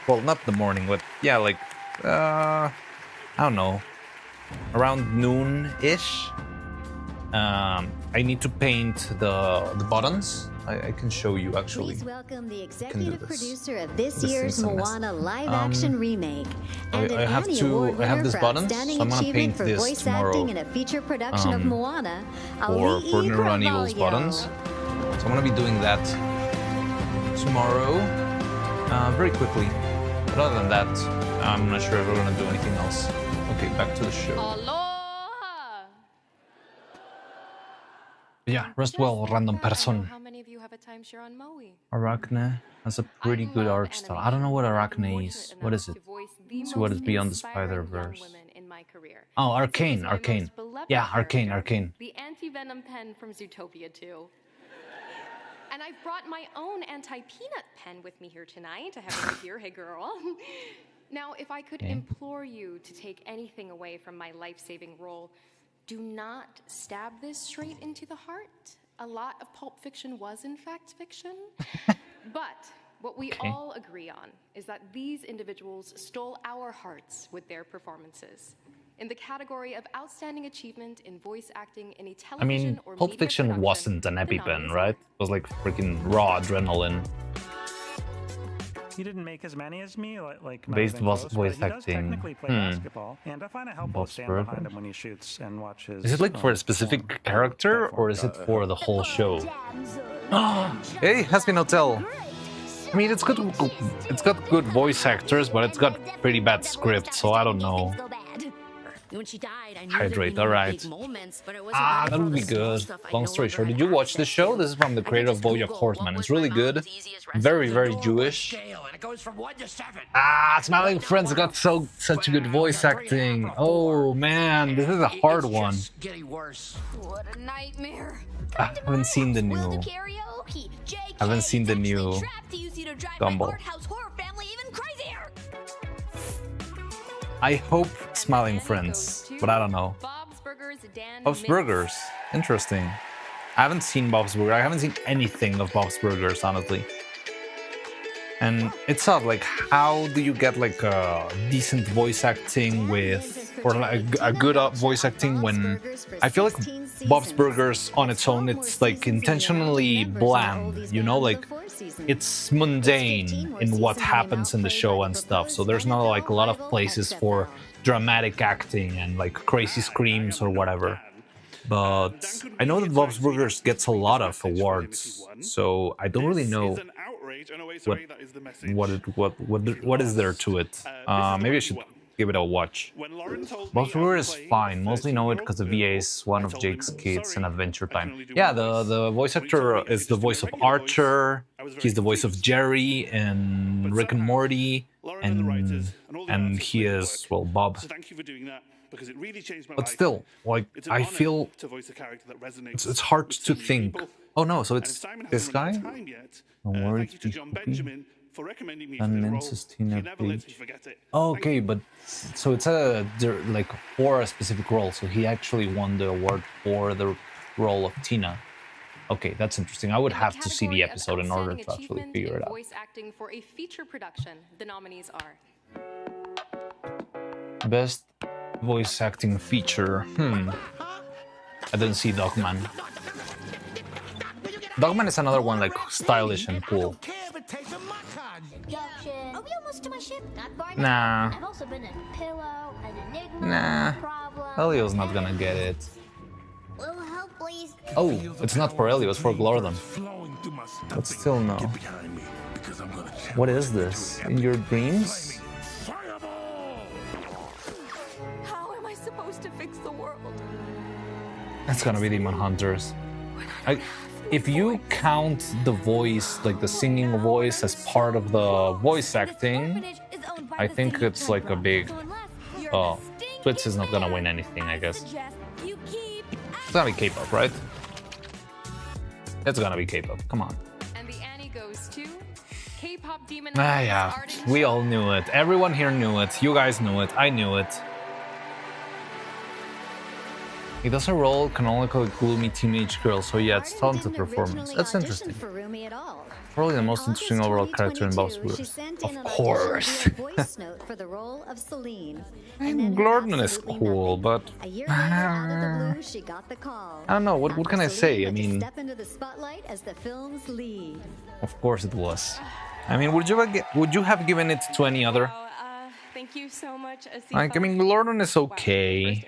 Well, not the morning, but yeah, like I don't know, around noon-ish. I need to paint the buttons. I can show you actually. Please welcome the executive producer of this This year's is a mess. Moana live-action remake and an I have Annie to- Award I have winner this for button, outstanding so I'm gonna achievement paint for this voice tomorrow, acting in a feature production of Moana. for Ali'i Neuro and Evil's Carvalho. buttons. So I'm gonna be doing that tomorrow, very quickly. But other than that, I'm not sure if we're gonna do anything else. Okay, back to the show. Yeah, rest well, random person. How many of you have a timeshare on Maui? Arachne has a pretty good art style. I don't know what Arachne is. What is it? See what is Beyond the Spider-Verse. Oh, Arcane, Arcane. Yeah, Arcane, Arcane. The anti-venom pen from Zootopia 2. And I've brought my own anti-peanut pen with me here tonight. I have it right here. Hey, girl. Now, if I could implore you to take anything away from my life-saving role, do not stab this straight into the heart. A lot of Pulp Fiction was, in fact, fiction. But what we all agree on is that these individuals stole our hearts with their performances. In the category of outstanding achievement in voice acting in a I television mean, or Pulp media Fiction production, wasn't an the EpiPen, nominees right? It was like freaking raw adrenaline. He didn't make as many as me, like not Based even voice close, but he does acting. technically play basketball, and I find it helpful Bob's to stand behind Burgers. him when he shoots and watch his. Is it like for a specific character, or is it for the whole show? Hey, Hasbin Hotel. I mean, it's got good voice actors, but it's got pretty bad script, so I don't know. When she died, I knew Hydrate, there were alright. big moments, but it wasn't ready That for would be the small good. stuff I Long no story longer short, did had you watch the show? This is from the creator of BoJack Horseman. It's really good. Very, very Jewish. Smiling Friends got such good voice acting. Oh man, this is a hard one. Getting worse. What a nightmare. I haven't seen the new. Karaoke. JK, Haven't seen the new trapped to use you to drive my Gumball. art house horror family even crazier. I hope Smiling Friends, but I don't know. Bob's Burgers, interesting. I haven't seen Bob's Burgers. I haven't seen anything of Bob's Burgers, honestly. And it's odd, like, how do you get like a decent voice acting with, or like a good voice acting when I feel like Bob's Burgers on its own, it's like intentionally bland, you know, like it's mundane in what happens in the show and stuff. So there's not like a lot of places for dramatic acting and like crazy screams or whatever. But I know that Bob's Burgers gets a lot of awards, so I don't really know what is there to it. Maybe I should give it a watch. Bob's Burgers is fine. Mostly know it because the VA is one of Jake's kids in Adventure Time. Yeah, the voice actor is the voice of Archer. He's the voice of Jerry in Rick and Morty, and he is, well, Bob. Because it really changed my But life. still, like, It's an I honor feel to voice a character that resonates it's hard with to so many think. people. Oh no, so And it's if Simon this hasn't run guy? out of time yet, No worries, thank you to John Benjamin for recommending me for and the role. Men's Tina He never lets me Page. forget it. Okay, but so it's like for a specific role. So he actually won the award for the role of Tina. Okay, that's interesting. I would have to see the episode in order to actually figure it out. Voice acting for a feature production. The nominees are Best voice acting feature. I didn't see Dogman. Dogman is another one like stylish and cool. Are we almost to my ship? Not far yet. Nah. I've also been in Pillow, an Enigma, Nah. Problem. Elio's not gonna get it. Little help, please. Oh, it's not for Elio, it's for Glortham. But still no. What is this? In your dreams? How am I supposed to fix the world? That's gonna be Demon Hunters. If you count the voice, like the singing voice, as part of the voice acting, I think it's like a big. Oh, Twitch is not gonna win anything, I guess. It's gonna be K-pop, right? It's gonna be K-pop. Come on. and the Annie goes to K-pop demon. Yeah, we all knew it. Everyone here knew it. You guys knew it. I knew it. He does a role canonical gloomy teenage girl, so yeah, it's talented performance. That's interesting. For Rumi at all. Probably the most interesting overall character in Bob's She Burgers. sent Of in an course. audition via voice note for the role of Celine. And then Gordon is cool, but a year later, out of the blue, she got the call. I don't know. What can I say? I Celine mean, step into the spotlight as the film's lead. of course it was. I mean, would you have given it to any other? Thank you so much, Asifa. Like, I mean, Gordon is okay.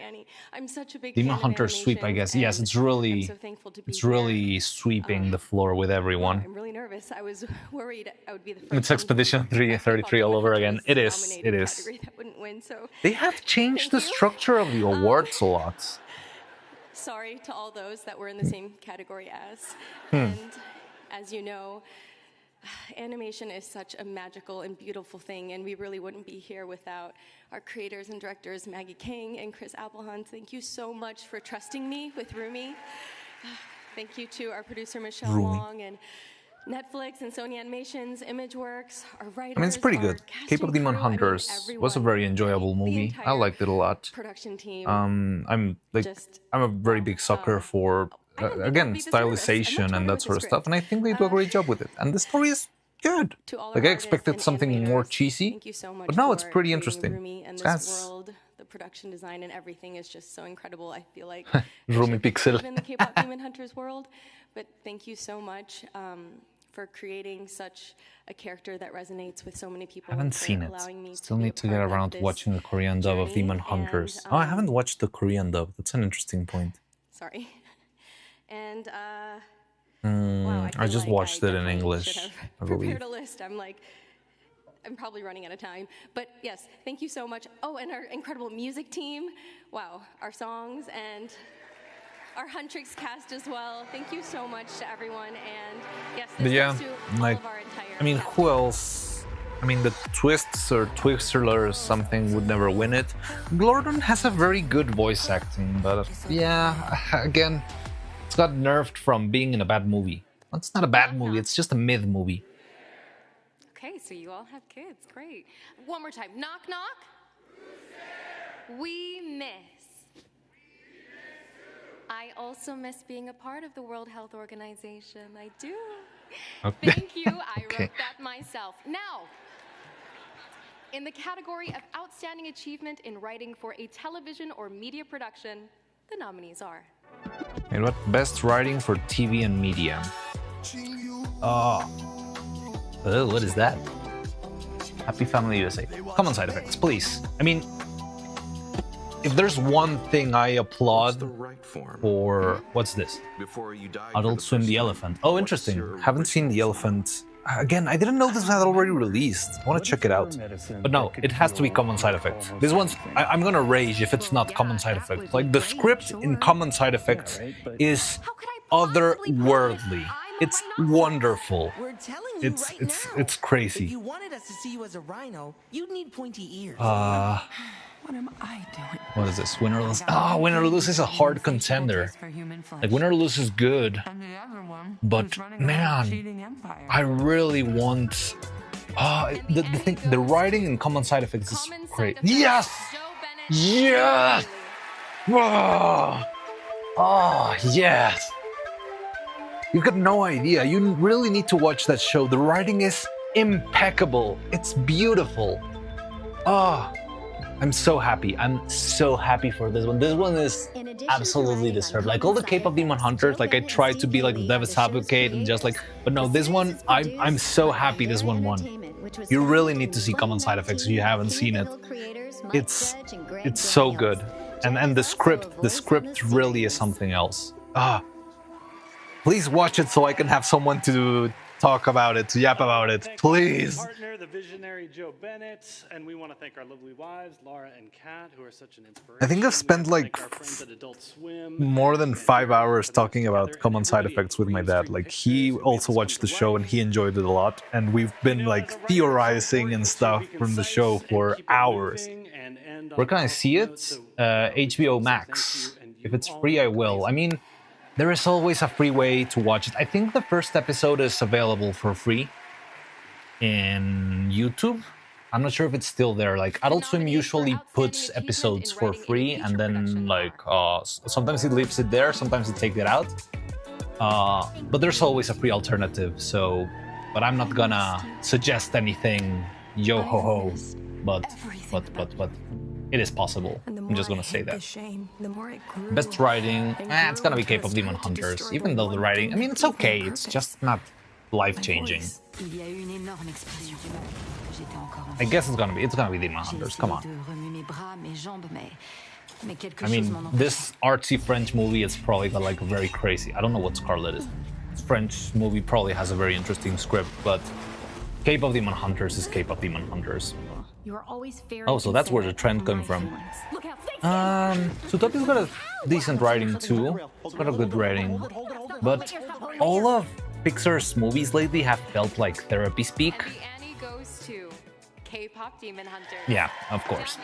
I'm such a big Demon fan of Hunter sweep, I guess. Yes, it's really, it's really sweeping the floor with everyone. I'm really nervous. I was worried I would be the first. It's Expedition 333 all over again. It is. It is. That wouldn't win, so They have changed the structure of the awards a lot. sorry to all those that were in the same category as. Hmm. And as you know, animation is such a magical and beautiful thing, and we really wouldn't be here without our creators and directors, Maggie King and Chris Applehunt. Thank you so much for trusting me with Rumi. Thank you to our producer, Michelle Rumi. Wong, and Netflix and Sony Animations, ImageWorks, our writers. I mean, it's pretty our good. casting Cape of Demon crew, I mean, Hunters was a very enjoyable movie. I liked it a lot. production team. I'm a very big sucker for again stylization and that sort of stuff, and I think they do a great job with it. And the story is good. Like I expected something more cheesy, Thank you so much but no, it's for pretty creating interesting. Rumi and this That's world, the production design and everything is just so incredible. I feel like Rumi Pixel. live in the K-pop Demon Hunters world, but thank you so much for creating such a character that resonates with so many people. I haven't and for seen it. allowing me Still be need a to get part of around to this watching the Korean dub of journey, Demon and, Hunters. Oh, I haven't watched the Korean dub. That's an interesting point. Sorry. And I just watched it in English, should have I believe. prepared a list. I'm probably running out of time. But yes, thank you so much. Oh, and our incredible music team. Wow, our songs and our Huntrix cast as well. Thank you so much to everyone. And yes, this But yeah, goes to all like, of our entire I mean, who else? I mean, the Twists or Twixter or something would never win it. Gordon has a very good voice acting, but yeah, again, it's got nerfed from being in a bad movie. It's not a bad movie, it's just a mid movie. Okay, so you all have kids. Great. One more time. Knock, knock. We miss. I also miss being a part of the World Health Organization. I do. Okay. Thank you. I wrote that myself. Now, in the category of Outstanding Achievement in Writing for a Television or Media Production, the nominees are... And what best writing for TV and media? What is that? Happy Family USA. Common Side Effects, please. I mean, if there's one thing I applaud for... What's this? Adult Swim the Elephant. Oh, interesting. Haven't seen The Elephant. Again, I didn't know this had already released. I want to check it out. But no, it has to be Common Side Effects. This one's... I'm gonna rage if it's not Common Side Effects. Like, the script in Common Side Effects is otherworldly. It's wonderful. We're telling you right now. It's crazy. If you wanted us to see you as a rhino, you'd need pointy ears. What am I doing? What is this? Win or Lose? Win or Lose is a hard contender. Like, Win or Lose is good, And the other one, but man, I really want. The writing in Common Side Effects is great. Yes, yes. Yes. You've got no idea. You really need to watch that show. The writing is impeccable. It's beautiful. I'm so happy. I'm so happy for this one. This one is absolutely deserved. Like all the K-pop Demon Hunters, like I tried to be like the Devil's Advocate and just like, but no, this one, I'm so happy this one won. You really need to see Common Side Effects if you haven't seen it. It's so good. And the script really is something else. Please watch it so I can have someone to talk about it, to yap about it, please. Partner, the visionary Joe Bennett, and we want to thank our lovely wives, Laura and Kat, who are such an inspiration. I think I've spent like more than 5 hours talking about Common Side Effects with my dad. Like he also watched the show and he enjoyed it a lot, and we've been like theorizing and stuff from the show for hours. Where can I see it? HBO Max. If it's free, I will. I mean, there is always a free way to watch it. I think the first episode is available for free in YouTube. I'm not sure if it's still there. Like Adult Swim usually puts episodes for free, and then like sometimes it leaves it there, sometimes it takes it out. But there's always a free alternative. So, but I'm not gonna suggest anything yo ho ho. But it is possible. I'm just gonna say that. Best writing, it's gonna be K-pop Demon Hunters. Even though the writing, I mean, it's okay. It's just not life-changing. I guess it's gonna be Demon Hunters. Come on. I mean, this artsy French movie is probably got like very crazy. I don't know what Scarlet is. This French movie probably has a very interesting script, but K-pop Demon Hunters is K-pop Demon Hunters. Oh, so that's where the trend came from. Zootopia's got a decent writing too. It's got a good writing, but all of Pixar's movies lately have felt like therapy speak. Annie goes to K-pop Demon Hunter. Yeah, of course.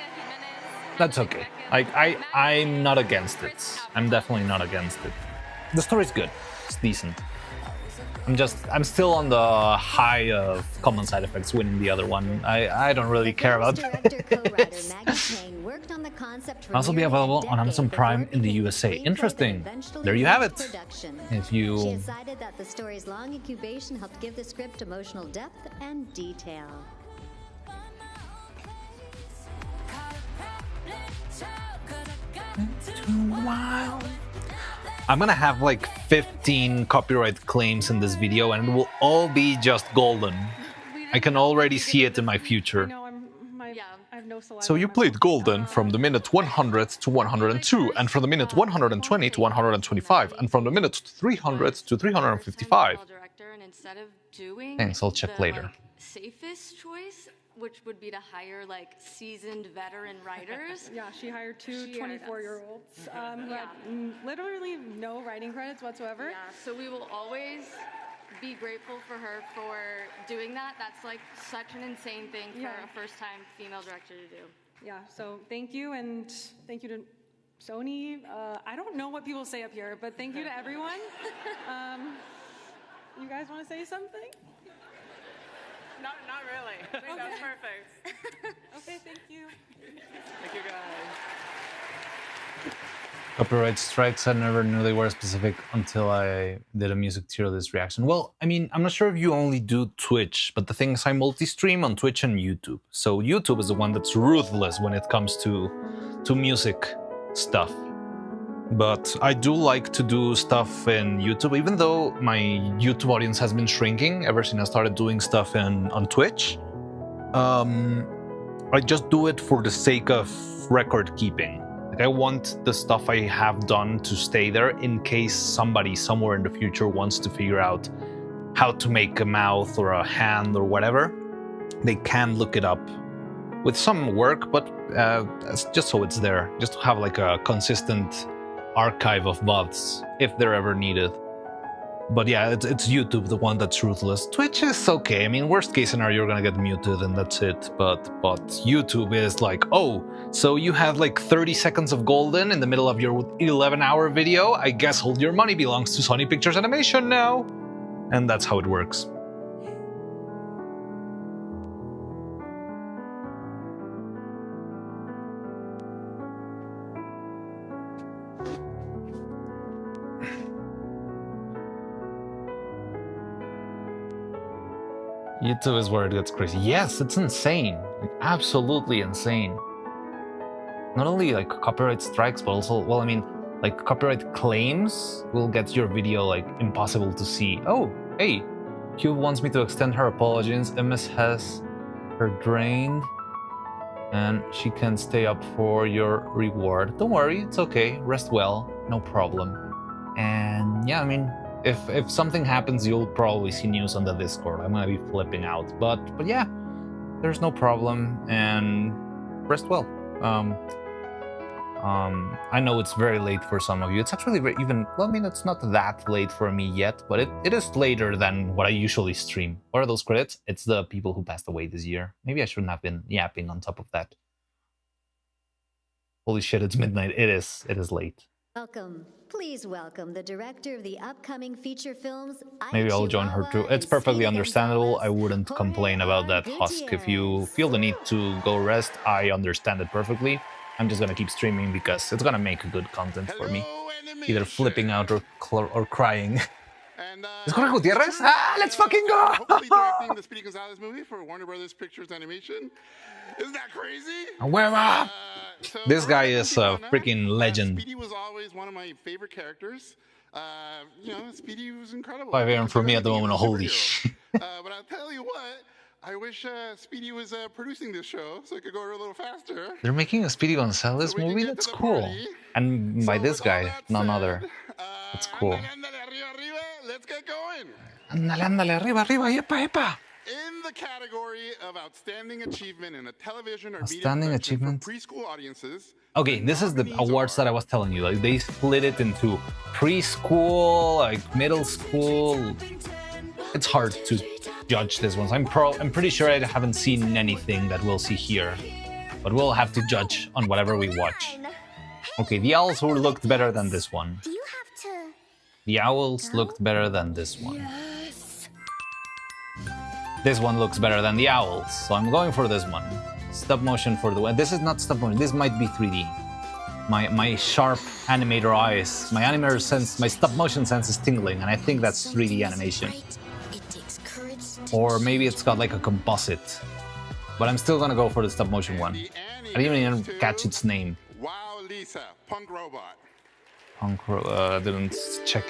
That's okay. Like I'm not against it. I'm definitely not against it. The story's good. It's decent. I'm still on the high of Common Side Effects winning the other one. I don't really care about this. Also be available on Amazon Prime in the USA. Interesting. There you have it. If you decided that the story's long incubation helped give the script emotional depth and detail. I'm gonna have like 15 copyright claims in this video and it will all be just golden. I can already see it in my future. So you played Golden from the minute 100 to 102, and from the minute 120 to 125, and from the minute 300 to 355. Thanks, I'll check later. Safest choice, which would be to hire like seasoned veteran writers. Yeah, she hired two 24-year-olds who had literally no writing credits whatsoever. Yeah, so we will always be grateful for her for doing that. That's like such an insane thing for a first-time female director to do. Yeah, so thank you, and thank you to Sony. I don't know what people say up here, but thank you to everyone. You guys want to say something? Not really. I think that's perfect. Okay, thank you. Thank you, guys. Copyright strikes, I never knew they were specific until I did a music tier list reaction. Well, I mean, I'm not sure if you only do Twitch, but the thing is I multi-stream on Twitch and YouTube. So YouTube is the one that's ruthless when it comes to music stuff. But I do like to do stuff in YouTube, even though my YouTube audience has been shrinking ever since I started doing stuff on Twitch. I just do it for the sake of record keeping. Like I want the stuff I have done to stay there in case somebody somewhere in the future wants to figure out how to make a mouth or a hand or whatever. They can look it up with some work, but just so it's there, just to have like a consistent archive of VODs if they're ever needed. But yeah, it's YouTube, the one that's ruthless. Twitch is okay. I mean, worst case scenario, you're gonna get muted and that's it. But YouTube is like, oh, so you have like 30 seconds of golden in the middle of your 11-hour video? I guess all your money belongs to Sony Pictures Animation now. And that's how it works. YouTube is where it gets crazy. Yes, it's insane. Like, absolutely insane. Not only like copyright strikes, but also, well, I mean, like copyright claims will get your video like impossible to see. Oh, hey, Cube wants me to extend her apologies. MS has her drained and she can stay up for your reward. Don't worry, it's okay. Rest well, no problem. And yeah, I mean, if something happens, you'll probably see news on the Discord. I'm gonna be flipping out, but yeah, there's no problem, and rest well. I know it's very late for some of you. It's actually even, well, I mean, it's not that late for me yet, but it is later than what I usually stream. What are those credits? It's the people who passed away this year. Maybe I shouldn't have been yapping on top of that. Holy shit, it's midnight. It is late. Welcome. Please welcome the director of the upcoming feature films. Maybe I'll join her too. It's perfectly understandable. I wouldn't complain about that, Husk. If you feel the need to go rest, I understand it perfectly. I'm just gonna keep streaming because it's gonna make good content for me. Either flipping out or crying. ¿Es Jorge Gutiérrez? Ah, let's fucking go! Hopefully directing the Speedy Gonzalez movie for Warner Brothers Pictures Animation. Isn't that crazy? Hueva! This guy is a freaking legend. Speedy was always one of my favorite characters. You know, Speedy was incredible. 5 a.m. for me at the moment. Holy shit. But I'll tell you what, I wish Speedy was producing this show so it could go a little faster. They're making a Speedy Gonzalez movie? That's cool. And by this guy, none other. That's cool. Let's get going. Ándale, ándale, arriba, arriba, yepa, yepa. In the category of outstanding achievement in a television or Outstanding media achievement. for preschool audiences. Okay, this is the awards that I was telling you. Like they split it into preschool, like middle school. It's hard to judge this one. I'm pretty sure I haven't seen anything that we'll see here, but we'll have to judge on whatever we watch. Okay, the owls looked better than this one. The owls looked better than this one. Yes. This one looks better than the owls, so I'm going for this one. Stop motion for the one. This is not stop motion. This might be 3D. My sharp animator eyes, my animator sense, my stop motion sense is tingling, and I think that's 3D animation. Or maybe it's got like a composite. But I'm still gonna go for the stop motion one. I didn't even catch its name. Wow, Lisa, punk robot. Didn't check.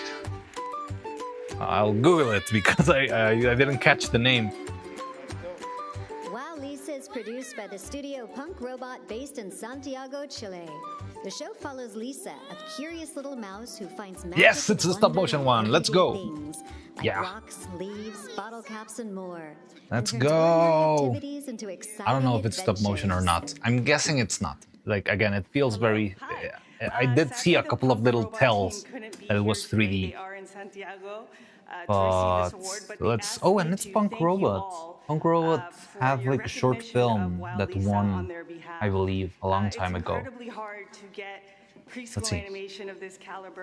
I'll Google it because I didn't catch the name. Wow Lisa is produced by the studio Punk Robot based in Santiago, Chile. The show follows Lisa, a curious little mouse who finds magic. Yes, it's a stop motion one. Let's go. Things, like Yeah. rocks, leaves, bottle caps, and more. Let's And turns ordinary go. activities into exciting I don't know if it's stop motion or not. I'm guessing it's not. Like again, it feels very. I did see a couple of little tells that it was 3D. But let's. Oh, and it's Punk Robot. Punk Robot have like a short film that won, I believe, a long time ago. Let's see.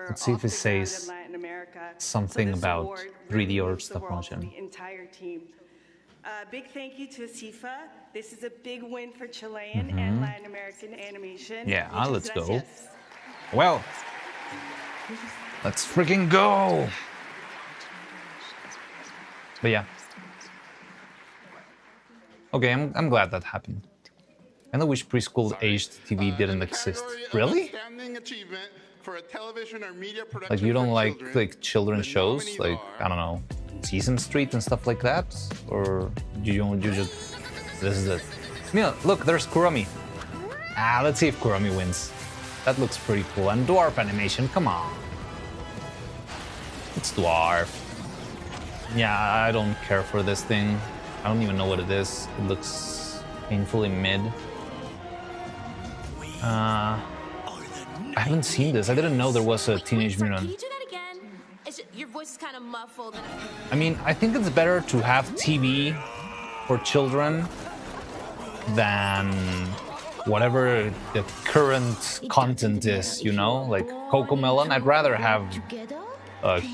Let's see if it says something about 3D or stop motion. Big thank you to Asifa. This is a big win for Chilean and Latin American animation. Yeah, Muchas let's go. gracias. Well, let's freaking go. But yeah. Okay, I'm glad that happened. I know wish preschool aged TV didn't exist. Really? Outstanding achievement for a television or media production. Like you don't for like children. children's shows, like I don't know, Sesame Street and stuff like that, or you just this is it. Yeah, look, there's Kurami. Let's see if Kurami wins. That looks pretty cool. And dwarf animation, come on. It's dwarf. Yeah, I don't care for this thing. I don't even know what it is. It looks painfully mid. I haven't seen this. I didn't know there was a Teenage Can Mutant. you do that again? Your voice is kind of muffled. I mean, I think it's better to have TV for children than whatever the current content is, you know? Like Cocomelon, I'd rather have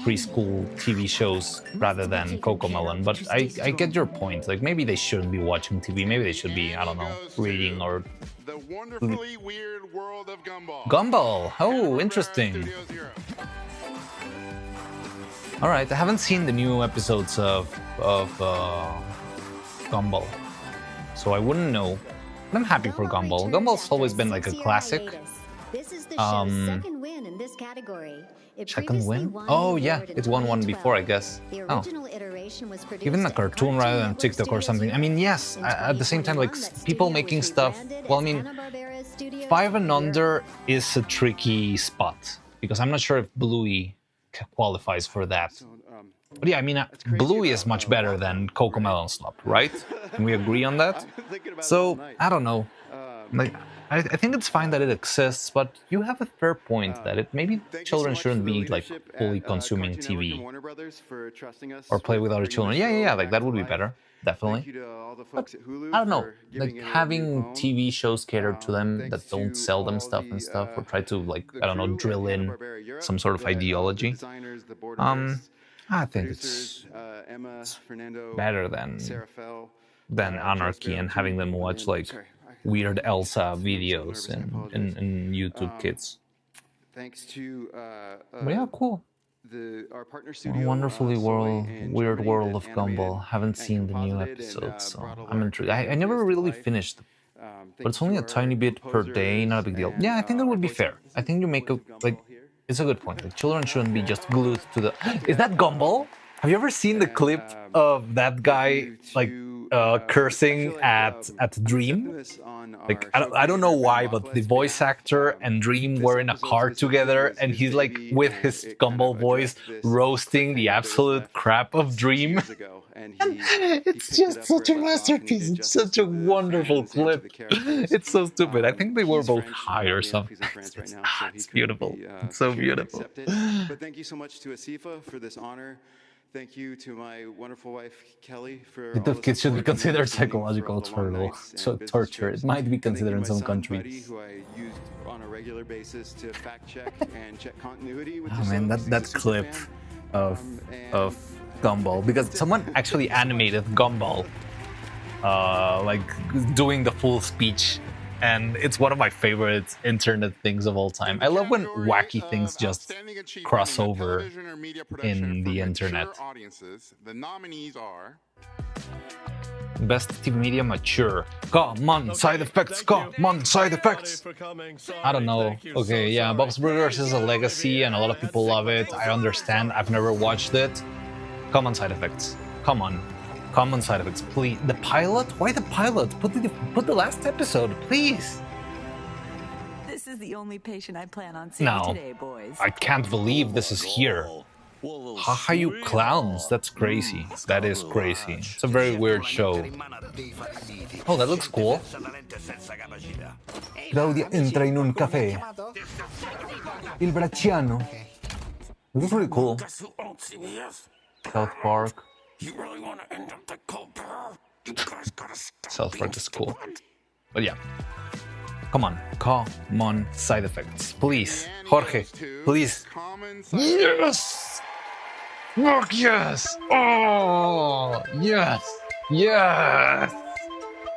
preschool TV shows rather than Cocomelon. But I get your point. Like, maybe they shouldn't be watching TV. Maybe they should be, I don't know, reading or... The wonderfully weird world of Gumball. Gumball! Oh, interesting. All right, I haven't seen the new episodes of Gumball, so I wouldn't know. But I'm happy for Gumball. Gumball's always been like a classic. This is the show's second win in this category. It Second previously win? won Oh the yeah, award in it won one 2012. before, I guess. The Oh, original iteration was produced even a at cartoon rather than TikTok or something. I mean, yes. At the same time, like people making stuff. Well, I mean, 5 and under is a tricky spot because I'm not sure if Bluey qualifies for that. But yeah, I mean, Bluey is much better than Cocomelon Slop, right? Can we agree on that? So I don't know. Like, I think it's fine that it exists, but you have a fair point that it maybe children shouldn't be like fully consuming TV Warner Brothers for trusting us or play with other bringing children. the Yeah, show like back that to would be life. better, Thank definitely. you to all the folks at Hulu I don't know, for like giving it a new having home. TV shows catered to them Thanks that don't to sell them all stuff and stuff, or try to like the I don't know, crew at drill in Hanna-Barbera Europe, some sort of the ideology. designers, the board members, I think producers, it's Emma, Fernando, better than Sarah Fell, anarchy and having them watch like weird Elsa videos and YouTube Kids. Thanks to But yeah, cool. our partner What studio, a wonderfully Soy in weird Germany world that of animated Gumball. Haven't seen the new composited and, episodes, so brought all I'm our intrigued. I creative never ideas to really life. finished, but Thanks it's only to a our tiny bit per day, not a big deal. composers Yeah, I think that and would be voice fair. I think you make a like. It's a good point. Like children shouldn't be just glued to the. Is that Gumball? Have you ever seen the clip of that guy like cursing at Dream? Like I don't know why, but the voice actor and Dream were in a car together, and he's like with his Gumball voice roasting the absolute crap of Dream. It's just such a masterpiece. It's such a wonderful clip. It's so stupid. I think they were both high or something. It's beautiful. It's so beautiful. But thank you so much to Asifa for this honor. Thank you to my wonderful wife Kelly for. The kids should be considered psychological torture. It might be considered in some countries. Who I used on a regular basis to fact check and check continuity with Oh man, that clip of Gumball, because someone actually animated Gumball, like doing the full speech, and it's one of my favorite internet things of all time. I love when wacky things just cross over in the internet. The nominees are Best TV Media Mature. Come on, side effects. Come on, side effects. I don't know. Okay, yeah, Bob's Burgers is a legacy and a lot of people love it. I understand. I've never watched it. Come on, side effects. Come on. Come on, side effects, please. The pilot? Why the pilot? Put the last episode, please. This is the only patient I plan on seeing No. today, boys. I can't believe this is here. Haha, you clowns. That's crazy. That is crazy. It's a very weird show. Oh, that looks cool. Claudia entra in un caffè. Il bracciano. This is really cool. South Park. You really want to end up like Colbert? You guys gotta stop. South Park is cool. But yeah. Come on, side effects. Please. Jorge, please. Yes! Fuck yes! Oh, yes! Yes!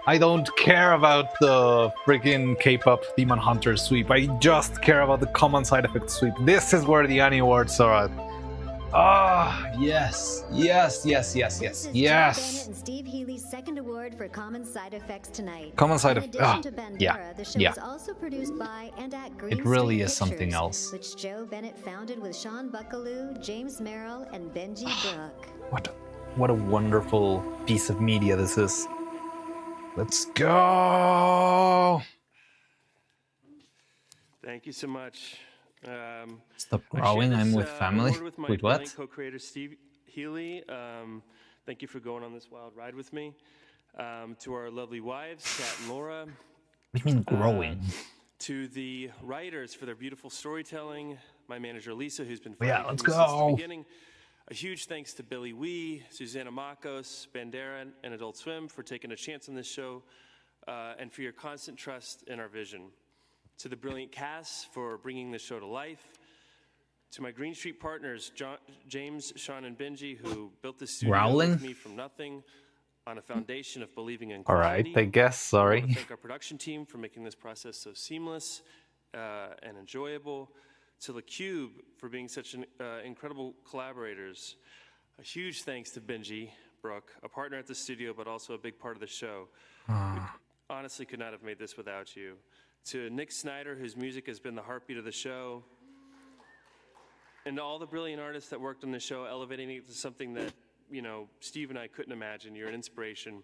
I don't care about the freaking K-pop Demon Hunter sweep. I just care about the common side effects sweep. This is where the Annie Awards are at. Ah, yes, yes, yes, yes, yes, yes. Bennett and Steve Healy's second award for Common Side Effects tonight. Common side In of addition to Bandera, yeah, the show yeah. is also produced by and at Green It really Street is something Pictures, else. which Joe Bennett founded with Sean Buckaloo, James Merrill, and Benji Brooke. What a wonderful piece of media this is. Let's go. Thank you so much. Stop growling. I'm with family. With my Wait, what? brilliant co-creator Steve Healy. Thank you for going on this wild ride with me. To our lovely wives, Kat and Laura. What do you mean growing? To the writers for their beautiful storytelling. My manager Lisa, who's been Yeah, fighting let's for me since go. the beginning. A huge thanks to Billy Wee, Susanna Makos, Bandera, and Adult Swim for taking a chance on this show, and for your constant trust in our vision. To the brilliant cast for bringing this show to life. To my Green Street partners, James, Sean, and Benji, who built this studio Growling? with me from nothing on a foundation of believing in All quality. right, I guess. I Sorry. want to thank our production team for making this process so seamless and enjoyable. To theCUBE for being such incredible collaborators. A huge thanks to Benji Brooke, a partner at the studio, but also a big part of the show. We honestly could not have made this without you. To Nick Snyder, whose music has been the heartbeat of the show. And to all the brilliant artists that worked on the show, elevating it to something that, you know, Steve and I couldn't imagine. You're an inspiration.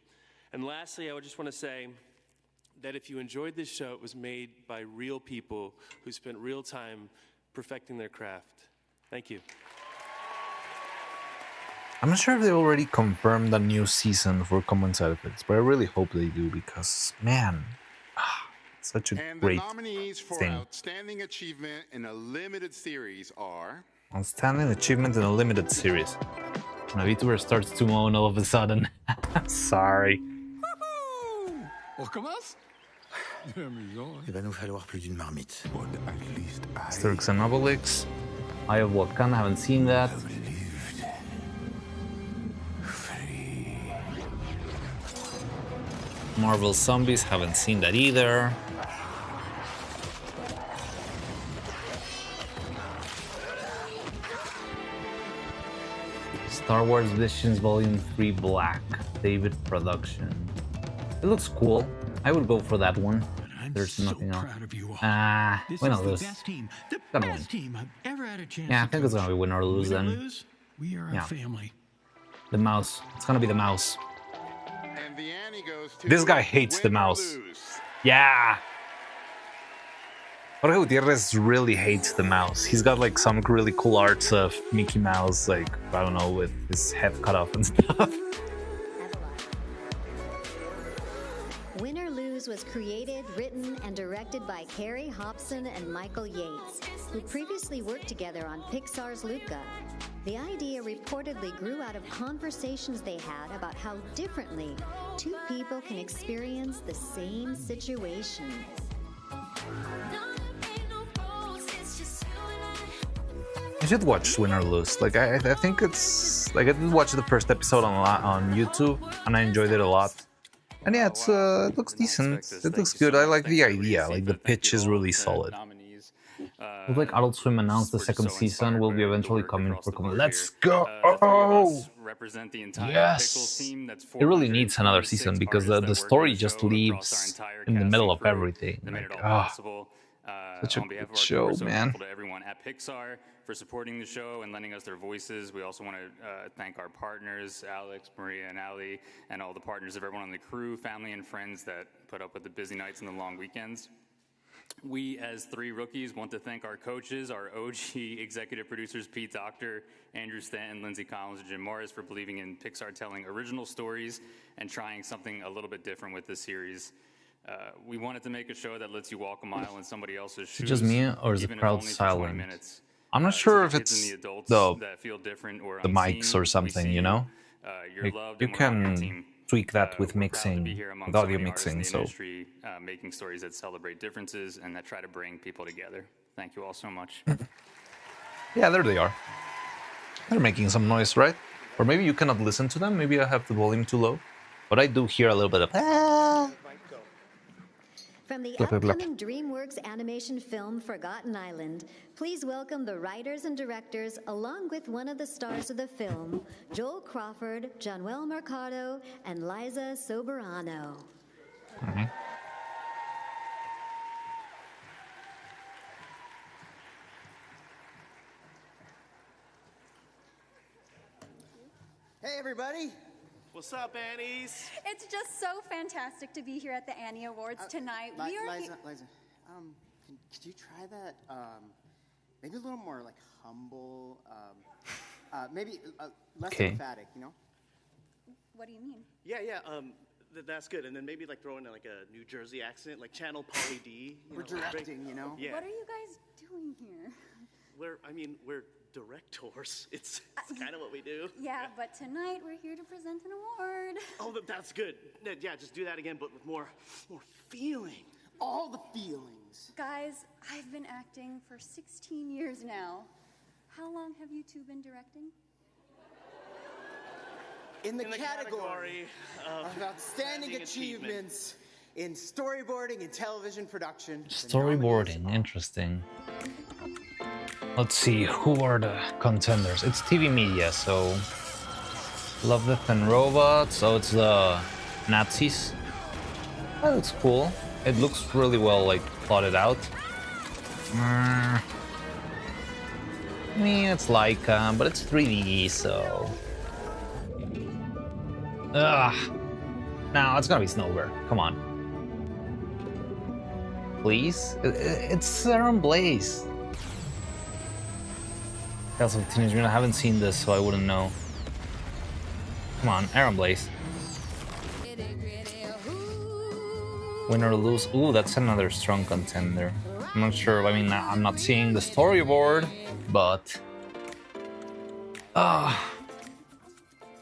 And lastly, I would just want to say that if you enjoyed this show, it was made by real people who spent real time perfecting their craft. Thank you. I'm not sure if they already confirmed a new season for Common Side Effects, but I really hope they do because, man, such a And great the nominees for thing. Outstanding Achievement in a Limited Series are... Outstanding achievement in a limited series. My VTuber starts to moan all of a sudden. Sorry. On recommence? Amusant. Il va nous falloir plus d'une marmite. Asterix and Obelix. Eye of Wakanda, haven't seen that. Marvel Zombies, haven't seen that either. Star Wars Visions Volume 3 Black, David Production. It looks cool. I would go for that one. There's nothing else. Win or lose. Gonna win. Yeah, I think it's gonna be win or lose then. We are a family. The mouse. It's gonna be the mouse. And the Annie goes to This guy hates the mouse. Yeah. Jorge Gutierrez really hates the mouse. He's got like some really cool arts of Mickey Mouse, like, I don't know, with his head cut off and stuff. Win or Lose was created, written, and directed by Carrie Hobson and Michael Yates, who previously worked together on Pixar's Luca. The idea reportedly grew out of conversations they had about how differently two people can experience the same situation. I should watch Win or Lose. Like, I think it's like I did watch the first episode on YouTube and I enjoyed it a lot. And yeah, it's it looks decent. It looks good. I like the idea. Like the pitch is really solid. Looks like Adult Swim announced the second season will be eventually coming for comedy. Let's go! Yes! It really needs another season because the story just leaves in the middle of everything. Like, such a good show, man. To everyone at Pixar for supporting the show and lending us their voices. We also want to thank our partners, Alex, Maria, and Ali, and all the partners of everyone on the crew, family, and friends that put up with the busy nights and the long weekends. We, as three rookies, want to thank our coaches, our OG executive producers, Pete Doctor, Andrew Stanton, Lindsay Collins, and Jim Morris, for believing in Pixar telling original stories and trying something a little bit different with this series. We wanted to make a show that lets you walk a mile in somebody else's shoes. Is it just me, or is the even if crowd only for 20 silent? minutes. I'm not sure if it's the mics or something, you know? You can tweak that with mixing, with audio mixing, so... making stories that celebrate differences and that try to bring people together. Thank you all so much. Yeah, there they are. They're making some noise, right? Or maybe you cannot listen to them. Maybe I have the volume too low. But I do hear a little bit of... From the upcoming DreamWorks animation film Forgotten Island, please welcome the writers and directors, along with one of the stars of the film, Joel Crawford, Januel Mercado, and Liza Soberano. Okay. Hey, everybody. What's up, Annies? It's just so fantastic to be here at the Annie Awards tonight. We are Liza, could you try that? Maybe a little more like humble. Maybe less emphatic. You know? What do you mean? Yeah. That's good. And then maybe like throw in like a New Jersey accent, like Channel Pauly D. We're directing, you know. Yeah. What are you guys doing here? We're directors. It's kind of what we do. Yeah, but tonight we're here to present an award. Oh, that's good. Yeah, just do that again, but with more feeling. All the feelings. Guys, I've been acting for 16 years now. How long have you two been directing? In the category of outstanding achievements in storyboarding and television production. Storyboarding, interesting. Let's see, who are the contenders? It's TV media, so... Love, Death and Robots, so it's the Nazis. Oh, that's cool. It looks really well, like, plotted out. I mean, it's like, but it's 3D, so... Ugh. No, it's gonna be Snowbird. Come on. Please? It's Aaron Blaze. Tales of Teenage Mutant. I haven't seen this, so I wouldn't know. Come on, Aaron Blaze. Win or lose. Ooh, that's another strong contender. I'm not sure. I mean, I'm not seeing the storyboard, but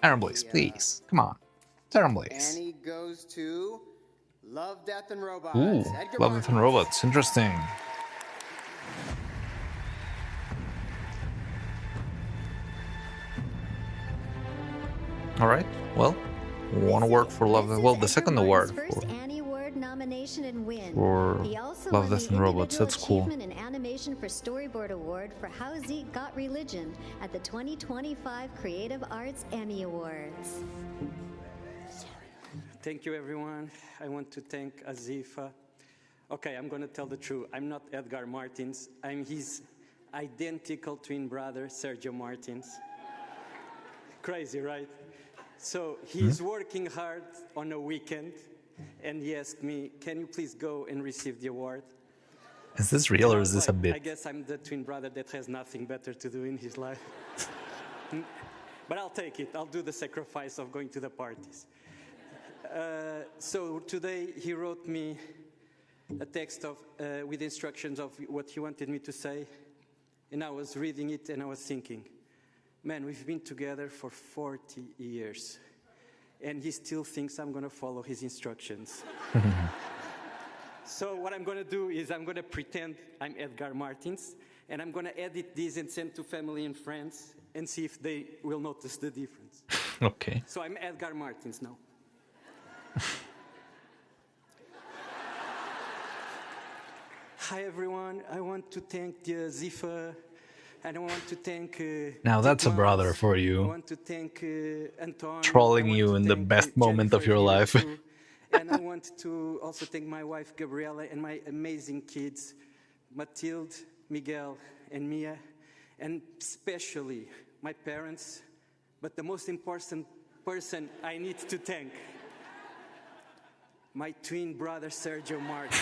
Iron Blaze, please, come on, Iron Blaze. Annie goes to Love, Death, and Robots. Ooh, Edgar Love, Death, and Robots. Interesting. All right. Well, want to work for Love. Well, the second award First Annie Award nomination and win. for He also Love, won Death, the and Robots. Individual That's cool. Achievement in Animation for Storyboard Award for How Zeke Got Religion at the 2025 Creative Arts Emmy Awards. Thank you, everyone. I want to thank Azifa. Okay, I'm going to tell the truth. I'm not Edgar Martins. I'm his identical twin brother, Sergio Martins. Crazy, right? So he's working hard on a weekend, and he asked me, can you please go and receive the award? Is this real or is this a I bit? guess I'm the twin brother that has nothing better to do in his life. But I'll take it. I'll do the sacrifice of going to the parties. So today he wrote me a text with instructions of what he wanted me to say. And I was reading it and I was thinking, man, we've been together for 40 years. And he still thinks I'm going to follow his instructions. So what I'm going to do is I'm going to pretend I'm Edgar Martins. And I'm going to edit these and send to family and friends and see if they will notice the difference. Okay. So I'm Edgar Martins now. Hi everyone, I want to thank Zifa, and I want to thank Now that's a Dietmar. brother for I you, want to thank Anton. trolling you in the best moment of your life. And I want to also thank my wife Gabriela and my amazing kids, Matilde, Miguel, and Mia, and especially my parents, but the most important person I need to thank, my twin brother Sergio Martin.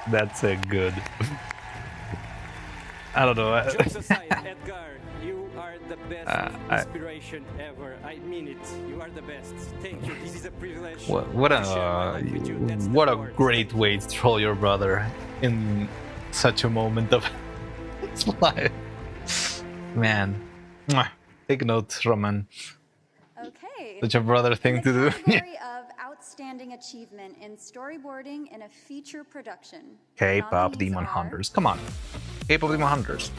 That's a good. I don't know. Jokes aside, Edgar, you are the best inspiration ever. I mean it. You are the best. Thank you. This is a privilege. What a great way to troll your brother in such a moment of his life. Man, mwah. Take note, Roman. Okay. Such a brother thing to do. Category of outstanding achievement in storyboarding in a feature production. K-pop Demon Hunters. Come on. K-pop Demon Hunters.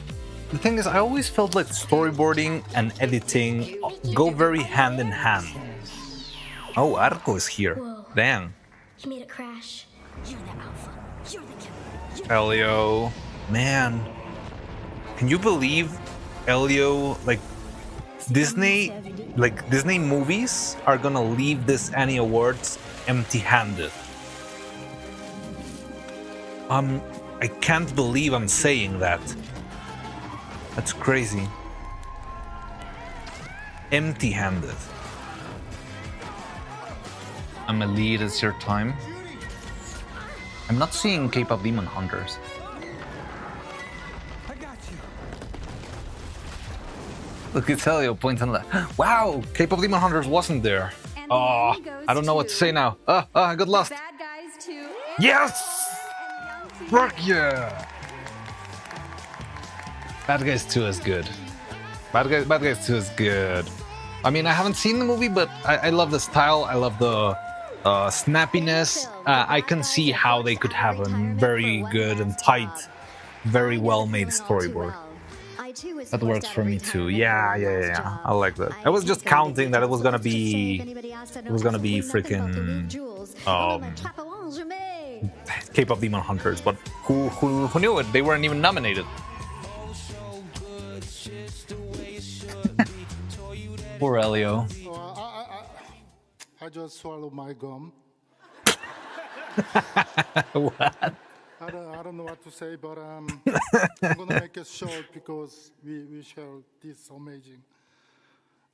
The thing is, I always felt like storyboarding and editing go very hand in hand. Oh, Arco is here. Whoa. Damn. He made it crash. You're the alpha. You're the killer. Elio. Man. Can you believe Elio, Disney movies are gonna leave this Annie Awards empty-handed. I can't believe I'm saying that. That's crazy. Empty-handed. I'm a lead, it's your time. I'm not seeing K-pop Demon Hunters. Look, it's Helio pointing left. Wow, K-pop Demon Hunters wasn't there. Oh, I don't know what to say now. I got lost. Bad Guys 2. Yes! Fuck yeah! Bad Guys 2 is good. Bad Guys 2 is good. I mean, I haven't seen the movie, but I love the style. I love the snappiness. I can see how they could have a very good and tight, very well-made storyboard. That works for me too. Yeah. I like that. I was just counting that it was gonna be freaking K-pop Demon Hunters, but who knew it? They weren't even nominated. Poor Elio. I just swallowed my gum. What? I don't know what to say, but I'm gonna make it short because we share this amazing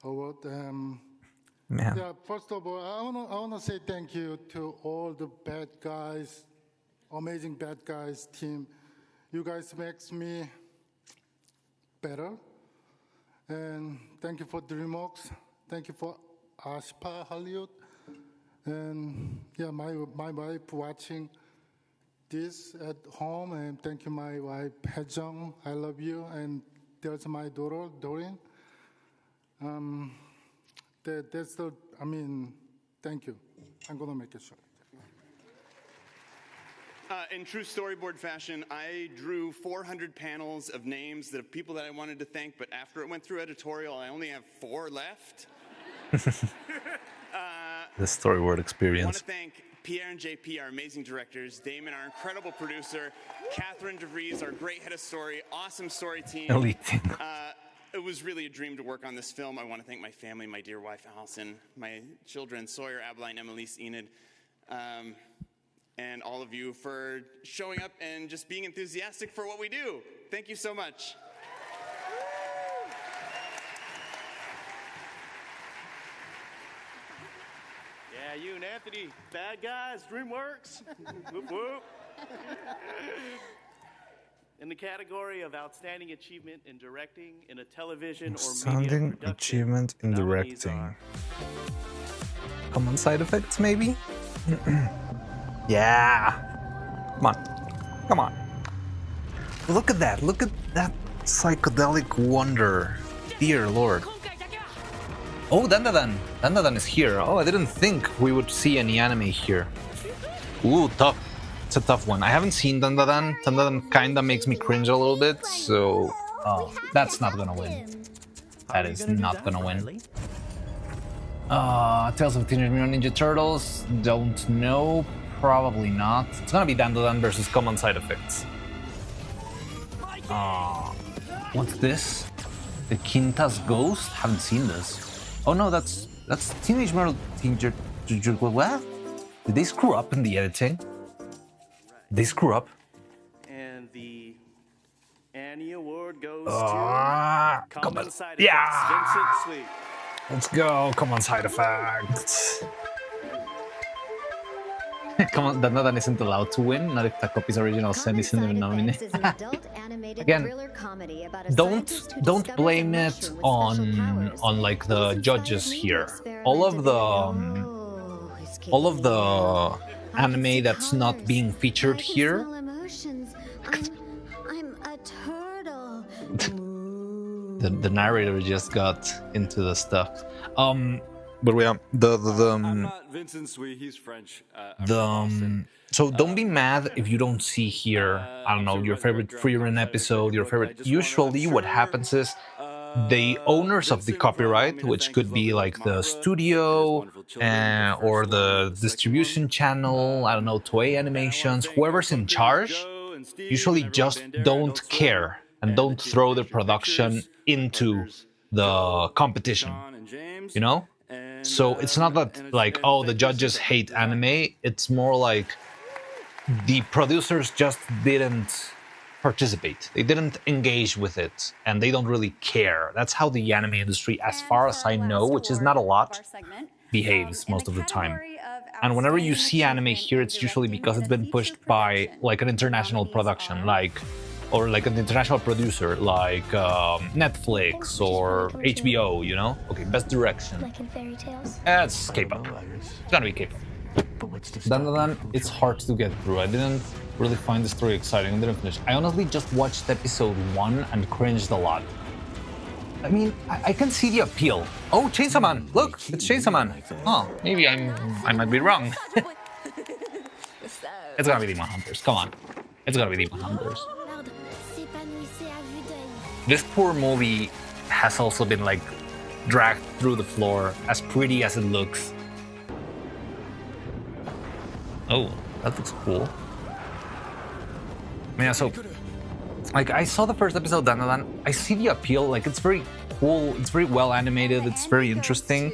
award. Man. Yeah, first of all, I wanna say thank you to all the bad guys, amazing bad guys team. You guys makes me better, And thank you for DreamWorks. Thank you for Ashpa Hollywood. And yeah, my wife watching this at home. And thank you, my wife, Haejung. I love you. And there's my daughter, Doreen. Thank you. I'm going to make it short. In true storyboard fashion, I drew 400 panels of names of people that I wanted to thank, but after it went through editorial, I only have 4 left. The storyboard I want experience. to thank Pierre and JP, our amazing directors, Damon, our incredible producer, Catherine DeVries, our great head of story, awesome story team. Elite. It was really a dream to work on this film. I want to thank my family, my dear wife, Allison, my children, Sawyer, Abeline, Emelise, Enid, and all of you for showing up and just being enthusiastic for what we do. Thank you so much. Yeah, you and Anthony, bad guys, DreamWorks. Whoop, whoop. In the category of Outstanding Achievement in Directing in a Television or Media Outstanding Production, achievement in nominees directing. are Common side effects, maybe? Yeah! Come on. Come on. Look at that. Look at that psychedelic wonder. Dear Lord. Oh, Dandadan. Dandadan is here. Oh, I didn't think we would see any anime here. Ooh, tough. It's a tough one. I haven't seen Dandadan. Dandadan kinda makes me cringe a little bit, so that's not gonna win. That is not gonna win. Tales of Teenage Mutant Ninja Turtles. Don't know. Probably not. It's gonna be Dandadan versus Common Side Effects. What's this? The Quintas Ghost? Haven't seen this. Oh no, that's Teenage Mutant Ninja. What? Did they screw up in the editing? They screw up. And the Annie Award goes Ah, to come Common on. Side Yeah. Effects, Vincent Sweet. Let's go. Come on, Side Effects. Come on, Dandadan isn't allowed to win. Not if Takopi's original Sen isn't even nominated. Again, don't blame it on like the judges here. All of the anime that's not being featured here. I'm a turtle. The narrator just got into the stuff. But we are I'm not Vincent Sweet, he's French. So don't be mad if you don't see here, I don't know, your favorite Freerun episode, your favorite. Usually what happens is the owners of the copyright, which could be like the studio or the distribution channel, I don't know, Toei Animations, whoever's in charge, usually just don't care and don't throw the production into the competition, you know? So it's not that like, oh, the judges hate anime. It's more like the producers just didn't participate. They didn't engage with it, and they don't really care. That's how the anime industry, as far as I know, which is not a lot, behaves most of the time. And whenever you see anime here, it's usually because it's been pushed by like an international production, or like an international producer, like Netflix or HBO, you know? Okay, best direction. Like in fairy tales. It's K-pop. It's gonna be K-pop. Dandadan, it's hard to get through. I didn't really find the story exciting. I didn't finish. I honestly just watched episode 1 and cringed a lot. I mean, I can see the appeal. Oh, Chainsaw Man! Look, it's Chainsaw Man. Oh, maybe I might be wrong. It's gonna be Demon Hunters. Come on, it's gonna be Demon Hunters. This poor movie has also been like dragged through the floor, as pretty as it looks. Oh, that looks cool. Yeah, so like I saw the first episode, Dandadan. I see the appeal. Like it's very cool. It's very well animated. It's very interesting,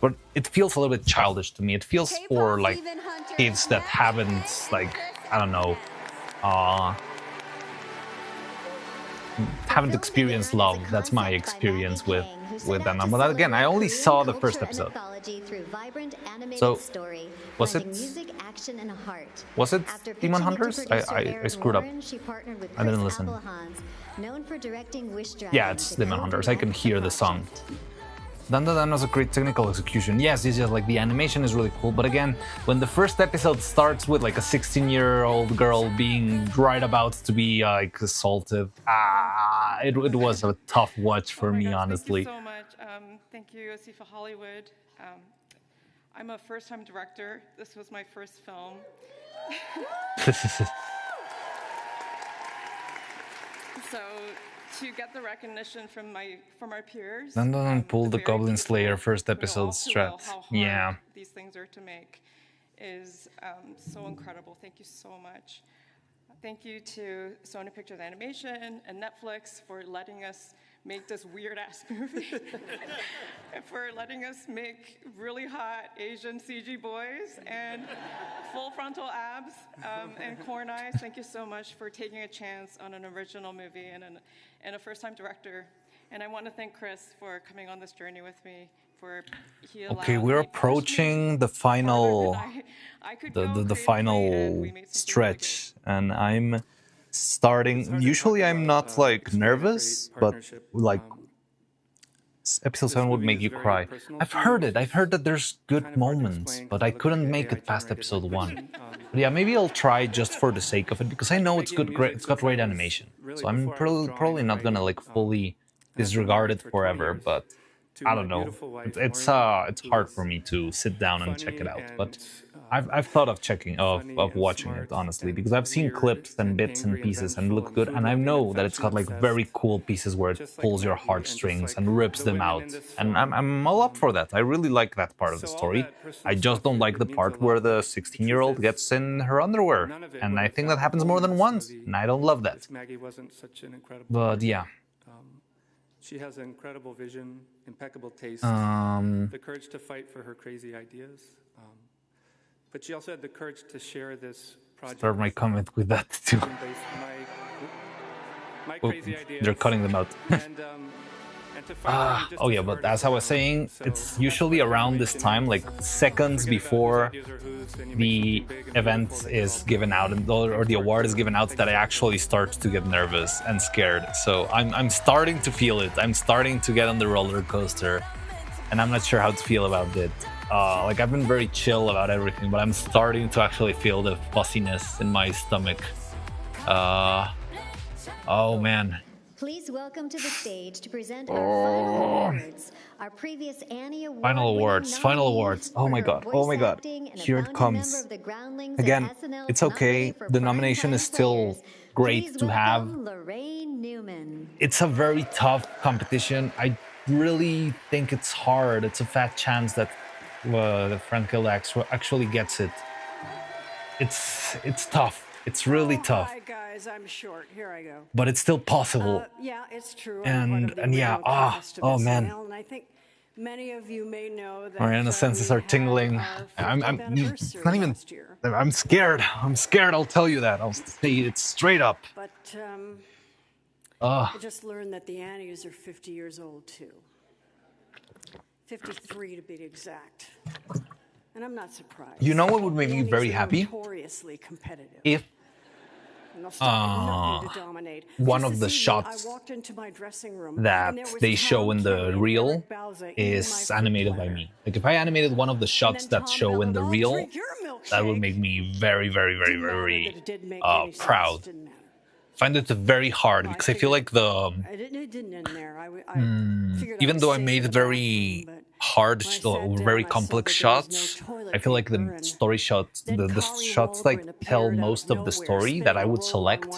but it feels a little bit childish to me. It feels for like kids that haven't like I don't know. Haven't experienced love. That's my experience with them. But again, I only saw the first episode. technology through vibrant animated So, story, was blending it- music, action, and heart. Was it After Demon pitching it to Hunters? producer I Aaron screwed up. Warren, she partnered with I didn't Chris listen. Applehans, known for directing Wish Dragon. Yeah, it's to Demon Hunters. I can co-direct hear the song. Dan Dan Dan was a great technical execution. Yes, it's just like the animation is really cool. But again, when the first episode starts with like a 16-year-old girl being right about to be like assaulted, it was a tough watch for me, honestly. Thank you so much. Thank you, Asifa Hollywood. I'm a first-time director. This was my first film. So to get the recognition from our peers, Dan Dan Dan pulled the Goblin Slayer first episode strat. Yeah. these things are to make is so incredible. Thank you so much. Thank you to Sony Pictures Animation and Netflix for letting us make this weird-ass movie, and for letting us make really hot Asian CG boys and full frontal abs and corn eyes. Thank you so much for taking a chance on an original movie and a first-time director. And I want to thank Chris for coming on this journey with me. Okay, we're approaching the final, the final stretch, and I'm starting. Usually, I'm not like nervous, but like episode 7 would make you cry. I've heard it. I've heard that there's good moments, but I couldn't make it past episode 1. But yeah, maybe I'll try just for the sake of it because I know it's good. It's got great animation, so I'm probably not gonna like fully disregard it forever, but. I don't know. It's hard for me to sit down and check it out, but I've thought of watching it honestly because I've seen clips and bits and pieces and look good, and I know that it's got like very cool pieces where it pulls your heartstrings and rips them out, and I'm all up for that. I really like that part of the story. I just don't like the part where the 16-year-old gets in her underwear, and I think that happens more than once, and I don't love that. But yeah. She has an incredible vision, impeccable taste, the courage to fight for her crazy ideas. But she also had the courage to share this project. Start my comment with that too. My crazy ideas. They're cutting them out. Oh yeah, but as I was saying, it's usually around this time, like seconds before the event is given out or the award is given out, that I actually start to get nervous and scared. So I'm starting to feel it. I'm starting to get on the roller coaster, and I'm not sure how to feel about it. Like I've been very chill about everything, but I'm starting to actually feel the fussiness in my stomach. Oh man. Please welcome to the stage to present our final awards. Our previous Annie Award. Final awards. Oh my god. Oh my god. Here it comes. Again, it's okay. The nomination is still great to have. It's a very tough competition. I really think it's hard. It's a fat chance that Frank Hilda actually gets it. It's tough. It's really tough. Hi guys, I'm short. Here I go. But it's still possible. Yeah, it's true. And yeah, oh man. And I think many of you may know that Mariana's senses are tingling. I'm not even. I'm scared. I'm scared. I'll tell you that. I'll say it straight up. But I just learned that the Annies are 50 years old too. 53 to be exact. And I'm not surprised. You know what would make me very happy? Notoriously competitive. If one of the shots that they show in the reel is animated by me. Like if I animated one of the shots that show in the reel, that would make me very, very, very, very proud. Find it very hard because I feel like even though I made very hard, very complex shots, I feel like the story shots, the shots like tell most of the story that I would select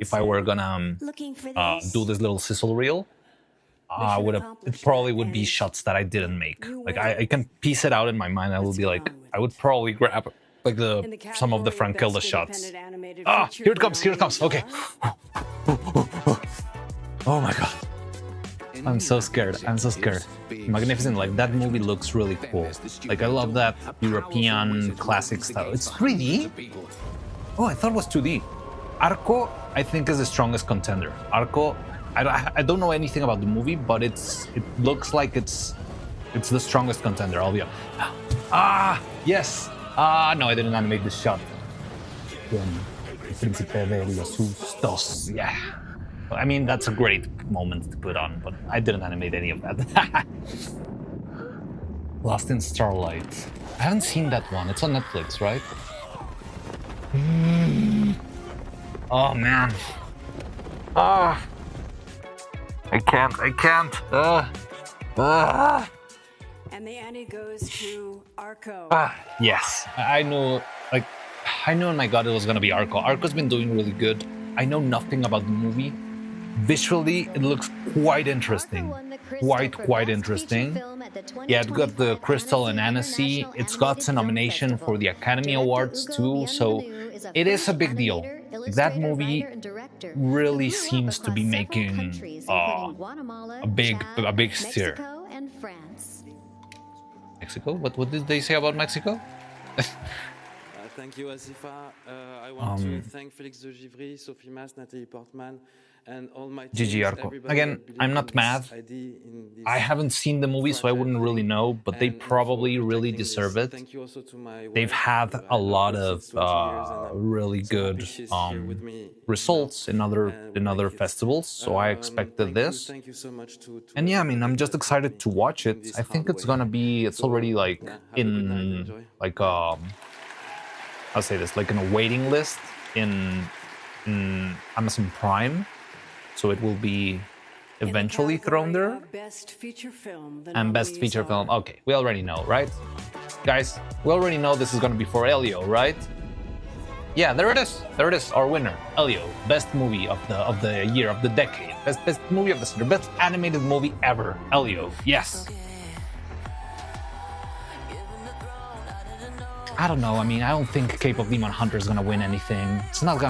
if I were gonna do this little sizzle reel. It probably would be shots that I didn't make. Like I can piece it out in my mind. I will be like, I would probably grab like some of the Frank Hilda shots. Here it comes. Here it comes. Okay. Oh my god. I'm so scared. I'm so scared. Magnificent. Like that movie looks really cool. Like I love that European classic style. It's 3D? Oh, I thought it was 2D. Arco, I think, is the strongest contender. Arco, I don't know anything about the movie, but it looks like it's It's the strongest contender, I'll be honest. Yes! No, I didn't animate this shot. El príncipe de los sustos. Yeah. I mean, that's a great moment to put on, but I didn't animate any of that. Lost in Starlight. I haven't seen that one. It's on Netflix, right? Oh, man. I can't. And the Annie goes to Arco. Yes. I knew in my gut it was going to be Arco. Arco's been doing really good. I know nothing about the movie. Visually, it looks quite interesting. Quite interesting. Yeah, it got the Crystal and Annecy. It's got a nomination for the Academy Awards too, so it is a big deal. That movie really seems to be making a big stir. Mexico? What did they say about Mexico? Thank you, Azifa. I want to thank Félix de Givry, Sophie Mas, Nathalie Portman, and all my teams. GG Arco. Again, I'm not mad. I haven't seen the movie, so I wouldn't really know, but they probably really deserve it. They've had a lot of really good results in other festivals, so I expected this. And yeah, I mean, I'm just excited to watch it. I think it's already like in like I'll say this, like in a waiting list in Amazon Prime, so it will be eventually thrown there. Best feature film. And best feature film. Okay, we already know, right? Guys, we already know this is gonna be for Elio, right? Yeah, there it is. There it is, our winner, Elio. Best movie of the year, of the decade. Best movie of the year. Best animated movie ever. Elio. Yes. I don't know. I mean, I don't think Cape of Demon Hunter is gonna win anything. It's not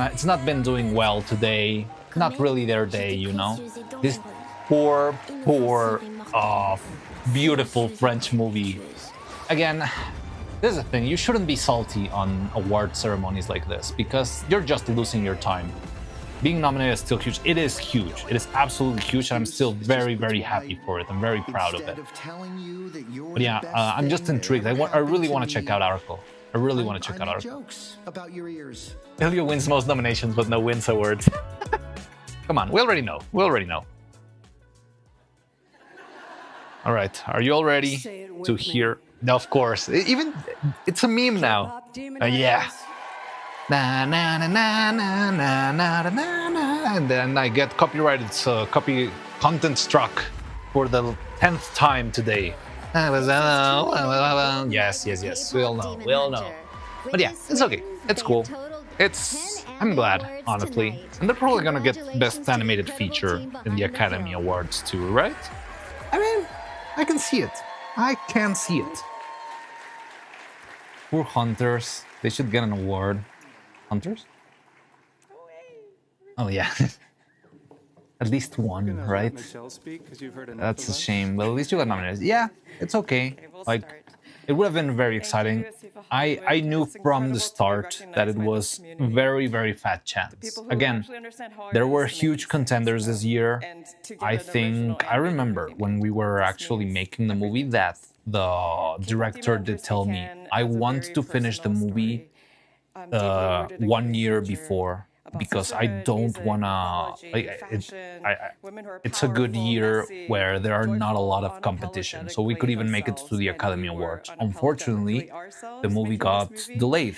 been doing well today. Not really their day, you know. This poor, beautiful French movie. Again, this is the thing. You shouldn't be salty on award ceremonies like this because you're just losing your time. Being nominated is still huge. It is huge. It is absolutely huge, and I'm still very, very happy for it. I'm very proud of it. But yeah, I'm just intrigued. I really want to check out Arco. I really want to check out Arco. Elio wins most nominations, but no wins awards. Come on, we already know. All right, are you all ready to hear? No, of course. Even it's a meme now. Yeah. Na na na na na na na na na, and then I get copyrighted, copy content struck for the 10th time today. Yes. We all know. But yeah, it's okay. It's cool. I'm glad, honestly. And they're probably gonna get Best Animated Feature in the Academy Awards too, right? I mean, I can see it. Poor Hunters. They should get an award. Hunters? Oh yeah. At least one, right? That's a shame. Well, at least you got nominated. Yeah, it's okay. Like, it would have been very exciting. I knew from the start that it was very, very fat chance. Again, there were huge contenders this year. I remember when we were actually making the movie that the director did tell me, I want to finish the movie 1 year before, because I don't wanna. It's a good year where there are not a lot of competition, so we could even make it to the Academy Awards. Unfortunately, the movie got delayed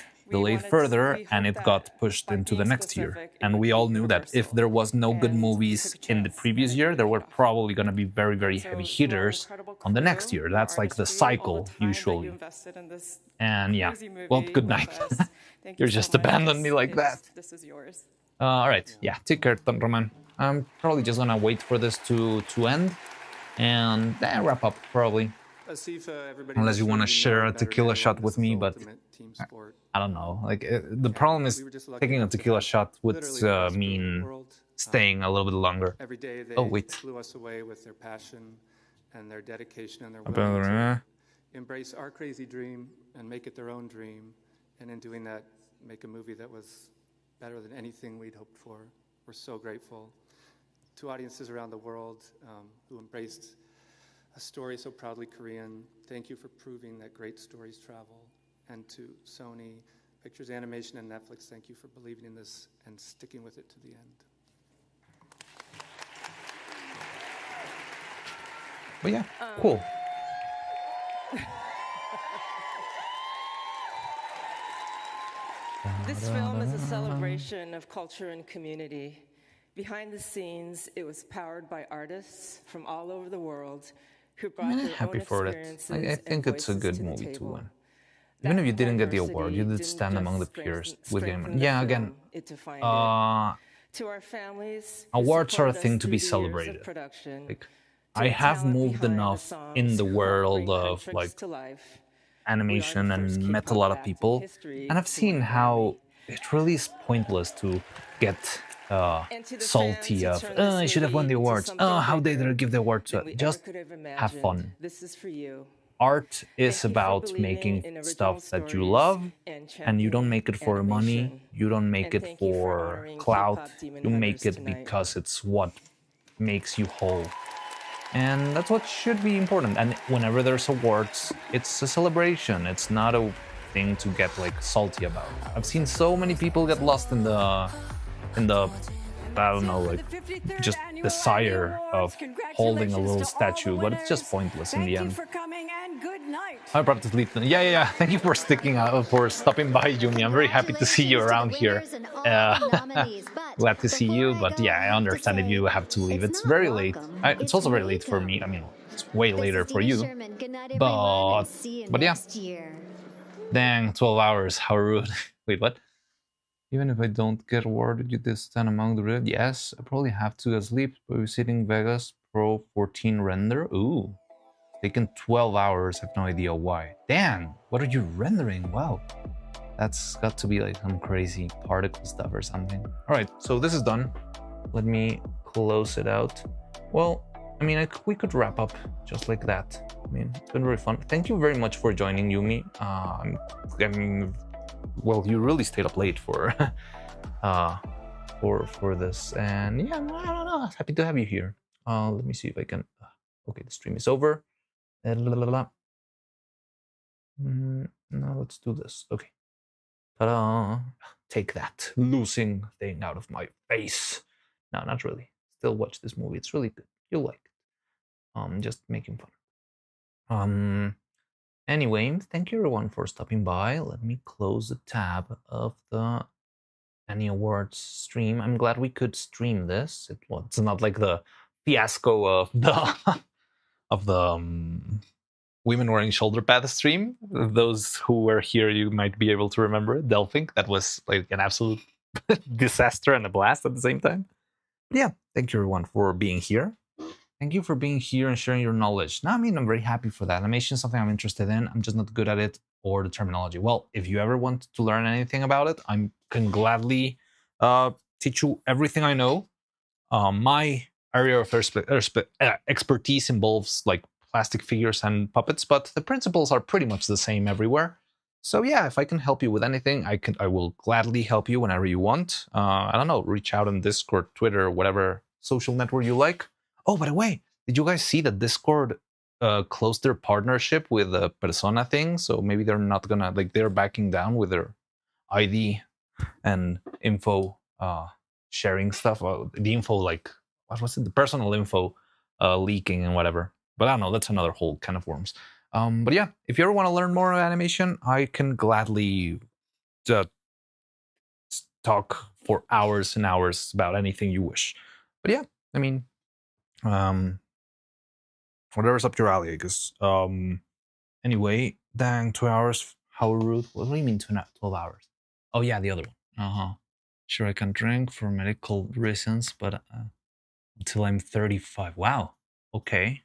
further, and it got pushed into the next year. And we all knew that if there was no good movies in the previous year, there were probably going to be very, very heavy hitters on the next year. That's like the cycle usually. And yeah, well, good night. You're just abandoned me like that. This is yours. All right, yeah, take care, Roman. I'm probably just gonna wait for this to end and wrap up probably. Unless you want to share a tequila shot with me, but I don't know. Like the problem is taking a tequila shot would mean staying a little bit longer. Every day they blew us away with their passion and their dedication and their willingness to embrace our crazy dream and make it their own dream, and in doing that, make a movie that was better than anything we'd hoped for. We're so grateful to audiences around the world who embraced a story so proudly Korean. Thank you for proving that great stories travel. And to Sony Pictures Animation and Netflix, thank you for believing in this and sticking with it to the end. But yeah, cool. This film is a celebration of culture and community. Behind the scenes, it was powered by artists from all over the world who brought their Happy own for it. experiences I think and it's a voices good to the movie to table. win. Even if you didn't get the award, you did Diversity stand didn't among the just peers with him. strengthen the Yeah, film, again, it defined it. To our families, who awards are a supported us thing to through be the years of celebrated. production, Like, to I the have talent moved behind the enough in songs the who helped world bring of countries like to life. animation and met a lot of people, and I've seen how it really is pointless to get salty of I should have won the awards. How did they give the award to it? Just have fun. This is for you. Art is about making stuff that you love, and you don't make it for money, you don't make it for clout, you make it because it's what makes you whole. And that's what should be important. And whenever there's awards, it's a celebration. It's not a thing to get like salty about. I've seen so many people get lost in the I don't know, like just desire of holding a little statue, but it's just pointless in the end. Thank you for coming and good night. I brought to sleep. Yeah. Thank you for sticking out, for stopping by, Yumi. I'm very happy to see you around here. Glad to see you, but yeah, I understand if you have to leave. It's very late. It's also very late for me. I mean, it's way later for you. But yeah. Dang, 12 hours. How rude. Wait, what? Even if I don't get awarded, you did stand among the red. Yes, I probably have to go sleep. Babysitting Vegas Pro 14 render. Ooh. Taken 12 hours. I have no idea why. Damn, what are you rendering? Wow. That's got to be like some crazy particle stuff or something. All right, so this is done. Let me close it out. Well, I mean, we could wrap up just like that. I mean, it's been very fun. Thank you very much for joining, Yumi. I mean, well, you really stayed up late for this, and yeah, I don't know. Happy to have you here. Let me see if I can. Okay, the stream is over. Now let's do this. Okay. Ta-da! Take that losing thing out of my face. No, not really. Still watch this movie. It's really good. You'll like it. Just making fun. Anyway, thank you everyone for stopping by. Let me close the tab of the Annie Awards stream. I'm glad we could stream this. It's not like the fiasco of the women wearing shoulder pads stream. Those who were here, you might be able to remember it. Delphink, that was like an absolute disaster and a blast at the same time. But yeah, thank you everyone for being here. Thank you for being here and sharing your knowledge. Now, I mean, I'm very happy for that. Animation is something I'm interested in. I'm just not good at it or the terminology. Well, if you ever want to learn anything about it, I can gladly teach you everything I know. My area of expertise involves like plastic figures and puppets, but the principles are pretty much the same everywhere. So yeah, if I can help you with anything, I will gladly help you whenever you want. I don't know, reach out on Discord, Twitter, whatever social network you like. Oh, by the way, did you guys see that Discord closed their partnership with the Persona thing? So maybe they're not gonna, like, they're backing down with their ID and info sharing stuff. The info, like, what was it? The personal info leaking and whatever. But I don't know, that's another whole kind of worms. But yeah, if you ever want to learn more about animation, I can gladly talk for hours and hours about anything you wish. But yeah, I mean, whatever's up your alley, I guess. Anyway, dang, 2 hours. How rude. What do you mean 12 hours? Oh yeah, the other one. Sure, I can drink for medical reasons, but until I'm 35. Wow. Okay.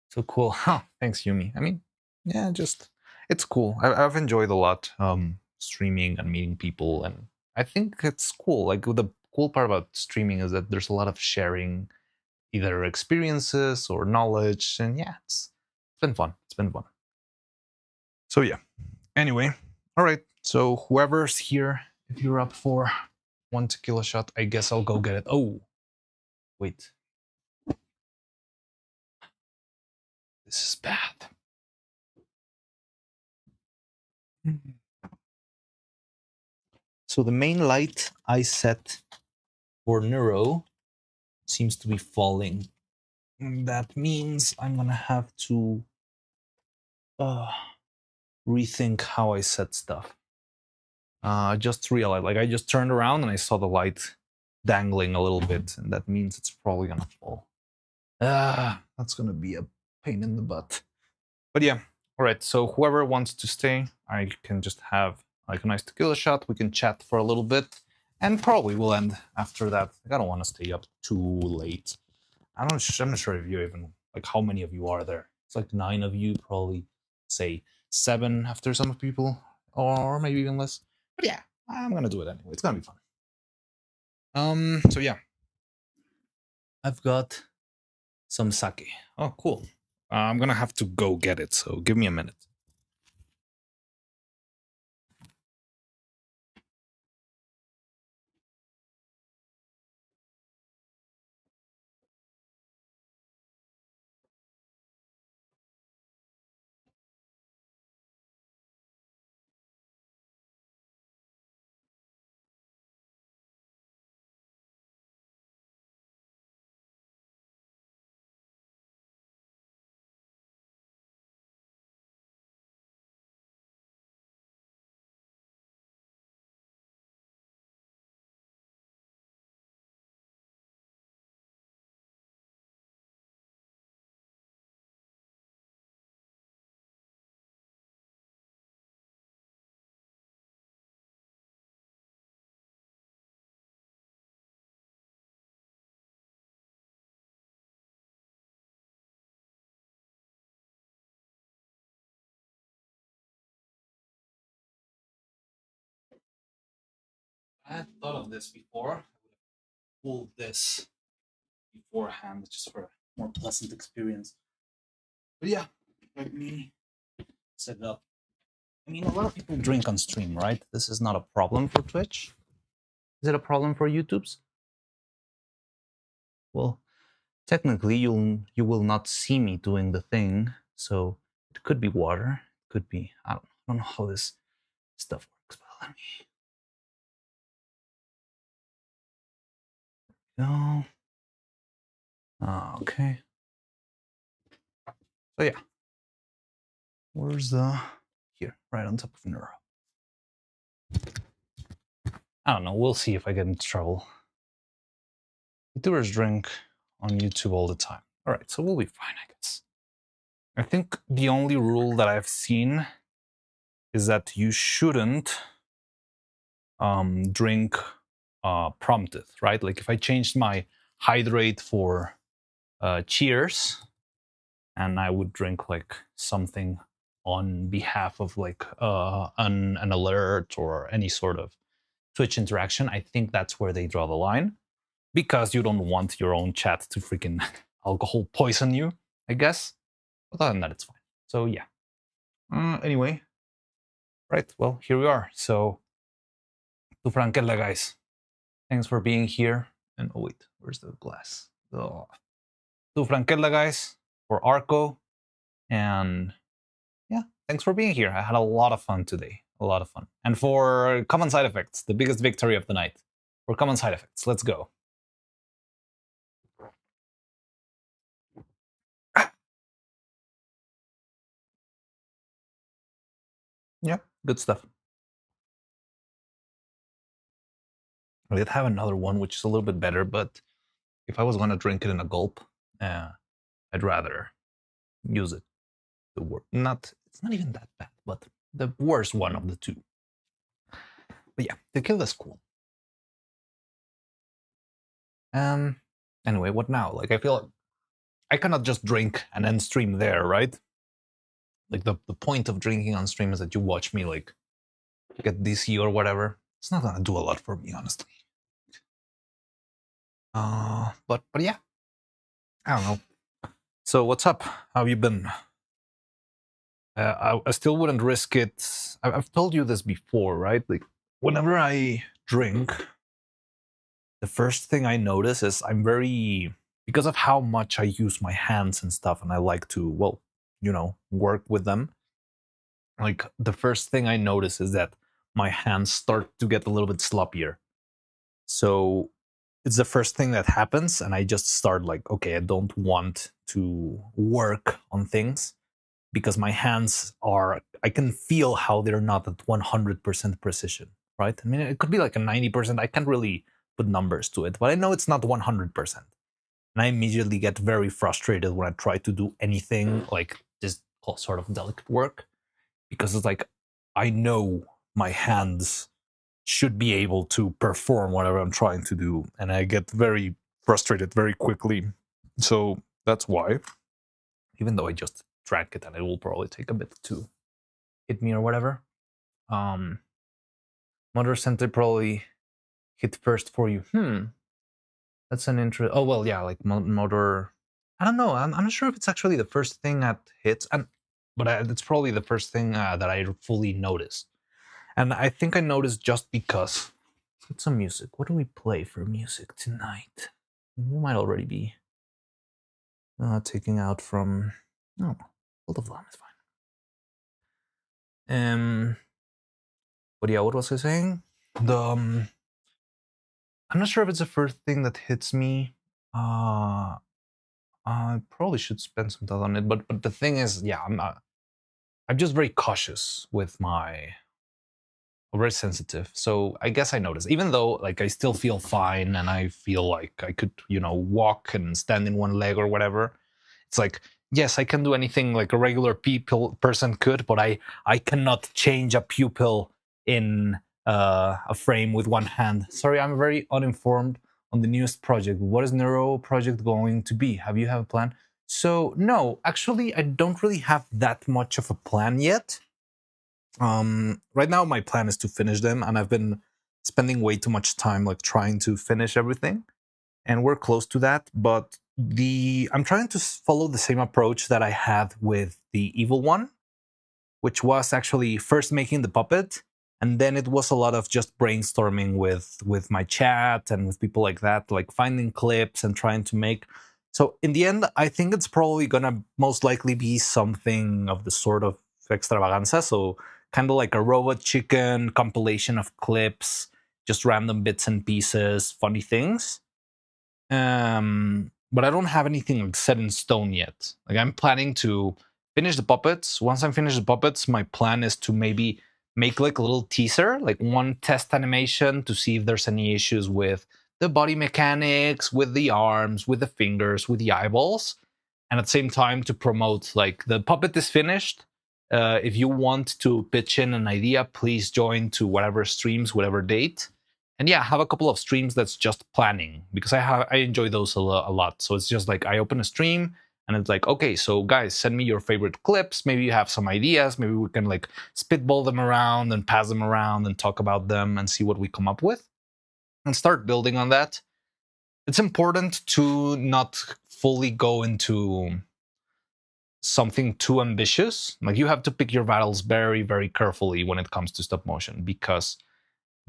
So cool. Huh. Thanks, Yumi. I mean, yeah, just it's cool. I've enjoyed a lot streaming and meeting people, and I think it's cool. Like, the cool part about streaming is that there's a lot of sharing, either experiences or knowledge, and yeah, it's been fun. It's been fun. So yeah. Anyway, all right. So whoever's here, if you're up for one tequila shot, I guess I'll go get it. Oh, wait. This is bad. So the main light I set for Neuro seems to be falling. That means I'm gonna have to rethink how I set stuff. I just realized, like, I just turned around and I saw the light dangling a little bit, and that means it's probably gonna fall. That's gonna be a pain in the butt. But yeah, all right. So whoever wants to stay, I can just have like a nice tequila shot. We can chat for a little bit, and probably we'll end after that. Like, I don't want to stay up too late. I'm not sure if you even, like, how many of you are there. It's like 9 of you, probably say 7 after some people, or maybe even less. But yeah, I'm gonna do it anyway. It's gonna be fun. So yeah, I've got some sake. Oh, cool. I'm gonna have to go get it, so give me a minute. I had thought of this before. I would have pulled this beforehand just for a more pleasant experience. But yeah, let me set it up. I mean, a lot of people drink on stream, right? This is not a problem for Twitch. Is it a problem for YouTube's? Well, technically, you will not see me doing the thing, so it could be water. It could be, I don't know how this stuff works, but let me go. Okay. So yeah, where's the, here, right on top of Neuro. I don't know, we'll see if I get into trouble. YouTubers drink on YouTube all the time. All right, so we'll be fine, I guess. I think the only rule that I've seen is that you shouldn't drink prompted, right? Like if I changed my hydrate for cheers, and I would drink like something on behalf of like an alert or any sort of Twitch interaction, I think that's where they draw the line, because you don't want your own chat to freaking alcohol poison you, I guess. But other than that, it's fine. So yeah. Anyway, right. Well, here we are. So, tu franquela, guys. Thanks for being here. And oh wait, where's the glass? Oh. Tu franquela, guys, for Arco, and yeah, thanks for being here. I had a lot of fun today. A lot of fun. And for common side effects, the biggest victory of the night. For common side effects, let's go. Yeah, good stuff. I did have another one, which is a little bit better, but if I was going to drink it in a gulp, I'd rather use it. It's not even that bad, but the worst one of the two. But yeah, tequila's cool. Anyway, what now? Like, I feel like I cannot just drink and then stream there, right? Like, the point of drinking on stream is that you watch me, like, get DC or whatever. It's not gonna do a lot for me, honestly. But yeah, I don't know. So what's up? How have you been? I still wouldn't risk it. I've told you this before, right? Like, whenever I drink, the first thing I notice is I'm very, because of how much I use my hands and stuff, and I like to, well, work with them, like the first thing I notice is that my hands start to get a little bit sloppier. So it's the first thing that happens, and I just start like, okay, I don't want to work on things because my hands I can feel how they're not at 100% precision, right? I mean, it could be like a 90%. I can't really put numbers to it, but I know it's not 100%. And I immediately get very frustrated when I try to do anything like this sort of delicate work, because it's like, I know my hands should be able to perform whatever I'm trying to do, and I get very frustrated very quickly. So that's why, even though I just drank it and it will probably take a bit to hit me or whatever, motor center probably hit first for you. That's an interest. Oh well, yeah, like motor. I don't know. I'm not sure if it's actually the first thing that hits, but it's probably the first thing that I fully noticed. And I think I noticed just because. Let's get some music. What do we play for music tonight? We might already be taking out from. No, both of them is fine. But yeah, what was I saying? I'm not sure if it's the first thing that hits me. I probably should spend some time on it, but the thing is, yeah, I'm just very cautious with very sensitive. So I guess I notice, even though like I still feel fine and I feel like I could, walk and stand in one leg or whatever. It's like, yes, I can do anything like a regular person could, but I cannot change a pupil in a frame with one hand. Sorry, I'm very uninformed on the newest project. What is Neuro project going to be? Have you have a plan? So no, actually, I don't really have that much of a plan yet. Right now my plan is to finish them, and I've been spending way too much time like trying to finish everything, and we're close to that. But I'm trying to follow the same approach that I had with the evil one, which was actually first making the puppet, and then it was a lot of just brainstorming with my chat and with people like that, like finding clips and trying to make. So in the end, I think it's probably gonna most likely be something of the sort of extravaganza. So kind of like a Robot Chicken compilation of clips, just random bits and pieces, funny things. But I don't have anything like set in stone yet. Like I'm planning to finish the puppets. Once I'm finished the puppets, my plan is to maybe make like a little teaser, like one test animation to see if there's any issues with the body mechanics, with the arms, with the fingers, with the eyeballs. And at the same time to promote like the puppet is finished. If you want to pitch in an idea, please join to whatever streams, whatever date. And yeah, have a couple of streams that's just planning, because I enjoy those a lot. So it's just like I open a stream and it's like, okay, so guys, send me your favorite clips. Maybe you have some ideas. Maybe we can like spitball them around and pass them around and talk about them and see what we come up with and start building on that. It's important to not fully go into something too ambitious. Like you have to pick your battles very, very carefully when it comes to stop motion, because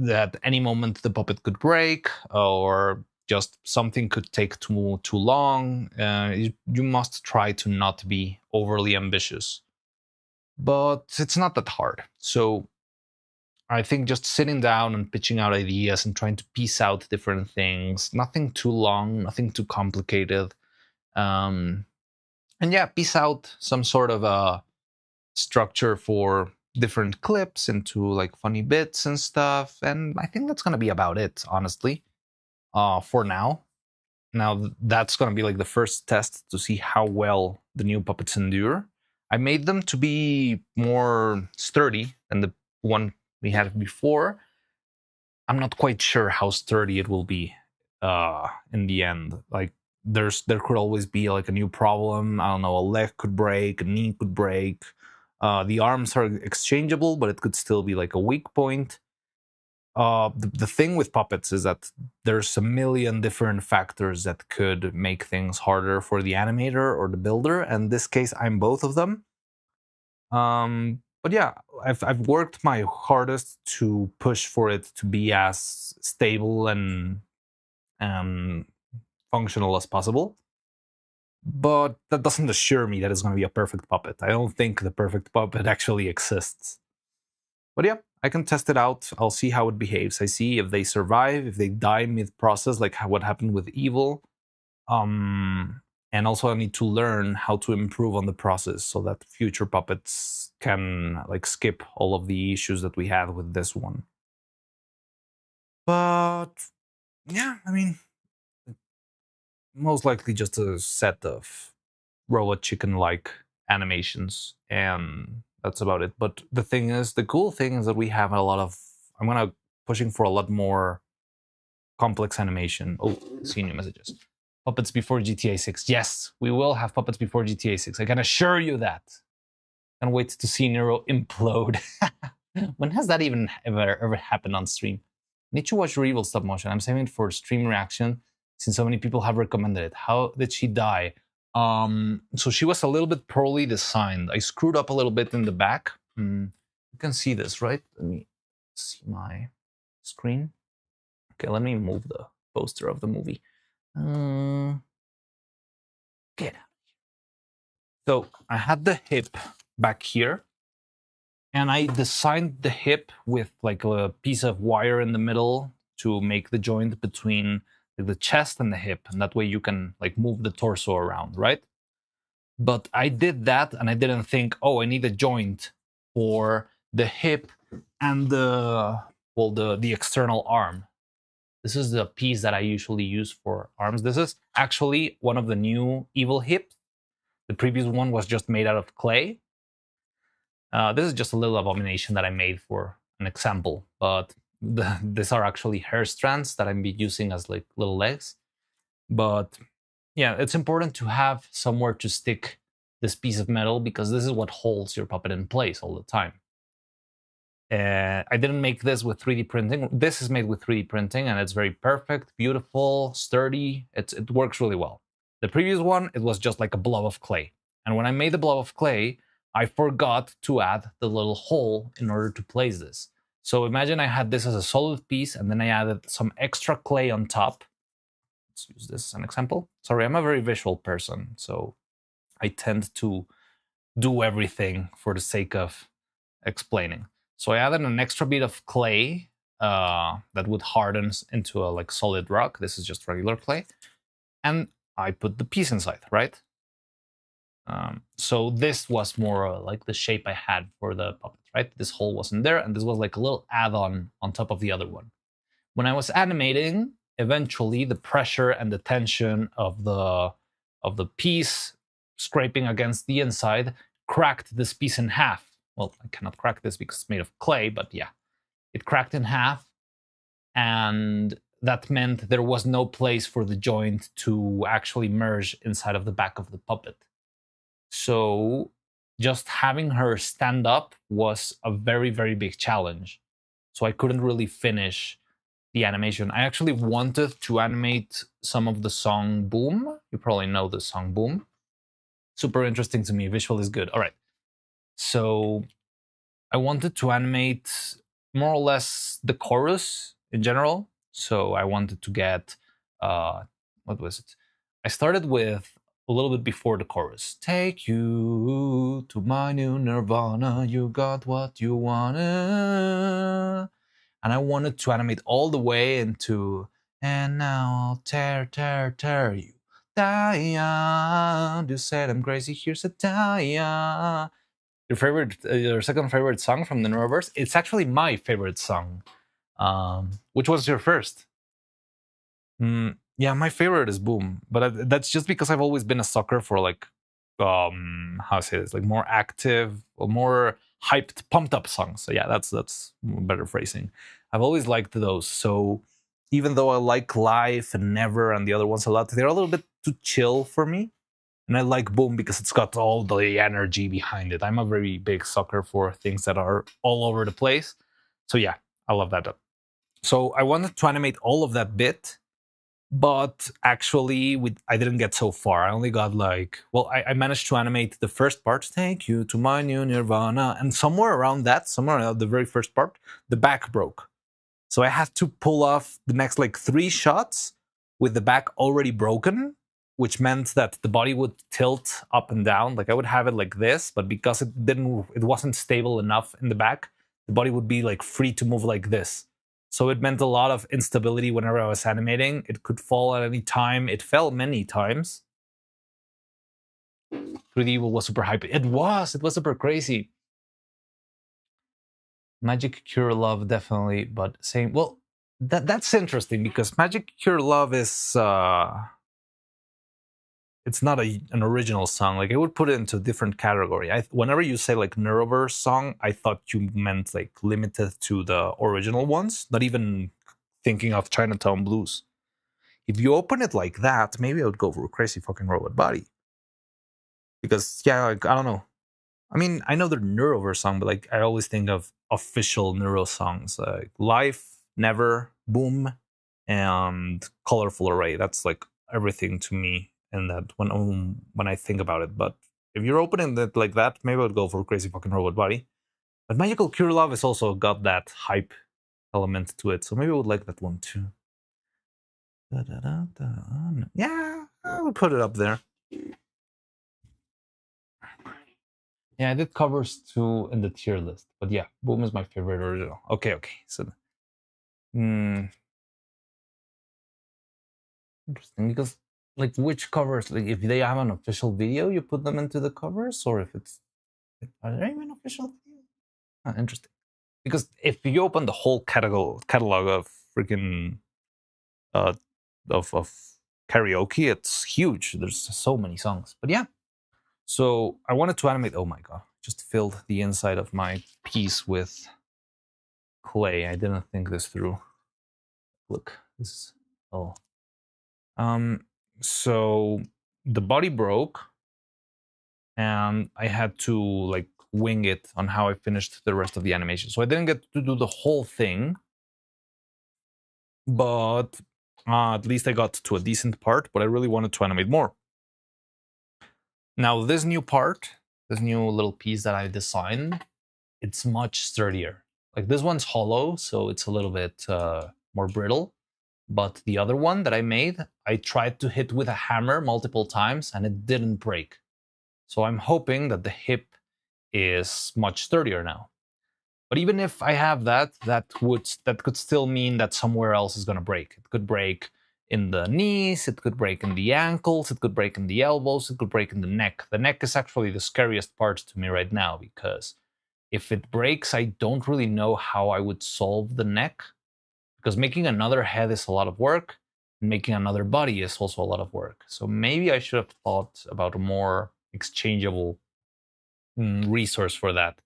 at any moment the puppet could break or just something could take too long. You must try to not be overly ambitious, but it's not that hard. So I think just sitting down and pitching out ideas and trying to piece out different things, nothing too long, nothing too complicated. And yeah, piece out some sort of a structure for different clips into like funny bits and stuff. And I think that's going to be about it, honestly, for now. Now, that's going to be like the first test to see how well the new puppets endure. I made them to be more sturdy than the one we had before. I'm not quite sure how sturdy it will be in the end. Like, there could always be like a new problem. I don't know, a leg could break, a knee could break. The arms are exchangeable, but it could still be like a weak point. The thing with puppets is that there's a million different factors that could make things harder for the animator or the builder. And in this case, I'm both of them. But yeah, I've worked my hardest to push for it to be as stable and functional as possible. but that doesn't assure me that it's going to be a perfect puppet. I don't think the perfect puppet actually exists. But yeah, I can test it out. I'll see how it behaves. I see if they survive, if they die mid-process, like what happened with Evil. And also I need to learn how to improve on the process so that future puppets can like skip all of the issues that we had with this one. But yeah, I mean, most likely just a set of robot chicken-like animations, and that's about it. But the thing is, the cool thing is that we have a lot of, I'm gonna pushing for a lot more complex animation. Oh, see new messages. Puppets before GTA 6. Yes, we will have puppets before GTA 6. I can assure you that. Can't wait to see Neuro implode. When has that even ever happened on stream? Need to watch Real stop motion. I'm saving it for stream reaction since so many people have recommended it. How did she die? So she was a little bit poorly designed. I screwed up a little bit in the back. You can see this, right? Let me see my screen. Okay, let me move the poster of the movie. Get out. So I had the hip back here, and I designed the hip with like a piece of wire in the middle to make the joint between the chest and the hip, and that way you can like move the torso around, right? But I did that, and I didn't think, oh, I need a joint for the hip and the external arm. This is the piece that I usually use for arms. This is actually one of the new Evil hips. The previous one was just made out of clay. This is just a little abomination that I made for an example, but these are actually hair strands that I'm using as like little legs. But yeah, it's important to have somewhere to stick this piece of metal because this is what holds your puppet in place all the time. I didn't make this with 3D printing. This is made with 3D printing, and it's very perfect, beautiful, sturdy. It works really well. The previous one, it was just like a blob of clay. And when I made the blob of clay, I forgot to add the little hole in order to place this. So imagine I had this as a solid piece, and then I added some extra clay on top. Let's use this as an example. Sorry, I'm a very visual person, so I tend to do everything for the sake of explaining. So I added an extra bit of clay that would harden into a like solid rock. This is just regular clay. And I put the piece inside, right? So this was more like the shape I had for the puppet, right? This hole wasn't there, and this was like a little add-on on top of the other one. When I was animating, eventually the pressure and the tension of the piece scraping against the inside cracked this piece in half. Well, I cannot crack this because it's made of clay, but yeah, it cracked in half, and that meant there was no place for the joint to actually merge inside of the back of the puppet. So just having her stand up was a very, very big challenge. So I couldn't really finish the animation. I actually wanted to animate some of the song Boom. You probably know the song Boom. Super interesting to me. Visual is good. All right. So I wanted to animate more or less the chorus in general. So I wanted to get, what was it? I started with a little bit before the chorus. Take you to my new nirvana, you got what you wanted. And I wanted to animate all the way into, and now I'll tear you. Dia, you said I'm crazy, here's a Dia. Your second favorite song from the Neuroverse? It's actually my favorite song. Which was your first? Yeah, my favorite is Boom, but that's just because I've always been a sucker for like, how to say this, like more active or more hyped, pumped up songs. So yeah, that's better phrasing. I've always liked those. So even though I like Life and Never and the other ones a lot, they're a little bit too chill for me. And I like Boom because it's got all the energy behind it. I'm a very big sucker for things that are all over the place. So yeah, I love that. So I wanted to animate all of that bit, but actually I didn't get so far. I only got like, well, I managed to animate the first part, take you to my new nirvana, and somewhere around the very first part, the back broke. So I had to pull off the next like 3 shots with the back already broken. which meant that the body would tilt up and down. Like I would have it like this, but because it wasn't stable enough in the back, the body would be like free to move like this. So it meant a lot of instability whenever I was animating. It could fall at any time. It fell many times. 3D was super hype. It was super crazy. Magic Cure Love, definitely, but same. Well, that's interesting because Magic Cure Love is it's not an original song. Like I would put it into a different category. Whenever you say like Neuroverse song, I thought you meant like limited to the original ones, not even thinking of Chinatown Blues. If you open it like that, maybe I would go for Crazy Fucking Robot Body. Because yeah, like I don't know. I mean, I know they're Neuroverse song, but like I always think of official Neuro songs like Life, Never, Boom, and Colorful Array. That's like everything to me. And that when I think about it, but if you're opening it like that, maybe I would go for Crazy Fucking Robot Body. But Magical Cure Love has also got that hype element to it, so maybe I would like that one too. Yeah, I would put it up there. Yeah, I did covers too in the tier list, but yeah, Boom is my favorite original. Okay, so interesting because. Like which covers, like if they have an official video, you put them into the covers, or if it's, are there even official videos? Interesting. Because if you open the whole catalog of freaking of karaoke, it's huge. There's so many songs. But yeah. So I wanted to animate, oh my god, just filled the inside of my piece with clay. I didn't think this through. Look, this is so the body broke and I had to like wing it on how I finished the rest of the animation. So I didn't get to do the whole thing, but at least I got to a decent part, but I really wanted to animate more. Now this new part, this new little piece that I designed, it's much sturdier. Like this one's hollow, so it's a little bit more brittle. But the other one that I made, I tried to hit with a hammer multiple times and it didn't break. So I'm hoping that the hip is much sturdier now. But even if I have that could still mean that somewhere else is going to break. It could break in the knees, it could break in the ankles, it could break in the elbows, it could break in the neck. The neck is actually the scariest part to me right now because if it breaks, I don't really know how I would solve the neck. Because making another head is a lot of work, and making another body is also a lot of work. So maybe I should have thought about a more exchangeable resource for that.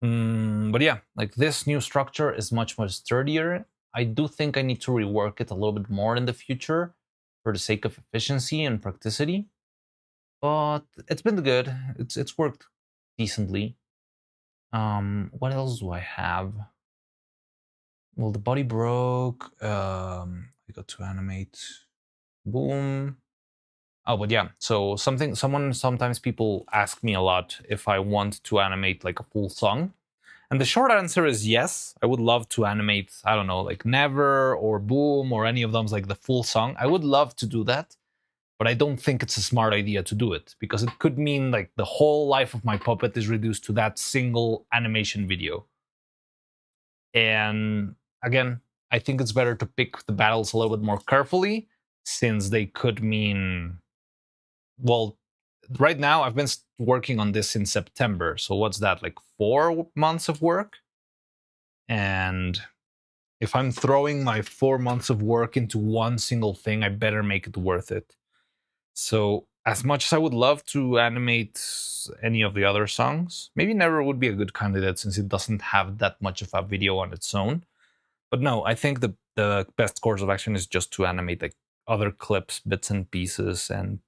But yeah, like this new structure is much more sturdier. I do think I need to rework it a little bit more in the future for the sake of efficiency and practicity. But it's been good. It's worked decently. What else do I have? Well, the body broke. I got to animate. Boom. Oh, but yeah. So sometimes people ask me a lot if I want to animate like a full song. And the short answer is yes. I would love to animate, I don't know, like Never or Boom or any of them, like the full song. I would love to do that. But I don't think it's a smart idea to do it because it could mean like the whole life of my puppet is reduced to that single animation video. And again, I think it's better to pick the battles a little bit more carefully since they could mean, well, right now I've been working on this in September. So what's that, like 4 months of work? And if I'm throwing my 4 months of work into one single thing, I better make it worth it. So as much as I would love to animate any of the other songs, maybe Never would be a good candidate since it doesn't have that much of a video on its own. But no, I think the best course of action is just to animate like other clips, bits and pieces, and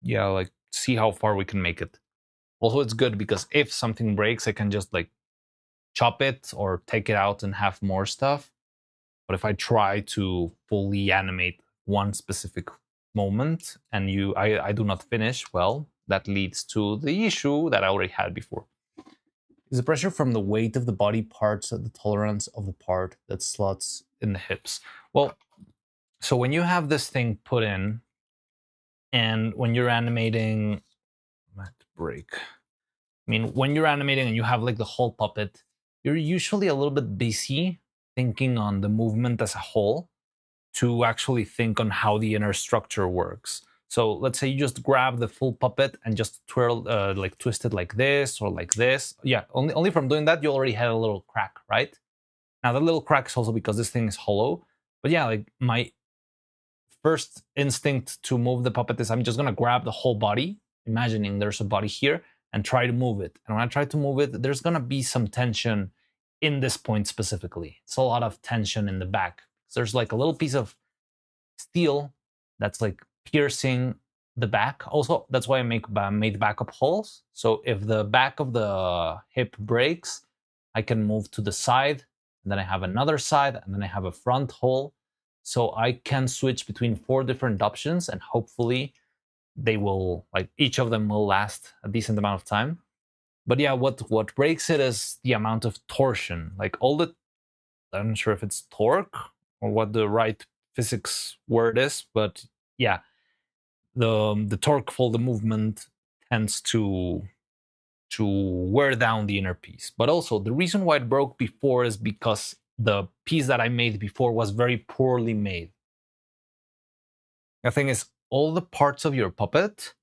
yeah, like see how far we can make it. Also, it's good because if something breaks, I can just like chop it or take it out and have more stuff. But if I try to fully animate one specific moment and I do not finish, well, that leads to the issue that I already had before. Is the pressure from the weight of the body parts at the tolerance of the part that slots in the hips? Well, so when you have this thing put in, And when you're animating, break. I mean, when you're animating and you have like the whole puppet, you're usually a little bit busy thinking on the movement as a whole to actually think on how the inner structure works. So let's say you just grab the full puppet and just twirl, like twist it like this or like this. Yeah, only from doing that, you already had a little crack, right? Now that little crack is also because this thing is hollow. But yeah, like my first instinct to move the puppet is I'm just gonna grab the whole body, imagining there's a body here, and try to move it. And when I try to move it, there's gonna be some tension in this point specifically. It's a lot of tension in the back. So there's like a little piece of steel that's like piercing the back. Also, that's why I made backup holes. So if the back of the hip breaks, I can move to the side, and then I have another side, and then I have a front hole. So I can switch between 4 different options, and hopefully they will, like, each of them will last a decent amount of time. But yeah, what breaks it is the amount of torsion. Like all the, I'm not sure if it's torque or what the right physics word is, but yeah, the torque for the movement tends to wear down the inner piece. But also the reason why it broke before is because the piece that I made before was very poorly made. The thing is, all the parts of your puppet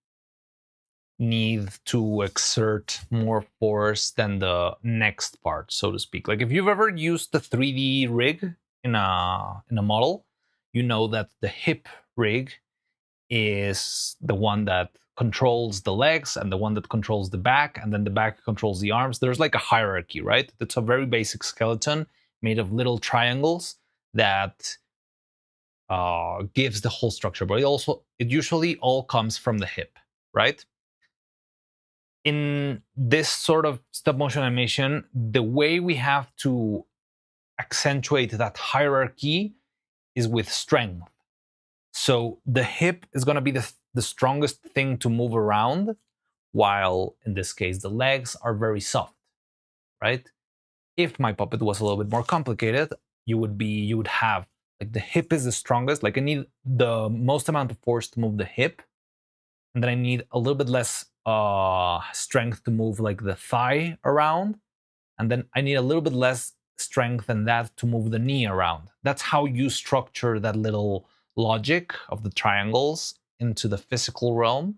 need to exert more force than the next part, so to speak. Like if you've ever used the 3D rig in a model, you know that the hip rig is the one that controls the legs and the one that controls the back, and then the back controls the arms. There's like a hierarchy, right? It's a very basic skeleton made of little triangles that gives the whole structure, but it usually all comes from the hip, right? In this sort of stop motion animation, the way we have to accentuate that hierarchy is with strength. So the hip is going to be the strongest thing to move around, while in this case the legs are very soft, right? If my puppet was a little bit more complicated, you would have like the hip is the strongest. Like I need the most amount of force to move the hip, and then I need a little bit less strength to move like the thigh around, and then I need a little bit less strength than that to move the knee around. That's how you structure that little logic of the triangles into the physical realm,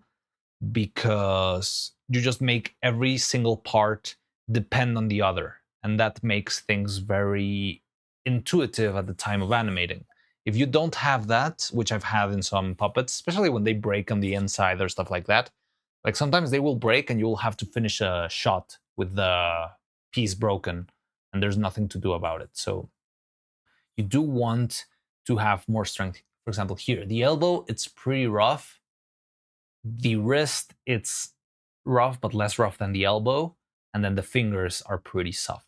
because you just make every single part depend on the other, and that makes things very intuitive at the time of animating. If you don't have that, which I've had in some puppets, especially when they break on the inside or stuff like that, like sometimes they will break and you will have to finish a shot with the piece broken, and there's nothing to do about it. So you do want to have more strength. For example, here, the elbow, it's pretty rough. The wrist, it's rough, but less rough than the elbow. And then the fingers are pretty soft.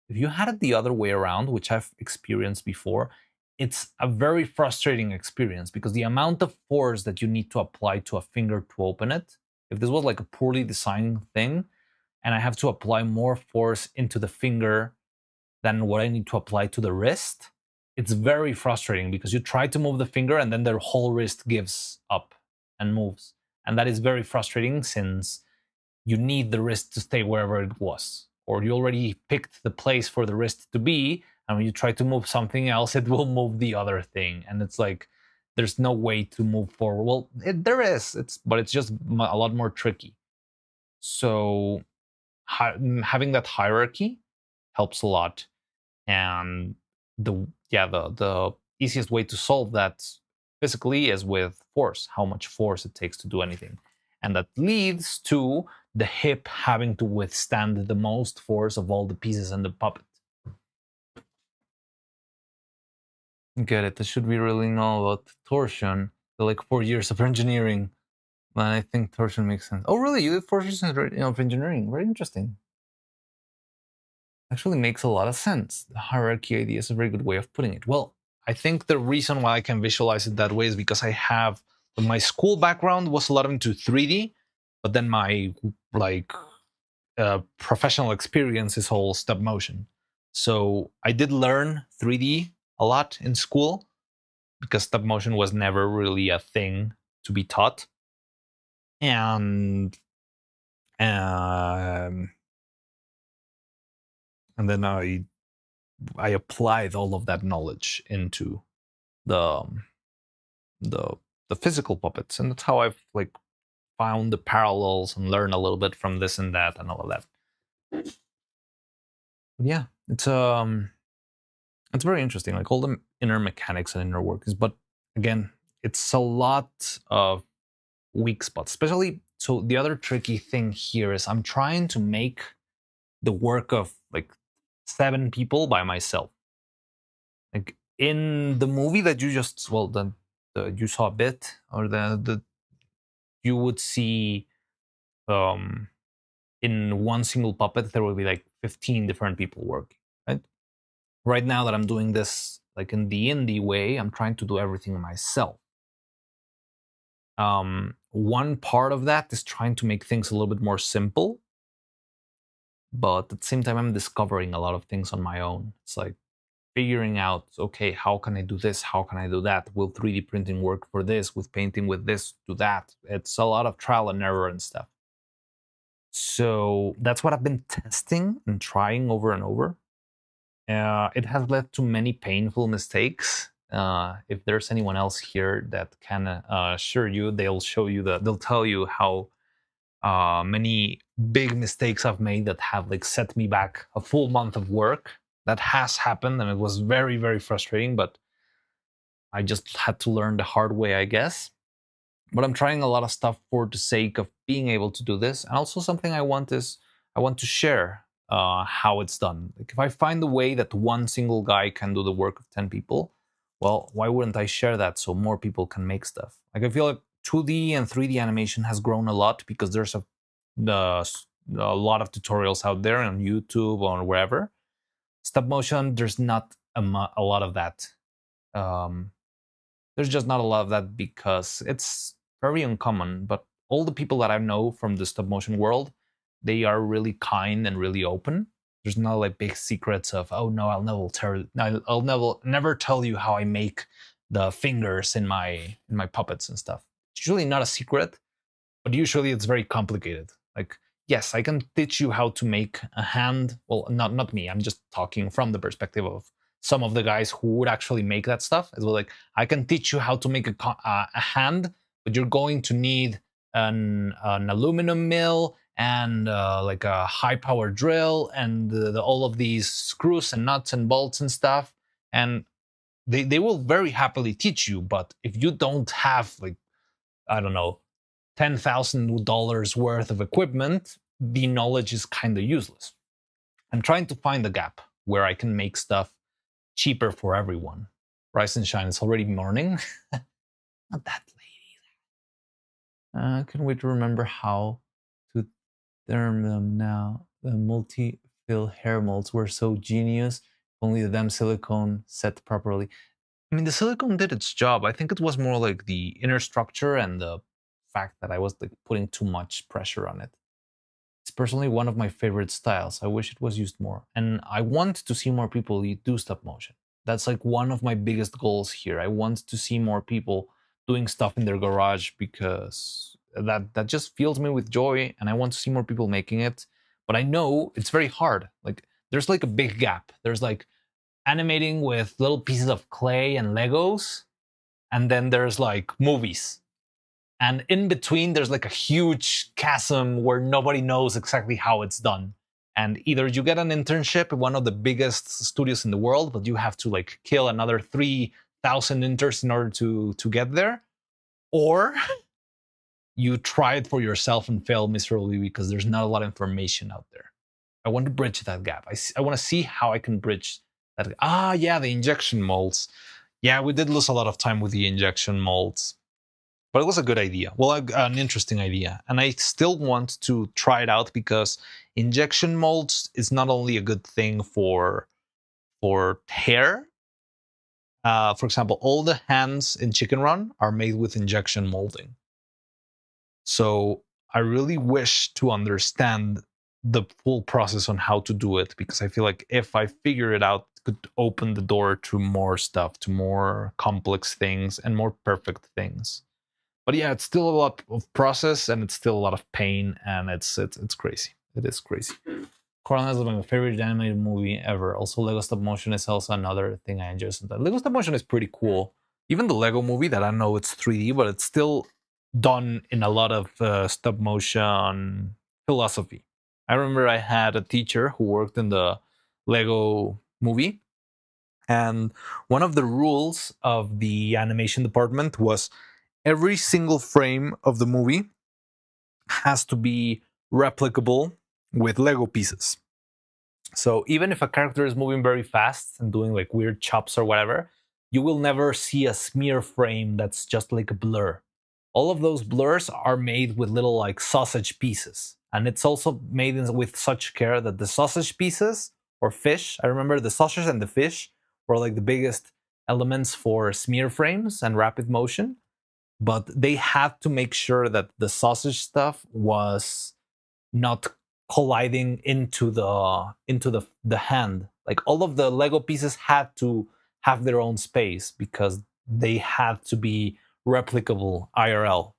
If you had it the other way around, which I've experienced before, it's a very frustrating experience because the amount of force that you need to apply to a finger to open it, if this was like a poorly designed thing, and I have to apply more force into the finger than what I need to apply to the wrist, it's very frustrating because you try to move the finger and then the whole wrist gives up and moves. And that is very frustrating since you need the wrist to stay wherever it was, or you already picked the place for the wrist to be, and when you try to move something else, it will move the other thing. And it's like, there's no way to move forward. Well, there is, but it's just a lot more tricky. So having that hierarchy helps a lot. And the easiest way to solve that physically is with force, how much force it takes to do anything. And that leads to the hip having to withstand the most force of all the pieces in the puppet. Get it. I should be really know about torsion. They're like 4 years of engineering. But I think torsion makes sense. Oh, really? You did 4 years of engineering? Very interesting. Actually makes a lot of sense. The hierarchy idea is a very good way of putting it. Well, I think the reason why I can visualize it that way is because I have my school background was a lot into 3D, but then my professional experience is all stop motion. So I did learn 3D a lot in school because stop motion was never really a thing to be taught. and then I applied all of that knowledge into the the physical puppets, and that's how I've like found the parallels and learned a little bit from this and that and all of that. But yeah, it's very interesting, like all the inner mechanics and inner workings. But again, it's a lot of weak spots, especially. So the other tricky thing here is I'm trying to make the work of like 7 people by myself. Like in the movie that you just you saw a bit, or the you would see in one single puppet there will be like 15 different people working, right? Right now that I'm doing this like in the indie way, I'm trying to do everything myself. One part of that is trying to make things a little bit more simple, but at the same time I'm discovering a lot of things on my own. It's like figuring out, okay, how can I do this? How can I do that? Will 3D printing work for this? With painting with this, do that? It's a lot of trial and error and stuff. So that's what I've been testing and trying over and over. It has led to many painful mistakes. If there's anyone else here that can assure you, they'll tell you how many big mistakes I've made that have like set me back a full month of work. That has happened, and it was very, very frustrating, but I just had to learn the hard way, I guess. But I'm trying a lot of stuff for the sake of being able to do this. And also something I want to share how it's done. Like if I find a way that one single guy can do the work of 10 people, well, why wouldn't I share that so more people can make stuff? Like I feel like 2D and 3D animation has grown a lot because there's a lot of tutorials out there on YouTube or wherever. Stop motion, there's not a lot of that. There's just not a lot of that because it's very uncommon. But all the people that I know from the stop motion world, they are really kind and really open. There's no like big secrets of, oh no, I'll never tell you how I make the fingers in my puppets and stuff. It's usually not a secret, but usually it's very complicated. Like, yes, I can teach you how to make a hand. Well, not me. I'm just talking from the perspective of some of the guys who would actually make that stuff. It's like, I can teach you how to make a hand, but you're going to need an aluminum mill and like a high power drill and all of these screws and nuts and bolts and stuff. And they will very happily teach you, but if you don't have like, I don't know, $10,000 worth of equipment, the knowledge is kind of useless. I'm trying to find a gap where I can make stuff cheaper for everyone. Rise and shine, it's already morning. Not that late either. Can't wait to remember how to therm them now. The multi-fill hair molds were so genius. Only the damn silicone set properly. I mean, the silicone did its job. I think it was more like the inner structure and the fact that I was like putting too much pressure on it. It's personally one of my favorite styles. I wish it was used more. And I want to see more people do stop motion. That's like one of my biggest goals here. I want to see more people doing stuff in their garage because that just fills me with joy, and I want to see more people making it. But I know it's very hard. Like there's like a big gap. There's like animating with little pieces of clay and Legos, and then there's like movies. And in between, there's like a huge chasm where nobody knows exactly how it's done. And either you get an internship at one of the biggest studios in the world, but you have to like kill another 3,000 interns in order to get there, or you try it for yourself and fail miserably because there's not a lot of information out there. I want to bridge that gap. I want to see how I can bridge that. Yeah, the injection molds. Yeah, we did lose a lot of time with the injection molds. But it was a good idea. Well, an interesting idea. And I still want to try it out because injection molds is not only a good thing for hair. For example, all the hands in Chicken Run are made with injection molding. So I really wish to understand the full process on how to do it, because I feel like if I figure it out, it could open the door to more stuff, to more complex things and more perfect things. But yeah, it's still a lot of process and it's still a lot of pain, and it's crazy. It is crazy. Coraline is my favorite animated movie ever. Also, Lego stop motion is also another thing I enjoy sometimes. Lego stop motion is pretty cool. Even the Lego movie, that I know it's 3D, but it's still done in a lot of stop motion philosophy. I remember I had a teacher who worked in the Lego movie, and one of the rules of the animation department was every single frame of the movie has to be replicable with Lego pieces. So even if a character is moving very fast and doing like weird chops or whatever, you will never see a smear frame that's just like a blur. All of those blurs are made with little like sausage pieces. And it's also made with such care that the sausage pieces or fish, I remember the sausage and the fish were like the biggest elements for smear frames and rapid motion. But they had to make sure that the sausage stuff was not colliding into the hand. Like all of the Lego pieces had to have their own space because they had to be replicable IRL.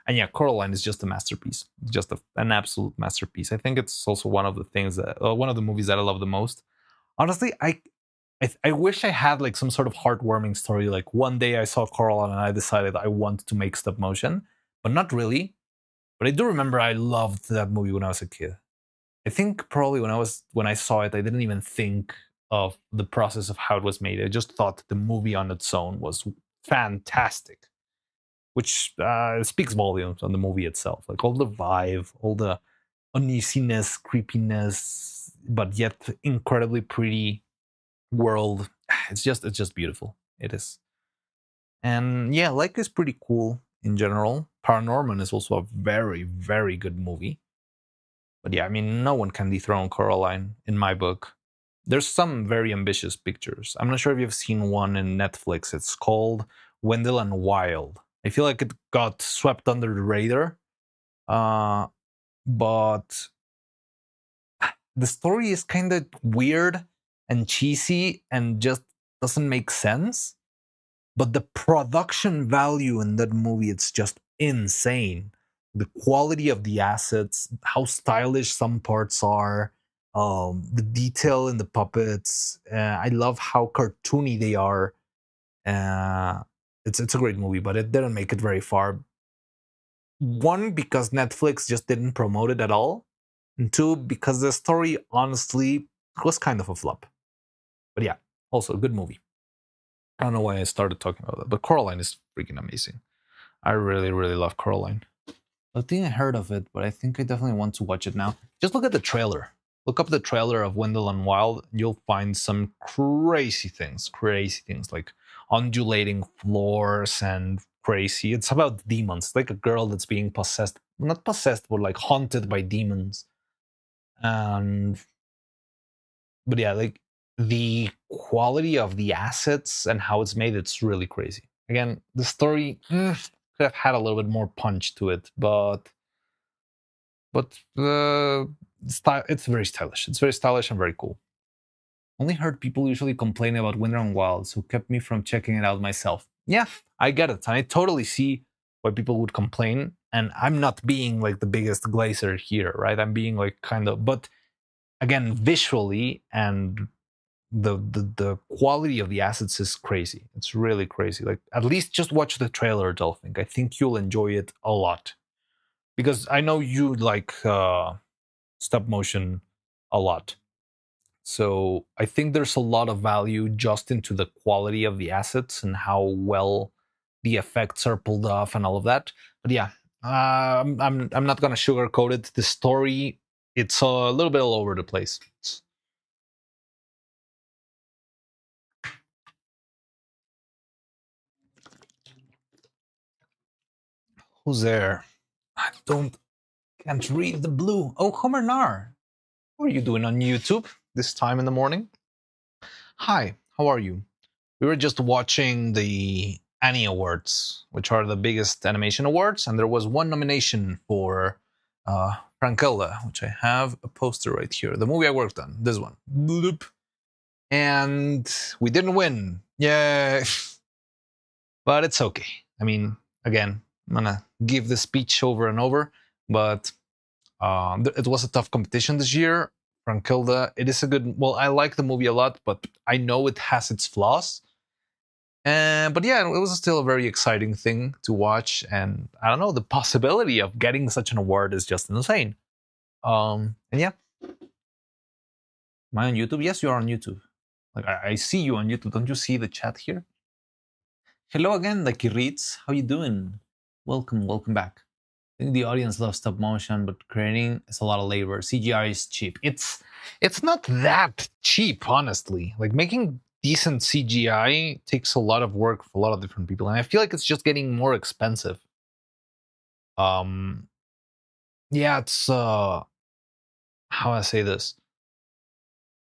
And yeah, Coraline is just a masterpiece, just an absolute masterpiece. I think it's also one of the things that one of the movies that I love the most. Honestly, I wish I had like some sort of heartwarming story. Like one day I saw Coraline and I decided I want to make stop motion, but not really. But I do remember I loved that movie when I was a kid. I think probably when I saw it, I didn't even think of the process of how it was made. I just thought the movie on its own was fantastic, which speaks volumes on the movie itself. Like all the vibe, all the uneasiness, creepiness, but yet incredibly pretty world. It's just beautiful. It is. And yeah, Like is pretty cool in general. Paranorman is also a very, very good movie. But yeah, I mean, no one can dethrone Coraline in my book. There's some very ambitious pictures. I'm not sure if you've seen one in Netflix. It's called Wendell and Wild. I feel like it got swept under the radar. But the story is kind of weird and cheesy and just doesn't make sense. But the production value in that movie, it's just insane. The quality of the assets, how stylish some parts are, the detail in the puppets. I love how cartoony they are. It's a great movie, but it didn't make it very far. One, because Netflix just didn't promote it at all. And two, because the story, honestly, was kind of a flop. But yeah, also a good movie. I don't know why I started talking about that, but Coraline is freaking amazing. I really, really love Coraline. I think I heard of it, but I think I definitely want to watch it now. Just look at the trailer. Look up the trailer of Wendell and Wild. You'll find some crazy things like undulating floors and crazy. It's about demons. It's like a girl that's being possessed, not possessed, but like haunted by demons. But yeah, like the quality of the assets and how it's made, it's really crazy. Again, the story could have had a little bit more punch to it, but it's very stylish. It's very stylish and very cool. Only heard people usually complain about Wendell and Wild, so kept me from checking it out myself. Yeah, I get it. I totally see why people would complain, and I'm not being like the biggest glazer here, right? I'm being like kind of, but again, visually and the quality of the assets is crazy. It's really crazy. Like, at least just watch the trailer, Dolphin. I think you'll enjoy it a lot, because I know you like stop motion a lot. So I think there's a lot of value just into the quality of the assets and how well the effects are pulled off and all of that. But yeah, I'm not gonna sugarcoat it. The story, it's a little bit all over the place. Who's there? I can't read the blue. Oh, Homer Nar. What are you doing on YouTube this time in the morning? Hi, how are you? We were just watching the Annie Awards, which are the biggest animation awards, and there was one nomination for Frankella, which I have a poster right here. The movie I worked on, this one. Bloop. And we didn't win. Yay. But it's okay. I mean, again, I'm gonna give the speech over and over, but it was a tough competition this year. Frankilda, it is a good. Well, I like the movie a lot, but I know it has its flaws. But yeah, it was still a very exciting thing to watch, and I don't know, the possibility of getting such an award is just insane. And yeah, am I on YouTube? Yes, you are on YouTube. Like I see you on YouTube. Don't you see the chat here? Hello again, Lucky Reeds. How you doing? Welcome back. I think the audience loves stop motion, but creating is a lot of labor. CGI is cheap. It's not that cheap, honestly. Like making decent CGI takes a lot of work for a lot of different people, and I feel like it's just getting more expensive. Yeah, it's how I say this.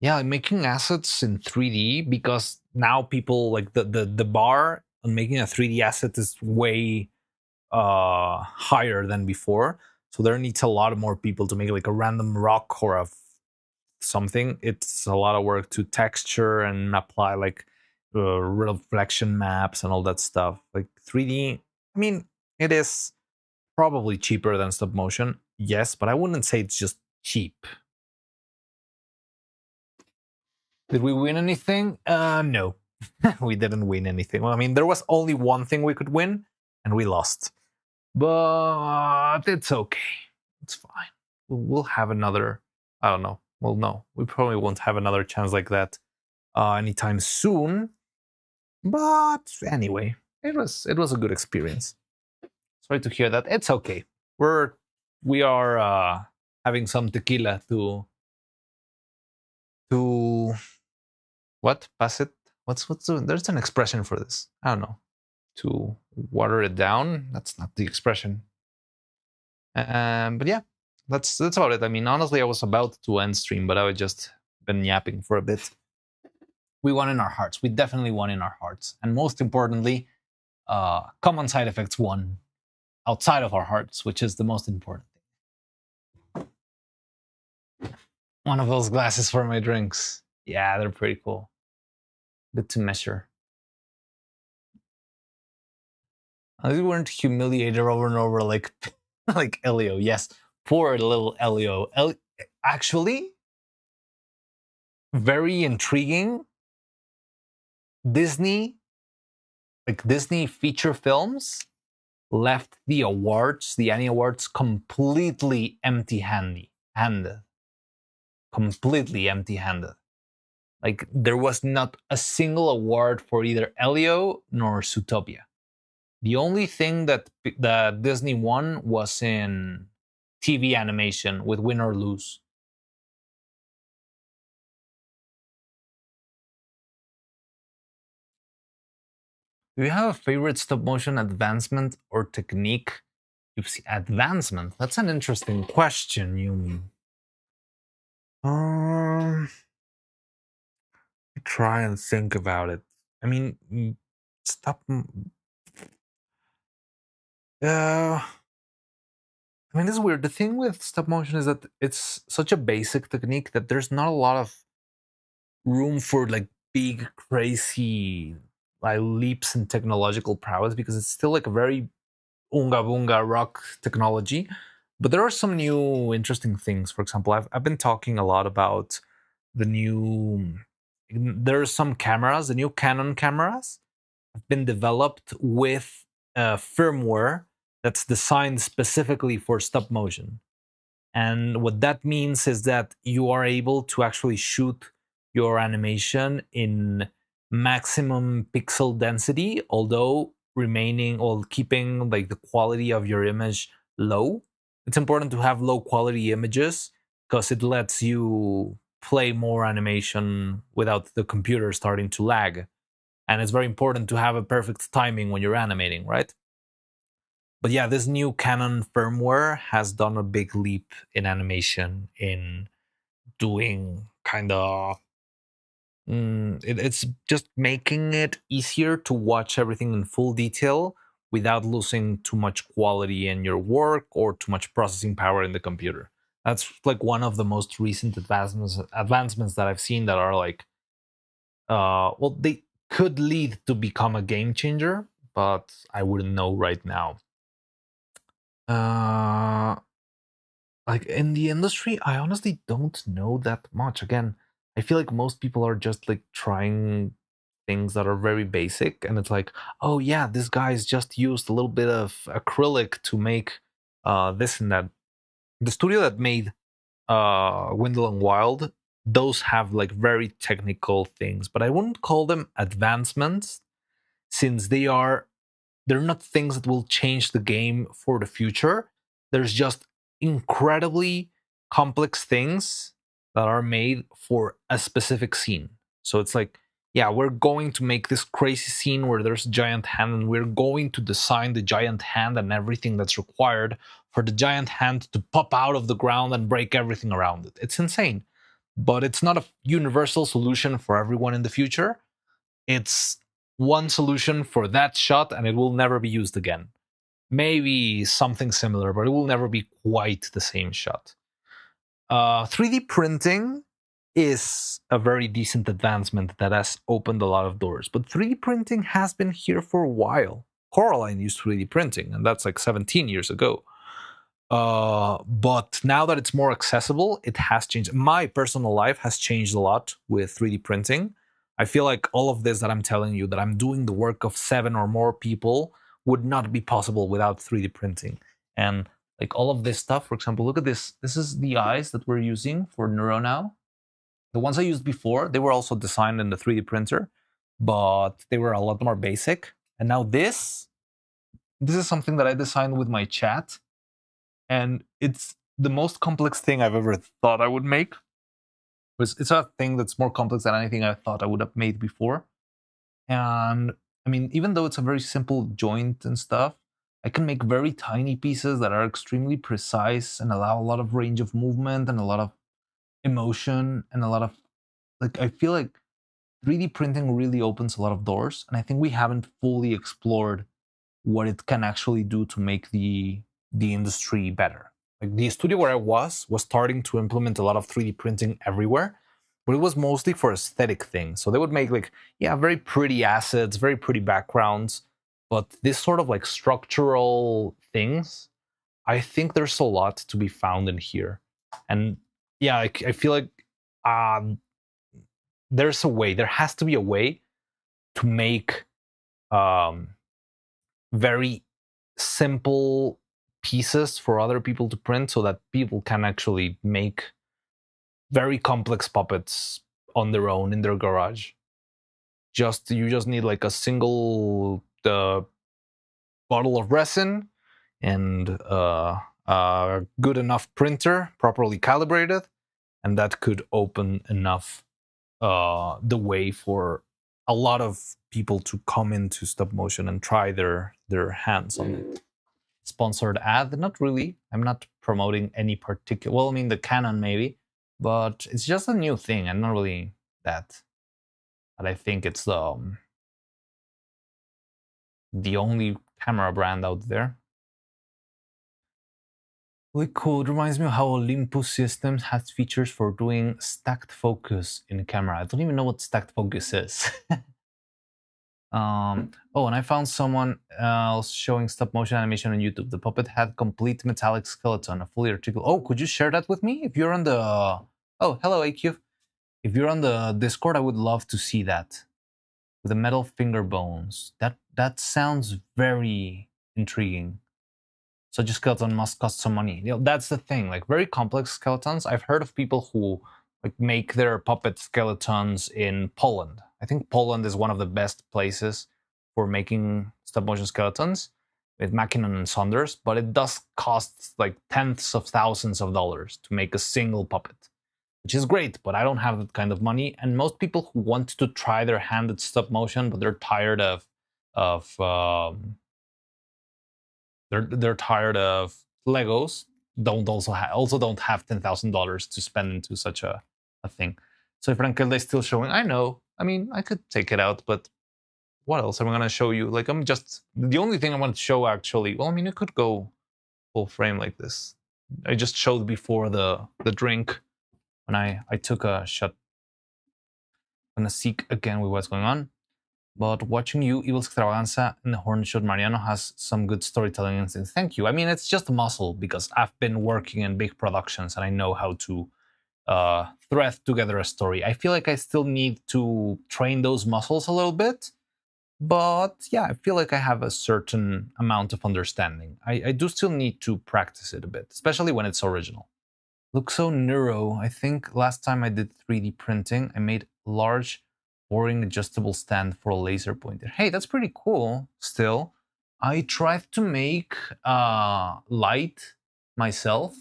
Yeah, like making assets in 3D, because now people like the bar on making a 3D asset is way higher than before. So there needs a lot more people to make like a random rock or something. It's a lot of work to texture and apply like reflection maps and all that stuff. Like 3D, I mean, it is probably cheaper than stop motion, yes, but I wouldn't say it's just cheap. Did we win anything? No, we didn't win anything. Well, I mean, there was only one thing we could win, and we lost. But it's okay. It's fine. We'll have another. I don't know. Well, no, we probably won't have another chance like that anytime soon. But anyway, it was a good experience. Sorry to hear that. It's okay. We are having some tequila to what? Pass it. What's there's an expression for this. I don't know. To water it down. That's not the expression. But yeah, that's about it. I mean, honestly, I was about to end stream, but I was just been yapping for a bit. We won in our hearts. We definitely won in our hearts, and most importantly, common side effects won outside of our hearts, which is the most important thing. One of those glasses for my drinks. Yeah, they're pretty cool. Good to measure. We weren't humiliated over and over like like Elio. Yes, poor little Elio. Actually, very intriguing. Disney feature films left the awards, the Annie Awards, completely empty-handed. Completely empty-handed. Like there was not a single award for either Elio nor Zootopia. The only thing that Disney won was in TV animation with Win or Lose. Do you have a favorite stop motion advancement or technique you've seen? Advancement? That's an interesting question, Yumi. Try and think about it. I mean, stop. I mean, it's weird. The thing with stop motion is that it's such a basic technique that there's not a lot of room for like big, crazy like leaps in technological prowess, because it's still like a very unga bunga rock technology. But there are some new interesting things. For example, I've been talking a lot about the new. There are some cameras, the new Canon cameras have been developed with firmware that's designed specifically for stop motion. And what that means is that you are able to actually shoot your animation in maximum pixel density, although remaining or keeping like the quality of your image low. It's important to have low quality images because it lets you play more animation without the computer starting to lag. And it's very important to have a perfect timing when you're animating, right? But yeah, this new Canon firmware has done a big leap in animation, in doing kind of it's just making it easier to watch everything in full detail without losing too much quality in your work or too much processing power in the computer. That's like one of the most recent advancements that I've seen that are like well, they could lead to become a game changer, but I wouldn't know right now. Like in the industry, I honestly don't know that much. Again, I feel like most people are just like trying things that are very basic, and it's like, oh yeah, this guy's just used a little bit of acrylic to make this and that. The studio that made Wendell and Wild, those have like very technical things, but I wouldn't call them advancements, since they're not things that will change the game for the future. There's just incredibly complex things that are made for a specific scene. So it's like, yeah, we're going to make this crazy scene where there's a giant hand, and we're going to design the giant hand and everything that's required for the giant hand to pop out of the ground and break everything around it. It's insane. But it's not a universal solution for everyone in the future. It's one solution for that shot, and it will never be used again. Maybe something similar, but it will never be quite the same shot. 3D printing is a very decent advancement that has opened a lot of doors, but 3D printing has been here for a while. Coraline used 3D printing, and that's like 17 years ago. But now that it's more accessible, it has changed. My personal life has changed a lot with 3D printing. I feel like all of this that I'm telling you, that I'm doing the work of 7 or more people, would not be possible without 3D printing. And like all of this stuff, for example, look at this. This is the eyes that we're using for Neuro now. The ones I used before, they were also designed in the 3D printer, but they were a lot more basic. And now this is something that I designed with my chat. And it's the most complex thing I've ever thought I would make. It's a thing that's more complex than anything I thought I would have made before. And I mean, even though it's a very simple joint and stuff, I can make very tiny pieces that are extremely precise and allow a lot of range of movement and a lot of emotion and a lot of, like, I feel like 3D printing really opens a lot of doors. And I think we haven't fully explored what it can actually do to make the industry better. Like the studio where I was starting to implement a lot of 3D printing everywhere, but it was mostly for aesthetic things. So they would make like, yeah, very pretty assets, very pretty backgrounds, but this sort of like structural things, I think there's a lot to be found in here. And yeah, I feel like there's a way, there has to be a way to make very simple pieces for other people to print so that people can actually make very complex puppets on their own in their garage. You just need like a single bottle of resin and a good enough printer, properly calibrated, and that could open enough the way for a lot of people to come into stop motion and try their hands on it. Sponsored ad? Not really. I'm not promoting any particular. Well, I mean the Canon maybe, but it's just a new thing and not really that. But I think it's the only camera brand out there. Really cool. It reminds me of how Olympus Systems has features for doing stacked focus in camera. I don't even know what stacked focus is. Oh, and I found someone else showing stop motion animation on YouTube. The puppet had complete metallic skeleton, a fully articulate. Oh, could you share that with me? If you're on the... Oh, hello, AQ. If you're on the Discord, I would love to see that. With the metal finger bones. That sounds very intriguing. Such a skeleton must cost some money. You know, that's the thing. Like very complex skeletons. I've heard of people who like make their puppet skeletons in Poland. I think Poland is one of the best places for making stop motion skeletons with Mackinnon and Saunders, but it does cost like tens of thousands of dollars to make a single puppet, which is great, but I don't have that kind of money. And most people who want to try their hand at stop motion, but they're tired of they're tired of Legos, also don't have $10,000 to spend into such a thing. So if Frankelda is still showing, I know. I mean, I could take it out, but what else am I gonna show you? Like, I'm just the only thing I want to show actually. Well, I mean, it could go full frame like this. I just showed before the drink when I took a shot. I'm gonna seek again with what's going on. But watching you, Evil Extravaganza, and the Horn Shot Mariano has some good storytelling instincts. Thank you. I mean, it's just a muscle because I've been working in big productions and I know how to thread together a story. I feel like I still need to train those muscles a little bit. But yeah, I feel like I have a certain amount of understanding. I do still need to practice it a bit, especially when it's original. Looks so neuro. I think last time I did 3D printing, I made a large boring adjustable stand for a laser pointer. Hey, that's pretty cool still. I tried to make light myself,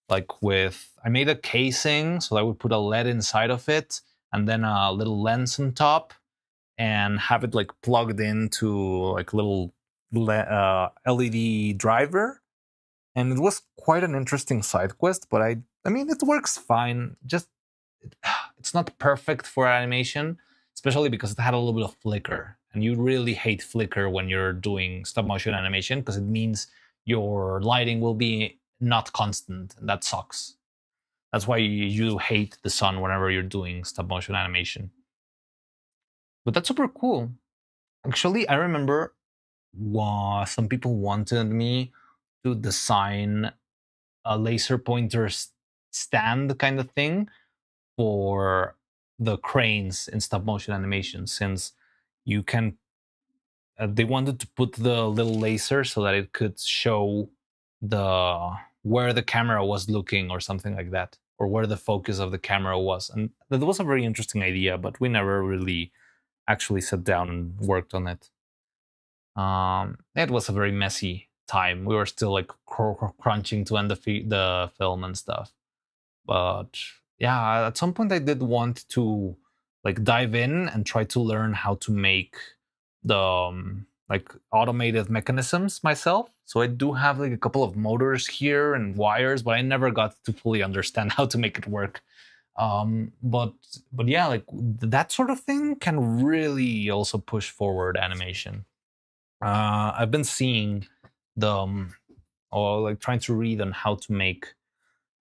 like I made a casing, so I would put a LED inside of it and then a little lens on top and have it like plugged into like little LED driver. And it was quite an interesting side quest, but I mean, it works fine. Just, it's not perfect for animation, especially because it had a little bit of flicker. And you really hate flicker when you're doing stop motion animation because it means your lighting will be not constant, and that sucks. That's why you hate the sun whenever you're doing stop motion animation. But that's super cool. Actually, I remember some people wanted me to design a laser pointer stand kind of thing for the cranes in stop motion animation, since you can they wanted to put the little laser so that it could show where the camera was looking or something like that, or where the focus of the camera was. And that was a very interesting idea, but we never really actually sat down and worked on it. It was a very messy time. We were still like crunching to end the film and stuff. But yeah, at some point I did want to like dive in and try to learn how to make the like automated mechanisms myself. So I do have like a couple of motors here and wires, but I never got to fully understand how to make it work. But yeah, like that sort of thing can really also push forward animation. I've been seeing or like trying to read on how to make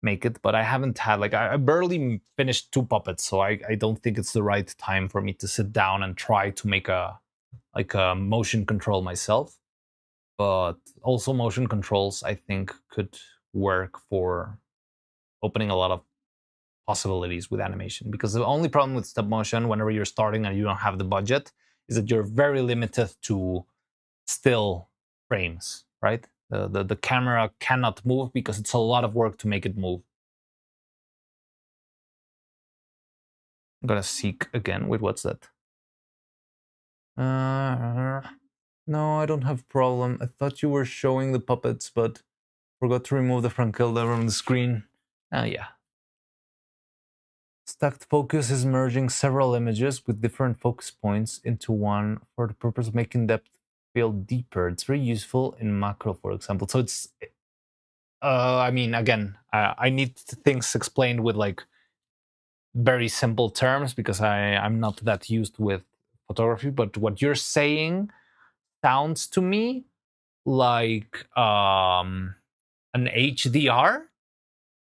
it, but I haven't had like I barely finished 2 puppets, so I don't think it's the right time for me to sit down and try to make a motion control myself. But also motion controls I think could work for opening a lot of possibilities with animation, because the only problem with stop motion whenever you're starting and you don't have the budget is that you're very limited to still frames, right? The camera cannot move because it's a lot of work to make it move. I'm gonna seek again. Wait, what's that? No, I don't have problem. I thought you were showing the puppets, but forgot to remove the Frankilda from the screen. Yeah. Stacked focus is merging several images with different focus points into one for the purpose of making depth feel deeper. It's very useful in macro, for example. So it's, I mean, again, I need things explained with like very simple terms because I'm not that used with photography. But what you're saying sounds to me like an HDR,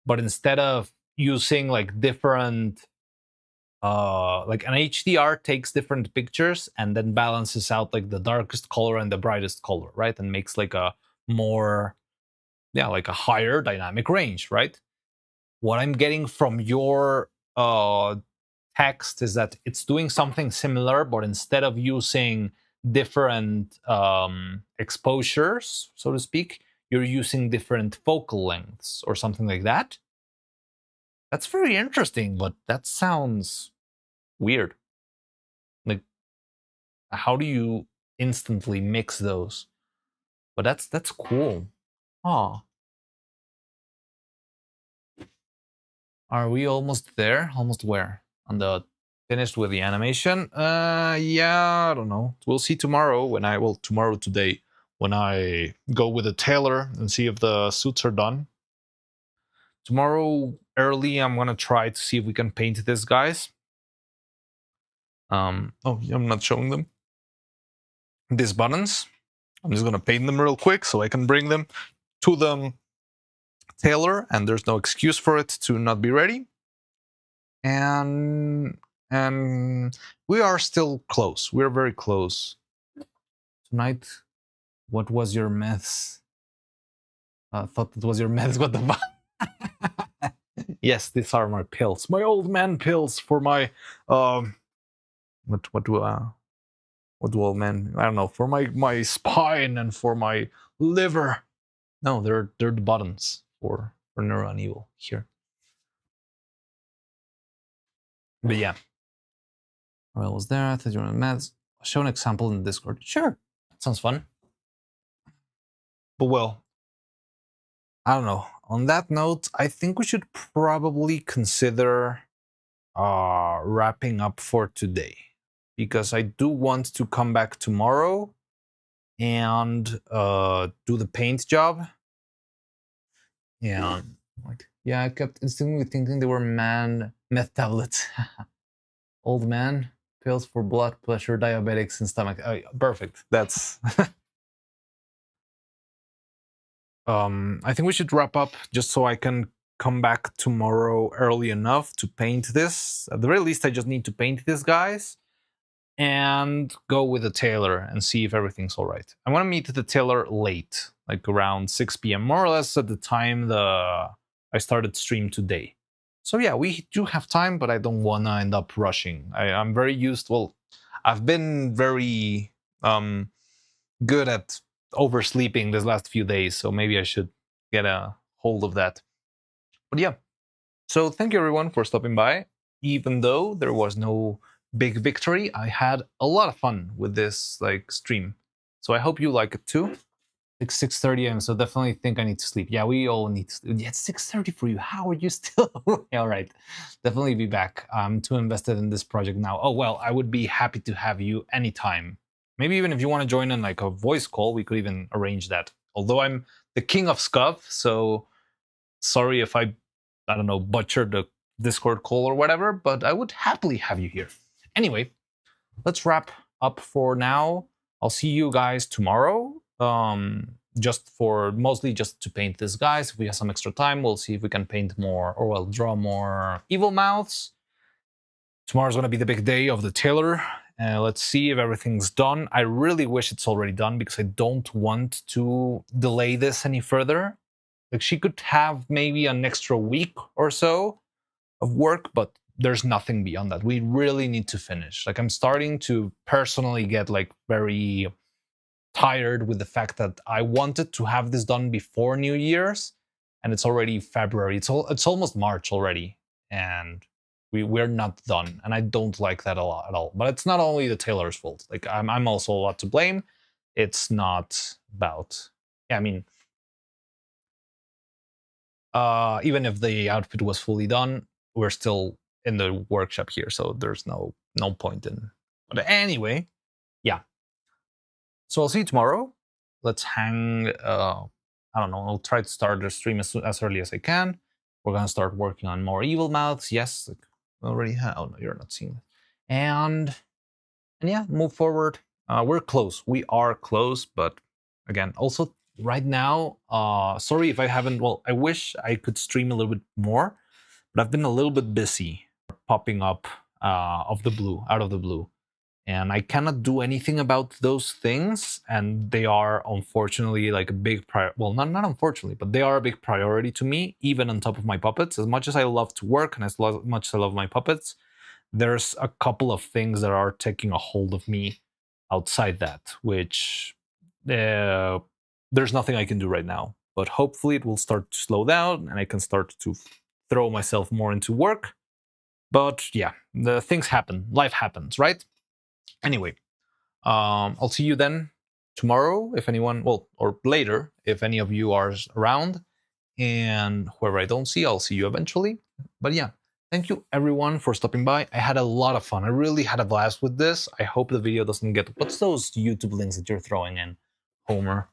but instead of using like different like an HDR takes different pictures and then balances out like the darkest color and the brightest color, right? And makes like a more, yeah, like a higher dynamic range, right? What I'm getting from your text is that it's doing something similar, but instead of using different exposures, so to speak, you're using different focal lengths or something like that. That's very interesting, but that sounds weird. Like, how do you instantly mix those? But that's cool. Huh. Are we almost there? Almost where? On the finished with the animation? Yeah, I don't know. We'll see tomorrow today, when I go with the tailor and see if the suits are done. Tomorrow early, I'm gonna try to see if we can paint these guys. Oh, I'm not showing them. These buttons. I'm just gonna paint them real quick so I can bring them to the tailor, and there's no excuse for it to not be ready. And and we are still close. We're very close. Tonight, what was your mess? Thought it was your mess. What the fuck? Yes, these are my pills. My old man pills for my what do old men? I don't know, for my spine and for my liver. No, they're the buttons for neuro and evil here. But yeah. I was there. I thought you were on meds. Show an example in Discord. Sure. That sounds fun. But well, I don't know. On that note, I think we should probably consider wrapping up for today, because I do want to come back tomorrow and do the paint job. And like, yeah, I kept instantly thinking they were meth tablets. Old man pills for blood pressure, diabetics, and stomach. Oh, perfect. That's. I think we should wrap up just so I can come back tomorrow early enough to paint this. At the very least, I just need to paint this, guys, and go with the tailor and see if everything's all right. I want to meet the tailor late, like around 6 p.m., more or less at the time I started stream today. So yeah, we do have time, but I don't want to end up rushing. I'm very used. Well, I've been very good at oversleeping this last few days, so maybe I should get a hold of that. But yeah, so thank you everyone for stopping by. Even though there was no big victory, I had a lot of fun with this stream. So I hope you like it too. It's 6:30 a.m., so definitely think I need to sleep. Yeah, we all need to sleep. Yeah, it's 6:30 for you. How are you still? All right, definitely be back. I'm too invested in this project now. Oh, well, I would be happy to have you anytime. Maybe even if you want to join in like a voice call, we could even arrange that. Although I'm the king of scuff, so sorry if I don't know, butchered the Discord call or whatever, but I would happily have you here. Anyway, let's wrap up for now. I'll see you guys tomorrow. Mostly just to paint this, guys. If we have some extra time, we'll see if we can paint more, or we'll draw more evil mouths. Tomorrow's gonna be the big day of the tailor. Let's see if everything's done. I really wish it's already done because I don't want to delay this any further. Like, she could have maybe an extra week or so of work, but there's nothing beyond that. We really need to finish. Like, I'm starting to personally get like very tired with the fact that I wanted to have this done before New Year's, and it's already February. It's almost March already, and we're not done, and I don't like that a lot at all. But it's not only the tailor's fault. Like, I'm also a lot to blame. It's not about. Yeah, I mean, even if the outfit was fully done, we're still in the workshop here, so there's no point in. But anyway, yeah. So I'll see you tomorrow. Let's hang. I don't know. I'll try to start the stream as early as I can. We're gonna start working on more evil mouths. Yes, like, already have. Oh no, you're not seeing it. And yeah, move forward. We're close. We are close, but again, also right now, sorry if I haven't. Well, I wish I could stream a little bit more, but I've been a little bit busy popping up out of the blue, and I cannot do anything about those things. And they are unfortunately like a big well, not unfortunately, but they are a big priority to me, even on top of my puppets. As much as I love to work and as much as I love my puppets, there's a couple of things that are taking a hold of me outside that, which there's nothing I can do right now. But hopefully it will start to slow down and I can start to throw myself more into work. But yeah, the things happen. Life happens, right? Anyway, I'll see you then tomorrow, if anyone, well, or later, if any of you are around. And whoever I don't see, I'll see you eventually. But yeah, thank you everyone for stopping by. I had a lot of fun. I really had a blast with this. I hope the video doesn't get... What's those YouTube links that you're throwing in, Homer?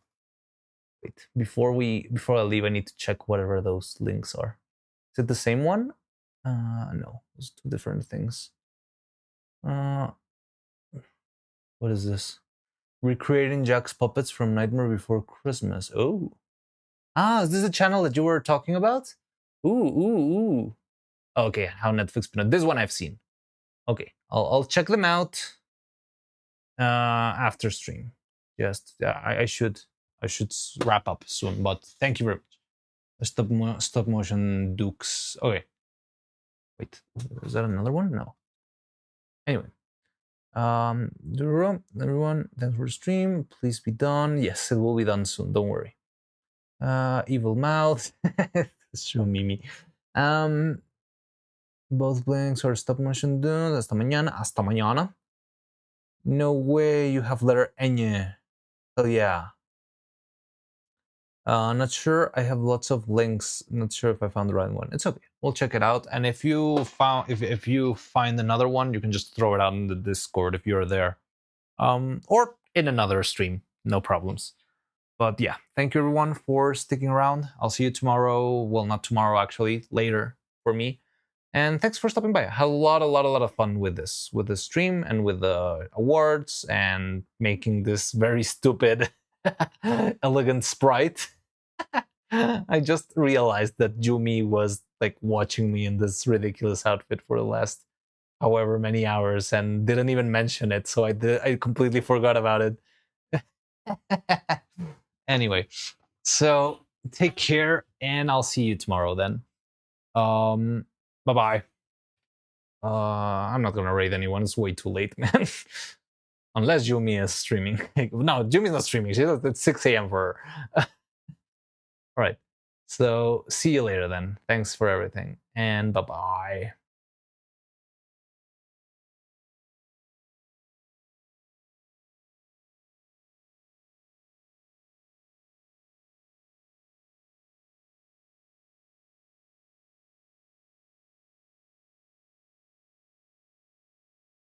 Wait, before I leave, I need to check whatever those links are. Is it the same one? No, it's two different things. What is this? Recreating Jack's puppets from Nightmare Before Christmas. Oh. Is this a channel that you were talking about? Ooh. Okay, how Netflix put it. This one I've seen. Okay, I'll check them out after stream. Just I should wrap up soon, but thank you very much. Stop motion Dukes. Okay, wait, is that another one? No. Anyway, everyone, thanks for the stream. Please be done. Yes, it will be done soon. Don't worry. Evil mouth. It's true, Mimi. Both blanks are stop motion done. Hasta mañana. Hasta mañana. No way you have letter ñ. Hell yeah. Not sure. I have lots of links. Not sure if I found the right one. It's okay. We'll check it out. And if you find another one, you can just throw it out in the Discord if you're there, or in another stream. No problems. But yeah, thank you everyone for sticking around. I'll see you tomorrow. Well, not tomorrow actually. Later for me. And thanks for stopping by. I had a lot of fun with this stream and with the awards and making this very stupid, elegant sprite. I just realized that Jumi was like watching me in this ridiculous outfit for the last however many hours and didn't even mention it. So I completely forgot about it. Anyway, so take care and I'll see you tomorrow then. Bye-bye. I'm not gonna raid anyone. It's way too late, man. Unless Jumi is streaming. No, Jumi's not streaming. It's 6 a.m. for her. All right. So see you later then. Thanks for everything. And bye-bye.